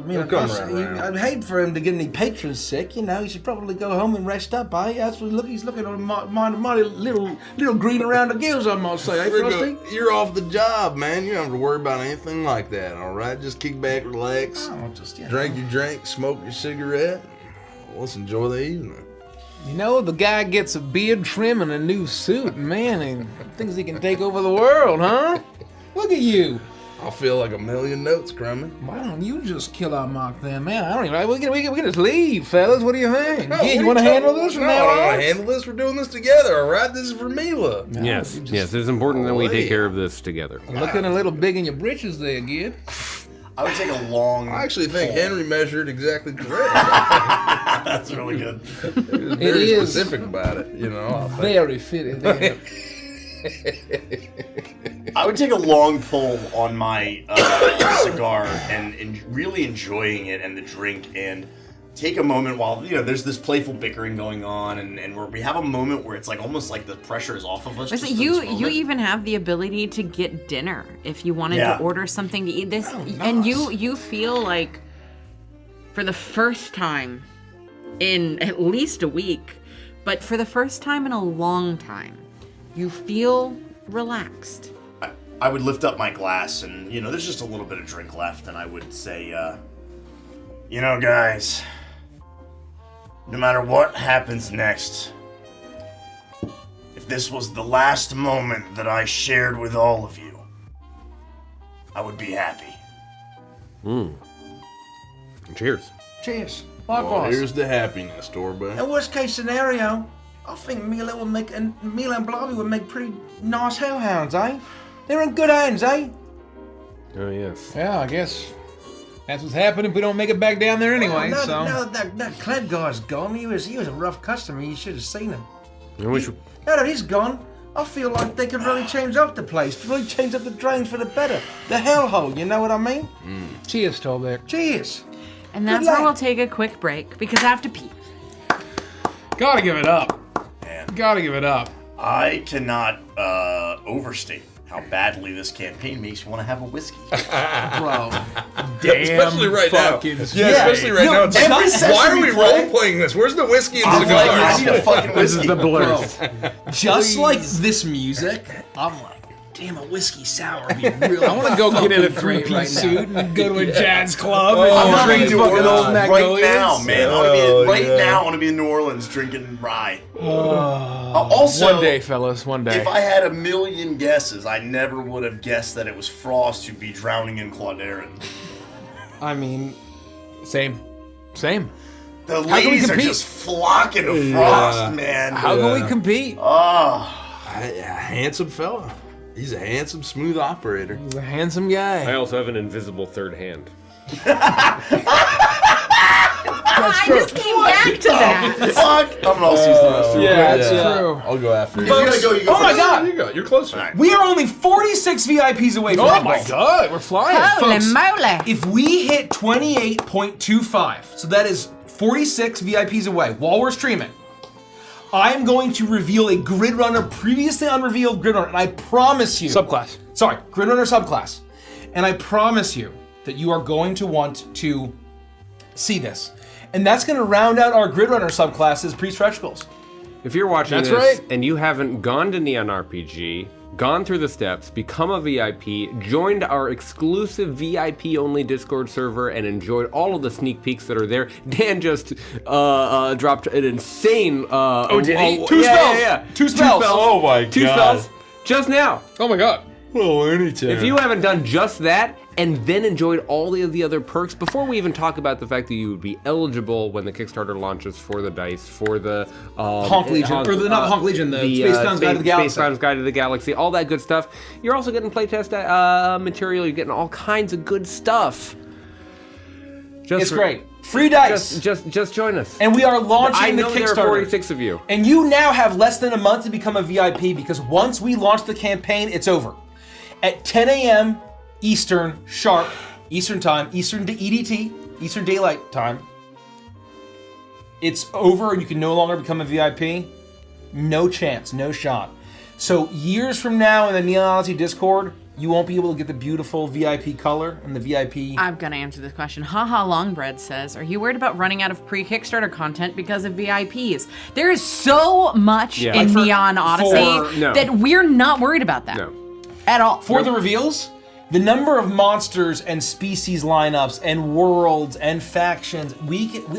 He'll come right around. I'd hate for him to get any patrons sick. You know, he should probably go home and rest up. That's what he's looking on mighty little green around the gills, I must say. Frosty? You're off the job, man. You don't have to worry about anything like that, all right? Just kick back, relax, drink your drink, smoke your cigarette. Let's enjoy the evening. You know, the guy gets a beard trim and a new suit, man, and thinks he can take over the world, huh? Look at you. I feel like a million notes, Crummy. Why don't you just kill our mock then, man? I don't even. We can just leave, fellas. What do you think? No, You want to handle this from No, now I don't want on? to handle this. We're doing this together, all right? This is for Mila. Yes, it's important that we take care of this together. Looking a little big in your britches there, Gid. I would take a long. I actually think Henry measured exactly correct. That's really good. He was very specific about it, you know. Very fitting. I would take a long pull on my cigar and really enjoying it and the drink and take a moment while, there's this playful bickering going on and where we have a moment where it's like almost like the pressure is off of us. Listen, you even have the ability to get dinner if you wanted to order something to eat. This and you feel like for the first time in at least a week, but for the first time in a long time, you feel relaxed. I would lift up my glass and, there's just a little bit of drink left and I would say, guys, no matter what happens next, if this was the last moment that I shared with all of you, I would be happy. Cheers. Cheers. Well, Likewise. here's the happiness, Torben. In worst case scenario, I think Mila and Blobby would make pretty nice hellhounds, eh? They're in good hands, eh? Oh, yes. Yeah, I guess that's what's happening if we don't make it back down there anyway, Now so... that Cled guy's gone, he was a rough customer, you should have seen him. And we should... Now that he's gone, I feel like they could really change up the place, really change up the drains for the better. The hellhole, you know what I mean? Cheers, Tolbeck. Cheers. And that's where we'll take a quick break because I have to pee. Gotta give it up. Man. Gotta give it up. I cannot overstate how badly this campaign makes you want to have a whiskey. Bro. Damn Especially right now. fucking Especially right now. It's every like, session why are we we play- role-playing this? Where's the whiskey and I'm cigars? like, I need a fucking This is whiskey. the blurs. Just like this music, I'm like, damn, a whiskey sour would be real. I want to go get in a fucking great three-piece right suit now. and go to a jazz club I'm and drink ready to fucking old Orleans right Magnolias. now, man. I want to be now. I want to be in New Orleans drinking rye. Also, One day, fellas, one day. if I had a million guesses, I never would have guessed that it was Frost who'd be drowning in Clauderin. I mean, Same. The can we ladies are compete? just flocking to Frost, man. How can we compete? Oh, A handsome fella. He's a handsome, smooth operator. He's a handsome guy. I also have an invisible third hand. I just came back to that. fuck! I'm gonna also use the rest of it. Yeah, that's true. I'll go after If you. you gotta go, you go Oh my first. God. You go. You're closer. We are only 46 VIPs away from Oh that my goal. god, we're flying. Holy Folks, moly. If we hit 28.25, so that is 46 VIPs away while we're streaming, I am going to reveal a Grid Runner, previously unrevealed Grid Runner, and I promise you... Subclass. Sorry, Grid Runner subclass. And I promise you that you are going to want to see this. And that's going to round out our Grid Runner subclasses pre-stretch goals. If you're watching That's this right. and you haven't gone to Neon RPG, gone through the steps, become a VIP, joined our exclusive VIP-only Discord server, and enjoyed all of the sneak peeks that are there, Dan just dropped an insane... did he? Two spells. Yeah. Two spells. Oh my Two spells just now. Oh my god. Oh, anytime. If you haven't done just that, and then enjoyed all of the other perks, before we even talk about the fact that you would be eligible when the Kickstarter launches for the dice, for the Honk Legion, or the, not the Honk Legion, the Space Grounds Guide to the Galaxy. Space Grounds Guide to the Galaxy, all that good stuff. You're also getting playtest material. You're getting all kinds of good stuff. Just It's great. Free dice. Just join us. And we are launching I the know there are Kickstarter. 46 of you. And you now have less than a month to become a VIP because once we launch the campaign, it's over. At 10 a.m. Eastern, sharp, Eastern time, Eastern to EDT, Eastern Daylight Time, it's over and you can no longer become a VIP. No chance, no shot. So years from now in the Neon Odyssey Discord, you won't be able to get the beautiful VIP color and the VIP... I'm gonna answer this question. Haha Longbread says, are you worried about running out of pre-Kickstarter content because of VIPs? There is so much in Like Neon Odyssey no. that we're not worried about that. No. At all. For the reveals, the number of monsters and species lineups and worlds and factions,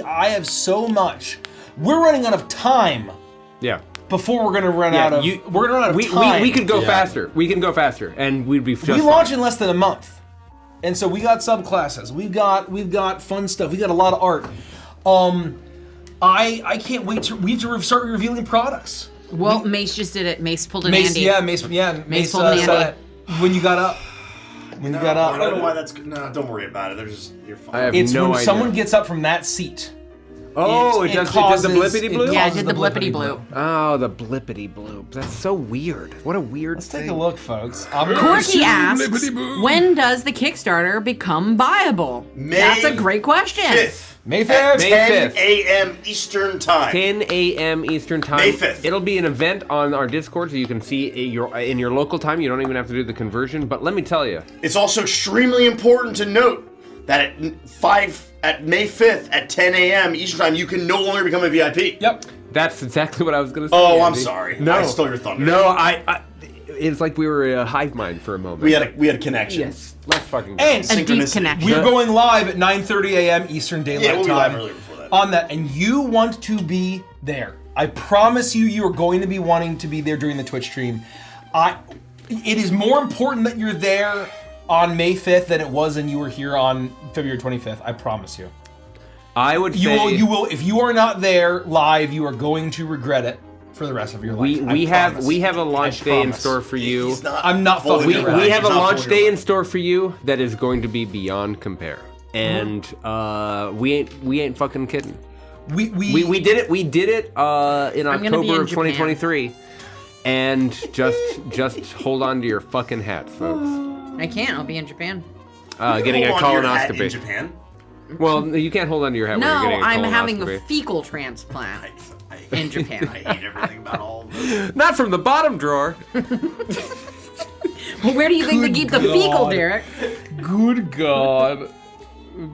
I have so much. We're running out of time Yeah. before we're gonna run out of. We're gonna run out of time. We could go faster. We can go faster, and we'd be just We fine. launch in less than a month, and so we got subclasses. We've got fun stuff. We got a lot of art. I can't wait to start revealing products. Well, Mace just did it. Mace pulled an Mace, Andy. yeah, Mace pulled an said Andy. it when you got up. when you got up. I don't know why that's good. No, don't worry about it. You're fine. I have It's no when idea. someone gets up from that seat. Oh, it does the blippity bloop? Yeah, I causes did the blippity bloop. Oh, the blippity bloop. That's so weird. What a weird Let's thing. take a look, folks. Corky asks, when does the Kickstarter become viable? May That's a great question. 5th. May 5th. May 10 5th. a.m. Eastern Time. 10 a.m. Eastern Time. May 5th. It'll be an event on our Discord, so you can see in your local time. You don't even have to do the conversion. But let me tell you, It's also extremely important to note that at May 5th at 10 a.m. Eastern Time, you can no longer become a VIP. Yep. that's exactly what I was going to say. Oh, I'm Andy. sorry. No, I stole your thunder. No, I it's like we were a hive mind for a moment. We had a connection. Yes, let's fucking go. And A deep Synchronicity. connection. we're going live at 9:30 a.m. Eastern Daylight Yeah, we'll be Time. live earlier before that. On that, and you want to be there. I promise you are going to be wanting to be there during the Twitch stream. It is more important that you're there on May 5th than it was when you were here on February 25th. I promise you. I would You say will. If you are not there live, you are going to regret it for the rest of your life. we I promise. have a launch I day in promise. store for you. He's not I'm not fully fucking around. We have a He's not launch fully day around. in store for you that is going to be beyond compare, and we ain't fucking kidding. We did it. We did it in gonna be October in of 2023, and just hold on to your fucking hats, folks. I can't. I'll be in Japan. Getting a Hold on to your hat in colonoscopy. Japan. Well, you can't hold on to your hat when No, you're getting a I'm having a colonoscopy. fecal transplant I in Japan. hate everything about all of this. Not from the bottom drawer. Well, where do you think they Good keep the fecal, God. Derek? Good God.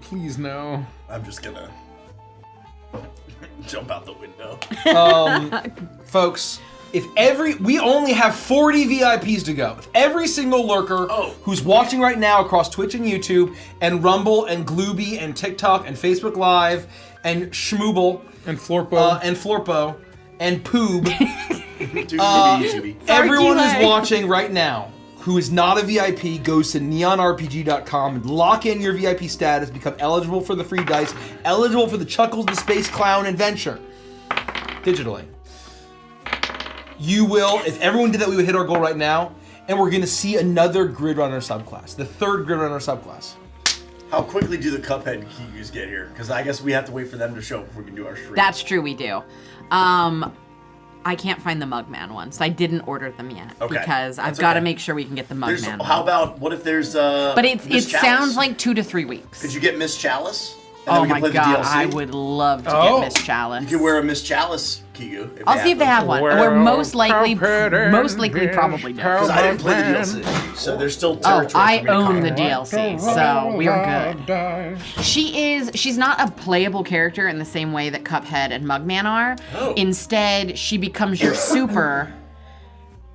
Please no. I'm just gonna jump out the window. folks, we only have 40 VIPs to go. If every single lurker who's watching right now across Twitch and YouTube and Rumble and Glooby and TikTok and Facebook Live and Schmooble And Florpo. and Florpo and Poob, YouTube. everyone Sorry, who's Keeley. watching right now who is not a VIP goes to neonrpg.com and lock in your VIP status, become eligible for the free dice, eligible for the Chuckles the Space Clown adventure digitally. You will, if everyone did that, we would hit our goal right now, and we're gonna see another Grid Runner subclass, the third Grid Runner subclass. How quickly do the Cuphead keys get here? Because I guess we have to wait for them to show before we can do our stream. That's true, we do. I can't find the Mugman ones, so I didn't order them yet Okay, because I've that's got to okay. make sure we can get the There's, Mugman. how one. about, what if there's But it Miss Chalice? sounds like 2 to 3 weeks. Could you get Miss Chalice? And then Oh we can my play god, the DLC? I would love to Oh. get Miss Chalice. You could wear a Miss Chalice, Kigu. I'll see if they have one. We're most likely probably do. Because I didn't play the DLC, so there's still Oh, territory I for me to own conquer. the DLC, so we're good. She's not a playable character in the same way that Cuphead and Mugman are. Oh. Instead, she becomes your super,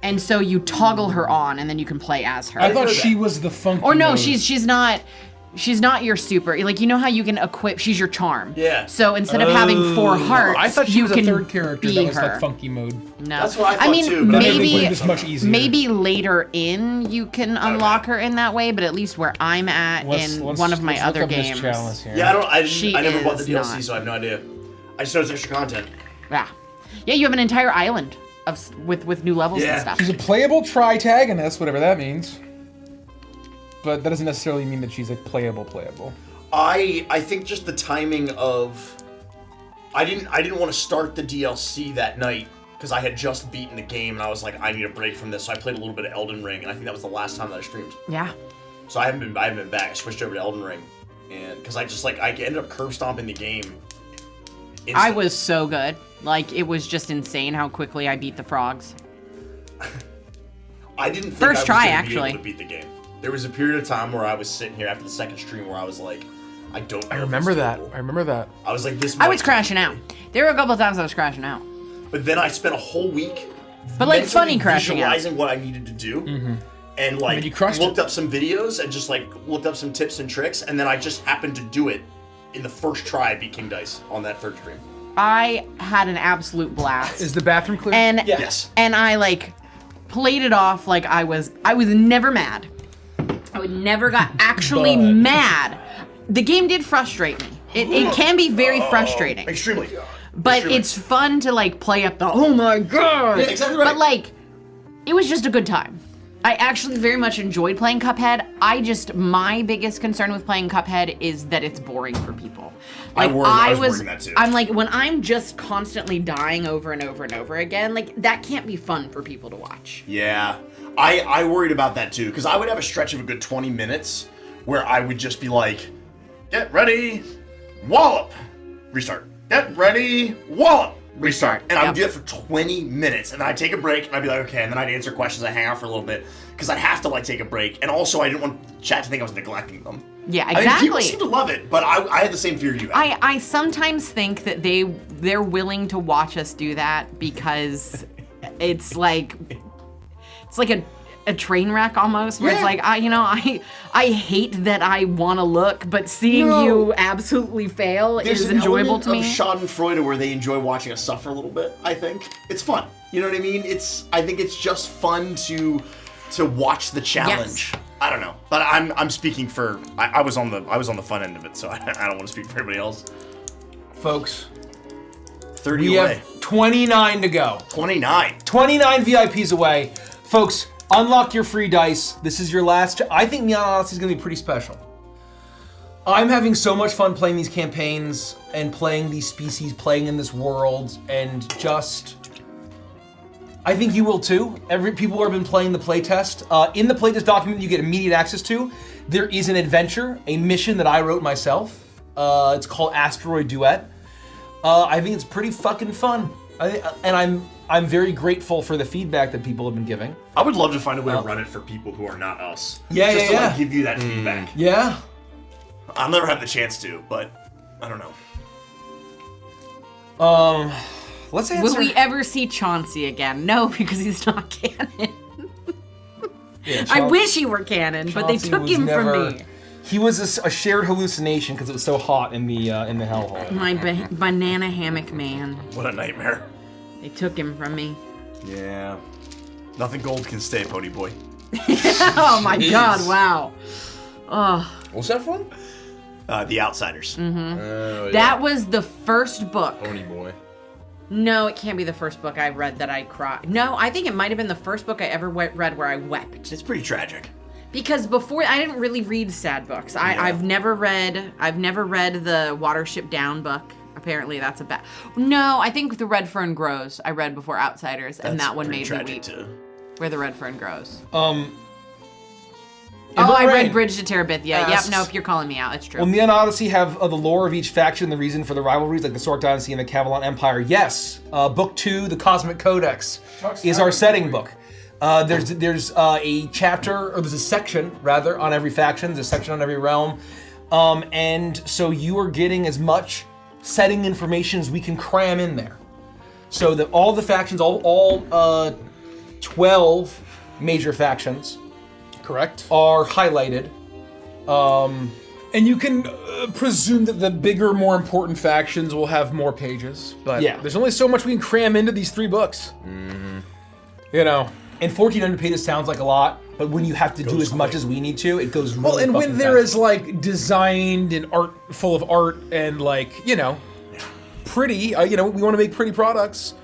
and so you toggle her on, and then you can play as her. I thought she was the funky Or no, mode. she's not. She's not your super. Like, you know how you can equip. She's your charm. Yeah. So instead of having 4 hearts, I thought she you was a can third character be that was her. like funky mode. No. That's what I thought mean, too, but I didn't maybe think it was much easier. maybe later in you can unlock her in that way, but at least where I'm at Let's one of my look other up Miss games. Chalice here. Yeah, I She never bought the is DLC, not. so I have no idea. I just know it's extra content. Yeah. Yeah, you have an entire island with new levels Yeah. and stuff. She's a playable tritagonist, whatever that means. But that doesn't necessarily mean that she's a playable. I think just the timing of I didn't want to start the DLC that night because I had just beaten the game and I was like, I need a break from this, so I played a little bit of Elden Ring, and I think that was the last time that I streamed. Yeah. So I haven't been back. I switched over to Elden Ring, and because I just I ended up curb stomping the game. I instantly. was so good. Like, it was just insane how quickly I beat the frogs. I didn't think First I was try, gonna actually. be able to beat the game. There was a period of time where I was sitting here after the second stream where I was like, I don't know I if remember it's that. doable. I remember that. I was like, this I might was be crashing out. doable. There were a couple of times I was crashing out. But then I spent a whole week But, like, mentally funny crashing out. visualizing what I needed to do. And like you crushed looked it. up some videos and just like looked up some tips and tricks, and then I just happened to do it in the first try. I beat King Dice on that third stream. I had an absolute blast. Is the bathroom clear? And Yes. and I like played it off like I was never mad. I would never got actually But- mad. The game did frustrate me. It can be very frustrating. Extremely. But Extremely. it's fun to like play up the oh my god. Yeah, exactly right. But like it was just a good time. I actually very much enjoyed playing Cuphead. My biggest concern with playing Cuphead is that it's boring for people. Like I was worrying that too. I'm like, when I'm just constantly dying over and over and over again, like that can't be fun for people to watch. Yeah. I worried about that too, because I would have a stretch of a good 20 minutes where I would just be like, get ready, wallop, restart. Get ready, wallop, restart. And I would do that for 20 minutes, and then I'd take a break, and I'd be like, okay, and then I'd answer questions, I'd hang out for a little bit, because I'd have to like take a break, and also I didn't want chat to think I was neglecting them. Yeah, I mean, exactly. people seem to love it, but I had the same fear you had. I sometimes think that they're willing to watch us do that because it's like a train wreck almost, where it's like, I hate that I want to look, but seeing you absolutely fail is enjoyable to me. There's an element of Schadenfreude where they enjoy watching us suffer a little bit, I think. It's fun. You know what I mean? I think it's just fun to watch the challenge. Yes. I don't know. But I'm speaking for I was on the fun end of it, so I don't want to speak for everybody else. Folks, 30 we away. have 29 to go. 29 VIPs away. Folks, unlock your free dice. This is your last. I think Neon Odyssey is going to be pretty special. I'm having so much fun playing these campaigns and playing these species, playing in this world, and just... I think you will too. People who have been playing the playtest. In the playtest document you get immediate access to, there is an adventure, a mission that I wrote myself. It's called Asteroid Duet. I think it's pretty fucking fun. And I'm very grateful for the feedback that people have been giving. I would love to find a way to run it for people who are not us. Yeah, just to like give you that feedback. Yeah. I'll never have the chance to, but I don't know. Let's answer. Will we ever see Chauncey again? No, because he's not canon. Yeah, I wish he were canon, but they took him from me. He was a shared hallucination because it was so hot in the hellhole. My banana hammock man. What a nightmare. They took him from me. Yeah. Nothing gold can stay, Pony Boy. Oh my God! Wow. Oh. What's that from? The Outsiders. Mm-hmm. Oh, yeah. That was the first book. Pony Boy. No, it can't be the first book I read that I cried. No, I think it might have been the first book I ever read where I wept. It's pretty tragic. Because before, I didn't really read sad books. I've never read the Watership Down book. Apparently that's a bad... No, I think The Red Fern Grows I read before Outsiders, and that one made me weep. Too. Where the Red Fern Grows. I read Bridge to Terabithia. Yep, nope, you're calling me out. It's true. Will Neon Odyssey have the lore of each faction, the reason for the rivalries, like the Sork Dynasty and the Cavalon Empire? Yes. Book 2, The Cosmic Codex, is our setting book. There's a chapter, or there's a section, rather, on every faction. There's a section on every realm. And so you are getting as much setting information as we can cram in there. So that all the factions, all 12 major factions, correct, are highlighted. And you can presume that the bigger, more important factions will have more pages, but there's only so much we can cram into these 3 books. Mm-hmm. You know. And 1,400 pages sounds like a lot, but when you have to do as much as we need to, it goes really well. And when fucking there fast. is like designed and art, full of art, and like pretty, we want to make pretty products,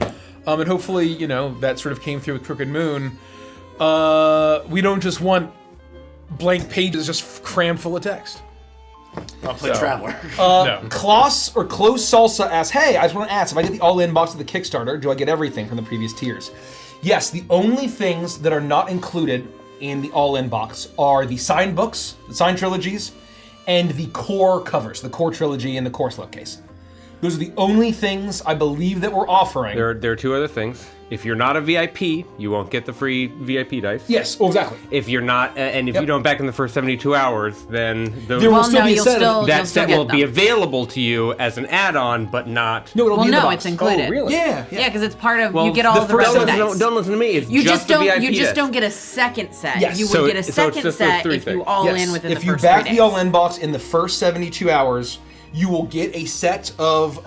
and hopefully that sort of came through with Crooked Moon. We don't just want blank pages just crammed full of text. I'll play Traveler. No. Kloss or Close Salsa asks, hey, I just want to ask, if I get the all-in box of the Kickstarter, do I get everything from the previous tiers? Yes, the only things that are not included in the all-in box are the signed books, the signed trilogies, and the core covers, the core trilogy and the core slipcase. Those are the only things I believe that we're offering. There are 2 other things. If you're not a VIP, you won't get the free VIP dice. Yes, exactly. If you're not, and if you don't back in the first 72 hours, then there will still be a set. That set will be available to you as an add-on, but not. No, it'll be in the box. It's included. Oh, really? Yeah, because it's part of. You get all the rest of the dice. Don't listen to me. It's you just don't. the VIP You just dice. don't get a second set. Yes. You would get a second set if you all in within the first 3 days. If you back the all-in box in the first 72 hours, you will get a set of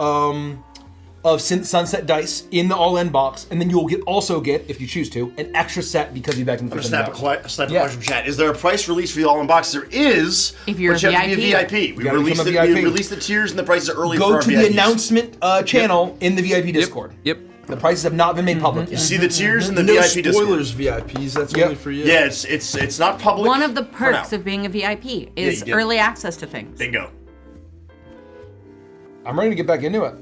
Sunset dice in the all-in box, and then you will also get, if you choose to, an extra set because you back in the first 72 hours. Snap a question from chat. Is there a price release for the all-in box? There is. If you're but you have to be a VIP. We released the tiers and the prices are early for our VIPs. Go to the announcement channel in the VIP Discord. Yep. The prices have not been made public You yet. see the tiers in the No VIP Discord. spoilers, VIPs. That's Yep. only for you. Yeah, it's not public. One of the for now. perks of being a VIP is you get it. early access to things. Bingo. I'm ready to get back into it.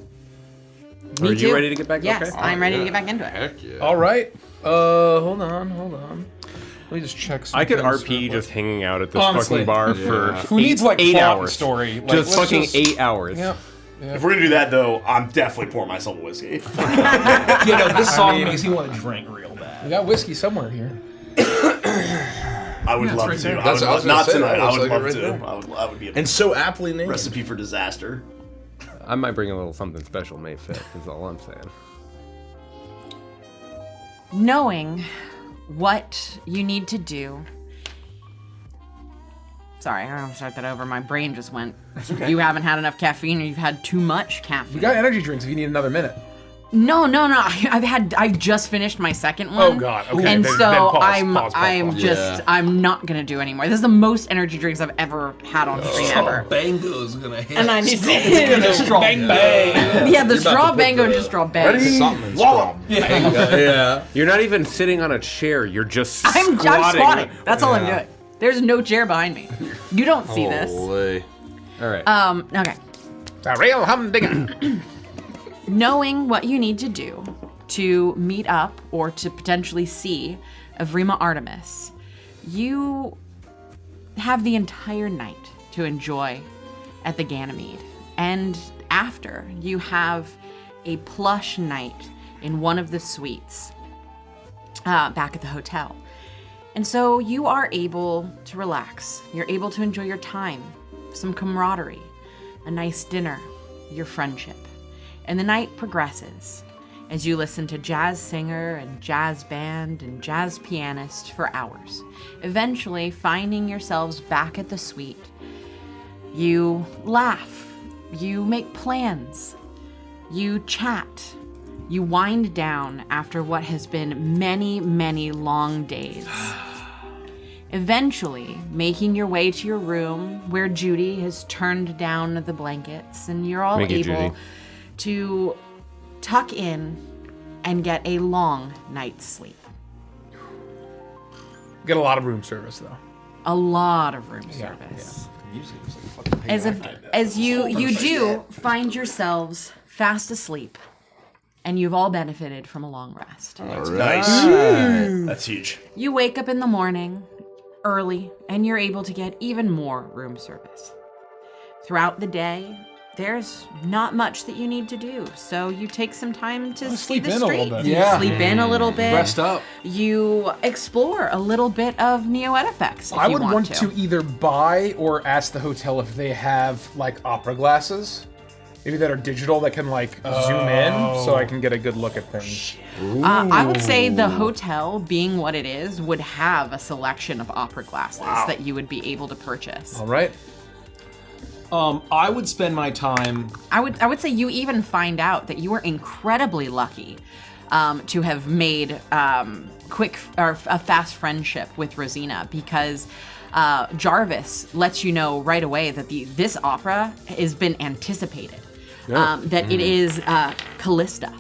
Me Are you too. ready to get back? Yes, Okay. I'm ready to get back into it. Heck yeah. All right. Hold on. Let me just check some I could things RP real quick. just hanging out at this Honestly. fucking bar for Who needs like 8 plot hours. story? Like, Just let's fucking 8 hours. Yep. If we're gonna do that though, I'm definitely pouring myself a whiskey. You know, this song mean- makes me want to drink real bad. We got whiskey somewhere here. I would love right to. there. I That's would what I was love, not gonna say, tonight. that I looks would like love it to. right there. I would be a And so aptly named. recipe for disaster. I might bring a little something special May 5th, is all I'm saying. Knowing what you need to do. Sorry, I'm gonna start that over. My brain just went. You haven't had enough caffeine, or you've had too much caffeine. We got energy drinks if you need another minute. No. I've just finished my second one. Oh, God. Okay, And then so pause, I'm pause. I'm not gonna do anymore. This is the most energy drinks I've ever had on stream ever. Bango's gonna hit. And I need to. Bang bang. Yeah, the You're about straw to put bango the- just straw bang. Something strong. Yeah. You're not even sitting on a chair, you're just I'm squatting. squatting. That's all I'm doing. There's no chair behind me. You don't see this. Holy. All right. Okay. A real humdinger. Knowing what you need to do to meet up or to potentially see Evrima Artemis, you have the entire night to enjoy at the Ganymede. And after, you have a plush night in one of the suites back at the hotel. And so you are able to relax. You're able to enjoy your time, some camaraderie, a nice dinner, your friendship. And the night progresses as you listen to jazz singer and jazz band and jazz pianist for hours, eventually finding yourselves back at the suite. You laugh, you make plans, you chat, you wind down after what has been many, many long days. Eventually, making your way to your room where Judy has turned down the blankets and you're all Thank you, able Judy. to tuck in and get a long night's sleep. Get a lot of room service though. A lot of room service. As you do find yourselves fast asleep, and you've all benefited from a long rest. Nice. That's huge. You wake up in the morning early, and you're able to get even more room service. Throughout the day, there's not much that you need to do, so you take some time to see sleep the in a little streets. bit. You Yeah. sleep in a little bit. Rest up. You explore a little bit of Neo-Ed effects if I you would want to either buy or ask the hotel if they have like opera glasses. Maybe that are digital that can like zoom in so I can get a good look at things. I would say the hotel, being what it is, would have a selection of opera glasses that you would be able to purchase. All right. I would spend my time. I would say you even find out that you were incredibly lucky to have made a fast friendship with Rosina, because Jarvis lets you know right away that this opera has been anticipated. That it is Callista.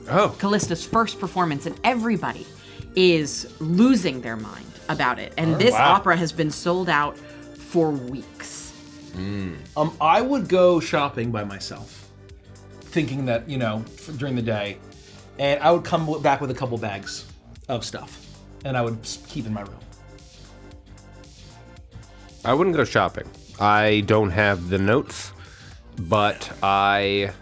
Oh. Callista's first performance, and everybody is losing their mind about it. And this opera has been sold out for weeks. I would go shopping by myself, thinking that, during the day, and I would come back with a couple bags of stuff, and I would keep in my room. I wouldn't go shopping. I don't have the notes, but I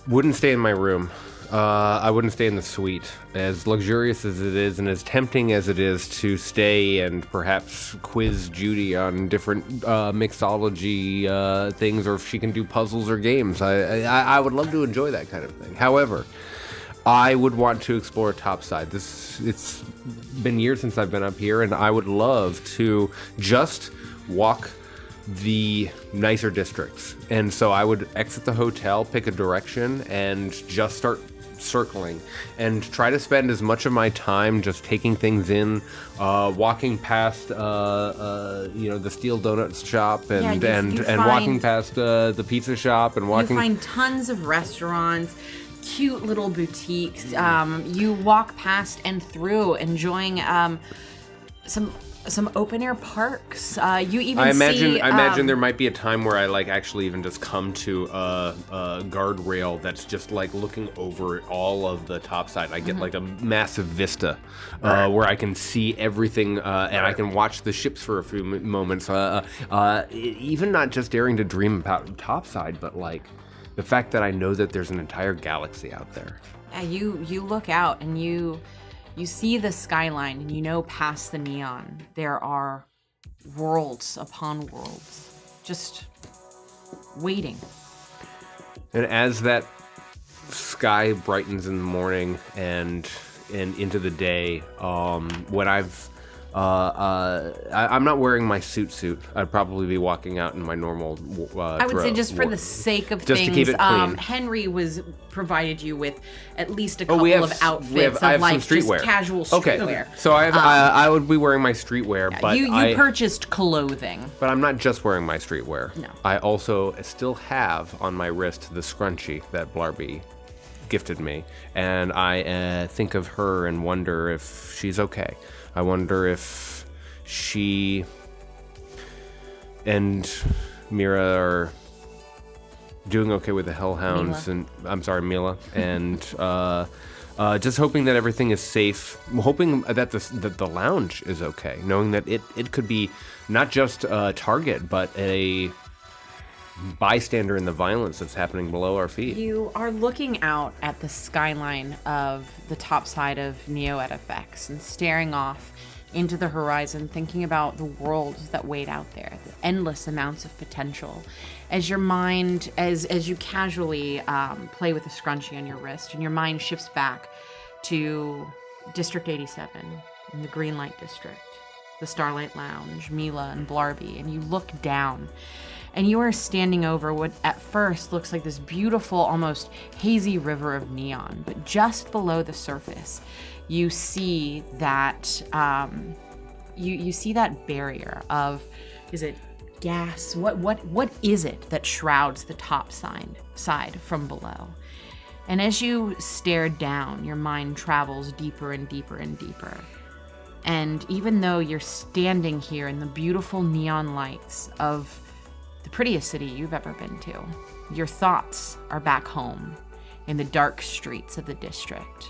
wouldn't stay in my room. I wouldn't stay in the suite. As luxurious as it is and as tempting as it is to stay and perhaps quiz Judy on different mixology things, or if she can do puzzles or games, I would love to enjoy that kind of thing. However, I would want to explore topside. It's been years since I've been up here, and I would love to just walk the nicer districts. And so I would exit the hotel, pick a direction, and just start circling and try to spend as much of my time just taking things in, walking past the Steel Donuts shop and you walking past the pizza shop and walking. You find tons of restaurants cute little boutiques. You walk past and through, enjoying some open air parks. You even I imagine see, there might be a time where I like actually even just come to a guardrail that's just like looking over all of the top side. I get like a massive vista where I can see everything and I can watch the ships for a few moments. Even not just daring to dream about topside, but like the fact that I know that there's an entire galaxy out there. you look out and you see the skyline, and you know past the neon there are worlds upon worlds just waiting. And as that sky brightens in the morning and into the day, when I'm not wearing my suit. I'd probably be walking out in my normal. I would say just for the sake of just things, to keep it clean. Henry was provided you with at least a Oh, couple we have of outfits I of have like some streetwear. just casual streetwear. So I would be wearing my streetwear, but you purchased clothing. But I'm not just wearing my streetwear. No. I also still have on my wrist the scrunchie that Blarby gifted me, and I think of her and wonder if she's okay. I wonder if she and Mira are doing okay with the Hellhounds, Mila. and I'm sorry, Mila, and just hoping that everything is safe. Hoping that the lounge is okay, knowing that it could be not just a target, but a bystander in the violence that's happening below our feet. You are looking out at the skyline of the top side of Neo Edifex and staring off into the horizon, thinking about the worlds that wait out there, the endless amounts of potential. As your mind, as you casually play with the scrunchie on your wrist, and your mind shifts back to District 87 in the Greenlight District, the Starlight Lounge, Mila and Blarby, and you look down. And you are standing over what at first looks like this beautiful, almost hazy river of neon. But just below the surface, you see that you see that barrier of, is it gas? What is it that shrouds the top side from below? And as you stare down, your mind travels deeper and deeper and deeper. And even though you're standing here in the beautiful neon lights of the prettiest city you've ever been to, your thoughts are back home in the dark streets of the district.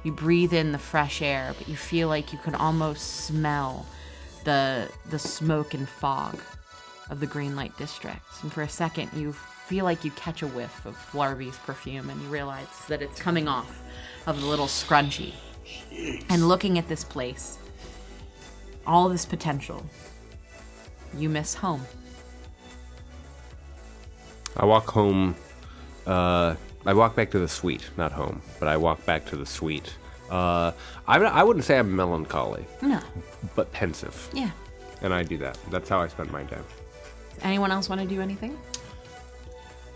You breathe in the fresh air, but you feel like you can almost smell the smoke and fog of the Greenlight District. And for a second, you feel like you catch a whiff of Blarby's perfume, and you realize that it's coming off of the little scrunchie. And looking at this place, all this potential, you miss home. I walk home. I walk back to the suite, not home, but I walk back to the suite. I wouldn't say I'm melancholy. No. But pensive. Yeah. And I do that. That's how I spend my day. Anyone else want to do anything?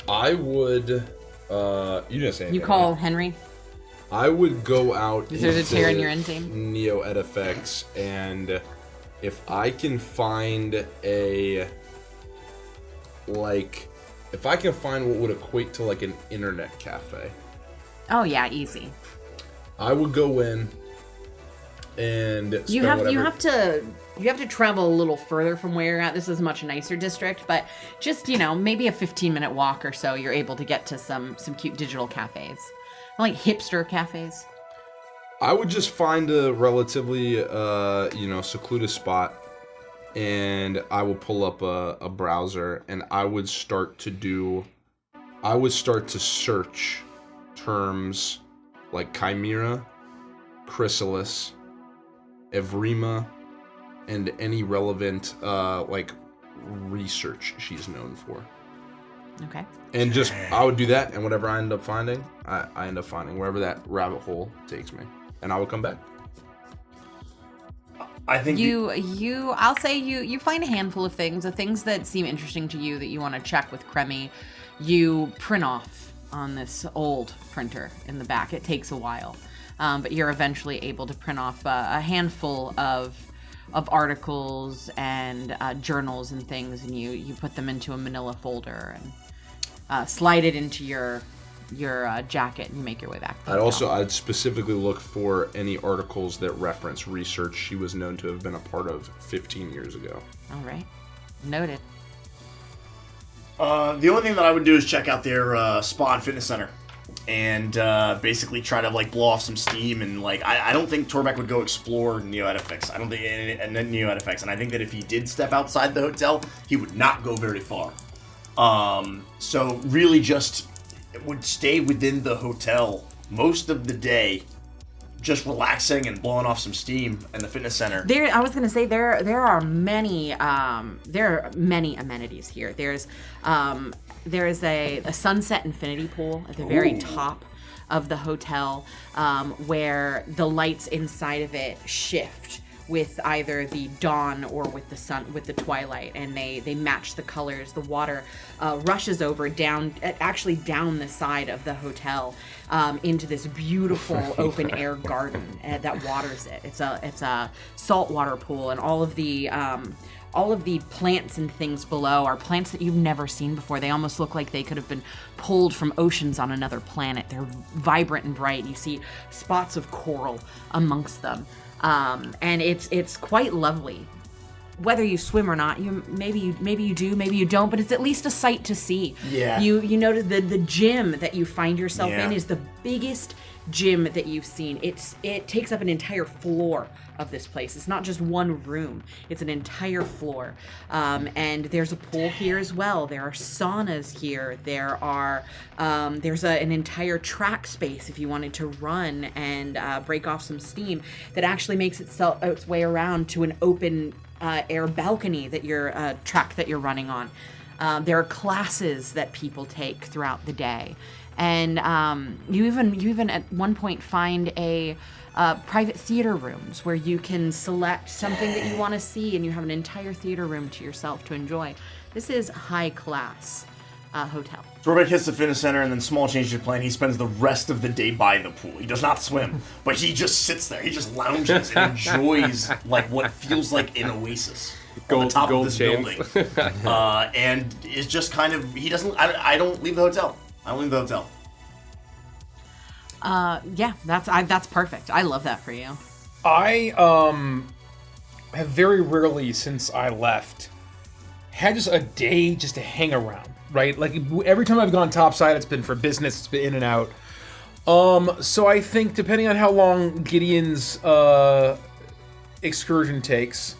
I would. You didn't say anything. You call Henry? I would go out. Is there a tear in your inseam? Neo Edifex, and if I can find a if I can find what would equate to like an internet cafe. Oh yeah, easy. I would go in and You have to travel a little further from where you're at. This is a much nicer district, but just, maybe a 15-minute walk or so, you're able to get to some cute digital cafes. Like hipster cafes. I would just find a relatively secluded spot, and I will pull up a browser, and I would start to search terms like Chimera, Chrysalis, Evrima, and any relevant research she's known for. Okay. And just I would do that, and whatever I end up finding, I end up finding wherever that rabbit hole takes me, and I will come back. I think I'll say you find a handful of things, the things that seem interesting to you that you want to check with Kremmy. You print off on this old printer in the back. It takes a while, but you're eventually able to print off a handful of articles and journals and things, and you put them into a manila folder and slide it into your your jacket and you make your way back to the I'd hotel. specifically look for any articles that reference research she was known to have been a part of 15 years ago. All right. Noted. The only thing that I would do is check out their spa and fitness center, and basically try to like blow off some steam. And like, I don't think Torbeck would go explore Neo Edifix. I don't think, and then Neo Edifix. And I think that if he did step outside the hotel, he would not go very far. So really, just would stay within the hotel most of the day, just relaxing and blowing off some steam in the fitness center. I was gonna say there are many amenities here. There is a sunset infinity pool at the very top of the hotel, where the lights inside of it shift with either the dawn or with the sun, with the twilight, and they match the colors. The water rushes over down the side of the hotel into this beautiful open air garden that waters it. It's a saltwater pool, and all of the plants and things below are plants that you've never seen before. They almost look like they could have been pulled from oceans on another planet. They're vibrant and bright. You see spots of coral amongst them. And it's quite lovely. Whether you swim or not, maybe you do, maybe you don't, but it's at least a sight to see. Yeah. You notice the gym that you find yourself in is the biggest gym that you've seen. It takes up an entire floor of this place. It's not just one room, it's an entire floor. And there's a pool here as well. There are saunas here. There's an entire track space if you wanted to run and break off some steam, that actually makes its way around to an open air balcony that track that you're running on. There are classes that people take throughout the day. And you even at one point find a private theater rooms where you can select something that you want to see, and you have an entire theater room to yourself to enjoy. This is high class hotel. Torbeck hits the fitness center, and then small change to plan. He spends the rest of the day by the pool. He does not swim, but he just sits there. He just lounges and enjoys like what feels like an oasis on the top of this building. And is just kind of, he doesn't. I don't leave the hotel. I don't leave the hotel. Yeah, that's perfect. I love that for you. I have very rarely since I left had just a day just to hang around, right? Like every time I've gone topside, it's been for business, it's been in and out. So I think depending on how long Gideon's excursion takes,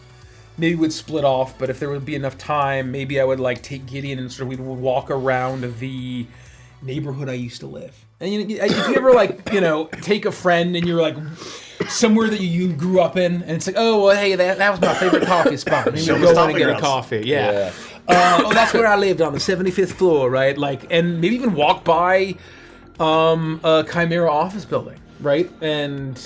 maybe we'd split off, but if there would be enough time, maybe I would like take Gideon and sort of we would walk around the neighborhood I used to live. And if you ever take a friend and you're like somewhere that you grew up in, and it's like, oh well, hey, that was my favorite coffee spot. Maybe we'll go in and get a coffee. Yeah. Oh, that's where I lived on the 75th floor, right? Like, and maybe even walk by a Chimera office building, right? And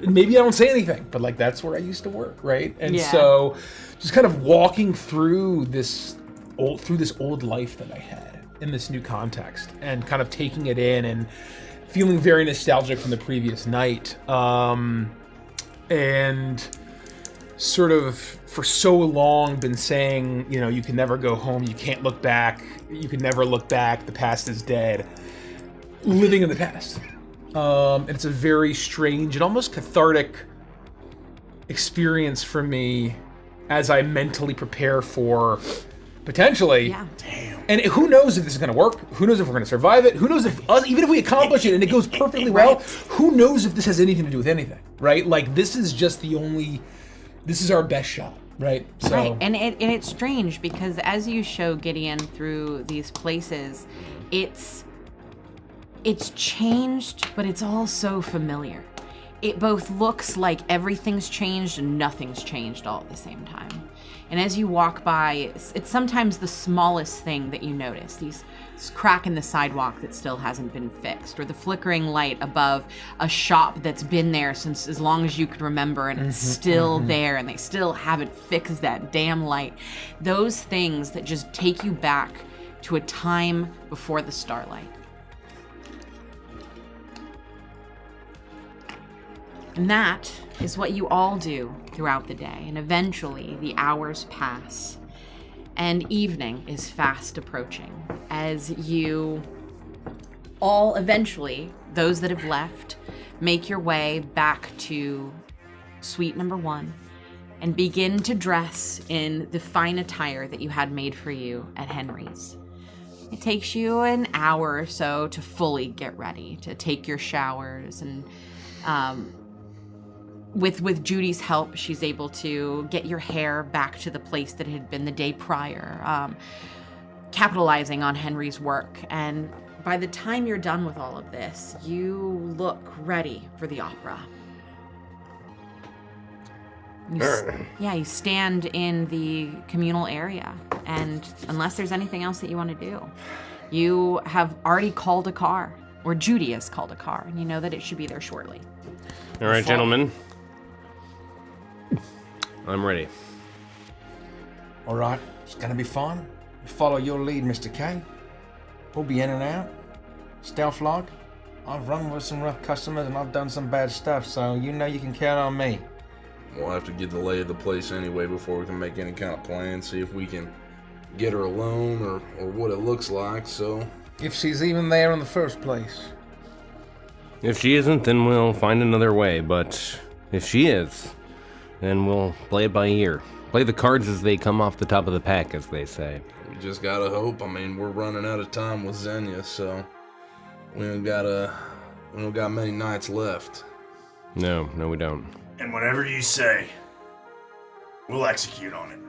maybe I don't say anything, but like that's where I used to work, right? And so just kind of walking through this old life that I had in this new context, and kind of taking it in and feeling very nostalgic from the previous night, and sort of for so long been saying, you can never go home, you can't look back, you can never look back, the past is dead. Living in the past. And it's a very strange and almost cathartic experience for me as I mentally prepare for potentially. Yeah. Damn. And who knows if this is going to work? Who knows if we're going to survive it? Who knows if even if we accomplish it and it goes perfectly well, who knows if this has anything to do with anything, right? Like this is just this is our best shot, right? So. Right, and it's strange because as you show Gideon through these places, it's changed, but it's all so familiar. It both looks like everything's changed and nothing's changed all at the same time. And as you walk by, it's sometimes the smallest thing that you notice. This crack in the sidewalk that still hasn't been fixed, or the flickering light above a shop that's been there since as long as you could remember, and it's still there, and they still haven't fixed that damn light. Those things that just take you back to a time before the Starlight. And that is what you all do throughout the day. And eventually the hours pass and evening is fast approaching as you all eventually, those that have left, make your way back to suite number 1 and begin to dress in the fine attire that you had made for you at Henry's. It takes you an hour or so to fully get ready, to take your showers, and with Judy's help, she's able to get your hair back to the place that it had been the day prior, capitalizing on Henry's work. And by the time you're done with all of this, you look ready for the opera. You stand in the communal area, and unless there's anything else that you want to do, you have already called a car, or Judy has called a car, and you know that it should be there shortly. All right, gentlemen. I'm ready. All right, it's gonna be fun. We follow your lead, Mr. K. We'll be in and out. Stealth log. I've run with some rough customers and I've done some bad stuff, so you know you can count on me. We'll have to get the lay of the place anyway before we can make any kind of plan, see if we can get her alone or what it looks like, so... If she's even there in the first place. If she isn't, then we'll find another way, but if she is, then we'll play it by ear. Play the cards as they come off the top of the pack, as they say. We just gotta hope. I mean, we're running out of time with Xenia, so... We don't got many nights left. No, we don't. And whatever you say, we'll execute on it.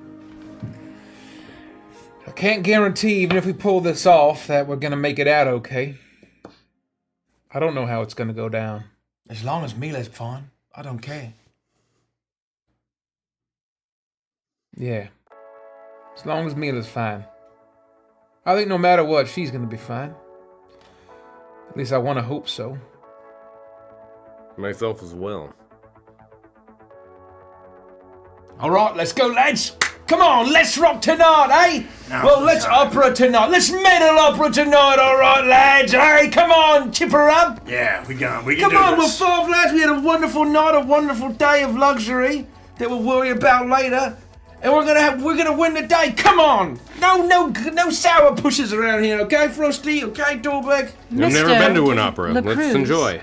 I can't guarantee, even if we pull this off, that we're gonna make it out okay. I don't know how it's gonna go down. As long as Mila's fine, I don't care. Yeah. As long as Mila's fine. I think no matter what, she's gonna be fine. At least I want to hope so. Myself as well. All right, let's go, lads. Come on, let's rock tonight, eh? Now Well, for let's time. opera tonight. Let's metal opera tonight, all right, lads. Hey, come on, chipper up. Yeah, we can Come do on, we're this. 5 lads. We had a wonderful night, a wonderful day of luxury that we'll worry about later. And we're gonna win the day. Come on! No sour pushes around here, okay, Frosty? Okay, Dorbeck? I've never been to an opera. Let's enjoy.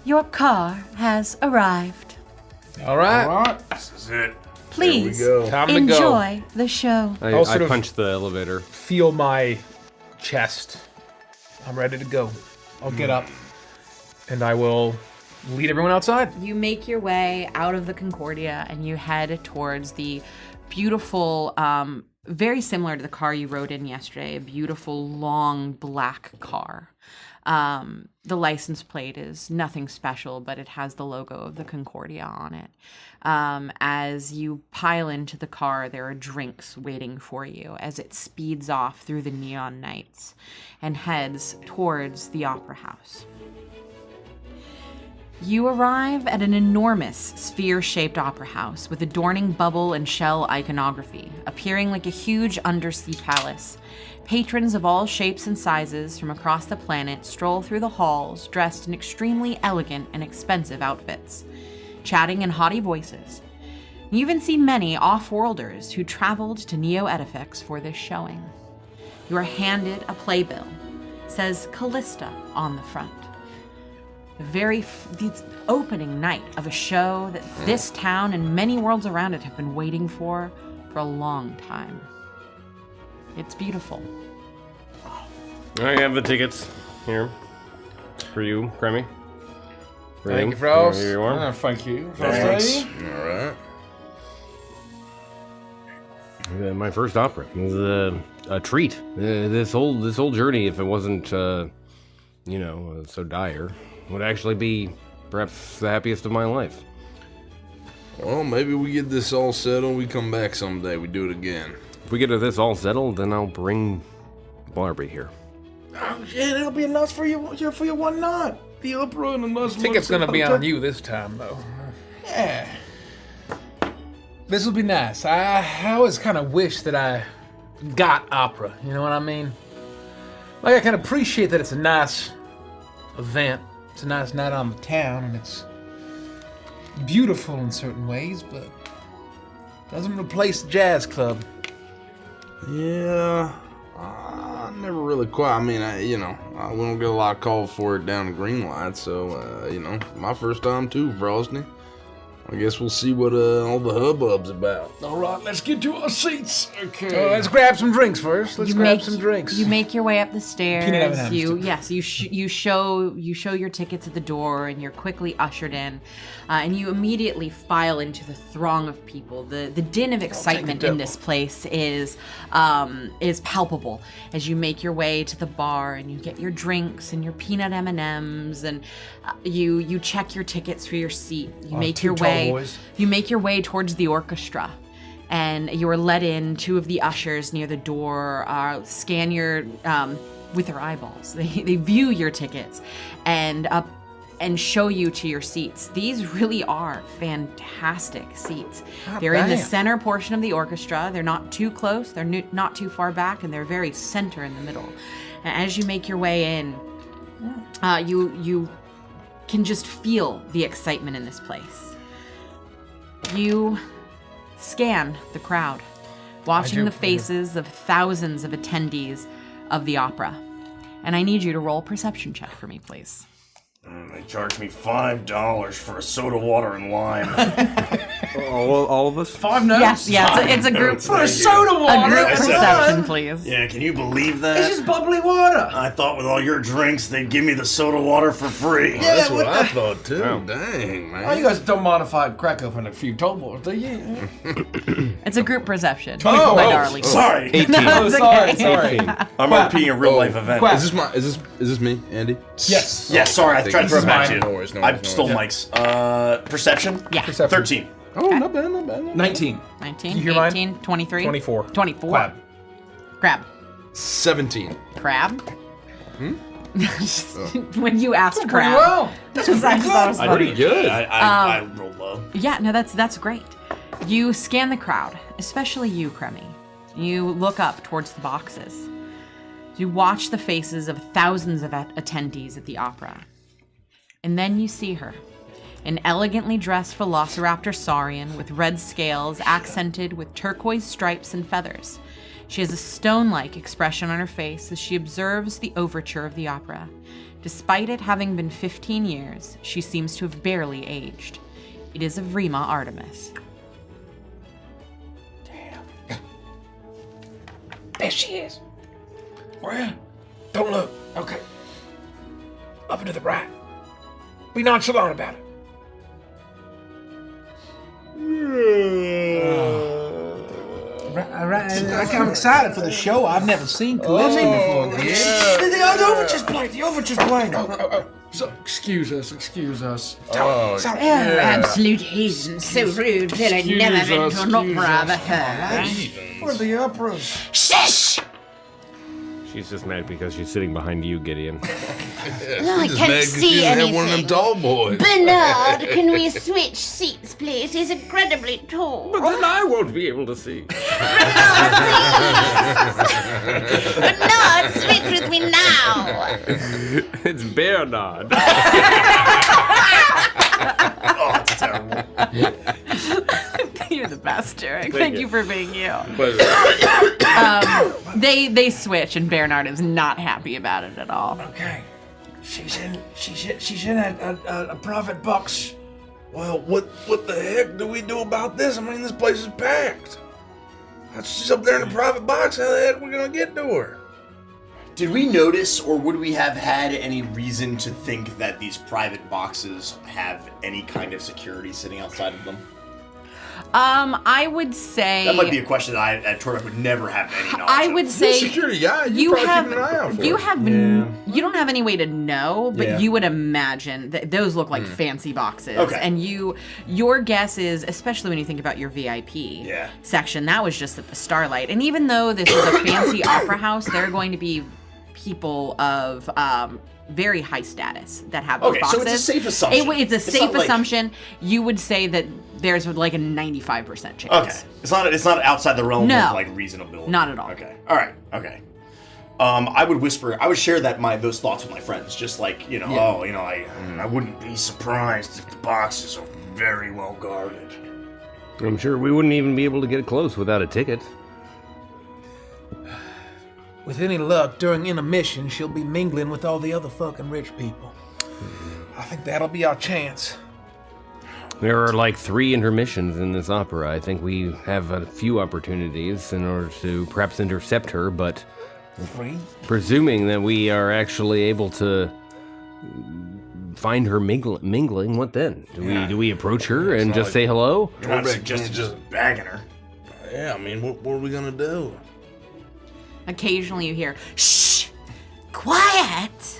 Your car has arrived. All right. All right. This is it. Please Time to go. enjoy the show. I sort of- punched the elevator. Feel my chest. I'm ready to go. I'll get up, and I will lead everyone outside. You make your way out of the Concordia and you head towards the beautiful, very similar to the car you rode in yesterday, a beautiful long black car. The license plate is nothing special, but it has the logo of the Concordia on it. As you pile into the car, there are drinks waiting for you as it speeds off through the neon nights and heads towards the Opera House. You arrive at an enormous sphere-shaped opera house with adorning bubble and shell iconography, appearing like a huge undersea palace. Patrons of all shapes and sizes from across the planet stroll through the halls dressed in extremely elegant and expensive outfits, chatting in haughty voices. You even see many off-worlders who traveled to Neo Edifix for this showing. You are handed a playbill. It says Callista on the front. The opening night of a show that this town and many worlds around it have been waiting for a long time. It's beautiful. I have the tickets here for you, Kremmy. Thank you, Frost. Here you are. Thank you, Thanks. Frosty. All right. My first opera. It was a treat. This whole journey, if it wasn't, so dire, would actually be perhaps the happiest of my life. Well, maybe we get this all settled. We come back someday. We do it again. If we get this all settled, then I'll bring Barbie here. Oh, yeah, that'll be enough for you for your one night. The opera and a nice Ticket's gonna be on you this time, though. Yeah. This will be nice. I always kind of wish that I got opera. You know what I mean? Like, I can appreciate that it's a nice event. It's a nice night on the town, and it's beautiful in certain ways, but doesn't replace the jazz club. Yeah. never really quite. I mean, we don't get a lot of calls for it down in Greenlight, so, my first time too, Frosty. I guess we'll see what all the hubbub's about. All right, let's get to our seats. Okay. Let's grab some drinks first. Let's grab some drinks. You make your way up the stairs. Peanut M&Ms. You show your tickets at the door, and you're quickly ushered in, and you immediately file into the throng of people. The din of excitement in this place is palpable as you make your way to the bar and you get your drinks and your peanut M&Ms, and you check your tickets for your seat. You make your way. You make your way towards the orchestra, and you are led in. Two of the ushers near the door scan your with their eyeballs. They view your tickets and show you to your seats. These really are fantastic seats. They're in the center portion of the orchestra. They're not too close. They're not too far back, and they're very center in the middle. And as you make your way in, you can just feel the excitement in this place. You scan the crowd, watching the faces of thousands of attendees of the opera. And I need you to roll a perception check for me, please. They charged me $5 for a soda, water, and lime. all of us? 5 notes? Yes, it's a group. For a soda water. A group perception, please. Yeah, can you believe that? It's just bubbly water. I thought with all your drinks, they'd give me the soda water for free. Yeah, That's what what I the- thought too. Oh. Dang, man. Oh, you guys don't mind if I crack open a few tall boys, do you? It's a group perception, Oh, my oh, darling. Sorry. 18. Oh, It's sorry, okay. sorry. I'm repeating a real life event. Quack. Is this me, Andy? Yes. Yeah, sorry, I tried to throw it back to you. No worries, no I worries, no stole worries. Mike's. Perception? Yeah. 13. Oh, not bad, not bad. 19. 19, You hear mine? 18, 23. 24. 24. Quab. Crab. 17. Crab? When you asked crab. Well, I just thought it was funny. Pretty good. I rolled low. Yeah, no, that's great. You scan the crowd, especially you, Kremi. You look up towards the boxes. You watch the faces of thousands of attendees at the opera. And then you see her, an elegantly dressed velociraptor saurian with red scales accented with turquoise stripes and feathers. She has a stone-like expression on her face as she observes the overture of the opera. Despite it having been 15 years, she seems to have barely aged. It is Avrima Artemis. There she is. Where? Don't look. Okay. Up and to the right. Be nonchalant about it. I'm excited for the show. I've never seen Calypso before. The overture's playing. The overture's playing. So, excuse us. Absolute heathen, so rude that I never been to an opera before. For the operas. Shush! She's just mad because she's sitting behind you, Gideon. I Just can't mad 'cause see she didn't have one of them anything. tall boys. Bernard, can we switch seats, please? He's incredibly tall. But then I won't be able to see. Bernard, switch with me now. It's Bernard. Oh, it's terrible. You're the best, Derek. Thank you for being you. Pleasure. They switch, and Bernard is not happy about it at all. Okay. She's in a private box. Well, what the heck do we do about this? I mean, this place is packed. She's up there in a private box. How the heck are we gonna get to her? Did we notice, or would we have had any reason to think that these private boxes have any kind of security sitting outside of them? I would say That might be a question that I at Torbeck would never have any knowledge I of. would say Security guy, you probably have keeping an eye out for you it. have you don't have any way to know, but Yeah. you would imagine that those look like fancy boxes. Okay. And your guess is, especially when you think about your VIP Yeah. section, that was just at the Starlight. And even though this is a fancy opera house, there are going to be people of very high status that have those Okay, boxes. so it's a safe assumption. It's a It's safe not like- assumption. You would say that there's like a 95% chance. Okay, it's not outside the realm No. of like reasonability. Not at all. Okay, all right, okay. I would share those thoughts with my friends, just like I wouldn't be surprised if the boxes are very well guarded. I'm sure we wouldn't even be able to get close without a ticket. with any luck, during intermission, she'll be mingling with all the other fucking rich people. I think that'll be our chance. There are like 3 intermissions in this opera. I think we have a few opportunities in order to perhaps intercept her, but 3? presuming that we are actually able to find her mingling, what then? Do we approach her and just say hello? You're not suggesting just bagging her. Yeah, I mean, what are we gonna do? Occasionally you hear, shh, quiet.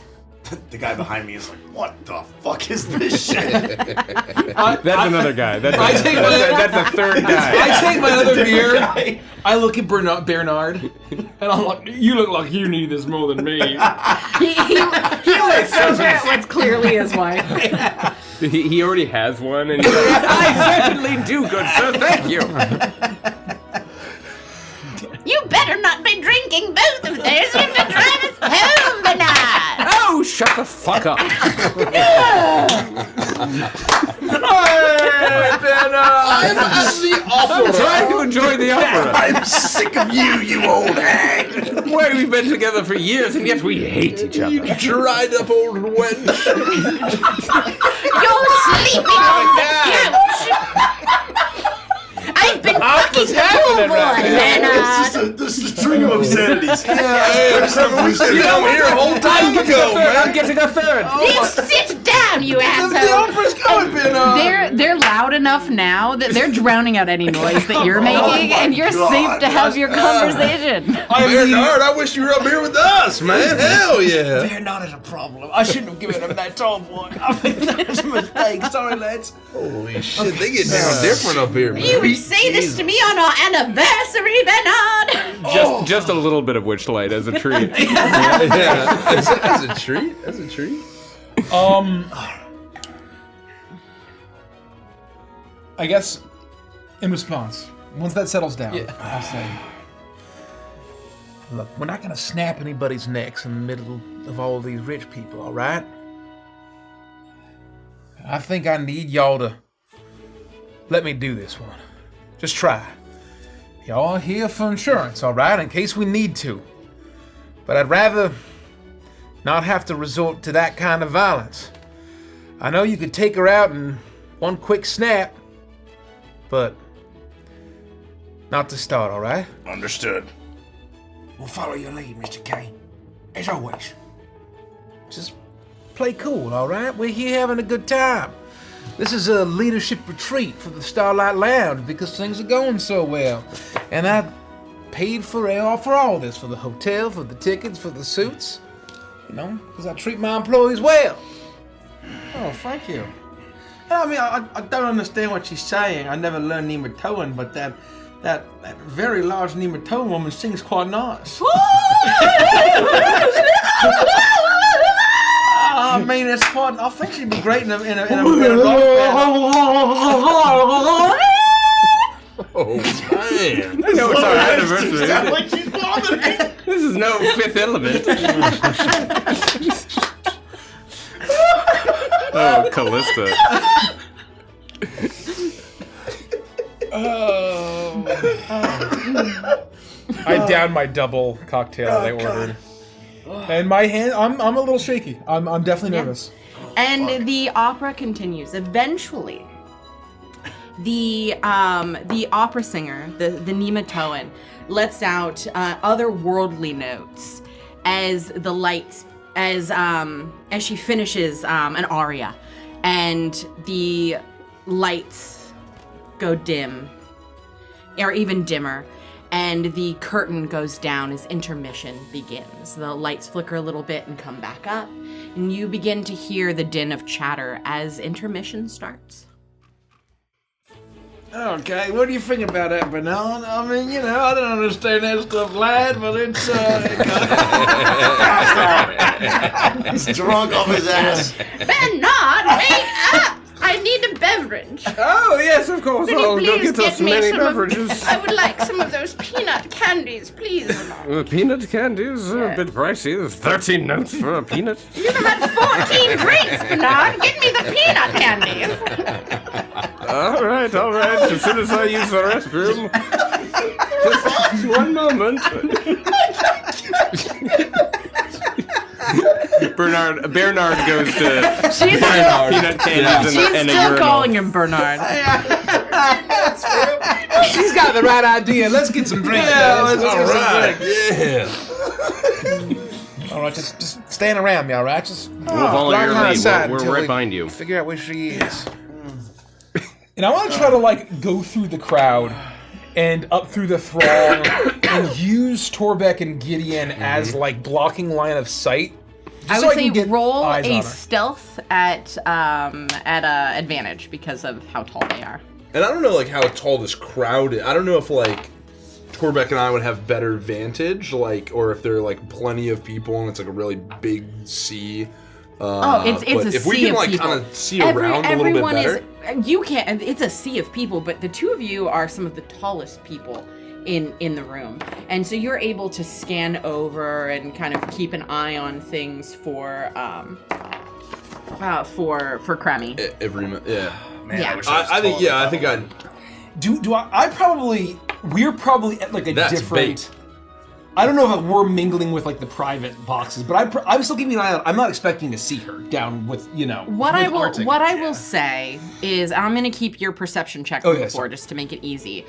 The guy behind me is like, what the fuck is this shit? That's another guy. That's a third guy. I take my other beer. guy. I look at Bernard, and I'm like, "You look like you need this more than me." He looks over at what's clearly his wife. He already has one, and he's like, I certainly do, good sir. Thank you. You better not be drinking both of theirs. You have to drive us home, Bernard. Oh, shut the fuck up. I'm the opera. Trying to enjoy the opera. I'm sick of you old hag. Why, we've been together for years, and yet we hate each other. You dried up old wench. You're sleeping on the couch. I've been fucking the pool boy, Bernard. This is a string of obscenities. You come here a whole time ago, man. I'm getting a third. You sit down, you asshole. The opera's coming, Bernard. They're loud enough now that they're drowning out any noise that you're making, and you're safe to have your conversation. Bernard, I wish you were up here with us, man. Hell yeah. Bernard is a problem. I shouldn't have given him that tomboy. I think that was a mistake. Sorry, lads. Holy shit, they get down different up here, man. You would say this to me on our anniversary, Bernard. Just a little bit of Witchlight as a treat. Yeah, as a treat. As a treat. I guess, in response, once that settles down, I'll say, look, we're not gonna snap anybody's necks in the middle of all these rich people, all right? I think I need y'all to let me do this one. Just try. Y'all are here for insurance, all right, in case we need to. But I'd rather not have to resort to that kind of violence. I know you could take her out in one quick snap, but not to start, all right? Understood. We'll follow your lead, Mr. K. As always. Just play cool, all right? We're here having a good time. This is a leadership retreat for the Starlight Lounge because things are going so well. And I paid for all this, for the hotel, for the tickets, for the suits. You know, because I treat my employees well. Oh, thank you. I mean, I don't understand what she's saying. I never learned Nematoan, but that very large Nematoan woman sings quite nice. I mean, it's quite. I think she'd be great in a rock band. Oh, man. I know it's our anniversary. Sounds like she's vomiting. This is no Fifth Element. Oh, Callista. I downed my double cocktail that I ordered. And my hand, I'm a little shaky. I'm definitely nervous. And the opera continues. Eventually, the opera singer, the Nematoan, lets out otherworldly notes as the lights, as she finishes an aria, and the lights go dim, or even dimmer. And the curtain goes down as intermission begins. The lights flicker a little bit and come back up, and you begin to hear the din of chatter as intermission starts. Okay, what do you think about that, Bernard? I mean, you know, I don't understand that stuff, lad, but it's He's drunk off his ass. Bernard, wake up! I need a beverage. Oh, yes, of course. Will you I'll go please get us get me many some beverages. I would like some of those peanut candies, please, Bernard. Peanut candies are a bit pricey. There's 13 notes for a peanut. You've had 14 drinks, Bernard. Get me the peanut candy. All right. As soon as I use the restroom. Just one moment. Bernard goes to She's peanut candies She's and a still urinal. calling him Bernard. She's got the right idea. Let's get some drinks. Yeah, guys. let's get get some Yeah. All right, just stand around me, all right? Just We'll follow line your her lead. aside We're until right we behind you. Figure out where she is. And I want to try to like go through the crowd and up through the throng and use Torbeck and Gideon as like blocking line of sight. I so would can say get roll eyes on a her. stealth at a advantage because of how tall they are. And I don't know like how tall this crowd is. I don't know if like Torbeck and I would have better vantage, like, or if there are like plenty of people and it's like a really big sea. It's but a if sea we can of like people. kind of see around a little bit better. You can't. It's a sea of people, but the two of you are some of the tallest people in the room, and so you're able to scan over and kind of keep an eye on things for Kremmy. Yeah. Man, Yeah. I wish I think was yeah. I think I'd. We're probably at like a That's different. bait. I don't know if we're mingling with like the private boxes, but I'm still keeping an eye out. I'm not expecting to see her down with What I with our tickets. I will say is I'm going to keep your perception check Oh, from yeah, before sorry. just to make it easy.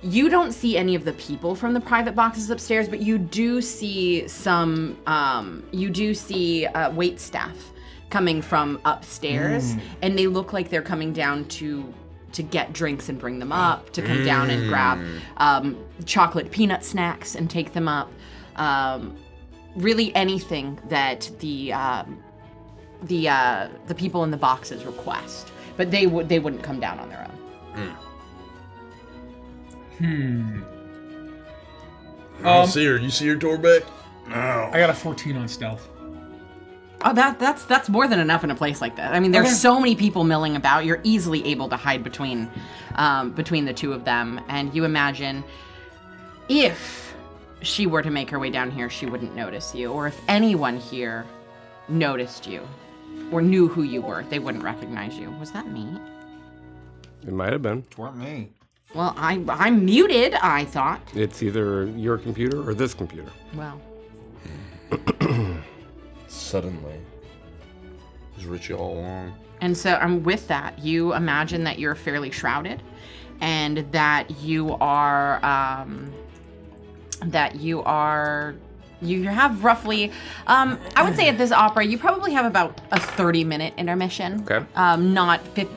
You don't see any of the people from the private boxes upstairs, but you do see some. You do see wait staff coming from upstairs, and they look like they're coming down to get drinks and bring them up, to come down and grab chocolate peanut snacks and take them up. Really anything that the people in the boxes request, but they wouldn't come down on their own. I don't see her. You see her, Torbeck? No. I got a 14 on stealth. Oh, that's more than enough in a place like that. I mean, there's so many people milling about. You're easily able to hide between the two of them. And you imagine if she were to make her way down here, she wouldn't notice you. Or if anyone here noticed you or knew who you were, they wouldn't recognize you. Was that me? It might have been. It weren't me. Well, I'm muted, I thought. It's either your computer or this computer. Well, Suddenly. It was Richie all along. and so I'm with that. You imagine that you're fairly shrouded, and that you have roughly, I would say at this opera, you probably have about a 30-minute intermission. Okay.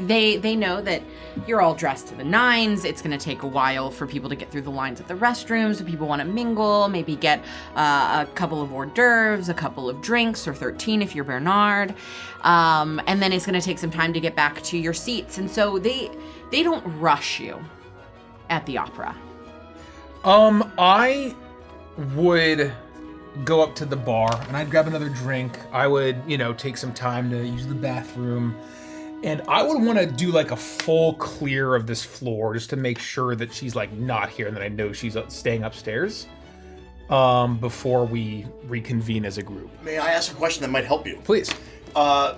They know that you're all dressed to the nines. It's going to take a while for people to get through the lines at the restrooms. If people want to mingle, maybe get a couple of hors d'oeuvres, a couple of drinks, or 13 if you're Bernard. And then it's going to take some time to get back to your seats. And so they don't rush you at the opera. I would go up to the bar and I'd grab another drink. I would, take some time to use the bathroom. And I would want to do like a full clear of this floor just to make sure that she's like not here and that I know she's staying upstairs before we reconvene as a group. May I ask a question that might help you? Please.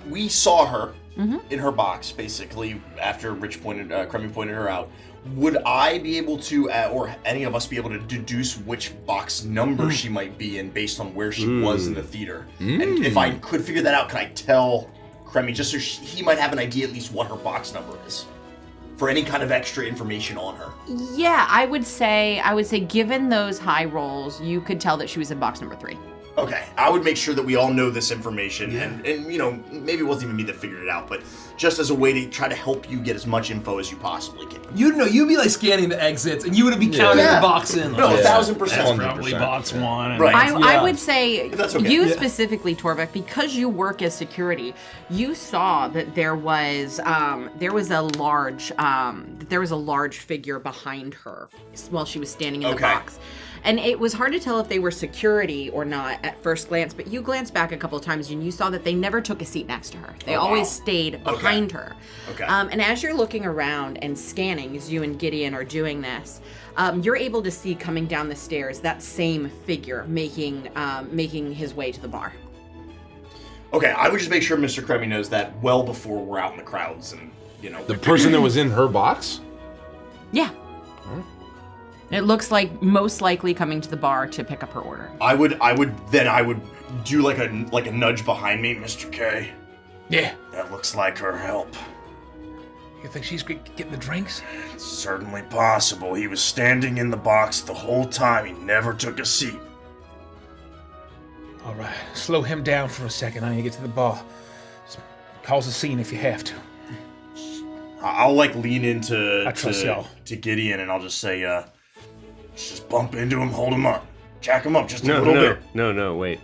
We saw her in her box, basically, after Kremmy pointed her out. Would I be able to, or any of us be able to deduce which box number she might be in based on where she was in the theater? And if I could figure that out, can I tell Kremmy, just so he might have an idea at least what her box number is, for any kind of extra information on her? Yeah, I would say given those high rolls, you could tell that she was in box number 3. Okay, I would make sure that we all know this information, and maybe it wasn't even me that figured it out, but just as a way to try to help you get as much info as you possibly can. You'd be like scanning the exits and you would be counting the box in. No, 1,000%. That's probably box 1. and Right. I would say That's okay. you Yeah. specifically, Torbeck, because you work as security, you saw that there was a large figure behind her while she was standing in the box. And it was hard to tell if they were security or not at first glance, but you glanced back a couple of times and you saw that they never took a seat next to her. They always stayed behind her. Okay. And as you're looking around and scanning, as you and Gideon are doing this, you're able to see coming down the stairs that same figure making his way to the bar. Okay, I would just make sure Mr. Kremmy knows that well before we're out in the crowds and, The person that was in her box? Yeah. It looks like most likely coming to the bar to pick up her order. I would do like a nudge behind me, Mr. K. Yeah. That looks like her help. You think she's getting the drinks? It's certainly possible. He was standing in the box the whole time. He never took a seat. All right, slow him down for a second. I need to get to the bar. Just cause a scene if you have to. I'll like lean into I trust y'all. to Gideon, and I'll just say, just bump into him, hold him up, jack him up just a little bit. No, wait.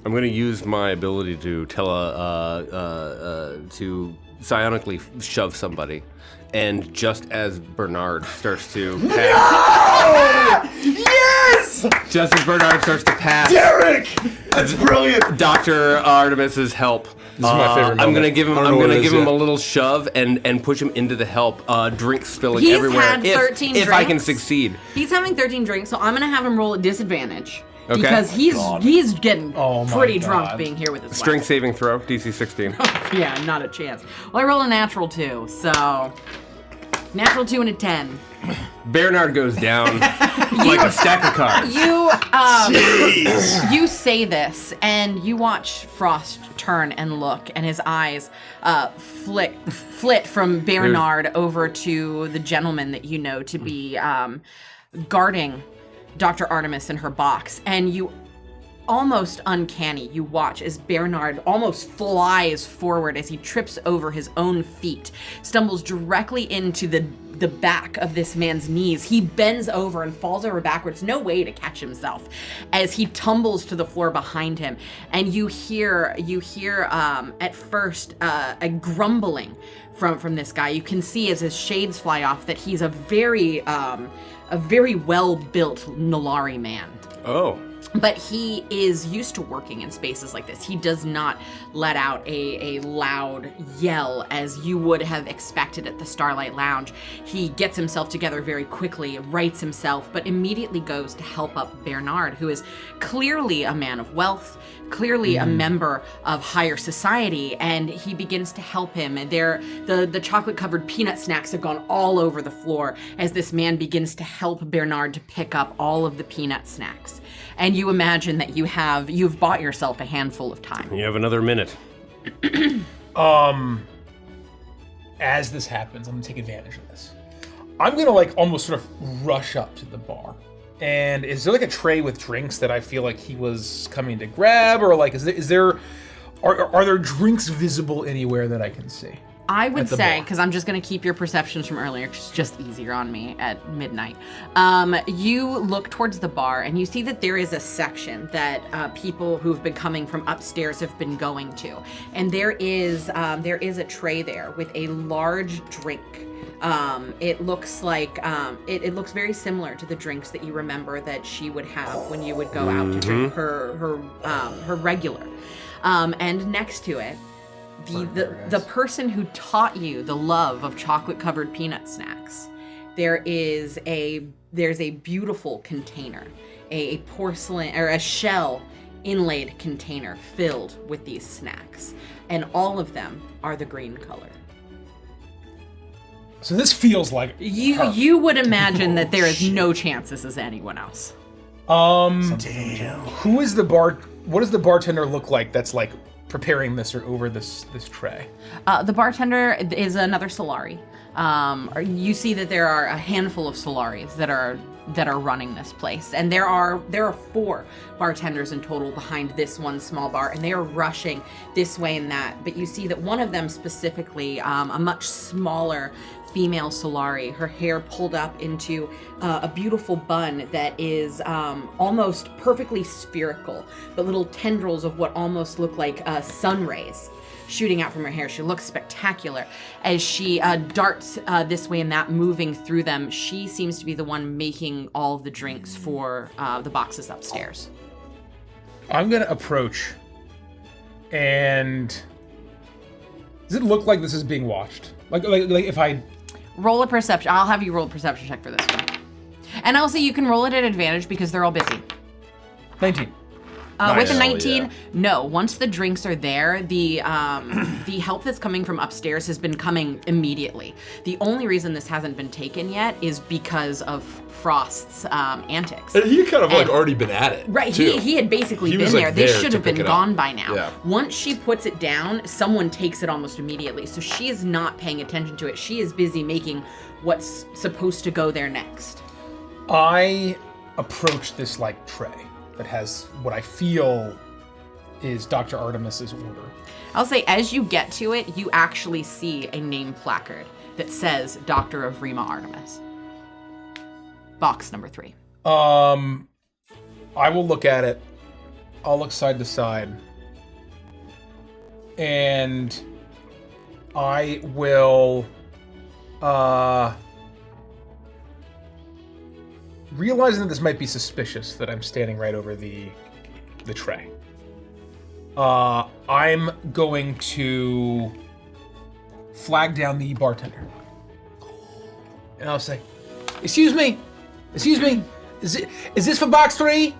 I'm gonna use my ability to to psionically shove somebody, and just as Bernard starts to pass, Yes! just as Bernard starts to pass, Derek! That's brilliant! Dr. Artemis's help. This is my favorite I'm moment. gonna give him. I don't I'm know what gonna it give is him yet. a little shove and push him into the help. Drinks spilling He's everywhere. had 13 if I can drinks. succeed. He's having 13 drinks, so I'm gonna have him roll at disadvantage. Okay. Because he's getting Oh my pretty God. drunk being here with his Strength saving throw, DC 16. wife. Yeah, not a chance. Well, I roll a natural 2, so natural 2 and a 10. Bernard goes down like a stack of cards. You say this, and you watch Frost turn and look, and his eyes flit from Bernard over to the gentleman that you know to be guarding Dr. Artemis in her box, and you almost uncanny, you watch as Bernard almost flies forward as he trips over his own feet, stumbles directly into the back of this man's knees. He bends over and falls over backwards, no way to catch himself, as he tumbles to the floor behind him. And you hear at first a grumbling from this guy. You can see as his shades fly off that he's a very well-built Nalari man. Oh. But he is used to working in spaces like this. He does not let out a loud yell as you would have expected at the Starlight Lounge. He gets himself together very quickly, rights himself, but immediately goes to help up Bernard, who is clearly a man of wealth, clearly a member of higher society, and he begins to help him. And the chocolate-covered peanut snacks have gone all over the floor as this man begins to help Bernard to pick up all of the peanut snacks. And you imagine that you've bought yourself a handful of time. You have another minute. As this happens, I'm gonna take advantage of this. I'm gonna like almost sort of rush up to the bar. And is there like a tray with drinks that I feel like he was coming to grab, or like are there drinks visible anywhere that I can see? I would At the say, bar. because I'm just going to keep your perceptions from earlier, 'cause it's just easier on me at midnight. You look towards the bar, and you see that there is a section that people who've been coming from upstairs have been going to, and there is a tray there with a large drink. It looks like it looks very similar to the drinks that you remember that she would have when you would go out to drink her regular. And next to it, the person who taught you the love of chocolate-covered peanut snacks, there's a beautiful container, a porcelain or a shell inlaid container filled with these snacks, and all of them are the green color. So this feels like You would imagine that there is no chance this is anyone else. Who is the bar? What does the bartender look like? That's like preparing this or over this tray. The bartender is another Solari. You see that there are a handful of Solaris that are running this place, and there are 4 bartenders in total behind this one small bar, and they are rushing this way and that. But you see that one of them specifically, a much smaller female Solari, her hair pulled up into a beautiful bun that is almost perfectly spherical, but little tendrils of what almost look like sun rays shooting out from her hair. She looks spectacular. As she darts this way and that, moving through them, she seems to be the one making all of the drinks for the boxes upstairs. I'm gonna approach, and does it look like this is being watched? Like if I roll a perception, I'll have you roll a perception check for this one. And also you can roll it at advantage because they're all busy. 19. With a Nice. 19, Oh, yeah. no. Once the drinks are there, the help that's coming from upstairs has been coming immediately. The only reason this hasn't been taken yet is because of Frost's antics. And he kind of like And- already been at it. Right, too. he had basically He been was, like, there. This there should to have been pick it gone up. by now. Yeah. Once she puts it down, someone takes it almost immediately. So she is not paying attention to it. She is busy making what's supposed to go there next. I approach this like tray that has what I feel is Dr. Artemis's order. I'll say as you get to it, you actually see a name placard that says Doctor of Rima Artemis. Box number 3. I will look at it. I'll look side to side. And I will realizing that this might be suspicious that I'm standing right over the tray. I'm going to flag down the bartender. And I'll say, Excuse me, is this for box 3?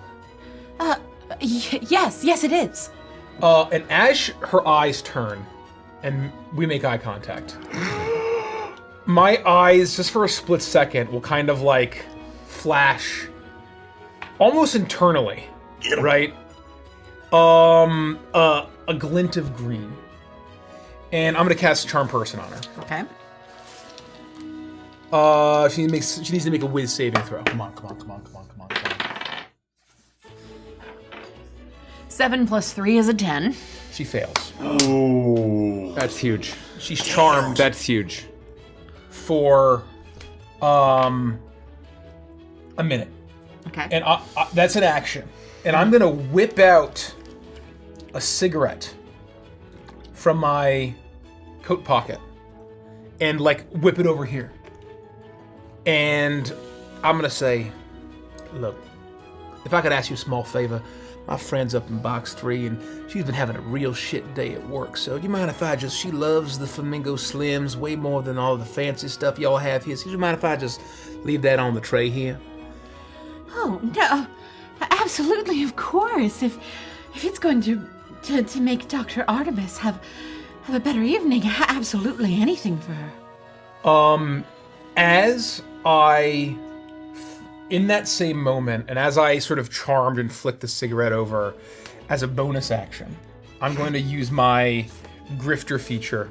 Yes, it is. And as her eyes turn, and we make eye contact, my eyes, just for a split second, will kind of like flash, almost internally, right? A glint of green, and I'm gonna cast Charm Person on her. Okay. She needs to make a Wiz saving throw. Come on. 7 plus 3 is a 10. She fails. Ooh. That's huge. She's charmed That's huge. for a minute. Okay. And that's an action. And I'm gonna whip out a cigarette from my coat pocket and like whip it over here. And I'm gonna say, look, if I could ask you a small favor, my friend's up in box 3 and she's been having a real shit day at work. So do you mind if she loves the Flamingo Slims way more than all the fancy stuff y'all have here. So do you mind if I just leave that on the tray here? Oh, no. Absolutely, of course. If it's going to make Dr. Artemis have a better evening, absolutely anything for her. As I, in that same moment, and as I sort of charmed and flicked the cigarette over as a bonus action, I'm going to use my grifter feature.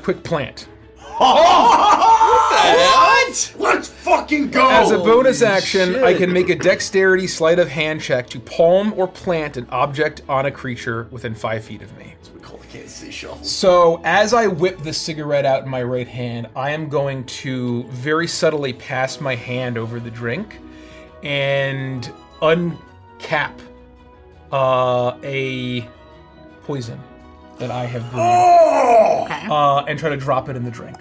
Quick plant. What? Let's fucking go! As a bonus action, I can make a dexterity sleight of hand check to palm or plant an object on a creature within 5 feet of me. We call it Kansas City Shuffle. So as I whip the cigarette out in my right hand, I am going to very subtly pass my hand over the drink and uncap a poison that I have brewed, and try to drop it in the drink.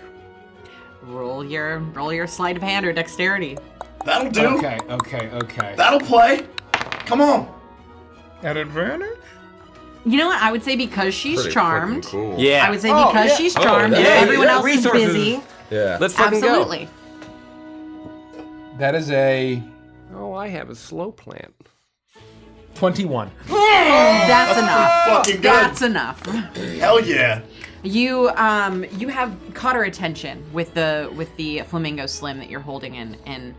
Roll your sleight of hand or dexterity. That'll do. Okay. That'll play. Come on. At advantage? You know what? I would say because she's Pretty charmed. fucking cool. Yeah. I would say because she's charmed, yeah. if Yeah, everyone yeah, else is resources. busy. Yeah. Let's fucking Absolutely. That is a go. Oh, I have a slow plant. 21. That's enough. Fucking good. That's enough. Hell yeah. You have caught her attention with the flamingo slim that you're holding in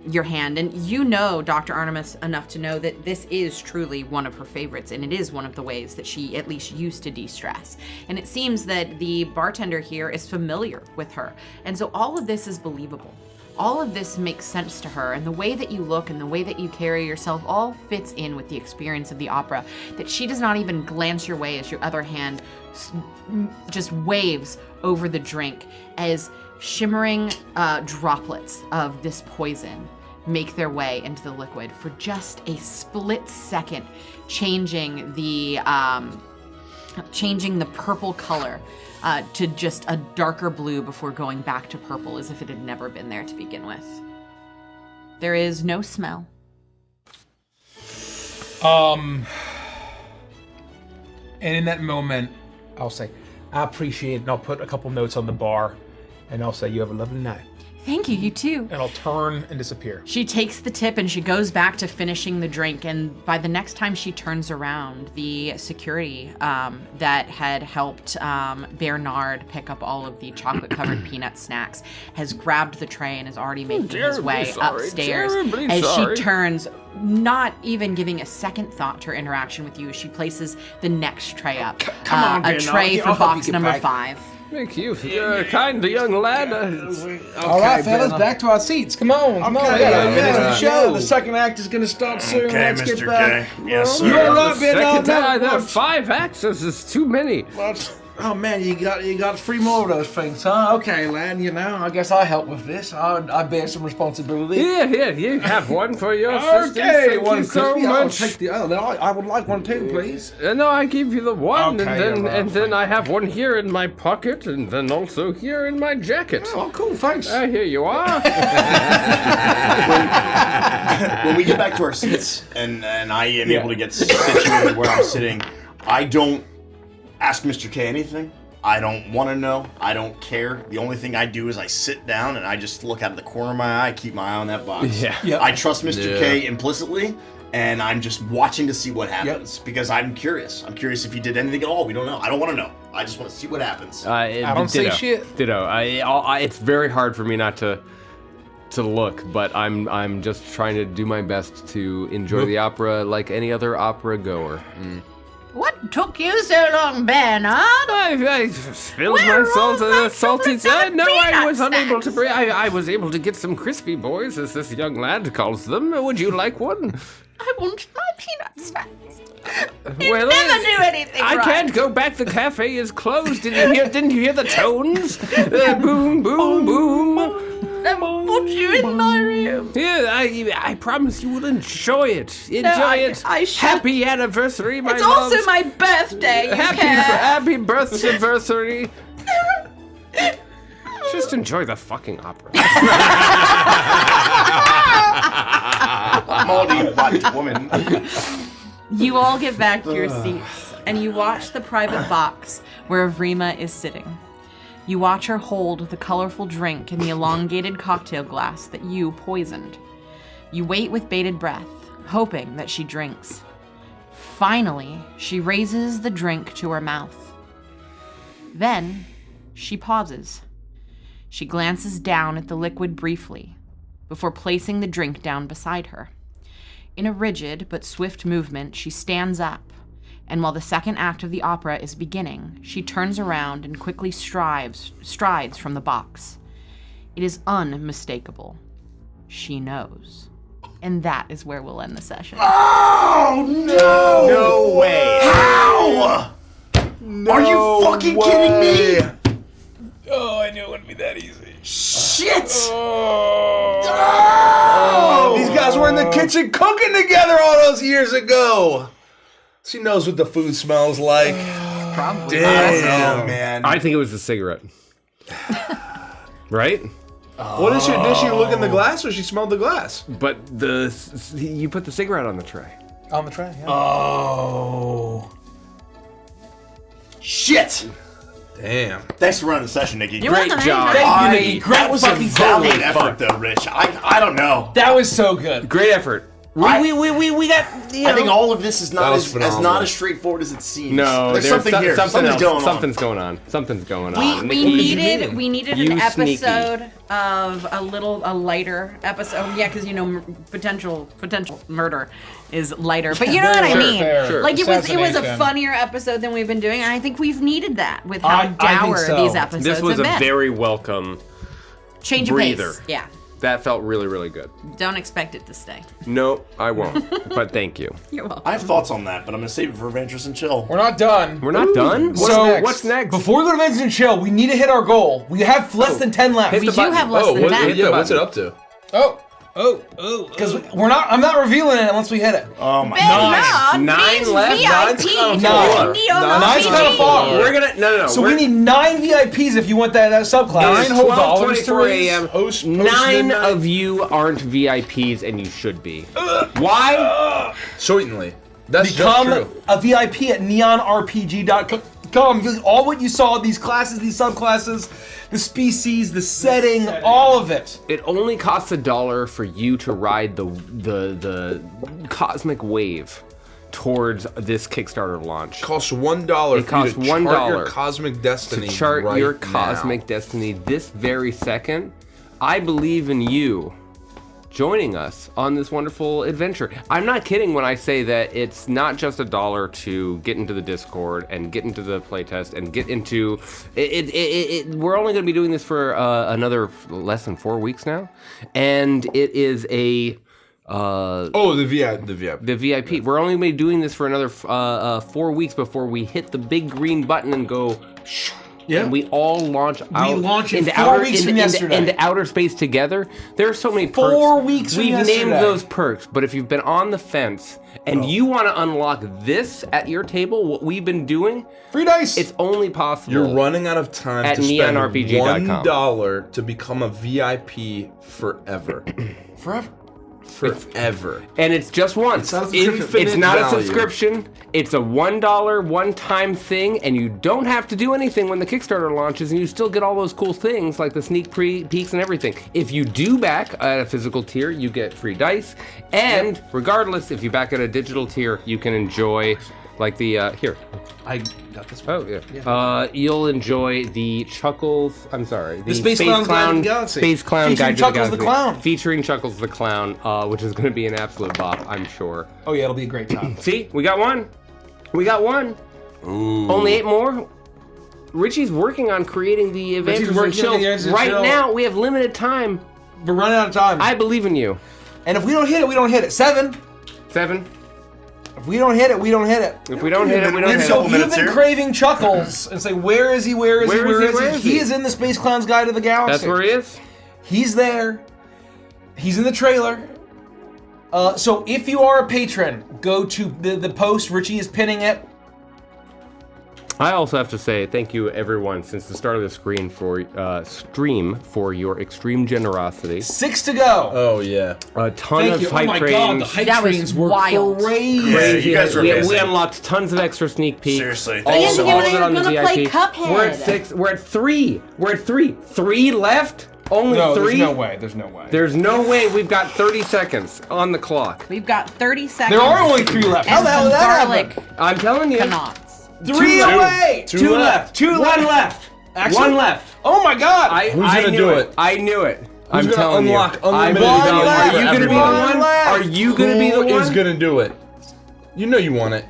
your hand, and you know Dr. Artemis enough to know that this is truly one of her favorites, and it is one of the ways that she at least used to de-stress. And it seems that the bartender here is familiar with her, and so all of this is believable. All of this makes sense to her, and the way that you look and the way that you carry yourself all fits in with the experience of the opera, that she does not even glance your way as your other hand just waves over the drink as shimmering droplets of this poison make their way into the liquid for just a split second, changing the purple color to just a darker blue before going back to purple as if it had never been there to begin with. There is no smell. And in that moment, I'll say, I appreciate it, and I'll put a couple notes on the bar, and I'll say, you have a lovely night. Thank you, you too. And I'll turn and disappear. She takes the tip and she goes back to finishing the drink. And by the next time she turns around, the security that had helped Bernard pick up all of the chocolate-covered peanut snacks has grabbed the tray and is already making his way upstairs. As she turns, not even giving a second thought to her interaction with you, she places the next tray up. Come on, a Bernard. tray for I'll help you box get number back. 5. Thank you. You're a kind young lad. All right, fellas, back to our seats. Come on, come on. We gotta finish the show. The second act is gonna start soon. Okay, Let's Mr. get back. K. Yes, sir. You all right, Second time, there are Bernard? 5 acts. This is too many. Oh man, you got 3 more of those things, huh? Okay, lad. You know, I guess I help with this. I bear some responsibility. Yeah, you have one for your assistance. Okay, Thank one you so crispy. I'll much. take the other. I would like one too, please. No, I give you the one, Okay, and then I have one here in my pocket, and then also here in my jacket. Oh, cool. Thanks. Here you are. When we get back to our seats and I am able to get situated where I'm sitting, I don't ask Mr. K anything. I don't want to know. I don't care. The only thing I do is I sit down and I just look out of the corner of my eye, keep my eye on that box. Yeah. I trust Mr. K implicitly, and I'm just watching to see what happens because I'm curious. I'm curious if he did anything at all. We don't know. I don't want to know. I just want to see what happens. I don't say shit. Ditto. It's very hard for me not to look, but I'm just trying to do my best to enjoy the opera like any other opera goer. What took you so long, Bernard? I spilled my salty. No, I was unable to bring. I was able to get some crispy boys, as this young lad calls them. Would you like one? I want my peanut snacks. Well, never do anything I right. can't go back. The cafe is closed. Didn't you hear the tones? Boom, boom, boom. Put you in my room. Yeah, I promise you will enjoy it. Enjoy it. I should. Happy anniversary, my It's loves. also my birthday. You care? Happy birthday anniversary. Just enjoy the fucking opera. Moldy butt woman. You all get back to your seats, and you watch the private box where Vrima is sitting. You watch her hold the colorful drink in the elongated cocktail glass that you poisoned. You wait with bated breath, hoping that she drinks. Finally, she raises the drink to her mouth. Then, she pauses. She glances down at the liquid briefly, before placing the drink down beside her. In a rigid but swift movement, she stands up, and while the second act of the opera is beginning, she turns around and quickly strides from the box. It is unmistakable. She knows. And that is where we'll end the session. Oh, no! No way. How? No Are you fucking kidding me? Oh, I knew it wouldn't be that easy. Shit! Oh, these guys were in the kitchen cooking together all those years ago. She knows what the food smells like. Probably. Damn, man. I think it was the cigarette. Right? What did she look in the glass or she smelled the glass? But you put the cigarette on the tray. On the tray, yeah. Oh. Shit! Damn. Thanks for running the session, Nikki. Great job. Thank you, Nikki. That was a valiant effort, though, Rich. I don't know. That was so good. Great effort. We got. I think all of this is not as phenomenal. not as straightforward as it seems. No, there's something here. Something's going on. Something's going on. Something's going on. We needed You an sneaky. episode of a lighter episode. Yeah, because potential murder is lighter. But you know what I mean. Fair. Like it was a Assassination. funnier episode than we've been doing. And I think we've needed that with how I think dour so. these episodes This was have a been. very welcome Change of breather. pace. Yeah. That felt really, really good. Don't expect it to stay. No, I won't. But thank you. You're welcome. I have thoughts on that, but I'm gonna save it for Adventures and Chill. We're not done. We're not done? What's next? Before we go to Adventures and Chill, we need to hit our goal. We have less than 10 left. We do have less than that. What's it up to? Because I'm not revealing it unless we hit it. Oh my Bernard Nine needs left? VIP Nine's to kinda win far. the Nine's kind of far. We're gonna no. So we need 9 VIPs if you want that subclass. 9 12:24 a.m. Post 9 midnight. of you aren't VIPs, and you should be. Why? Certainly. That's Become just true. a VIP at neonrpg.com. Come. All what you saw, these classes, these subclasses, the species, the setting, all of it. It only costs $1 for you to ride the cosmic wave towards this Kickstarter launch. Costs $1. It costs $1 chart your cosmic destiny. To chart right your now. cosmic destiny this very second. I believe in you joining us on this wonderful adventure. I'm not kidding when I say that it's not just $1 to get into the Discord and get into the playtest and get into it. We're only going to be doing this for another less than 4 weeks now, and it is a the VIP. We're only going to be doing this for another 4 weeks before we hit the big green button and go. Yeah. And we all launch out into 4 weeks from yesterday. Into outer space together. There are so many perks. 4 weeks from We've yesterday. named those perks, but if you've been on the fence and you want to unlock this at your table, what we've been doing, free dice. It's only possible. You're running out of time at to spend neonrpg.com. $1 to become a VIP forever. Forever. And it's just once. It's not a subscription. It's a $1 one-time thing, and you don't have to do anything when the Kickstarter launches, and you still get all those cool things like the sneak peeks and everything. If you do back at a physical tier, you get free dice, and regardless, if you back at a digital tier, you can enjoy like the here. I got this one. Oh yeah. You'll enjoy the Chuckles. I'm sorry. The Space Clown Guide to the Galaxy. Space Clown Featuring Guide to Chuckles the the Galaxy. Clown. Featuring Chuckles the Clown, which is going to be an absolute bop, I'm sure. Oh yeah, it'll be a great time. See, we got one. We got one. Ooh. Only 8 more. Richie's working on creating the Adventures of Chill. Right now, we have limited time. We're running out of time. I believe in you. And if we don't hit it, we don't hit it. 7. If we don't hit it, we don't hit it. If we don't hit it, we don't hit it. So if you've been craving Chuckles and say, where is he? Where is he? He is in the Space Clown's Guide to the Galaxy. That's where he is. He's there. He's in the trailer. So if you are a patron, go to the post. Richie is pinning it. I also have to say thank you everyone since the start of the stream for your extreme generosity. 6 to go. Oh yeah. A ton Thank of you. hype Oh my trains. god, the hype trains were crazy. Yeah, you guys were we amazing. unlocked tons of extra sneak peeks. Seriously, All thank you so much. of it on the play VIP. Cuphead. We're at 6. We're at 3. We're at 3. 3 left. Only 3. There's no way. There's no way. There's no way. We've got 30 seconds on the clock. We've got 30 seconds. There are only 3 left. How And the hell some did that garlic happen? I'm telling you. knots. 3 away. 2 left. 2 left. 1 left. Actually, 1 left. Oh my god. Who's gonna do it? I knew it. I'm gonna telling unlock you. unlimited I value Are for you gonna be the everybody? one? left. Are you gonna be the one? Who is gonna do it? You know you want it.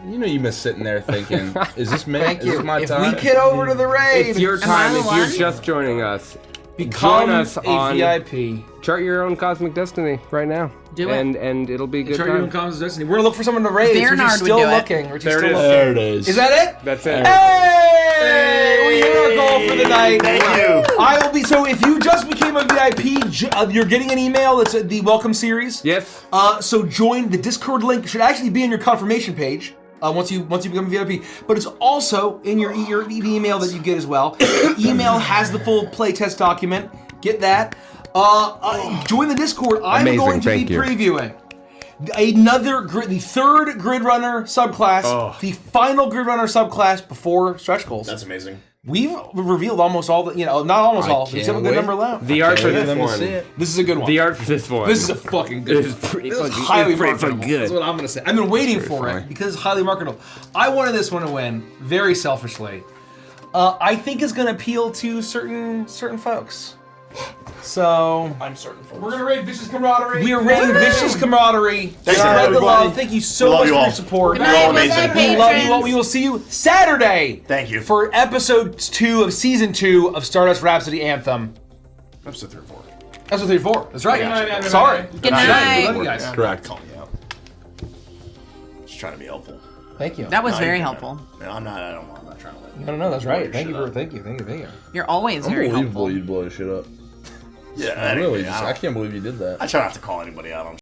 You know you miss sitting there thinking, is this me? Thank Is you. this my If time? we get over to the raid, It's your Am I time. the If you're one? just joining us, become join us a on VIP. Chart your own cosmic destiny right now. Do it. And it'll be a good Chart your own time. Commons Destiny. We're gonna look for someone to raid. Bernard Richie's would still do it. looking. Richie's There it still is. looking. There it is. Is that it? That's it. Hey! We hit our goal for the night. Thank you. I will be. So if you just became a VIP, you're getting an email. It's the welcome series. Yes. So join the Discord link. Should actually be in your confirmation page. Once you become a VIP, but it's also in your email that you get as well. The email has the full playtest document. Get that. Join the Discord. I'm Amazing, going to thank be you. previewing the third Grid Runner subclass, the final Grid Runner subclass before stretch goals. That's amazing. We've revealed almost all the, not almost all. We still have a good number left. The art for Wait for this them to one. see it. This is a good one. The art for this one. This is a fucking good. It's pretty This is fucking- highly it's pretty marketable. fucking good. That's what I'm gonna say. I've been waiting for it because it's highly marketable. I wanted this one to win very selfishly. I think it's gonna appeal to certain folks. So I'm certain for we're gonna raid Vicious Camaraderie. We are raiding Vicious Camaraderie. Thanks, Spread the everybody. love. Thank you so We love much you for all. your support. You're all amazing. We love you all. We will see you Saturday. Thank you. For episode 2 of season 2 of Stardust Rhapsody Anthem. Episode 3 or 4. Episode 3 or 4. That's right. Gotcha. Sorry. Good night. We love you guys. Correct. Calling you out. Just trying to be helpful. Thank you. That was No, very you're helpful. No, I'm not trying to let you. No, that's right. Thank you Shut for up. thank you. You're always very Unbelievable helpful. you'd blow shit up. Yeah, I anyway, really, I can't believe you did that. I try not to call anybody out on